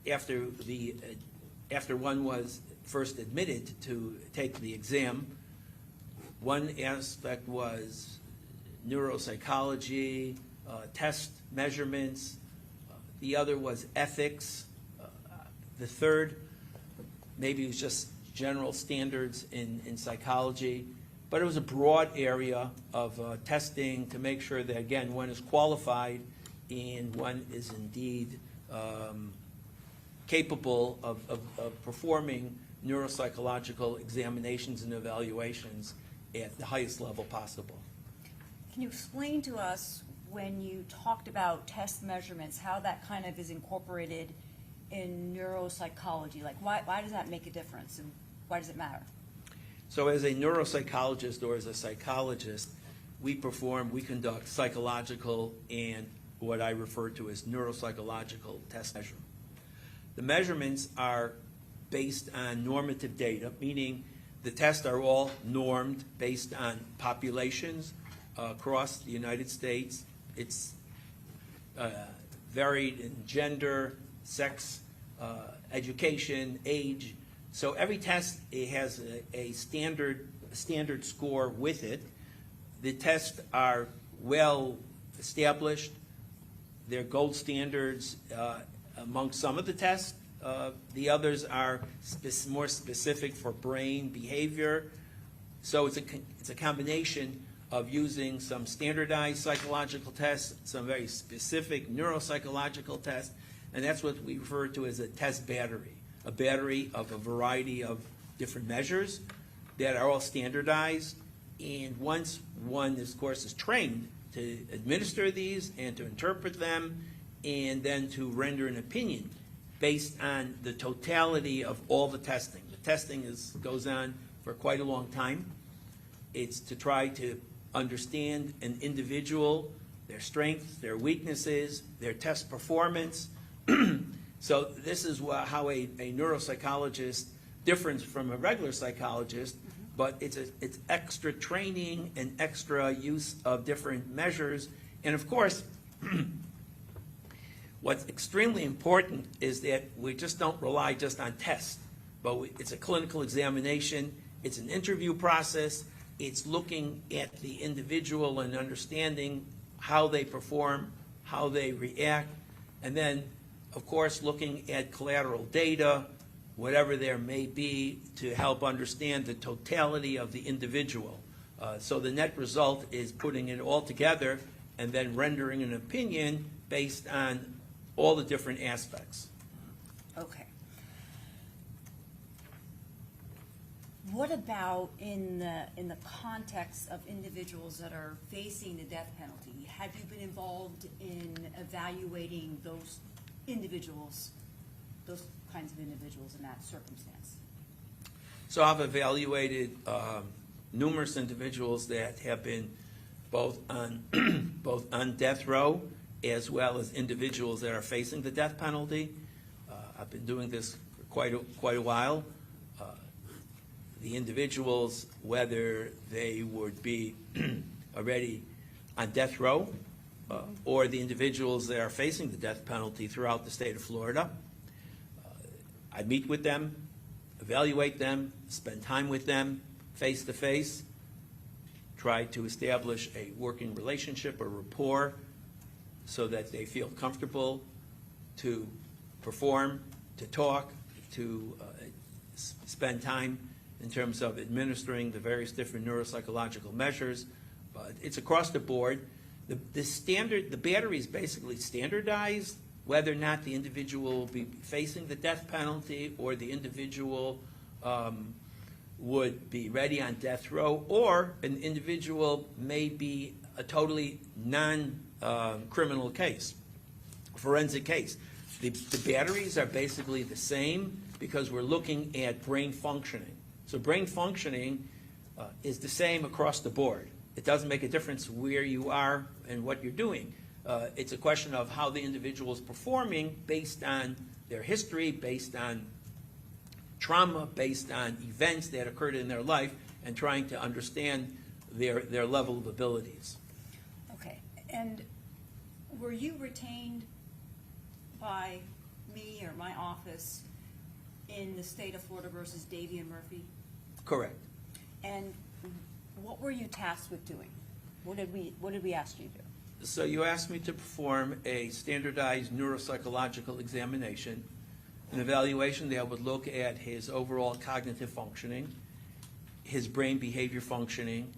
After one was first admitted to take the exam, one aspect was neuropsychology, test measurements. The other was ethics. The third, maybe it was just general standards in psychology. But it was a broad area of testing to make sure that, again, one is qualified and one is indeed capable of performing neuropsychological examinations and evaluations at the highest level possible. Can you explain to us, when you talked about test measurements, how that kind of is incorporated in neuropsychology? Like, why does that make a difference, and why does it matter? So as a neuropsychologist or as a psychologist, we conduct psychological and what I refer to as neuropsychological test measurements. The measurements are based on normative data, meaning the tests are all normed based on populations across the United States. It's varied in gender, sex, education, age. So every test, it has a standard score with it. The tests are well established. They're gold standards among some of the tests. The others are more specific for brain behavior. So it's a combination of using some standardized psychological tests, some very specific neuropsychological tests, and that's what we refer to as a test battery, a battery of a variety of different measures that are all standardized. And once one, of course, is trained to administer these and to interpret them and then to render an opinion based on the totality of all the testing. The testing goes on for quite a long time. It's to try to understand an individual, their strengths, their weaknesses, their test performance. So this is how a neuropsychologist differs from a regular psychologist, but it's extra training and extra use of different measures. And of course, what's extremely important is that we just don't rely just on tests, but it's a clinical examination, it's an interview process, it's looking at the individual and understanding how they perform, how they react, and then, of course, looking at collateral data, whatever there may be, to help understand the totality of the individual. So the net result is putting it all together and then rendering an opinion based on all the different aspects. Okay. What about in the context of individuals that are facing the death penalty? Have you been involved in evaluating those individuals, those kinds of individuals in that circumstance? So I've evaluated numerous individuals that have been both on both on death row as well as individuals that are facing the death penalty. I've been doing this for quite a while. The individuals, whether they would be already on death row or the individuals that are facing the death penalty throughout the state of Florida, I meet with them, evaluate them, spend time with them face to face, try to establish a working relationship or rapport so that they feel comfortable to perform, to talk, to spend time in terms of administering the various different neuropsychological measures. But it's across the board. The battery is basically standardized, whether or not the individual will be facing the death penalty or the individual would be ready on death row, or an individual may be a totally non-criminal case, forensic case. The batteries are basically the same because we're looking at brain functioning. So brain functioning is the same across the board. It doesn't make a difference where you are and what you're doing. It's a question of how the individual is performing based on their history, based on trauma, based on events that occurred in their life, and trying to understand their level of abilities. Okay, and were you retained by me or my office in the state of Florida versus Davion Murphy? Correct. And what were you tasked with doing? What did we ask you to do? So you asked me to perform a standardized neuropsychological examination, an evaluation that would look at his overall cognitive functioning, his brain behavior functioning,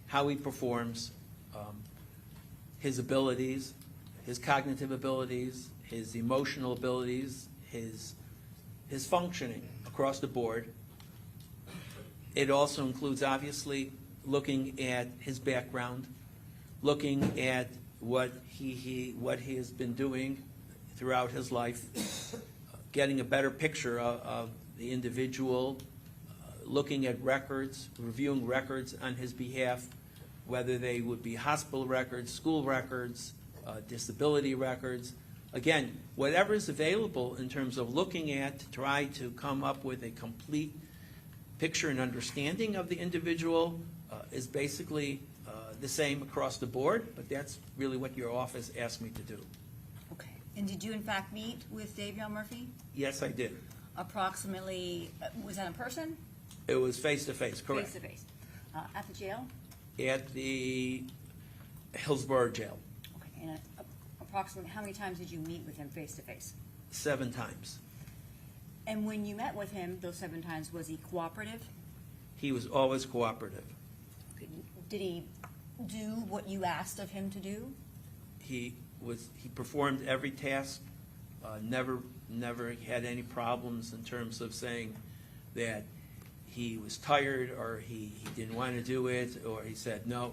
how he performs, his abilities, his cognitive abilities, his emotional abilities, his functioning across the board. It also includes, obviously, looking at his background, looking at what he has been doing throughout his life, getting a better picture of the individual, looking at records, reviewing records on his behalf, whether they would be hospital records, school records, disability records. Again, whatever is available in terms of looking at to try to come up with a complete picture and understanding of the individual is basically the same across the board, but that's really what your office asked me to do. Okay, and did you in fact meet with Davion Murphy? Yes, I did. Approximately, was that in person? It was face-to-face, correct. Face-to-face. At the jail? At the Hillsborough Jail, Okay, and approximately how many times did you meet with him face-to-face? 7 times. And when you met with him those 7 times, was he cooperative? He was always cooperative. Did he do what you asked of him to do? He performed every task, never had any problems in terms of saying that he was tired or he didn't want to do it or he said no.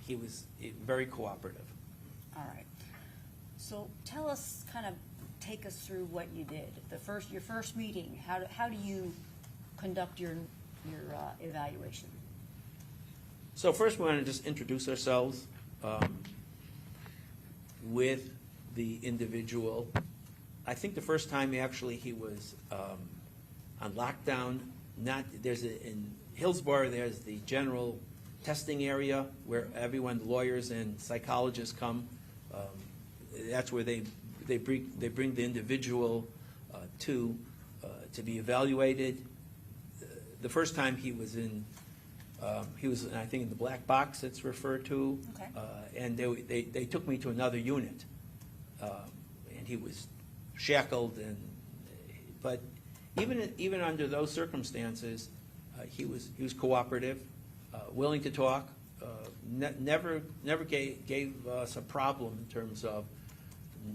He was very cooperative. All right. So tell us, kind of take us through what you did. Your first meeting, how do you conduct your evaluation? So first we want to just introduce ourselves with the individual. I think the first time actually he was on lockdown. In Hillsborough there's the general testing area where everyone, lawyers and psychologists come. That's where they bring the individual to to be evaluated. The first time he was in, I think, in the black box it's referred to. Okay. And they took me to another unit. And he was shackled, but even under those circumstances, he was cooperative, willing to talk, never gave us a problem in terms of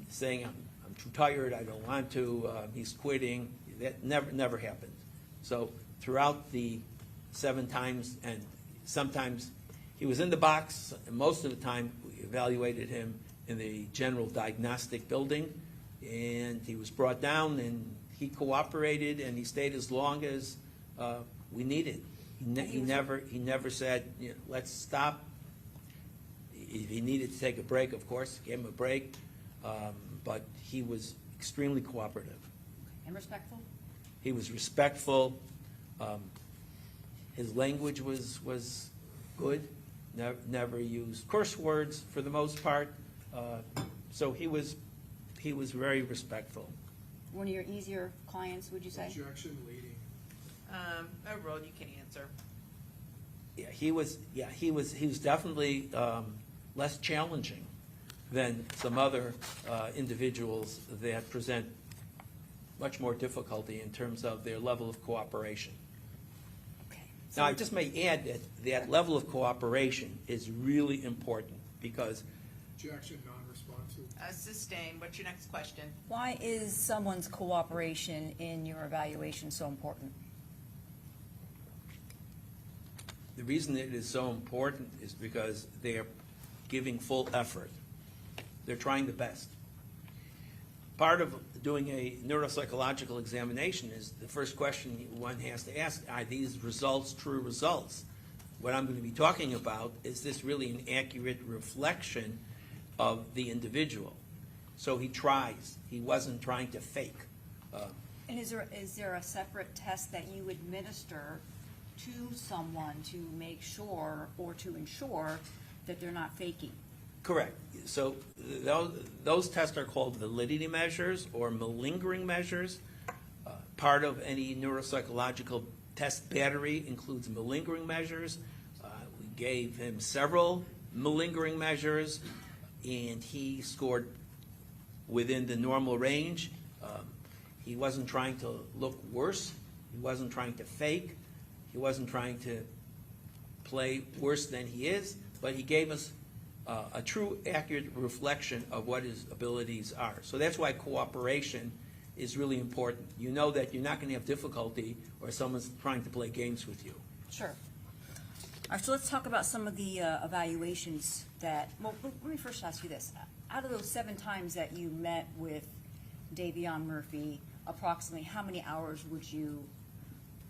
saying, I'm too tired, I don't want to, he's quitting. That never happened. So throughout the 7 times, and sometimes he was in the box, and most of the time we evaluated him in the general diagnostic building, and he was brought down, and he cooperated, and he stayed as long as we needed. He never said, you know, let's stop. If he needed to take a break, of course, gave him a break, but he was extremely cooperative. And respectful? He was respectful. His language was good. Never used curse words for the most part. So he was very respectful. One of your easier clients, would you say? Objection leading. Overall, you can answer. Yeah, he was definitely less challenging than some other individuals that present much more difficulty in terms of their level of cooperation. Okay. Now, I just may add that level of cooperation is really important because Objection, non-responsive. Sustained. What's your next question? Why is someone's cooperation in your evaluation so important? the reason it is so important is because they are giving full effort. They're trying the best. Part of doing a neuropsychological examination is the first question one has to ask, are these results true results? What I'm going to be talking about, is this really an accurate reflection of the individual? So he tries. He wasn't trying to fake. And is there a separate test that you administer to someone to make sure or to ensure that they're not faking? Correct. So those tests are called validity measures or malingering measures. Part of any neuropsychological test battery includes malingering measures. We gave him several malingering measures, and he scored within the normal range. He wasn't trying to look worse. He wasn't trying to fake. He wasn't trying to play worse than he is, but he gave us a true, accurate reflection of what his abilities are. So that's why cooperation is really important. You know that you're not going to have difficulty or someone's trying to play games with you. Sure. All right, so let's talk about some of the evaluations that, well, let me first ask you this. Out of those 7 times that you met with Davion Murphy, approximately how many hours would you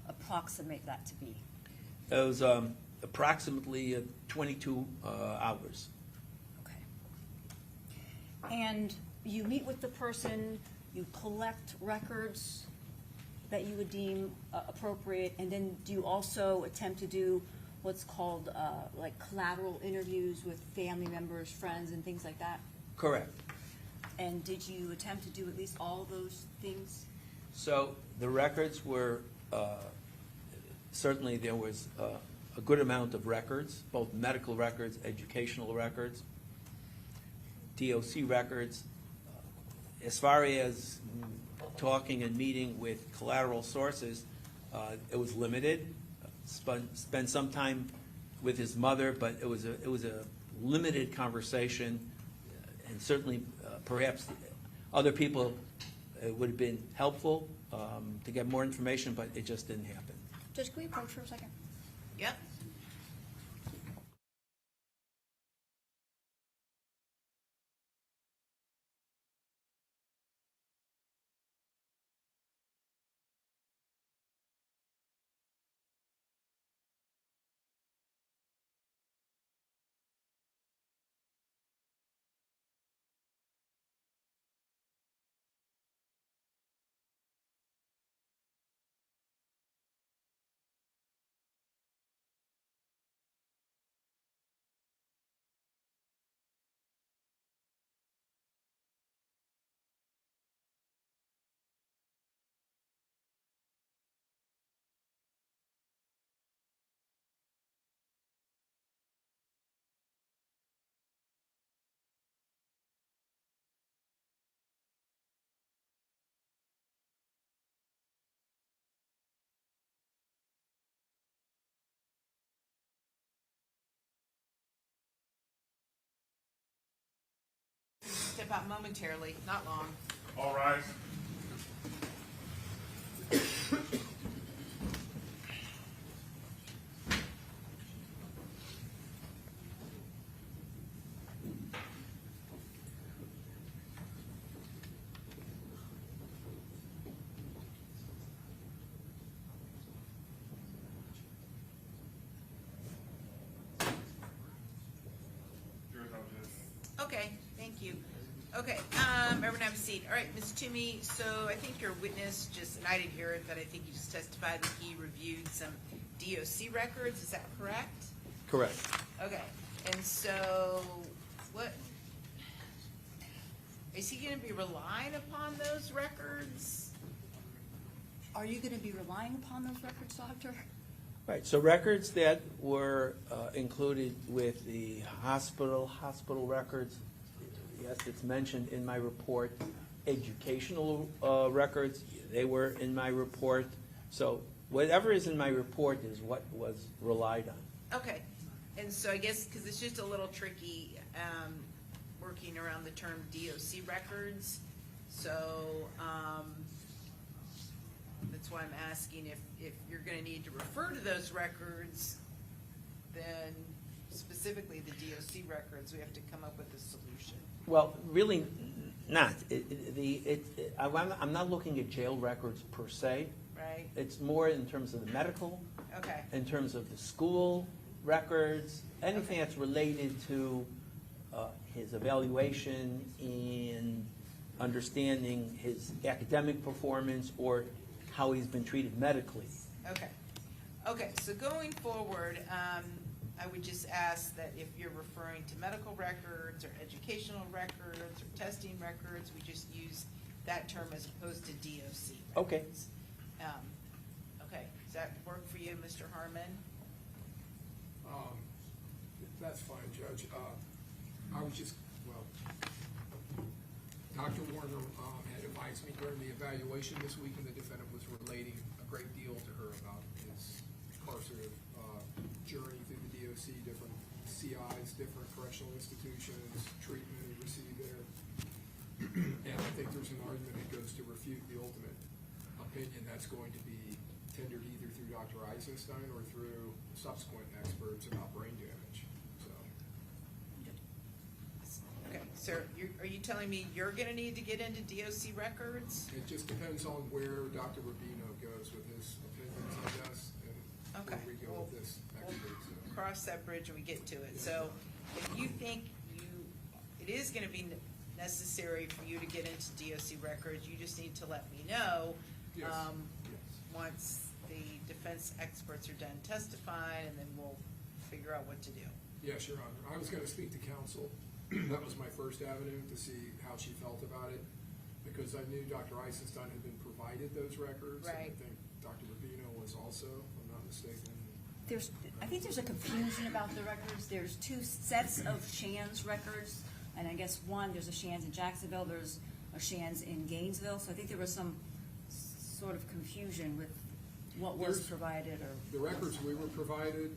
approximate that to be? It was approximately 22 hours. Okay. And you meet with the person, you collect records that you would deem appropriate, and then do you also attempt to do what's called like collateral interviews with family members, friends, and things like that? Correct. And did you attempt to do at least all those things? So the records were, certainly there was a good amount of records, both medical records, educational records, DOC records. As far as talking and meeting with collateral sources, it was limited. Spent some time with his mother, but it was a limited conversation, and certainly perhaps other people would have been helpful to get more information, but it just didn't happen. Judge, can we approach for a second? Yep. step out momentarily, not long. All rise. Jurors are Okay, thank you. Okay, everyone have a seat. All right, Ms. Toomey, so I think your witness just, and I didn't hear it, but I think you just testified that he reviewed some DOC records, is that correct? Correct. Okay, and so what, is he gonna be relying upon those records? Are you gonna be relying upon those records, Doctor? Right, so records that were included with the hospital records, yes, it's mentioned in my report. Educational records, they were in my report. So whatever is in my report is what was relied on. Okay, and so I guess, because it's just a little tricky, working around the term DOC records, so, that's why I'm asking if you're gonna need to refer to those records, then specifically the DOC records, we have to come up with a solution. Well, really not. I'm not looking at jail records per se. Right. It's more in terms of the medical, Okay, in terms of the school records, anything that's related to his evaluation and understanding his academic performance or how he's been treated medically. okay. Okay, so going forward, I would just ask that if you're referring to medical records or educational records or testing records, we just use that term as opposed to DOC. Okay. records. Okay, does that work for you, Mr. Harmon? That's fine, Judge. I was just, well, Dr. Warner had advised me during the evaluation this week, and the defendant was relating a great deal to her about his carcerative journey through the DOC, different CIs, different correctional institutions, treatment he received there. And I think there's an argument that goes to refute the ultimate opinion that's going to be tendered either through Dr. Eisenstein or through subsequent experts about brain damage. So, Okay, so are you telling me you're gonna need to get into DOC records? it just depends on where Dr. Rubino goes with his opinions, I guess, and Okay. where we go with this next week. So. Cross that bridge when we get to it. So if you think it is gonna be necessary for you to get into DOC records, you just need to let me know. Yes. Once the defense experts are done testifying, and then we'll figure out what to do. Yes, Your Honor. I was going to speak to counsel. That was my first avenue to see how she felt about it, because I knew Dr. Eisenstein had been provided those records. And I Right. think Dr. Rubino was also, if I'm not mistaken. I think there's a confusion about the records. There's two sets of Shands records, and I guess there's a Shands in Jacksonville, there's a Shands in Gainesville, so I think there was some sort of confusion with what was provided or. The records we were provided,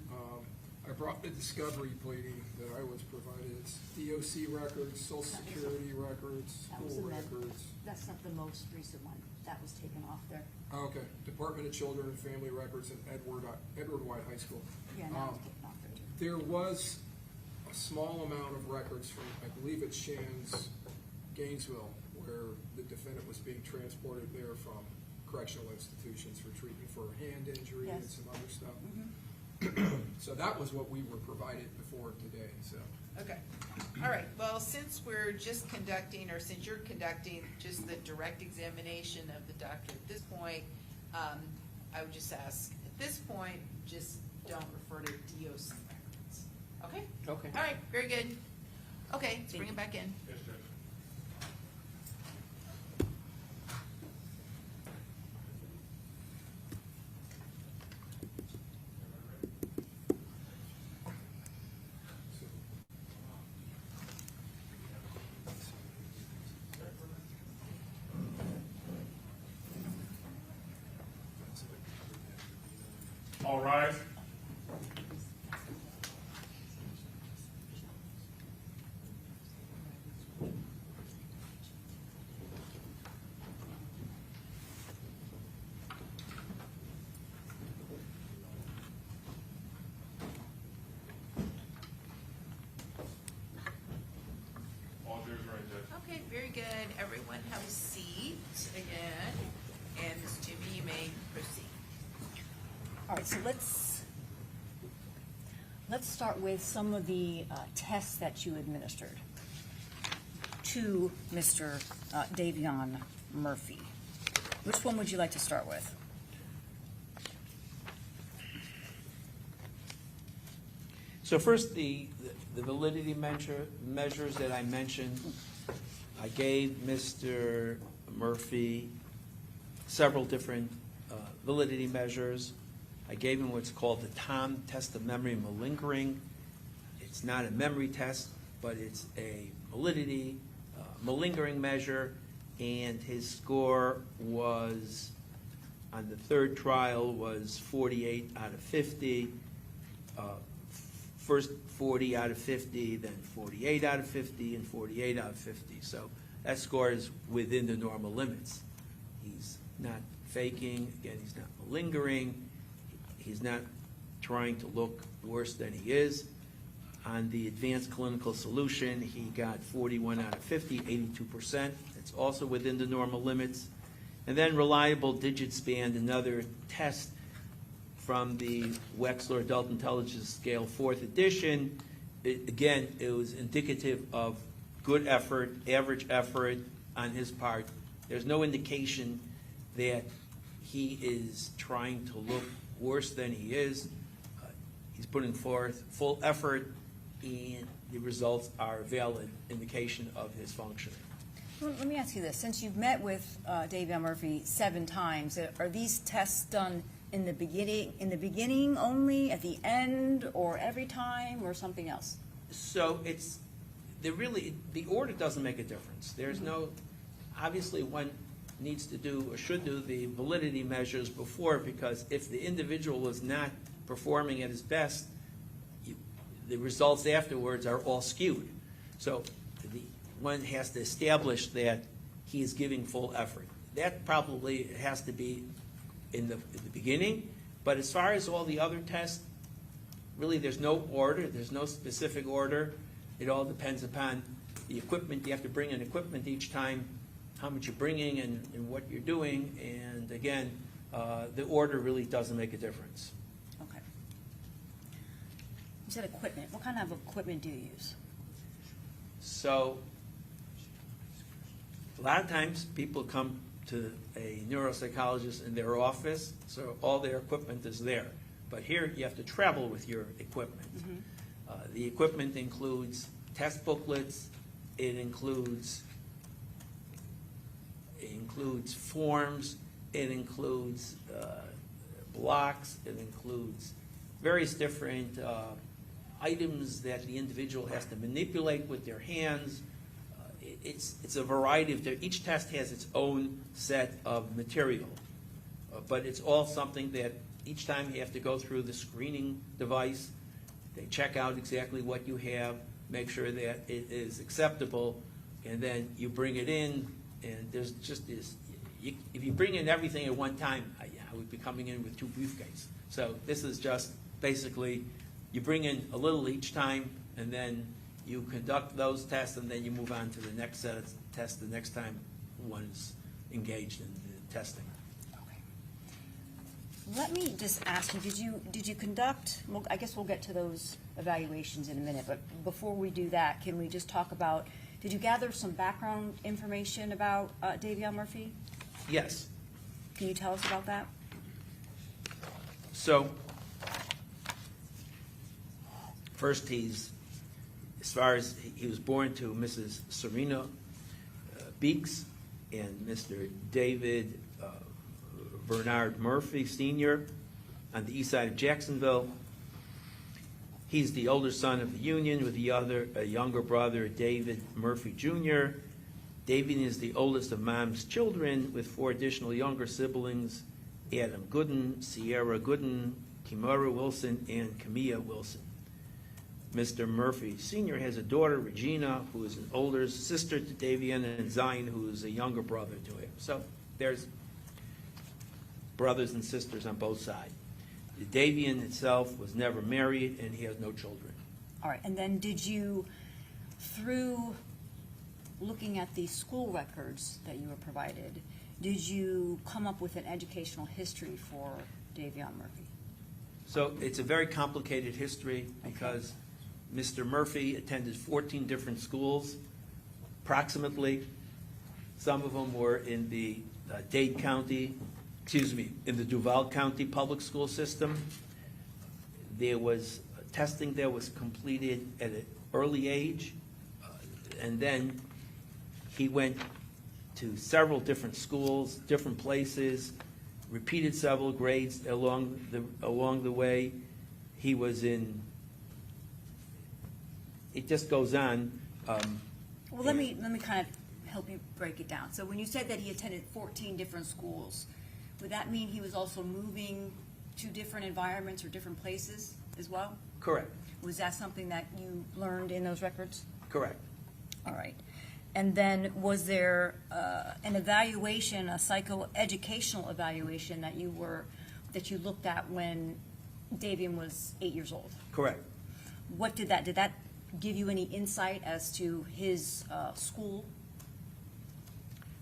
I brought the discovery pleading that I was provided. It's DOC records, Social Security records, That was school the records. That's not the most recent one. That was taken off there. Okay, Department of Children and Family Records at Edward White High School. Yeah, that was taken off there too. There was a small amount of records from, I believe it's Shands, Gainesville, where the defendant was being transported there from correctional institutions for treatment for a hand injury and Yes. some other stuff. Mhm. So that was what we were provided before today, so. Okay, all right, well, since we're just conducting, or since you're conducting just the direct examination of the doctor at this point, I would just ask, at this point, just don't refer to DOC records, okay? Okay. All right, very good. Okay, let's bring him back in. Yes, Judge. All rise. everyone have a seat again, and Ms. Jimmy, you may proceed. All right, so let's start with some of the tests that you administered to Mr. Davion Murphy. Which one would you like to start with? So first, the validity measures that I mentioned, I gave Mr. Murphy several different validity measures. I gave him what's called the TOM test of memory malingering. It's not a memory test, but it's a validity malingering measure, and his score was, on the third trial, was 48 out of 50. First 40 out of 50, then 48 out of 50, and 48 out of 50. So that score is within the normal limits. He's not faking, again, he's not malingering, he's not trying to look worse than he is. On the advanced clinical solution, he got 41 out of 50, 82%. It's also within the normal limits. And then reliable digit span, another test from the Wechsler Adult Intelligence Scale 4th edition. Again, it was indicative of good effort, average effort on his part. There's no indication that he is trying to look worse than he is. He's putting forth full effort, and the results are a valid indication of his functioning. Let me ask you this. Since you've met with Davion Murphy 7 times, are these tests done in the beginning only, at the end, or every time, or something else? So the order doesn't make a difference. There's no, obviously one needs to do or should do the validity measures before, because if the individual is not performing at his best, the results afterwards are all skewed. So one has to establish that he is giving full effort. That probably has to be in the beginning, but as far as all the other tests, really there's no order, there's no specific order. It all depends upon the equipment. You have to bring in equipment each time, how much you're bringing and what you're doing, and again, the order really doesn't make a difference. Okay. You said equipment. What kind of equipment do you use? So a lot of times people come to a neuropsychologist in their office, so all their equipment is there. But here you have to travel with your equipment. The equipment includes test booklets, it includes forms, it includes blocks, it includes various different items that the individual has to manipulate with their hands. It's a variety of, each test has its own set of material, but it's all something that each time you have to go through the screening device. They check out exactly what you have, make sure that it is acceptable, and then you bring it in, and there's just this, if you bring in everything at one time, I would be coming in with 2 briefcases. So this is just basically, you bring in a little each time, and then you conduct those tests, and then you move on to the next set of tests the next time one is engaged in the testing. Okay. Let me just ask you, did you conduct, well, I guess we'll get to those evaluations in a minute, but before we do that, can we just talk about, did you gather some background information about Davion Murphy? Yes. Can you tell us about that? So, first as far as he was born to Mrs. Serena Beeks and Mr. David Vershard Murphy Sr. on the east side of Jacksonville. He's the older son of the union with a younger brother, David Murphy Jr. David is the oldest of Mom's children with 4 additional younger siblings, Adam Gooden, Sierra Gooden, Kimura Wilson, and Camilla Wilson. Mr. Murphy Sr. has a daughter, Regina, who is an older sister to Davion, and Zion, who is a younger brother to him. So there's brothers and sisters on both sides. Davion itself was never married, and he has no children. All right, and then did you, through looking at the school records that you were provided, did you come up with an educational history for Davion Murphy? So it's a very complicated history because Mr. Murphy attended 14 different schools, approximately. Some of them were in the Dade County, in the Duval County public school system. There was testing that was completed at an early age, and then he went to several different schools, different places, repeated several grades along the way. He was in, it just goes on. Well, let me kind of help you break it down. So when you said that he attended 14 different schools, would that mean he was also moving to different environments or different places as well? Correct. Was that something that you learned in those records? Correct. All right. And then was there an evaluation, a psychoeducational evaluation that you looked at when Davion was 8 years old? Correct. What did that give you any insight as to his school?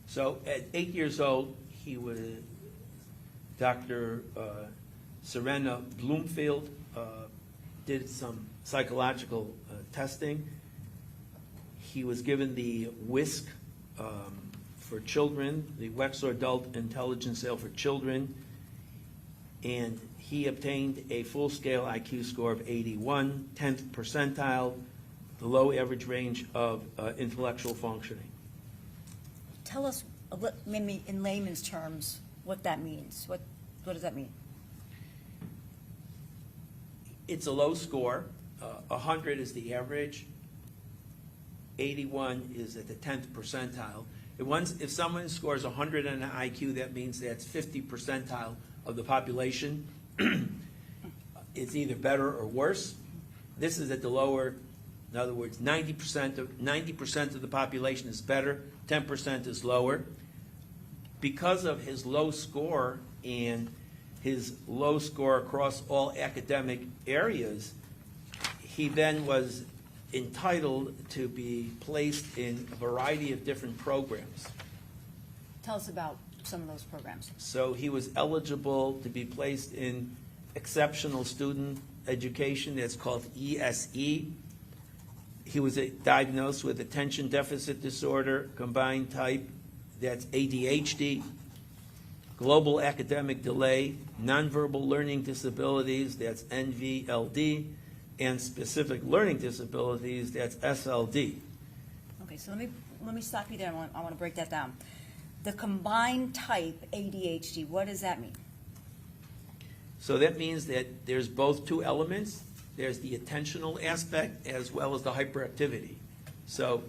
So at 8 years old, he was Dr. Serena Bloomfield did some psychological testing. He was given the WISC for children, the Wexler Adult Intelligence Scale for Children, and he obtained a full-scale IQ score of 81, 10th percentile, the low average range of intellectual functioning. Tell us, maybe in layman's terms, what that means. What does that mean? It's a low score. 100 is the average. 81 is at the 10th percentile. If someone scores 100 on an IQ, that means that's 50 percentile of the population. It's either better or worse. This is at the lower, in other words, 90% of the population is better, 10% is lower. Because of his low score and his low score across all academic areas, he then was entitled to be placed in a variety of different programs. Tell us about some of those programs. So he was eligible to be placed in exceptional student education, that's called ESE. He was diagnosed with attention deficit disorder, combined type, that's ADHD, global academic delay, nonverbal learning disabilities, that's NVLD, and specific learning disabilities, that's SLD. Okay, so let me stop you there. I want to break that down. The combined type ADHD, what does that mean? So that means that there's both two elements. There's the attentional aspect as well as the hyperactivity. So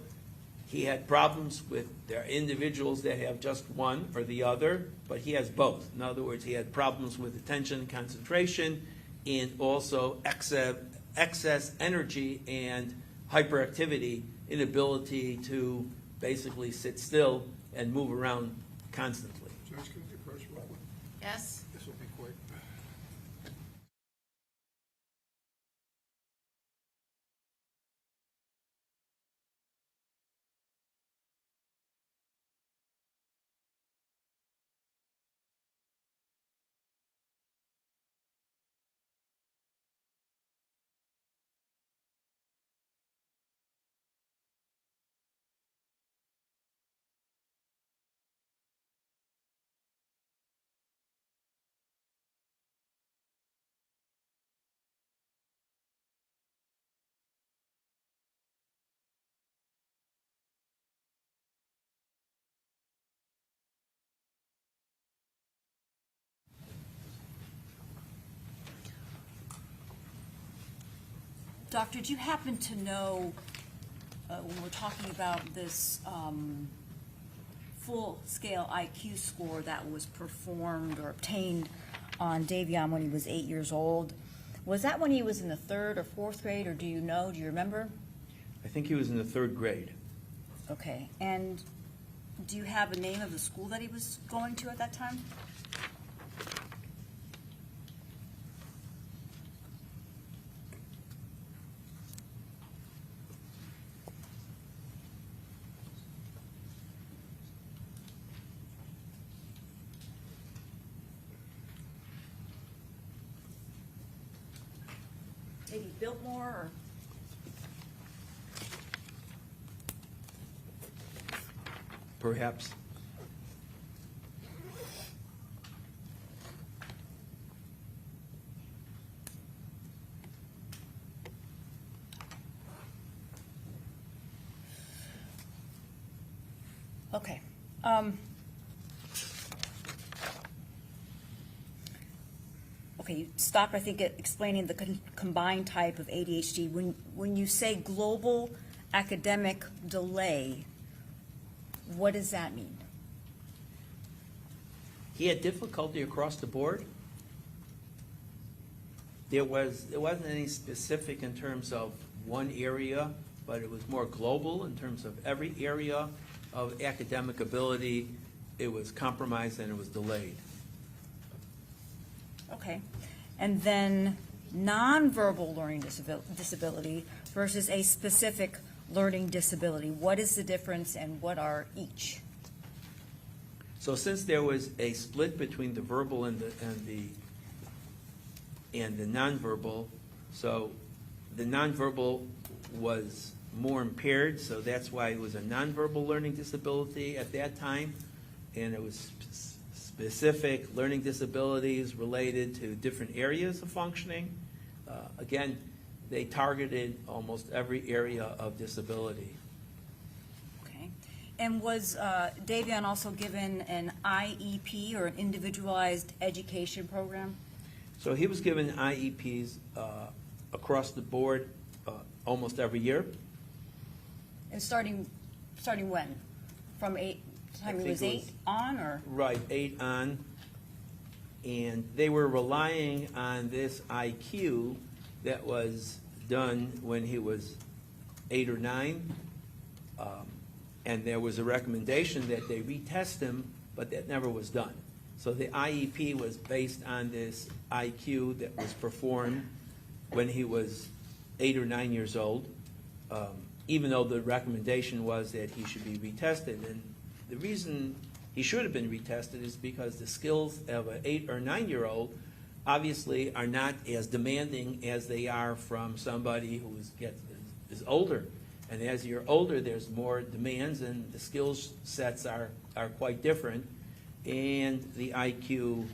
he had problems with, there are individuals that have just one or the other, but he has both. In other words, he had problems with attention and concentration, and also excess energy and hyperactivity, inability to basically sit still and move around constantly. Judge, can you approach Robert? Yes? This will be quick. Doctor, do you happen to know, when we're talking about this full-scale IQ score that was performed or obtained on Davion when he was 8 years old, was that when he was in the 3rd or 4th grade, or do you remember? I think he was in the 3rd grade. Okay, and do you have a name of the school that he was going to at that time? maybe built more, or? Perhaps. Okay. Okay, you stopped, I think, at explaining the combined type of ADHD. When you say global academic delay, what does that mean? He had difficulty across the board. There wasn't any specific in terms of one area, but it was more global in terms of every area of academic ability. It was compromised and it was delayed. Okay. And then nonverbal learning disability versus a specific learning disability. What is the difference and what are each? So since there was a split between the verbal and the nonverbal, so the nonverbal was more impaired, so that's why it was a nonverbal learning disability at that time, and it was specific learning disabilities related to different areas of functioning. Again, they targeted almost every area of disability. Okay. And was Davion also given an IEP or an individualized education program? So he was given IEPs across the board almost every year. And starting when? From the time he was 8 on, or? Right, 8 on. And they were relying on this IQ that was done when he was 8 or 9. And there was a recommendation that they retest him, but that never was done. So the IEP was based on this IQ that was performed when he was 8 or 9 years old, even though the recommendation was that he should be retested. And the reason he should have been retested is because the skills of an 8 or 9-year-old obviously are not as demanding as they are from somebody who is older. And as you're older, there's more demands, and the skills sets are quite different. And the IQ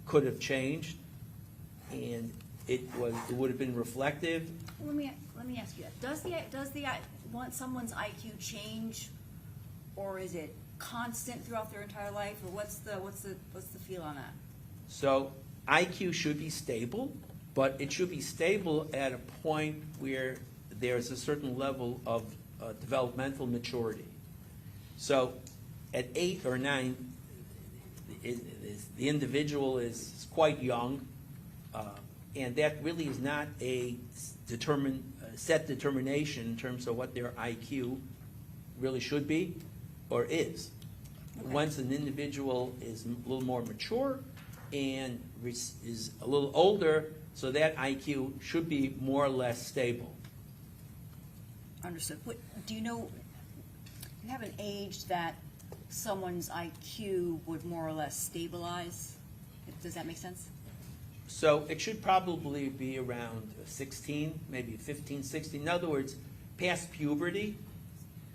could have changed, and it would have been reflective. Let me ask you that. Does someone's IQ change, or is it constant throughout their entire life, or what's the feel on that? So IQ should be stable, but it should be stable at a point where there's a certain level of developmental maturity. So at 8 or 9, the individual is quite young, and that really is not a set determination in terms of what their IQ really should be or is. Okay. Once an individual is a little more mature and is a little older, so that IQ should be more or less stable. Understood. Do you have an age that someone's IQ would more or less stabilize? Does that make sense? So it should probably be around 16, maybe 15, 16. In other words, past puberty,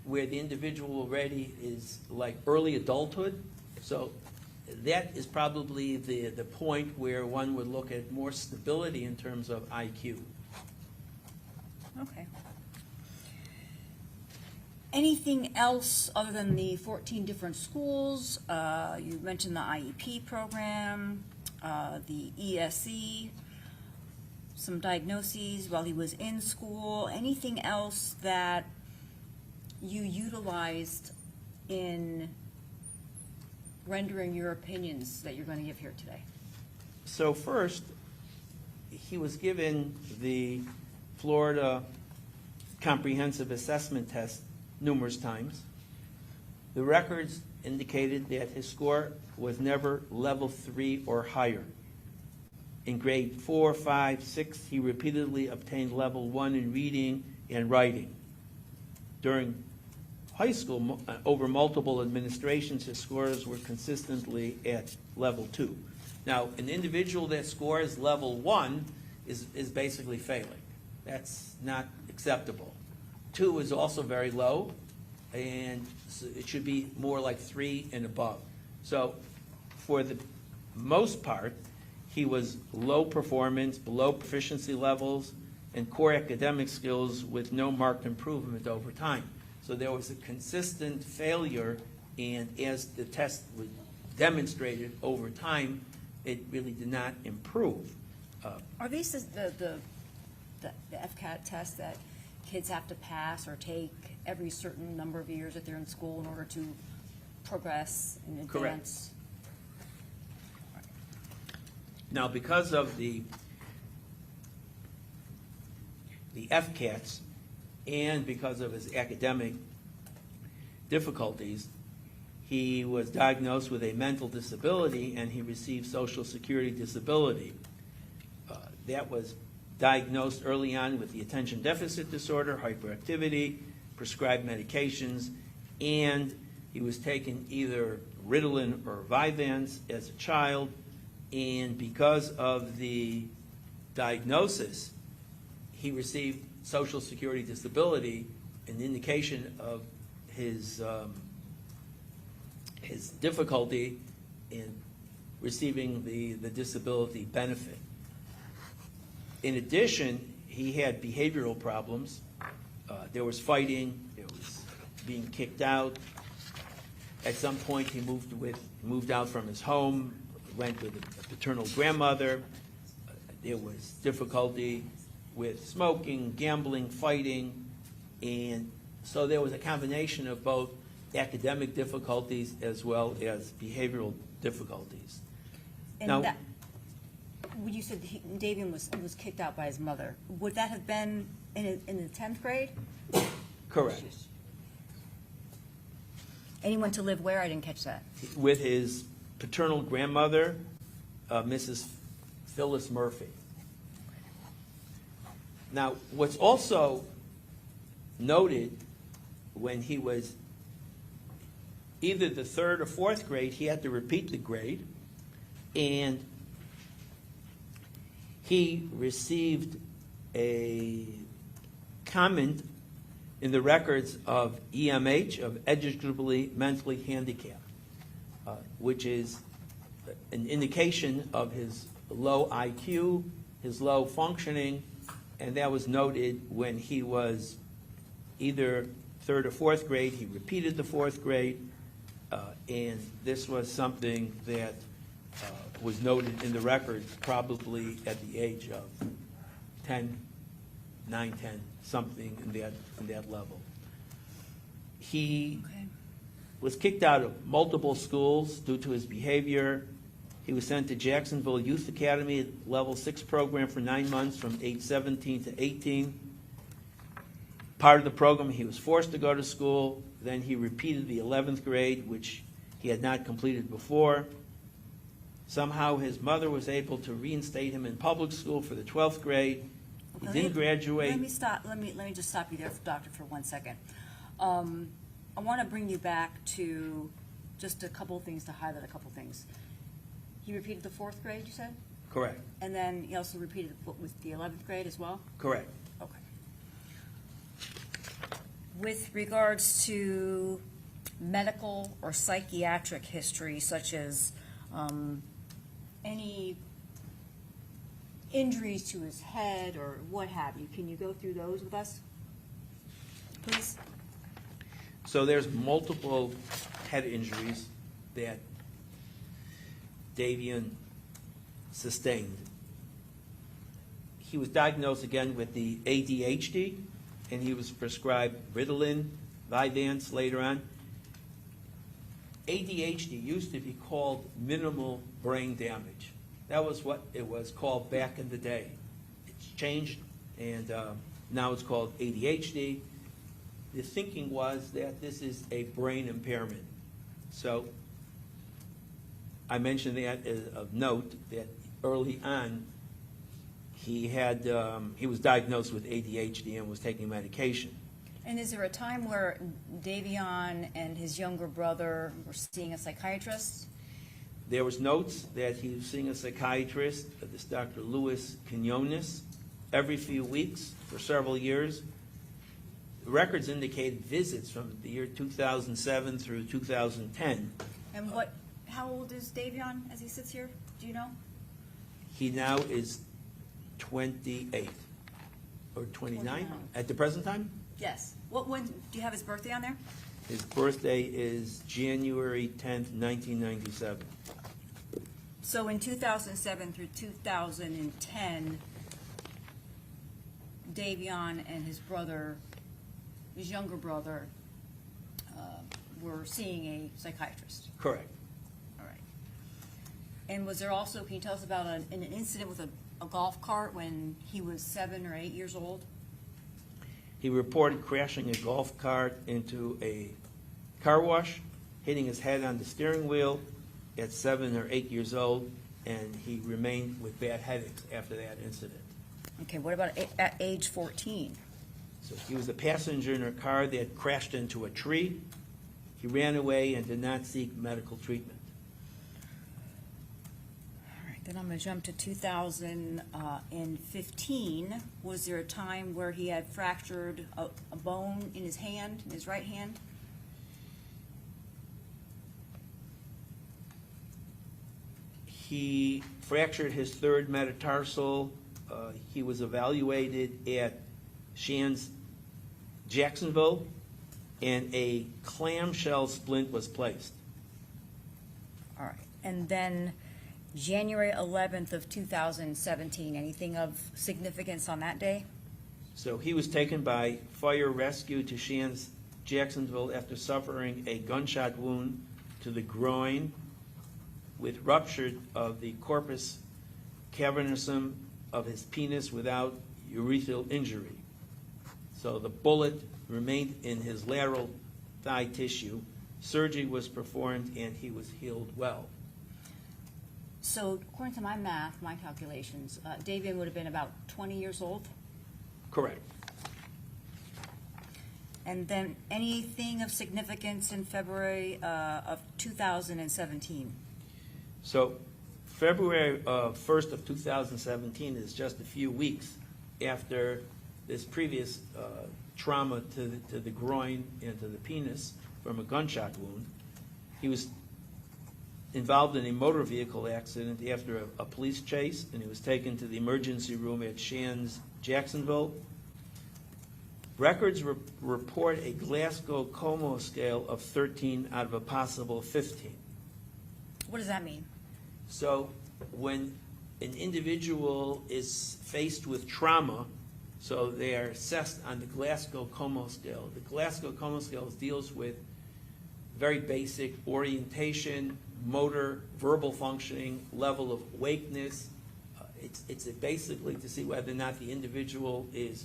where the individual already is like early adulthood. So that is probably the point where one would look at more stability in terms of IQ. Okay. Anything else other than the 14 different schools? You mentioned the IEP program, the ESE, some diagnoses while he was in school. Anything else that you utilized in rendering your opinions that you're going to give here today? So first, he was given the Florida Comprehensive Assessment Test numerous times. The records indicated that his score was never level 3 or higher. In grade 4, 5, 6, he repeatedly obtained level 1 in reading and writing. During high school, over multiple administrations, his scores were consistently at level 2. Now, an individual that scores level 1 is basically failing. That's not acceptable. 2 is also very low, and it should be more like 3 and above. So for the most part, he was low performance, below proficiency levels, and core academic skills with no marked improvement over time. So there was a consistent failure, and as the test was demonstrated over time, it really did not improve. Are these the FCAT tests that kids have to pass or take every certain number of years that they're in school in order to progress and advance? Correct. Now, because of the FCATs and because of his academic difficulties, he was diagnosed with a mental disability and he received Social Security disability. That was diagnosed early on with the attention deficit disorder, hyperactivity, prescribed medications, and he was taking either Ritalin or Vyvanse as a child, and because of the diagnosis, he received Social Security disability, an indication of his difficulty in receiving the disability benefit. In addition, he had behavioral problems. There was fighting, there was being kicked out. At some point, he moved out from his home, went with a paternal grandmother. There was difficulty with smoking, gambling, fighting, and so there was a combination of both academic difficulties as well as behavioral difficulties. And Now, when you said Davion was kicked out by his mother, would that have been in the 10th grade? correct. And he went to live where? I didn't catch that. With his paternal grandmother, Mrs. Phyllis Murphy. Now, what's also noted when he was either the 3rd or 4th grade, he had to repeat the grade, and he received a comment in the records of EMH, of educably mentally handicapped, which is an indication of his low IQ, his low functioning, and that was noted when he was either 3rd or 4th grade. He repeated the 4th grade, and this was something that was noted in the records probably at the age of 9, 10, something in that level. He was kicked out of multiple schools due to his behavior. He was sent to Jacksonville Youth Academy Level 6 program for 9 months from age 17 to 18. Part of the program, he was forced to go to school. Then he repeated the 11th grade, which he had not completed before. Somehow his mother was able to reinstate him in public school for the 12th grade. He didn't graduate. Let me just stop you there, doctor, for 1 second. I want to bring you back to just a couple of things, to highlight a couple of things. He repeated the 4th grade, you said? Correct. And then he also repeated with the 11th grade as well? Correct. Okay. With regards to medical or psychiatric history, such as any injuries to his head or what have you, can you go through those with us, please? So there's multiple head injuries that Davion sustained. He was diagnosed again with the ADHD, and he was prescribed Ritalin, Vyvanse later on. ADHD used to be called minimal brain damage. That was what it was called back in the day. It's changed, and now it's called ADHD. The thinking was that this is a brain impairment. So I mentioned that as of note, that early on he was diagnosed with ADHD and was taking medication. And is there a time where Davion and his younger brother were seeing a psychiatrist? There was notes that he was seeing a psychiatrist, this Dr. Louis Quinones, every few weeks for several years. The records indicate visits from the year 2007 through 2010. And how old is Davion as he sits here? Do you know? He now is 28 or 29 29. at the present time. Yes. When, do you have his birthday on there? His birthday is January 10th, 1997. So in 2007 through 2010, Davion and his brother, his younger brother, were seeing a psychiatrist. Correct. All right. And was there also, can you tell us about an incident with a golf cart when he was 7 or 8 years old? He reported crashing a golf cart into a car wash, hitting his head on the steering wheel at 7 or 8 years old, and he remained with bad headaches after that incident. Okay, what about at age 14? So he was a passenger in a car that crashed into a tree. He ran away and did not seek medical treatment. All right, then I'm going to jump to 2015. Was there a time where he had fractured a bone in his hand, in his right hand? He fractured his third metatarsal. He was evaluated at Shands Jacksonville, and a clamshell splint was placed. All right, and then January 11th of 2017, anything of significance on that day? So he was taken by fire rescue to Shands Jacksonville after suffering a gunshot wound to the groin with rupture of the corpus cavernosum of his penis without urethral injury. So the bullet remained in his lateral thigh tissue. Surgery was performed and he was healed well. So according to my math, my calculations, Davion would have been about 20 years old? Correct. And then anything of significance in February of 2017? So February 1st of 2017 is just a few weeks after this previous trauma to the groin and to the penis from a gunshot wound. He was involved in a motor vehicle accident after a police chase, and he was taken to the emergency room at Shands Jacksonville. Records report a Glasgow Coma scale of 13 out of a possible 15. What does that mean? So when an individual is faced with trauma, so they are assessed on the Glasgow Coma scale. The Glasgow Coma scale deals with very basic orientation, motor, verbal functioning, level of awakeness. It's basically to see whether or not the individual is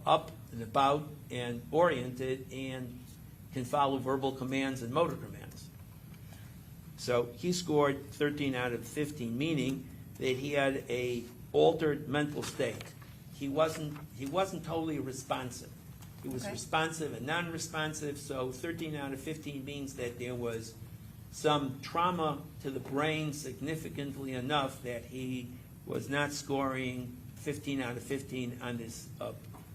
up and about and oriented and can follow verbal commands and motor commands. So he scored 13 out of 15, meaning that he had a altered mental state. He wasn't totally responsive. He was responsive and non-responsive, so 13 out of 15 means that there was some trauma to the brain significantly enough that he was not scoring 15 out of 15 on this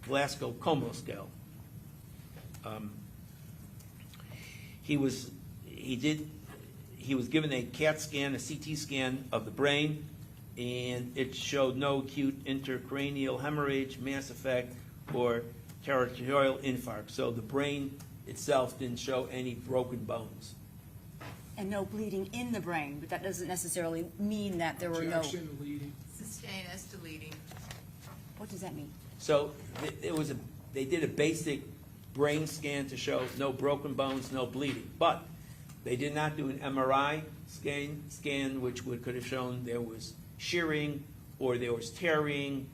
Glasgow Coma scale. He was given a CAT scan, a CT scan of the brain, and it showed no acute intracranial hemorrhage, mass effect, or territorial infarct. So the brain itself didn't show any broken bones. And no bleeding in the brain, but that doesn't necessarily mean that there were no... Injection, bleeding. Sustain as deleting. What does that mean? So they did a basic brain scan to show no broken bones, no bleeding. But they did not do an MRI scan which could have shown there was shearing or there was tearing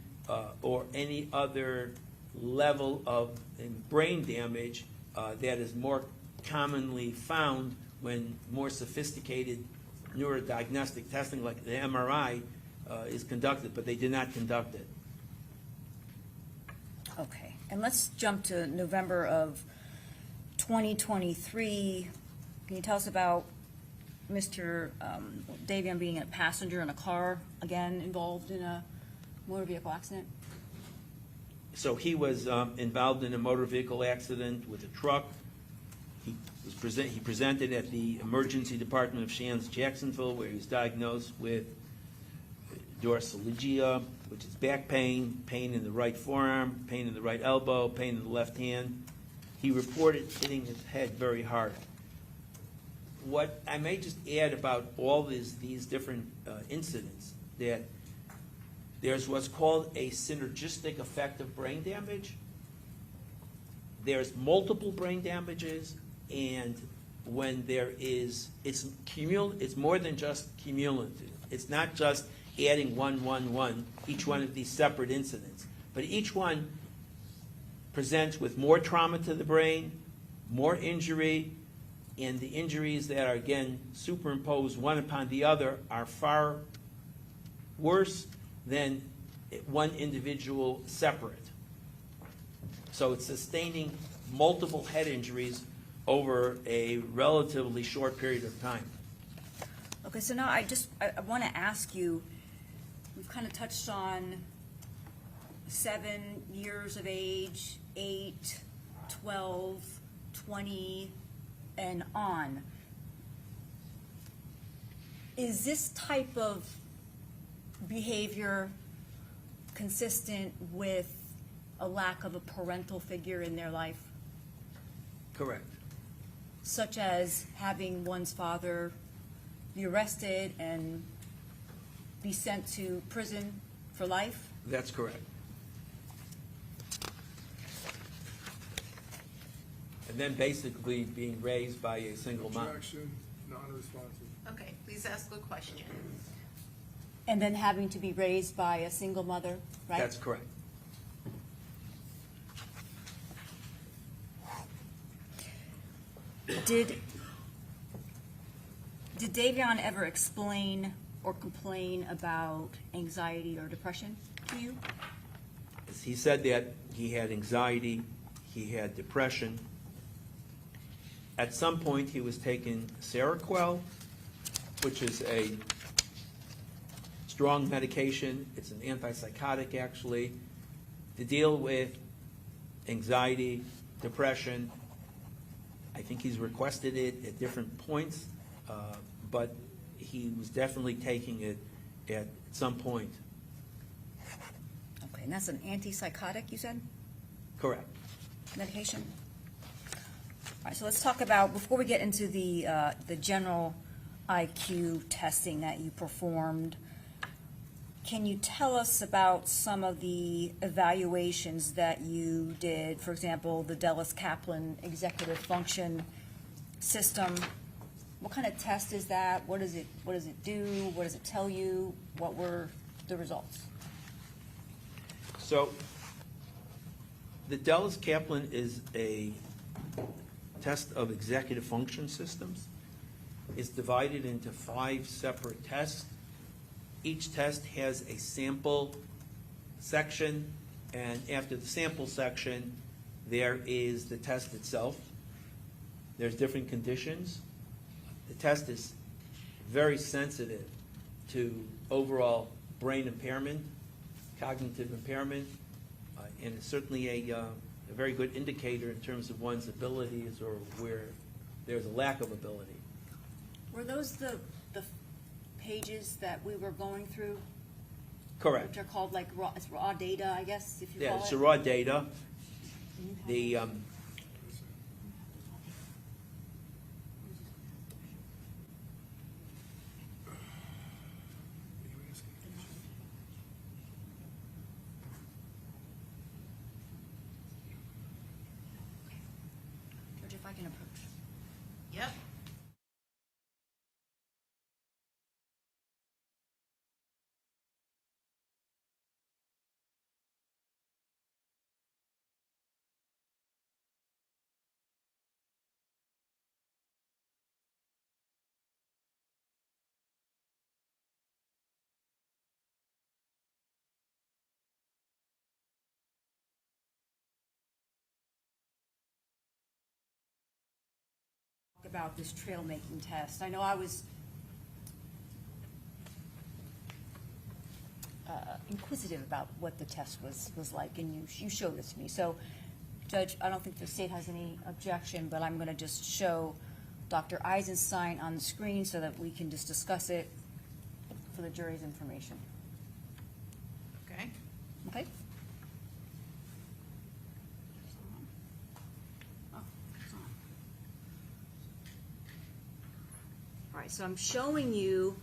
or any other level of brain damage that is more commonly found when more sophisticated neurodiagnostic testing like the MRI is conducted, but they did not conduct it. Okay, and let's jump to November of 2023. Can you tell us about Mr. Davion being a passenger in a car, again, involved in a motor vehicle accident? So he was involved in a motor vehicle accident with a truck. He presented at the emergency department of Shands, Jacksonville, where he was diagnosed with dorsologia, which is back pain, pain in the right forearm, pain in the right elbow, pain in the left hand. He reported hitting his head very hard. What I may just add about all these different incidents, that there's what's called a synergistic effect of brain damage. There's multiple brain damages, and when there is, it's more than just cumulative. It's not just adding one, each one of these separate incidents, but each one presents with more trauma to the brain, more injury, and the injuries that are, again, superimposed one upon the other are far worse than one individual separate. So it's sustaining multiple head injuries over a relatively short period of time. Okay, so now I want to ask you, we've kind of touched on 7 years of age, 8, 12, 20, and on. Is this type of behavior consistent with a lack of a parental figure in their life? Correct. Such as having one's father be arrested and be sent to prison for life? That's correct. And then basically being raised by a single mom. Objection, non-responsive. Okay, please ask the question. And then having to be raised by a single mother, right? That's correct. Did Davion ever explain or complain about anxiety or depression to you? He said that he had anxiety, he had depression. At some point, he was taking Seroquel, which is a strong medication. It's an antipsychotic, actually, to deal with anxiety, depression. I think he's requested it at different points, but he was definitely taking it at some point. Okay, and that's an antipsychotic, you said? Correct. Medication? All right, so let's talk about, before we get into the general IQ testing that you performed, can you tell us about some of the evaluations that you did? For example, the Dallas Kaplan executive function system. What kind of test is that? What does it do? What does it tell you? What were the results? So the Dallas Kaplan is a test of executive function systems. It's divided into 5 separate tests. Each test has a sample section, and after the sample section, there is the test itself. There's different conditions. The test is very sensitive to overall brain impairment, cognitive impairment, and it's certainly a very good indicator in terms of one's abilities or where there's a lack of ability. Were those the pages that we were going through? Correct. Which are called like raw data, I guess, if you call it? Yeah, it's the raw data. The George, if I can approach. Yep. About this trail making test. I know I was inquisitive about what the test was like, and you showed it to me. So, Judge, I don't think the state has any objection, but I'm going to just show Dr. Eisenstein on the screen so that we can just discuss it for the jury's information. Okay. Okay? All right, so I'm showing you,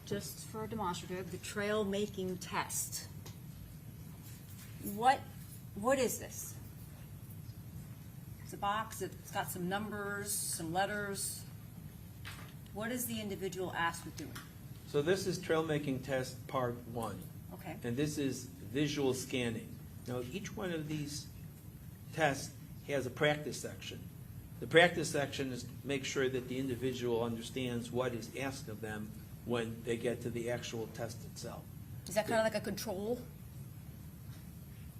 just for a demonstrative, the trail making test. What is this? It's a box, it's got some numbers, some letters. What is the individual asked with doing? So this is trail making test part 1. Okay. And this is visual scanning. Now, each one of these tests has a practice section. The practice section is make sure that the individual understands what is asked of them when they get to the actual test itself. Is that kind of like a control?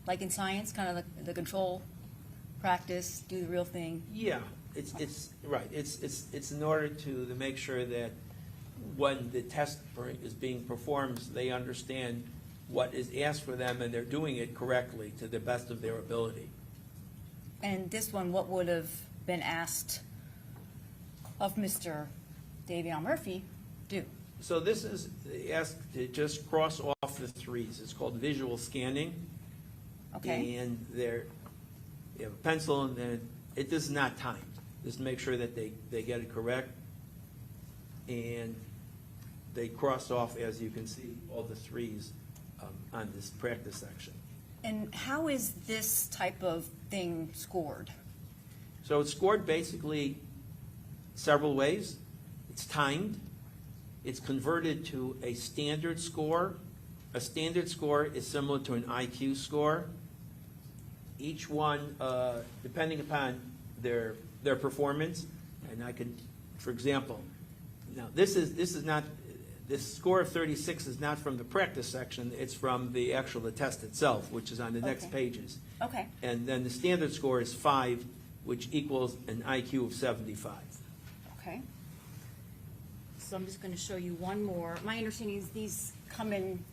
Like in science, kind of like the control, practice, do the real thing? Yeah, it's right. It's in order to make sure that when the test is being performed, they understand what is asked for them and they're doing it correctly to the best of their ability. And this one, what would have been asked of Mr. Davion Murphy do? So this is asked to just cross off the 3s. It's called visual scanning. Okay. And you have a pencil, and then this is not timed. Just make sure that they get it correct. And they cross off, as you can see, all the 3s on this practice section. And how is this type of thing scored? So it's scored basically several ways. It's timed. It's converted to a standard score. A standard score is similar to an IQ score. Each one, depending upon their performance, and I could, for example, now this score of 36 is not from the practice section. It's from the test itself, which is on the next pages. Okay. And then the standard score is 5, which equals an IQ of 75. Okay. So I'm just going to show you one more. My understanding is these come in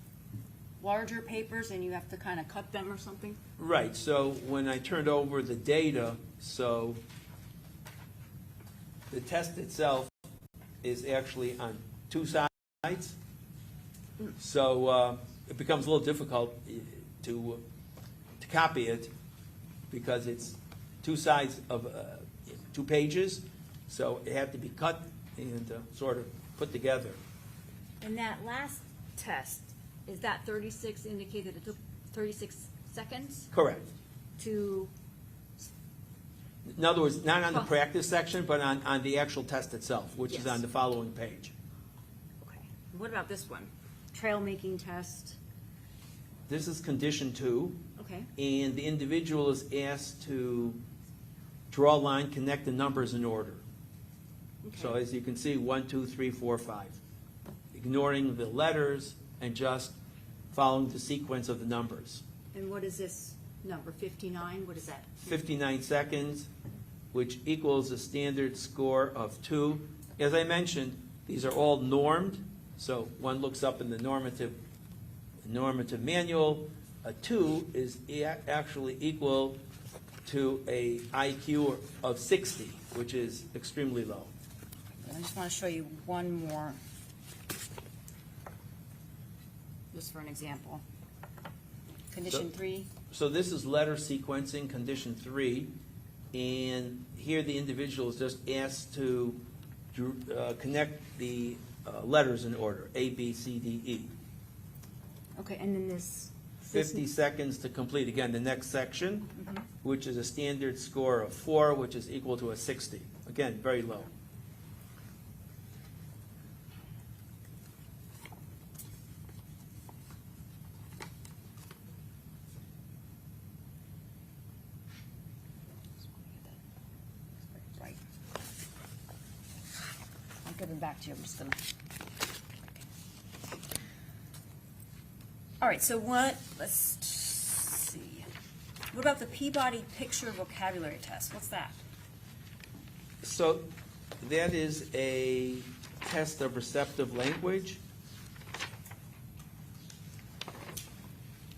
larger papers and you have to kind of cut them or something? Right. So when I turned over the data, so the test itself is actually on 2 sides. So it becomes a little difficult to copy it because it's 2 sides of 2 pages. So it had to be cut and sort of put together. And that last test, is that 36 indicated it took 36 seconds? Correct. To In other words, not on the practice section, but on the actual test itself, which is Yes. on the following page. Okay. What about this one? Trail making test. This is condition 2. Okay. And the individual is asked to draw a line, connect the numbers in order. Okay. So as you can see, 1, 2, 3, 4, 5. Ignoring the letters and just following the sequence of the numbers. And what is this number, 59? What is that? 59 seconds, which equals a standard score of 2. As I mentioned, these are all normed, so one looks up in the normative manual. A 2 is actually equal to a IQ of 60, which is extremely low. I just want to show you one more, just for an example. Condition 3. So this is letter sequencing, condition 3, and here the individual is just asked to connect the letters in order, A, B, C, D, E. Okay, and then this 50 seconds to complete, again, the next section, which is a standard score of 4, which is equal to a 60. Again, very low. Right. I'll give it back to you. I'm just gonna. All right. So let's see. What about the Peabody Picture Vocabulary Test? What's that? So that is a test of receptive language.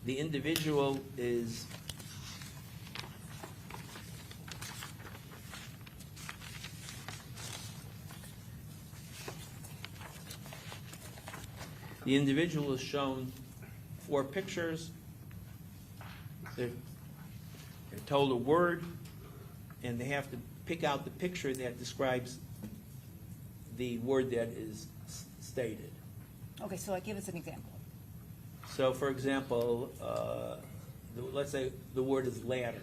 the individual is shown 4 pictures. They're told a word, and they have to pick out the picture that describes the word that is stated. Okay, so like, give us an example. So, for example, let's say the word is ladder.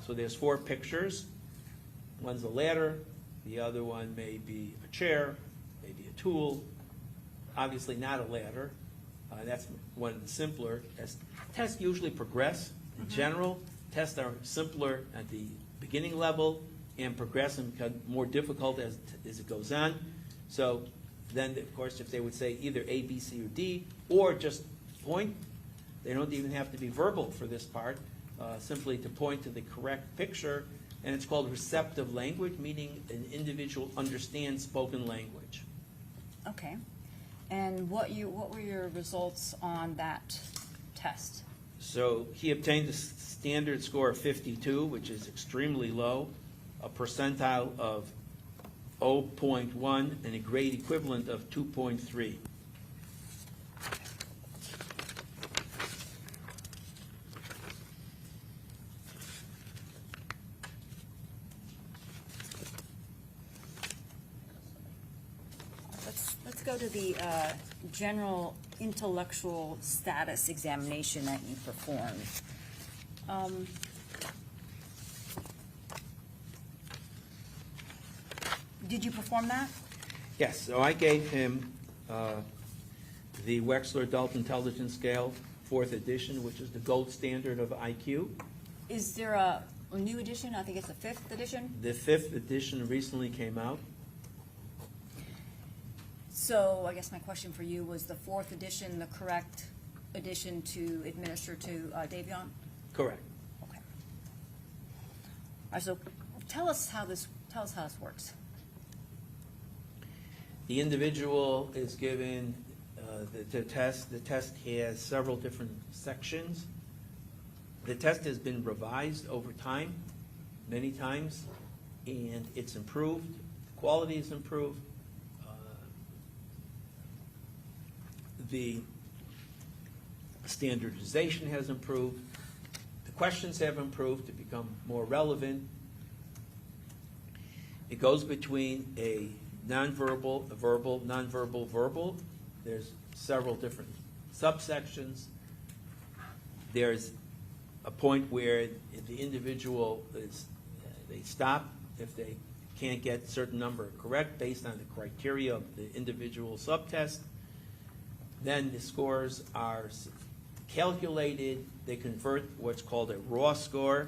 So there's 4 pictures. One's a ladder, the other one may be a chair, maybe a tool, obviously not a ladder. That's one of the simpler. Tests usually progress. In general, tests are simpler at the beginning level and progress and become more difficult as it goes on. So then, of course, if they would say either A, B, C, or D, or just point, they don't even have to be verbal for this part, simply to point to the correct picture, and it's called receptive language, meaning an individual understands spoken language. Okay. And what were your results on that test? So he obtained a standard score of 52, which is extremely low, a percentile of 0.1, and a grade equivalent of 2.3. Let's go to the general intellectual status examination that you performed. Did you perform that? Yes, so I gave him the Wechsler Adult Intelligence Scale, 4th edition, which is the gold standard of IQ. Is there a new edition? I think it's the 5th edition. The 5th edition recently came out. So I guess my question for you, was the 4th edition the correct edition to administer to Davion? Correct. Okay. All right, so tell us how this works. The individual is given the test. The test has several different sections. The test has been revised over time, many times, and it's improved. The quality is improved. The standardization has improved. The questions have improved to become more relevant. It goes between a nonverbal, a verbal, nonverbal, verbal. There's several different subsections. There's a point where the individual they stop if they can't get a certain number correct based on the criteria of the individual subtest. Then the scores are calculated. They convert what's called a raw score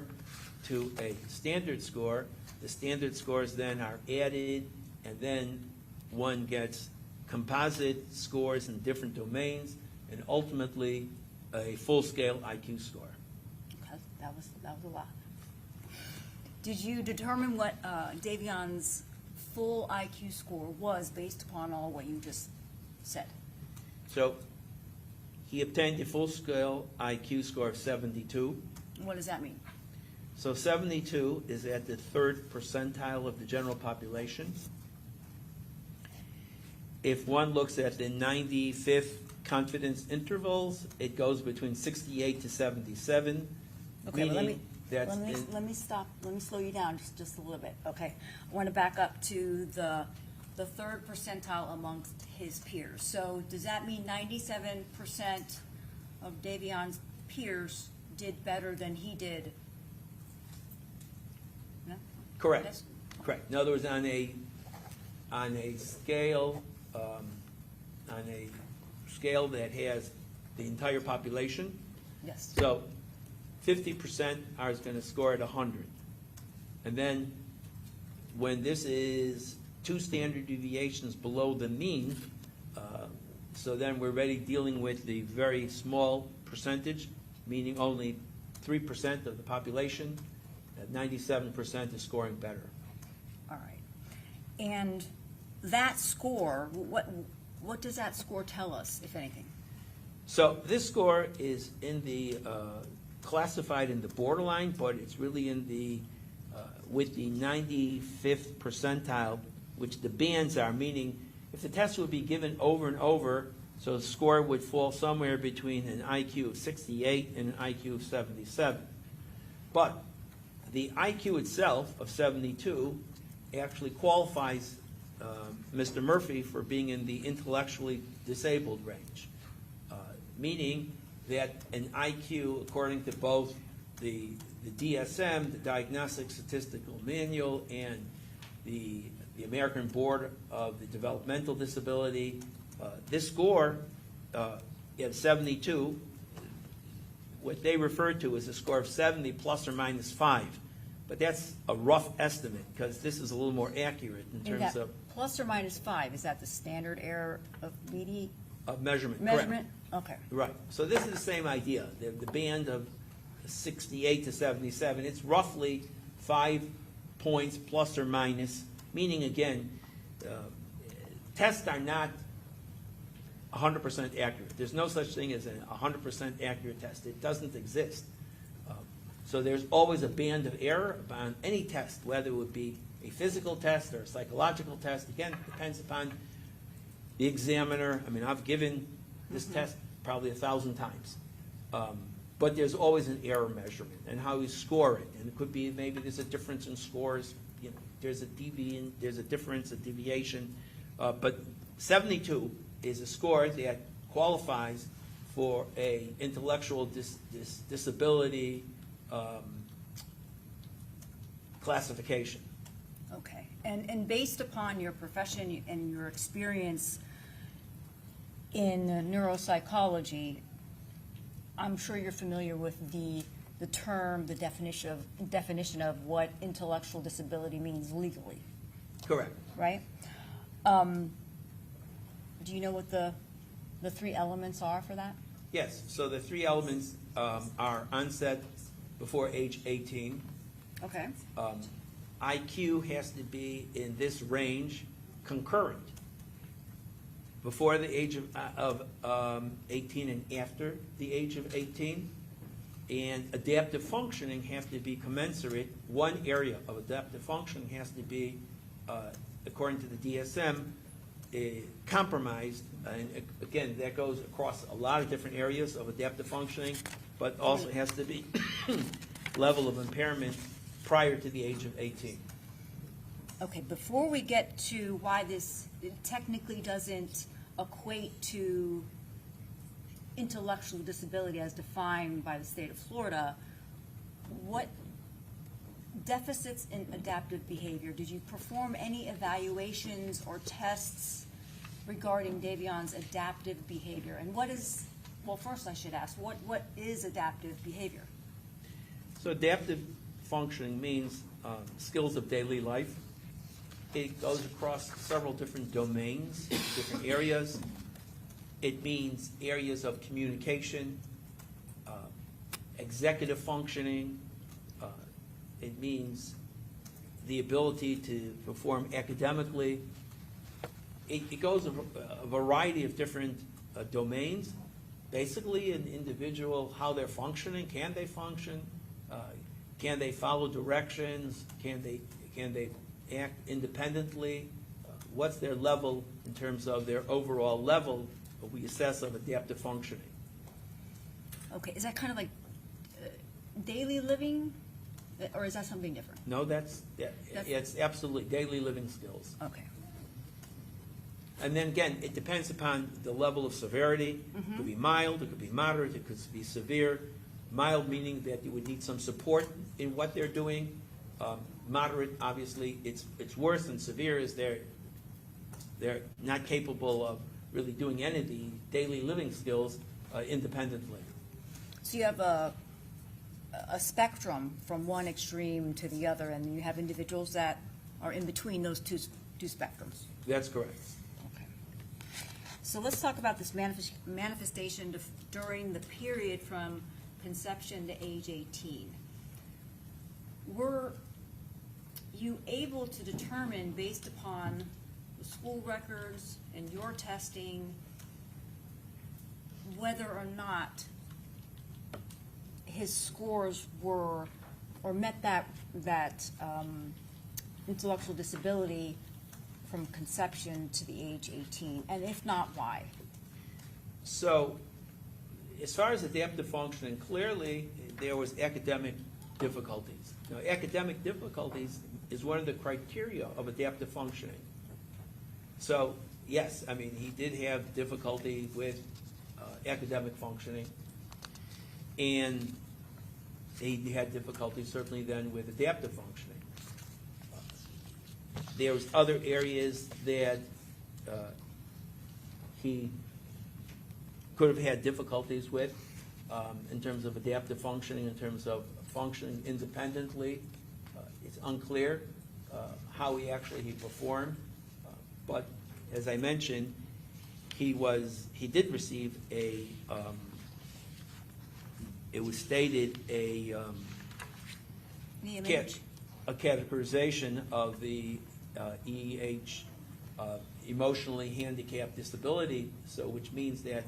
to a standard score. The standard scores then are added, and then one gets composite scores in different domains, and ultimately a full-scale IQ score. Okay, that was a lot. Did you determine what Davion's full IQ score was based upon all what you just said? So he obtained a full-scale IQ score of 72. What does that mean? So 72 is at the 3rd percentile of the general population. If one looks at the 95th confidence intervals, it goes between 68 to 77. Okay, well, let me stop. Let me slow you down just a little bit. Okay, I want to back up to the 3rd percentile amongst his peers. So does that mean 97% of Davion's peers did better than he did? No? Correct. Yes? Correct. In other words, on a scale that has the entire population. Yes. So 50% are going to score at 100, and then when this is 2 standard deviations below the mean, so then we're already dealing with the very small percentage, meaning only 3% of the population. At 97% is scoring better. All right. And that score, what does that score tell us, if anything? So this score is in the, classified in the borderline, but it's really in the, with the 95th percentile, which the bands are, meaning if the test would be given over and over, so the score would fall somewhere between an IQ of 68 and an IQ of 77. But the IQ itself of 72 actually qualifies Mr. Murphy for being in the intellectually disabled range, meaning that an IQ, according to both the DSM, the Diagnostic Statistical Manual, and the American Board of the Developmental Disability, this score at 72, what they refer to as a score of 70 plus or minus 5. But that's a rough estimate, because this is a little more accurate in terms of plus or minus 5, is that the standard error of measurement. measurement? Correct. Okay. Right. So this is the same idea. The band of 68 to 77, it's roughly 5 points plus or minus, meaning, again, tests are not 100% accurate. There's no such thing as a 100% accurate test. It doesn't exist. So there's always a band of error on any test, whether it would be a physical test or a psychological test. Again, it depends upon the examiner. I mean, I've given this test probably 1,000 times. But there's always an error measurement and how you score it. And it could be maybe there's a difference in scores. You know, there's a difference, a deviation. But 72 is a score that qualifies for a intellectual disability classification. Okay. And based upon your profession and your experience in neuropsychology, I'm sure you're familiar with the term, the definition of what intellectual disability means legally, Correct. right? Do you know what the 3 elements are for that? Yes. So the 3 elements are onset before age 18. Okay. IQ has to be in this range concurrent before the age of 18 and after the age of 18. And adaptive functioning has to be commensurate. One area of adaptive functioning has to be, according to the DSM, compromised. And again, that goes across a lot of different areas of adaptive functioning, but also has to be level of impairment prior to the age of 18. Okay, before we get to why this technically doesn't equate to intellectual disability as defined by the state of Florida, what deficits in adaptive behavior, did you perform any evaluations or tests regarding Davion's adaptive behavior? And what is, well, first I should ask, what is adaptive behavior? So adaptive functioning means skills of daily life. It goes across several different domains, different areas. It means areas of communication, executive functioning. It means the ability to perform academically. It goes a variety of different domains. Basically, an individual, how they're functioning, can they function? Can they follow directions? Can they act independently? What's their level in terms of their overall level we assess of adaptive functioning? Okay, is that kind of like daily living, or is that something different? No, it's absolutely daily living skills. Okay. And then again, it depends upon the level of severity. It could be mild, it could be moderate, it could be severe. Mild meaning that you would need some support in what they're doing. Moderate, obviously, it's worse than severe, is they're not capable of really doing any of the daily living skills independently. So you have a spectrum from one extreme to the other, and you have individuals that are in between those two spectrums. That's correct. Okay. So let's talk about this manifestation during the period from conception to age 18. Were you able to determine, based upon the school records and your testing, whether or not his scores were, or met that intellectual disability from conception to the age 18, and if not, why? So, as far as adaptive functioning, clearly there was academic difficulties. Now, academic difficulties is one of the criteria of adaptive functioning. So, yes, I mean, he did have difficulty with academic functioning, and he had difficulty certainly then with adaptive functioning. There was other areas that he could have had difficulties with in terms of adaptive functioning, in terms of functioning independently. It's unclear how he performed, but as I mentioned, he did receive it was stated a categorization of the EEH, emotionally handicapped disability, so which means that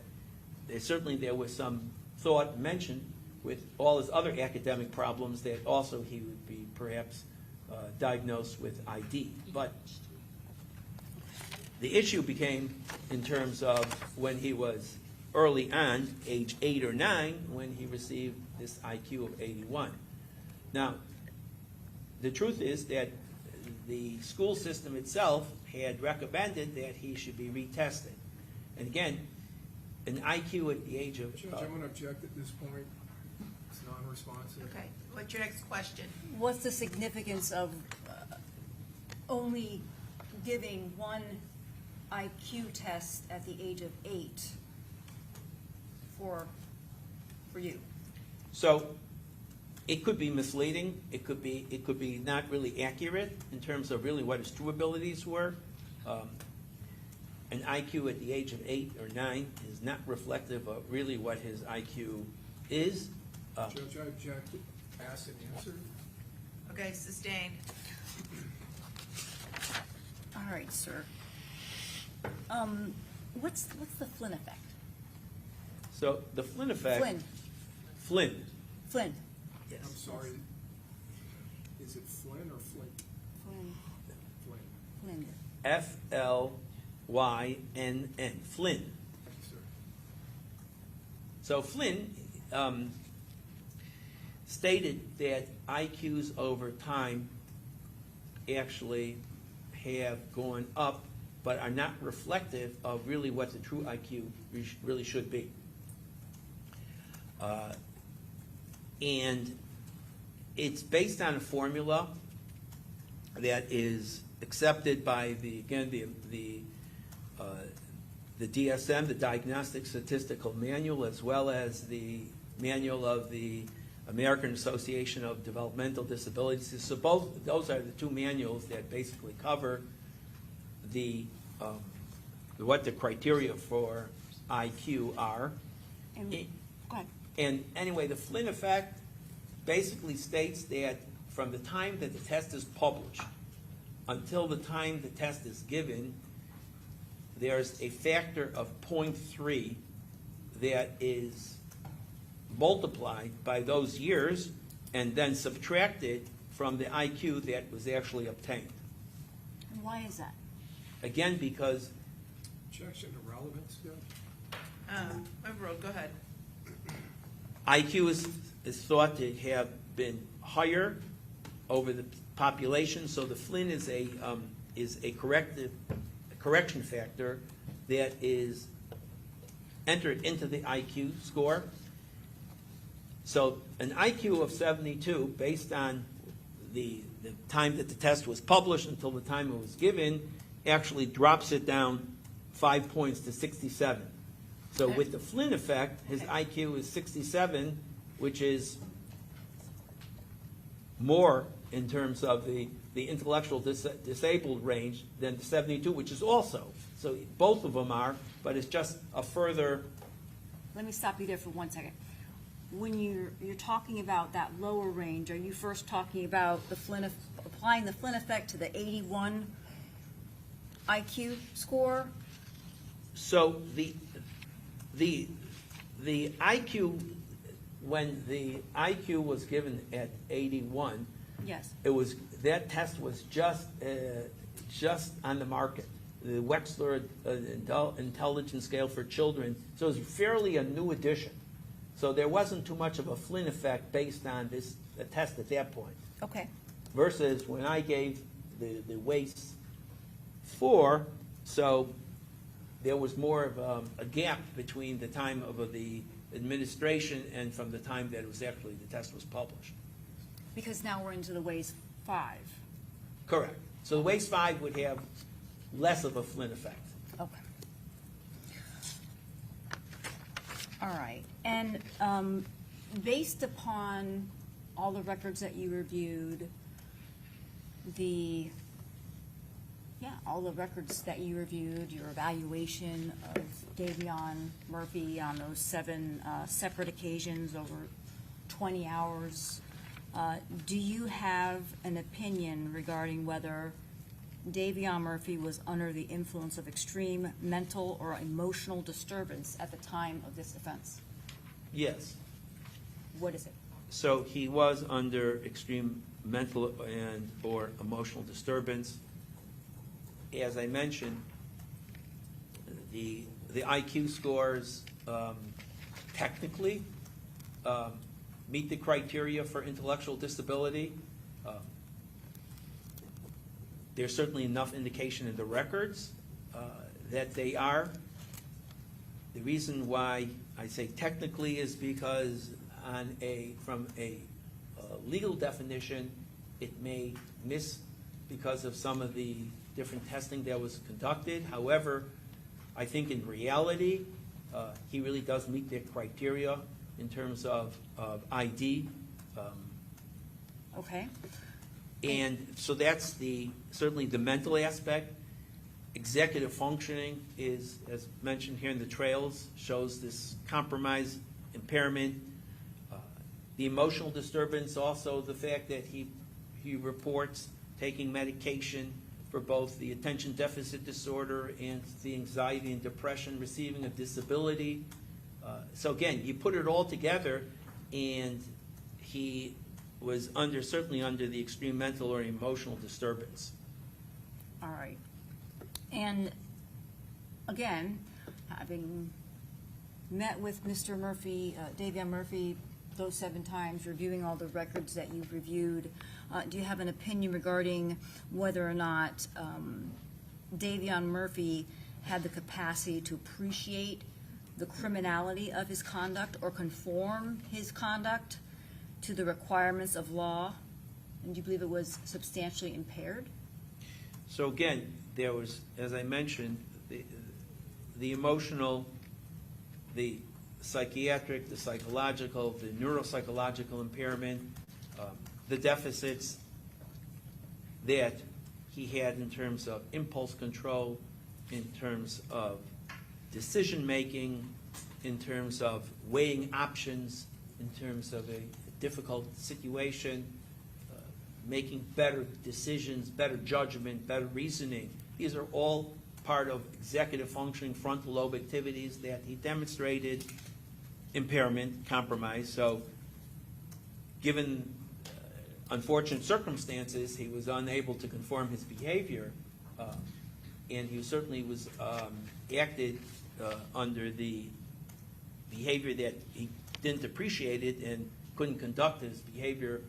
there was some thought mentioned with all his other academic problems that also he would be perhaps diagnosed with ID. But the issue became in terms of when he was early on, age 8 or 9, when he received this IQ of 81. Now, the truth is that the school system itself had recommended that he should be retested. And again, an IQ at the age of... Judge, I'm going to object at this point. It's non-responsive. Okay, what's your next question? What's the significance of only giving one IQ test at the age of 8 for you? So it could be misleading. It could be not really accurate in terms of really what his true abilities were. An IQ at the age of 8 or 9 is not reflective of really what his IQ is. Judge, I object. Asked and answered. Okay, sustained. All right, sir. What's the Flynn effect? So the Flynn effect... Flynn. Yes. I'm sorry. Is it Flynn or Flint? Flynn. F-L-Y-N-N. Flynn. Thank you, sir. So Flynn stated that IQs over time actually have gone up, but are not reflective of really what the true IQ really should be. And it's based on a formula that is accepted by the DSM, the Diagnostic Statistical Manual, as well as the manual of the American Association of Developmental Disabilities. So both those are the two manuals that basically cover what the criteria for IQ are. Go ahead. And anyway, the Flynn effect basically states that from the time that the test is published until the time the test is given, there's a factor of 0.3 that is multiplied by those years and then subtracted from the IQ that was actually obtained. And why is that? Again, because... Objection to relevance, Judge? Overruled, go ahead. IQ is thought to have been higher over the population, so the Flynn is a correction factor that is entered into the IQ score. So an IQ of 72, based on the time that the test was published until the time it was given, actually drops it down 5 points to 67. So with the Flynn effect, his IQ is 67, which is more in terms of the intellectual disabled range than the 72, which is also. So both of them are, but it's just a further... Let me stop you there for 1 second. When you're talking about that lower range, are you first talking about the Flynn, applying the Flynn effect to the 81 IQ score? So The IQ, when the IQ was given at 81, Yes. it was, that test was just on the market. The Wechsler Intelligence Scale for Children, so it was fairly a new addition. So there wasn't too much of a Flynn effect based on this test at that point. Okay. Versus when I gave the WAIS 4, so there was more of a gap between the time of the administration and from the time that it was actually, the test was published. Because now we're into the WAIS 5. Correct. So the WAIS 5 would have less of a Flynn effect. Okay. All right. And based upon all the records that you reviewed, all the records that you reviewed, your evaluation of Davion Murphy on those 7 separate occasions over 20 hours, do you have an opinion regarding whether Davion Murphy was under the influence of extreme mental or emotional disturbance at the time of this offense? Yes. What is it? So he was under extreme mental and or emotional disturbance. As I mentioned, the IQ scores technically meet the criteria for intellectual disability. There's certainly enough indication in the records that they are. The reason why I say technically is because from a legal definition, it may miss because of some of the different testing that was conducted. However, I think in reality, he really does meet the criteria in terms of ID. Okay. And so that's certainly the mental aspect. Executive functioning is, as mentioned here in the trails, shows this compromise, impairment. The emotional disturbance, also the fact that he reports taking medication for both the attention deficit disorder and the anxiety and depression, receiving a disability. So again, you put it all together, and he was certainly under the extreme mental or emotional disturbance. All right. And again, having met with Mr. Murphy, Davion Murphy, those 7 times, reviewing all the records that you've reviewed, do you have an opinion regarding whether or not Davion Murphy had the capacity to appreciate the criminality of his conduct or conform his conduct to the requirements of law? And do you believe it was substantially impaired? So again, there was, as I mentioned, the emotional, the psychiatric, the psychological, the neuropsychological impairment, the deficits that he had in terms of impulse control, in terms of decision-making, in terms of weighing options, in terms of a difficult situation, making better decisions, better judgment, better reasoning. These are all part of executive functioning, frontal lobe activities that he demonstrated impairment, compromise. So given unfortunate circumstances, he was unable to conform his behavior, and he certainly was acted under the behavior that he didn't appreciate it and couldn't conduct his behavior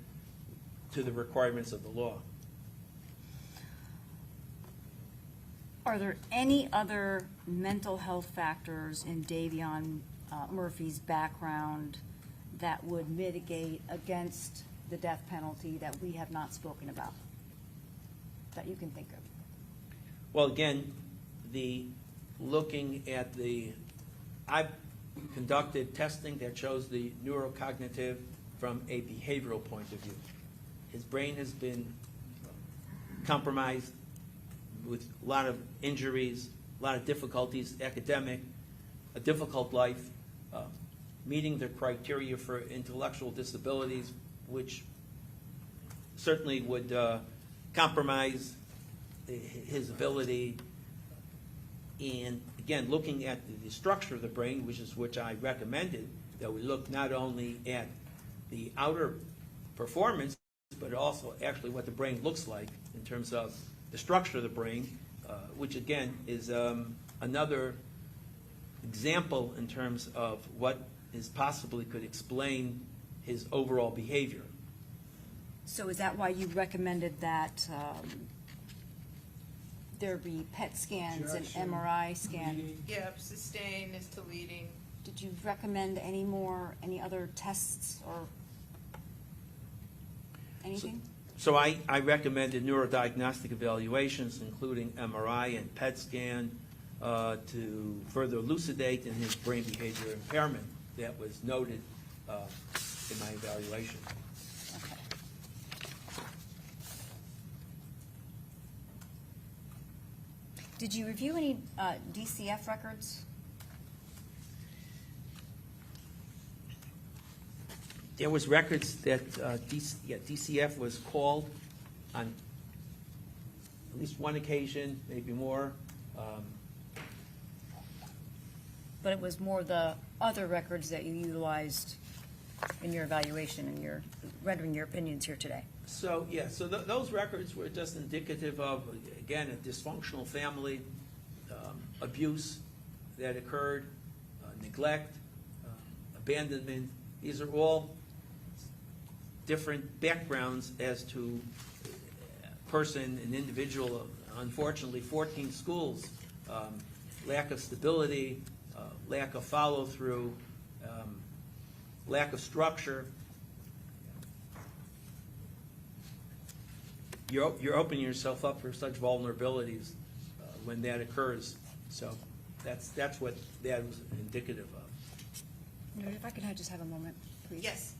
to the requirements of the law. Are there any other mental health factors in Davion Murphy's background that would mitigate against the death penalty that we have not spoken about, that you can think of? Well, again, I've conducted testing that shows the neurocognitive from a behavioral point of view. His brain has been compromised with a lot of injuries, a lot of difficulties, academic, a difficult life, meeting the criteria for intellectual disabilities, which certainly would compromise his ability. And again, looking at the structure of the brain, which I recommended, that we look not only at the outer performance, but also actually what the brain looks like in terms of the structure of the brain, which again is another example in terms of what is possibly could explain his overall behavior. So is that why you recommended that there be PET scans and Objection. MRI scan? Yep, sustain is to leading. Did you recommend any other tests or anything? So I recommended neurodiagnostic evaluations, including MRI and PET scan, to further elucidate in his brain behavior impairment that was noted in my evaluation. Okay. Did you review any DCF records? There was records that DCF was called on at least one occasion, maybe more. But it was more the other records that you utilized in your evaluation and your rendering your opinions here today. So, yeah, so those records were just indicative of, again, a dysfunctional family, abuse that occurred, neglect, abandonment. These are all different backgrounds as to person, an individual, unfortunately 14 schools, lack of stability, lack of follow-through, lack of structure. You're opening yourself up for such vulnerabilities when that occurs. So that's what that was indicative of. If I could just have a moment, please. Yes.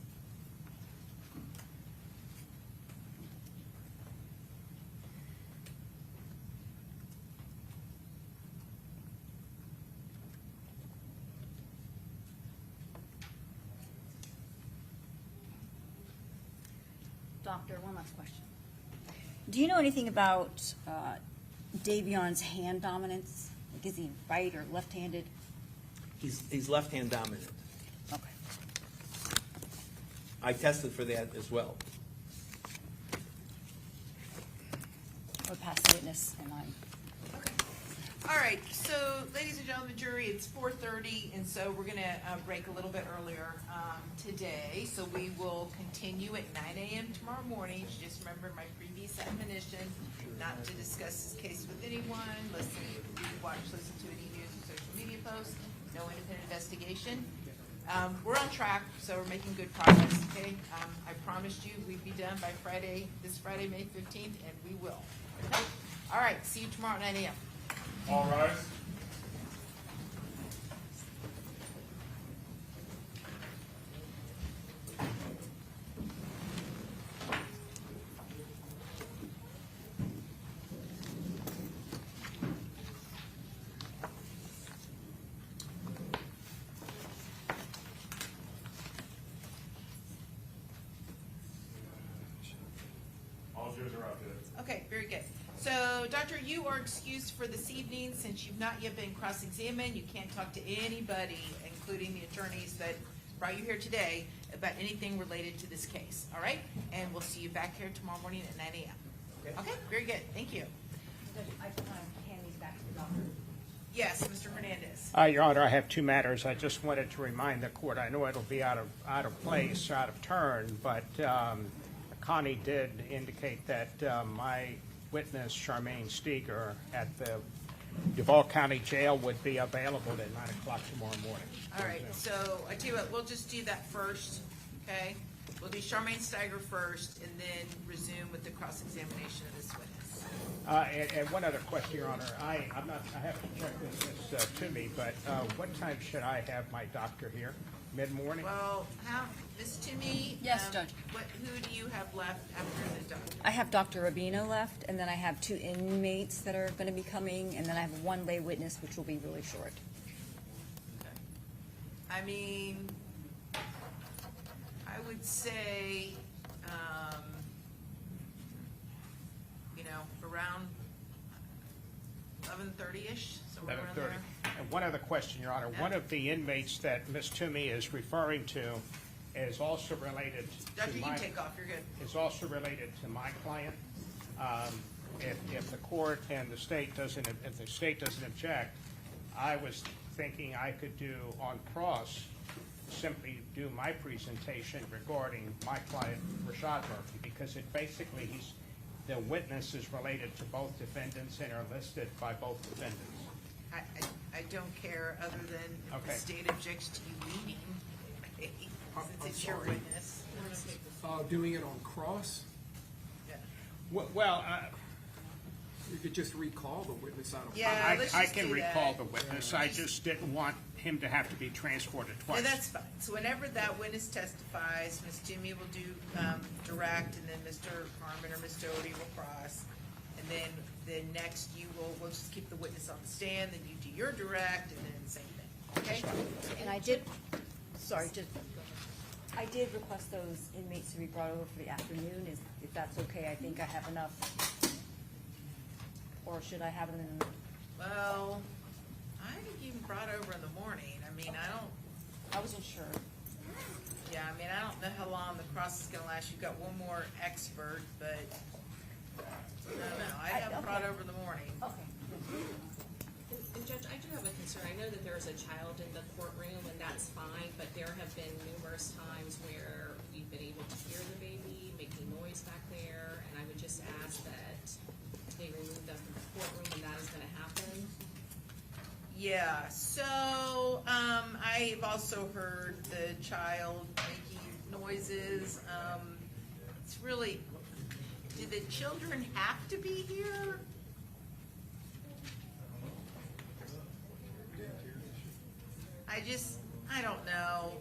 Doctor, one last question. Do you know anything about Davion's hand dominance? Like, is he right or left-handed? He's left-hand dominant. Okay. I tested for that as well. Or pass the witness, and I'm. All right, so ladies and gentlemen, jury, it's 4:30, and so we're going to break a little bit earlier today. So we will continue at 9 a.m. tomorrow morning. Just remember my previous admonition, not to discuss this case with anyone, listen to any news or social media posts, no independent investigation. We're on track, so we're making good progress, okay? I promised you we'd be done by this Friday, May 15th, and we will. Okay? All right, see you tomorrow at 9 a.m. All rise. All jurors are out there. Okay, very good. So, Doctor, you are excused for this evening since you've not yet been cross-examined. You can't talk to anybody, including the attorneys that brought you here today, about anything related to this case, all right? And we'll see you back here tomorrow morning at 9 a.m. Okay, very good. Thank you. I hand these back to the doctor. Yes, Mr. Hernandez. Your Honor, I have two matters. I just wanted to remind the court, I know it'll be out of place, out of turn, but Connie did indicate that my witness, Charmaine Steger, at the Duval County Jail would be available at 9 o'clock tomorrow morning. All right, so I tell you what, we'll just do that first, okay? We'll do Charmaine Steiger first and then resume with the cross-examination of this witness. And one other question, Your Honor. I have to check this to me, but what time should I have my doctor here? Mid-morning? Well, Ms. Toomey? Yes, Judge. Who do you have left after the doctor? I have Dr. Rubino left, and then I have 2 inmates that are going to be coming, and then I have 1 lay witness, which will be really short. I mean, I would say, around 11:30-ish, somewhere around 11:30. there. And one other question, Your Honor. One of the inmates that Ms. Toomey is referring to is also related Doctor, to you my... can take off, you're good. Is also related to my client. If the court and the state doesn't, if the state doesn't object, I was thinking I could do on cross, simply do my presentation regarding my client, Rashad Murphy, because it basically, the witness is related to both defendants and are listed by both defendants. I don't care, other than if the Okay. state objects to you leading, since it's your sorry. witness. Doing it on cross, Yeah. Well, you could just recall the witness out of. Yeah, let's I just can do recall that. the witness. I just didn't want him to have to be transported Yeah, twice. that's fine. So whenever that witness testifies, Ms. Toomey will do direct, and then Mr. Harmon or Ms. Doty will cross. And then next we'll just keep the witness on the stand, then you do your direct, and then same thing, okay? And I did, sorry, I did request those inmates to be brought over for the afternoon, if that's okay. I think I have enough. Or should I have them in? Well, I think you brought over in the morning. I mean, I wasn't sure. Yeah, I mean, I don't know how long the cross is gonna last. You've got one more expert, but I don't know. I have brought over in the morning. Okay. And Judge, I do have a concern. I know that there's a child in the courtroom, and that's fine, but there have been numerous times where we've been able to hear the baby making noise back there, and I would just ask that they remove them from the courtroom when that is gonna happen. Yeah, so, I've also heard the child making noises. It's really, do the children have to be here? I don't know.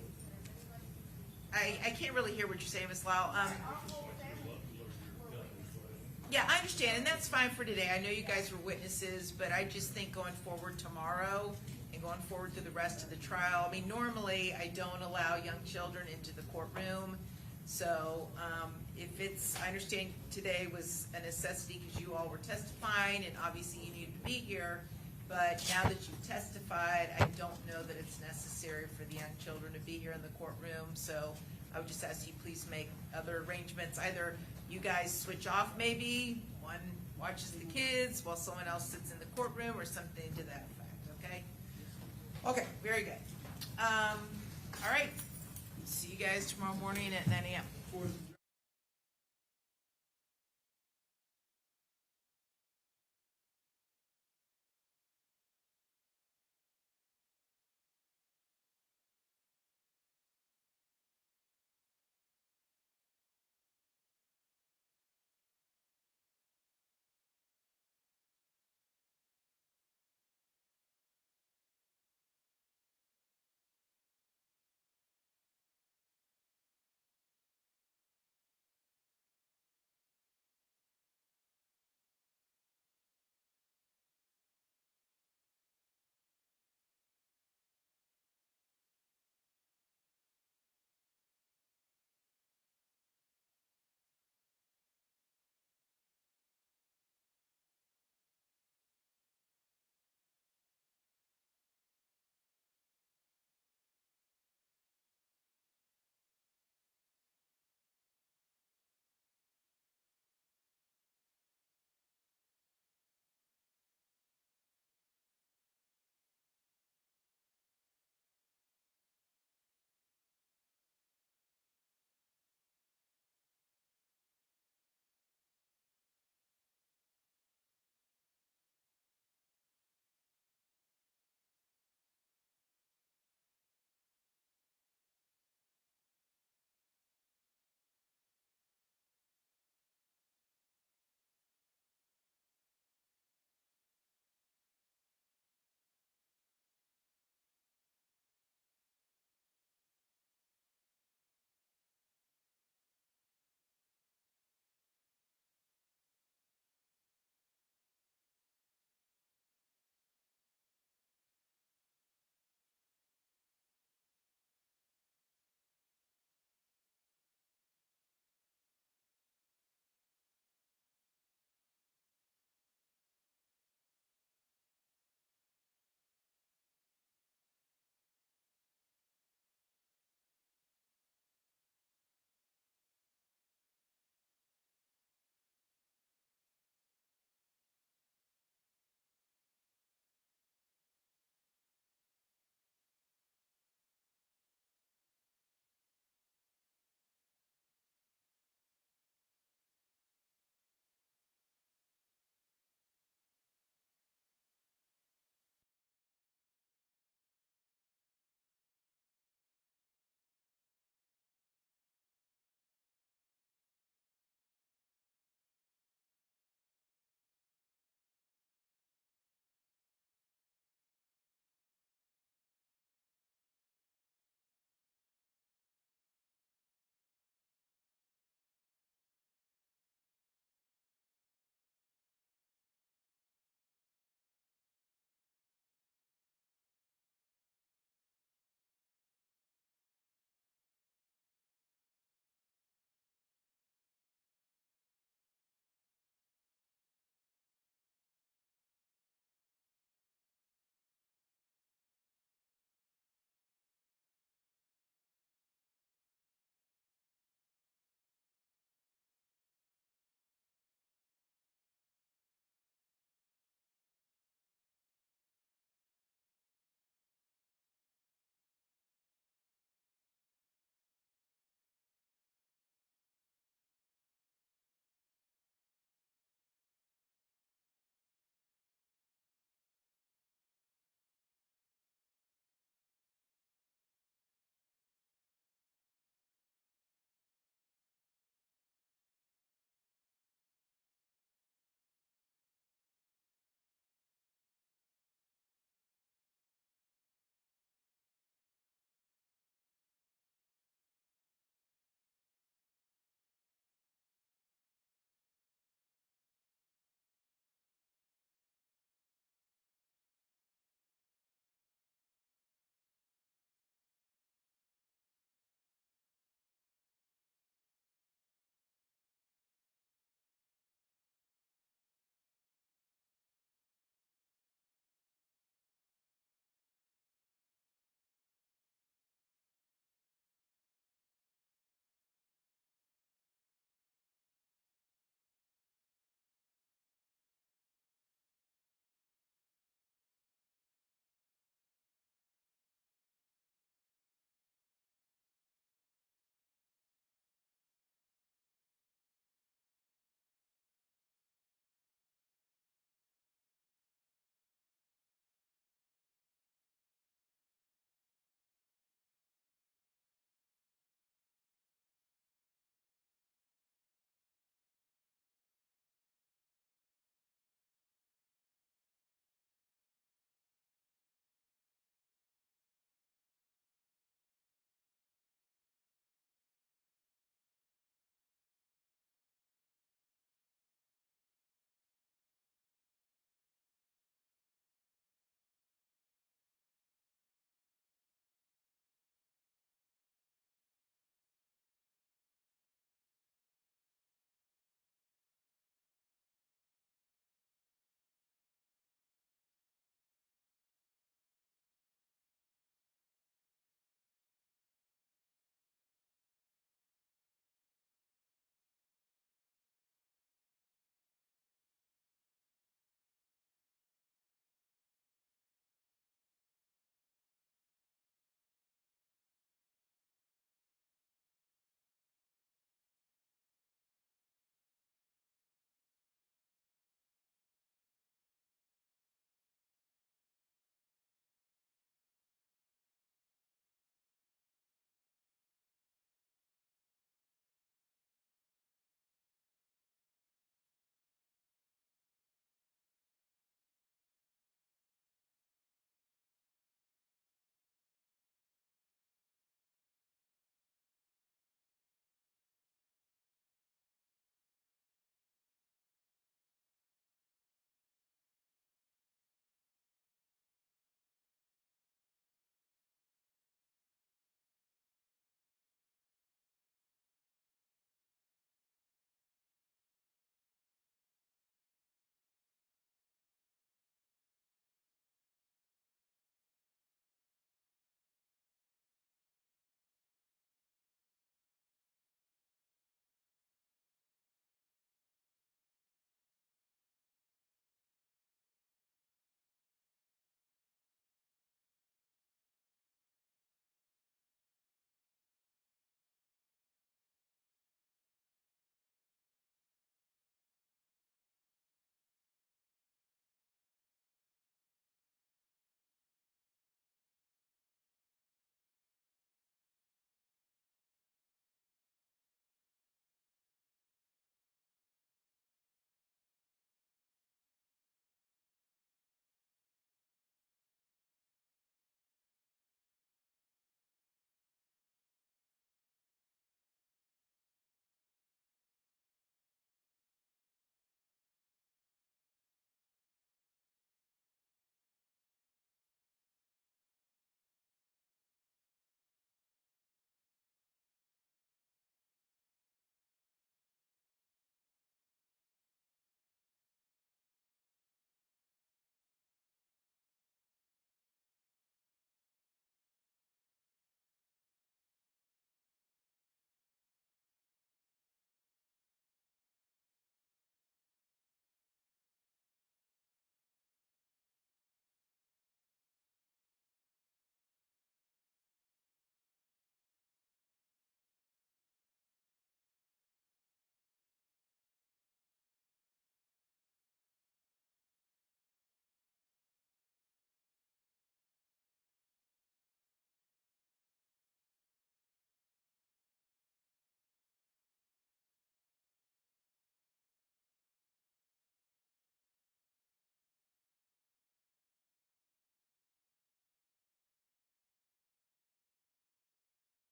I can't really hear what you're saying, Ms. Lau. Yeah, I understand, and that's fine for today. I know you guys were witnesses, but I just think going forward tomorrow and going forward through the rest of the trial, I mean, normally I don't allow young children into the courtroom. So, I understand today was a necessity because you all were testifying and obviously you needed to be here. But now that you've testified, I don't know that it's necessary for the young children to be here in the courtroom. So I would just ask you please make other arrangements. Either you guys switch off maybe, one watches the kids while someone else sits in the courtroom or something to that effect, okay? Okay, very good. All right, see you guys tomorrow morning at 9 a.m.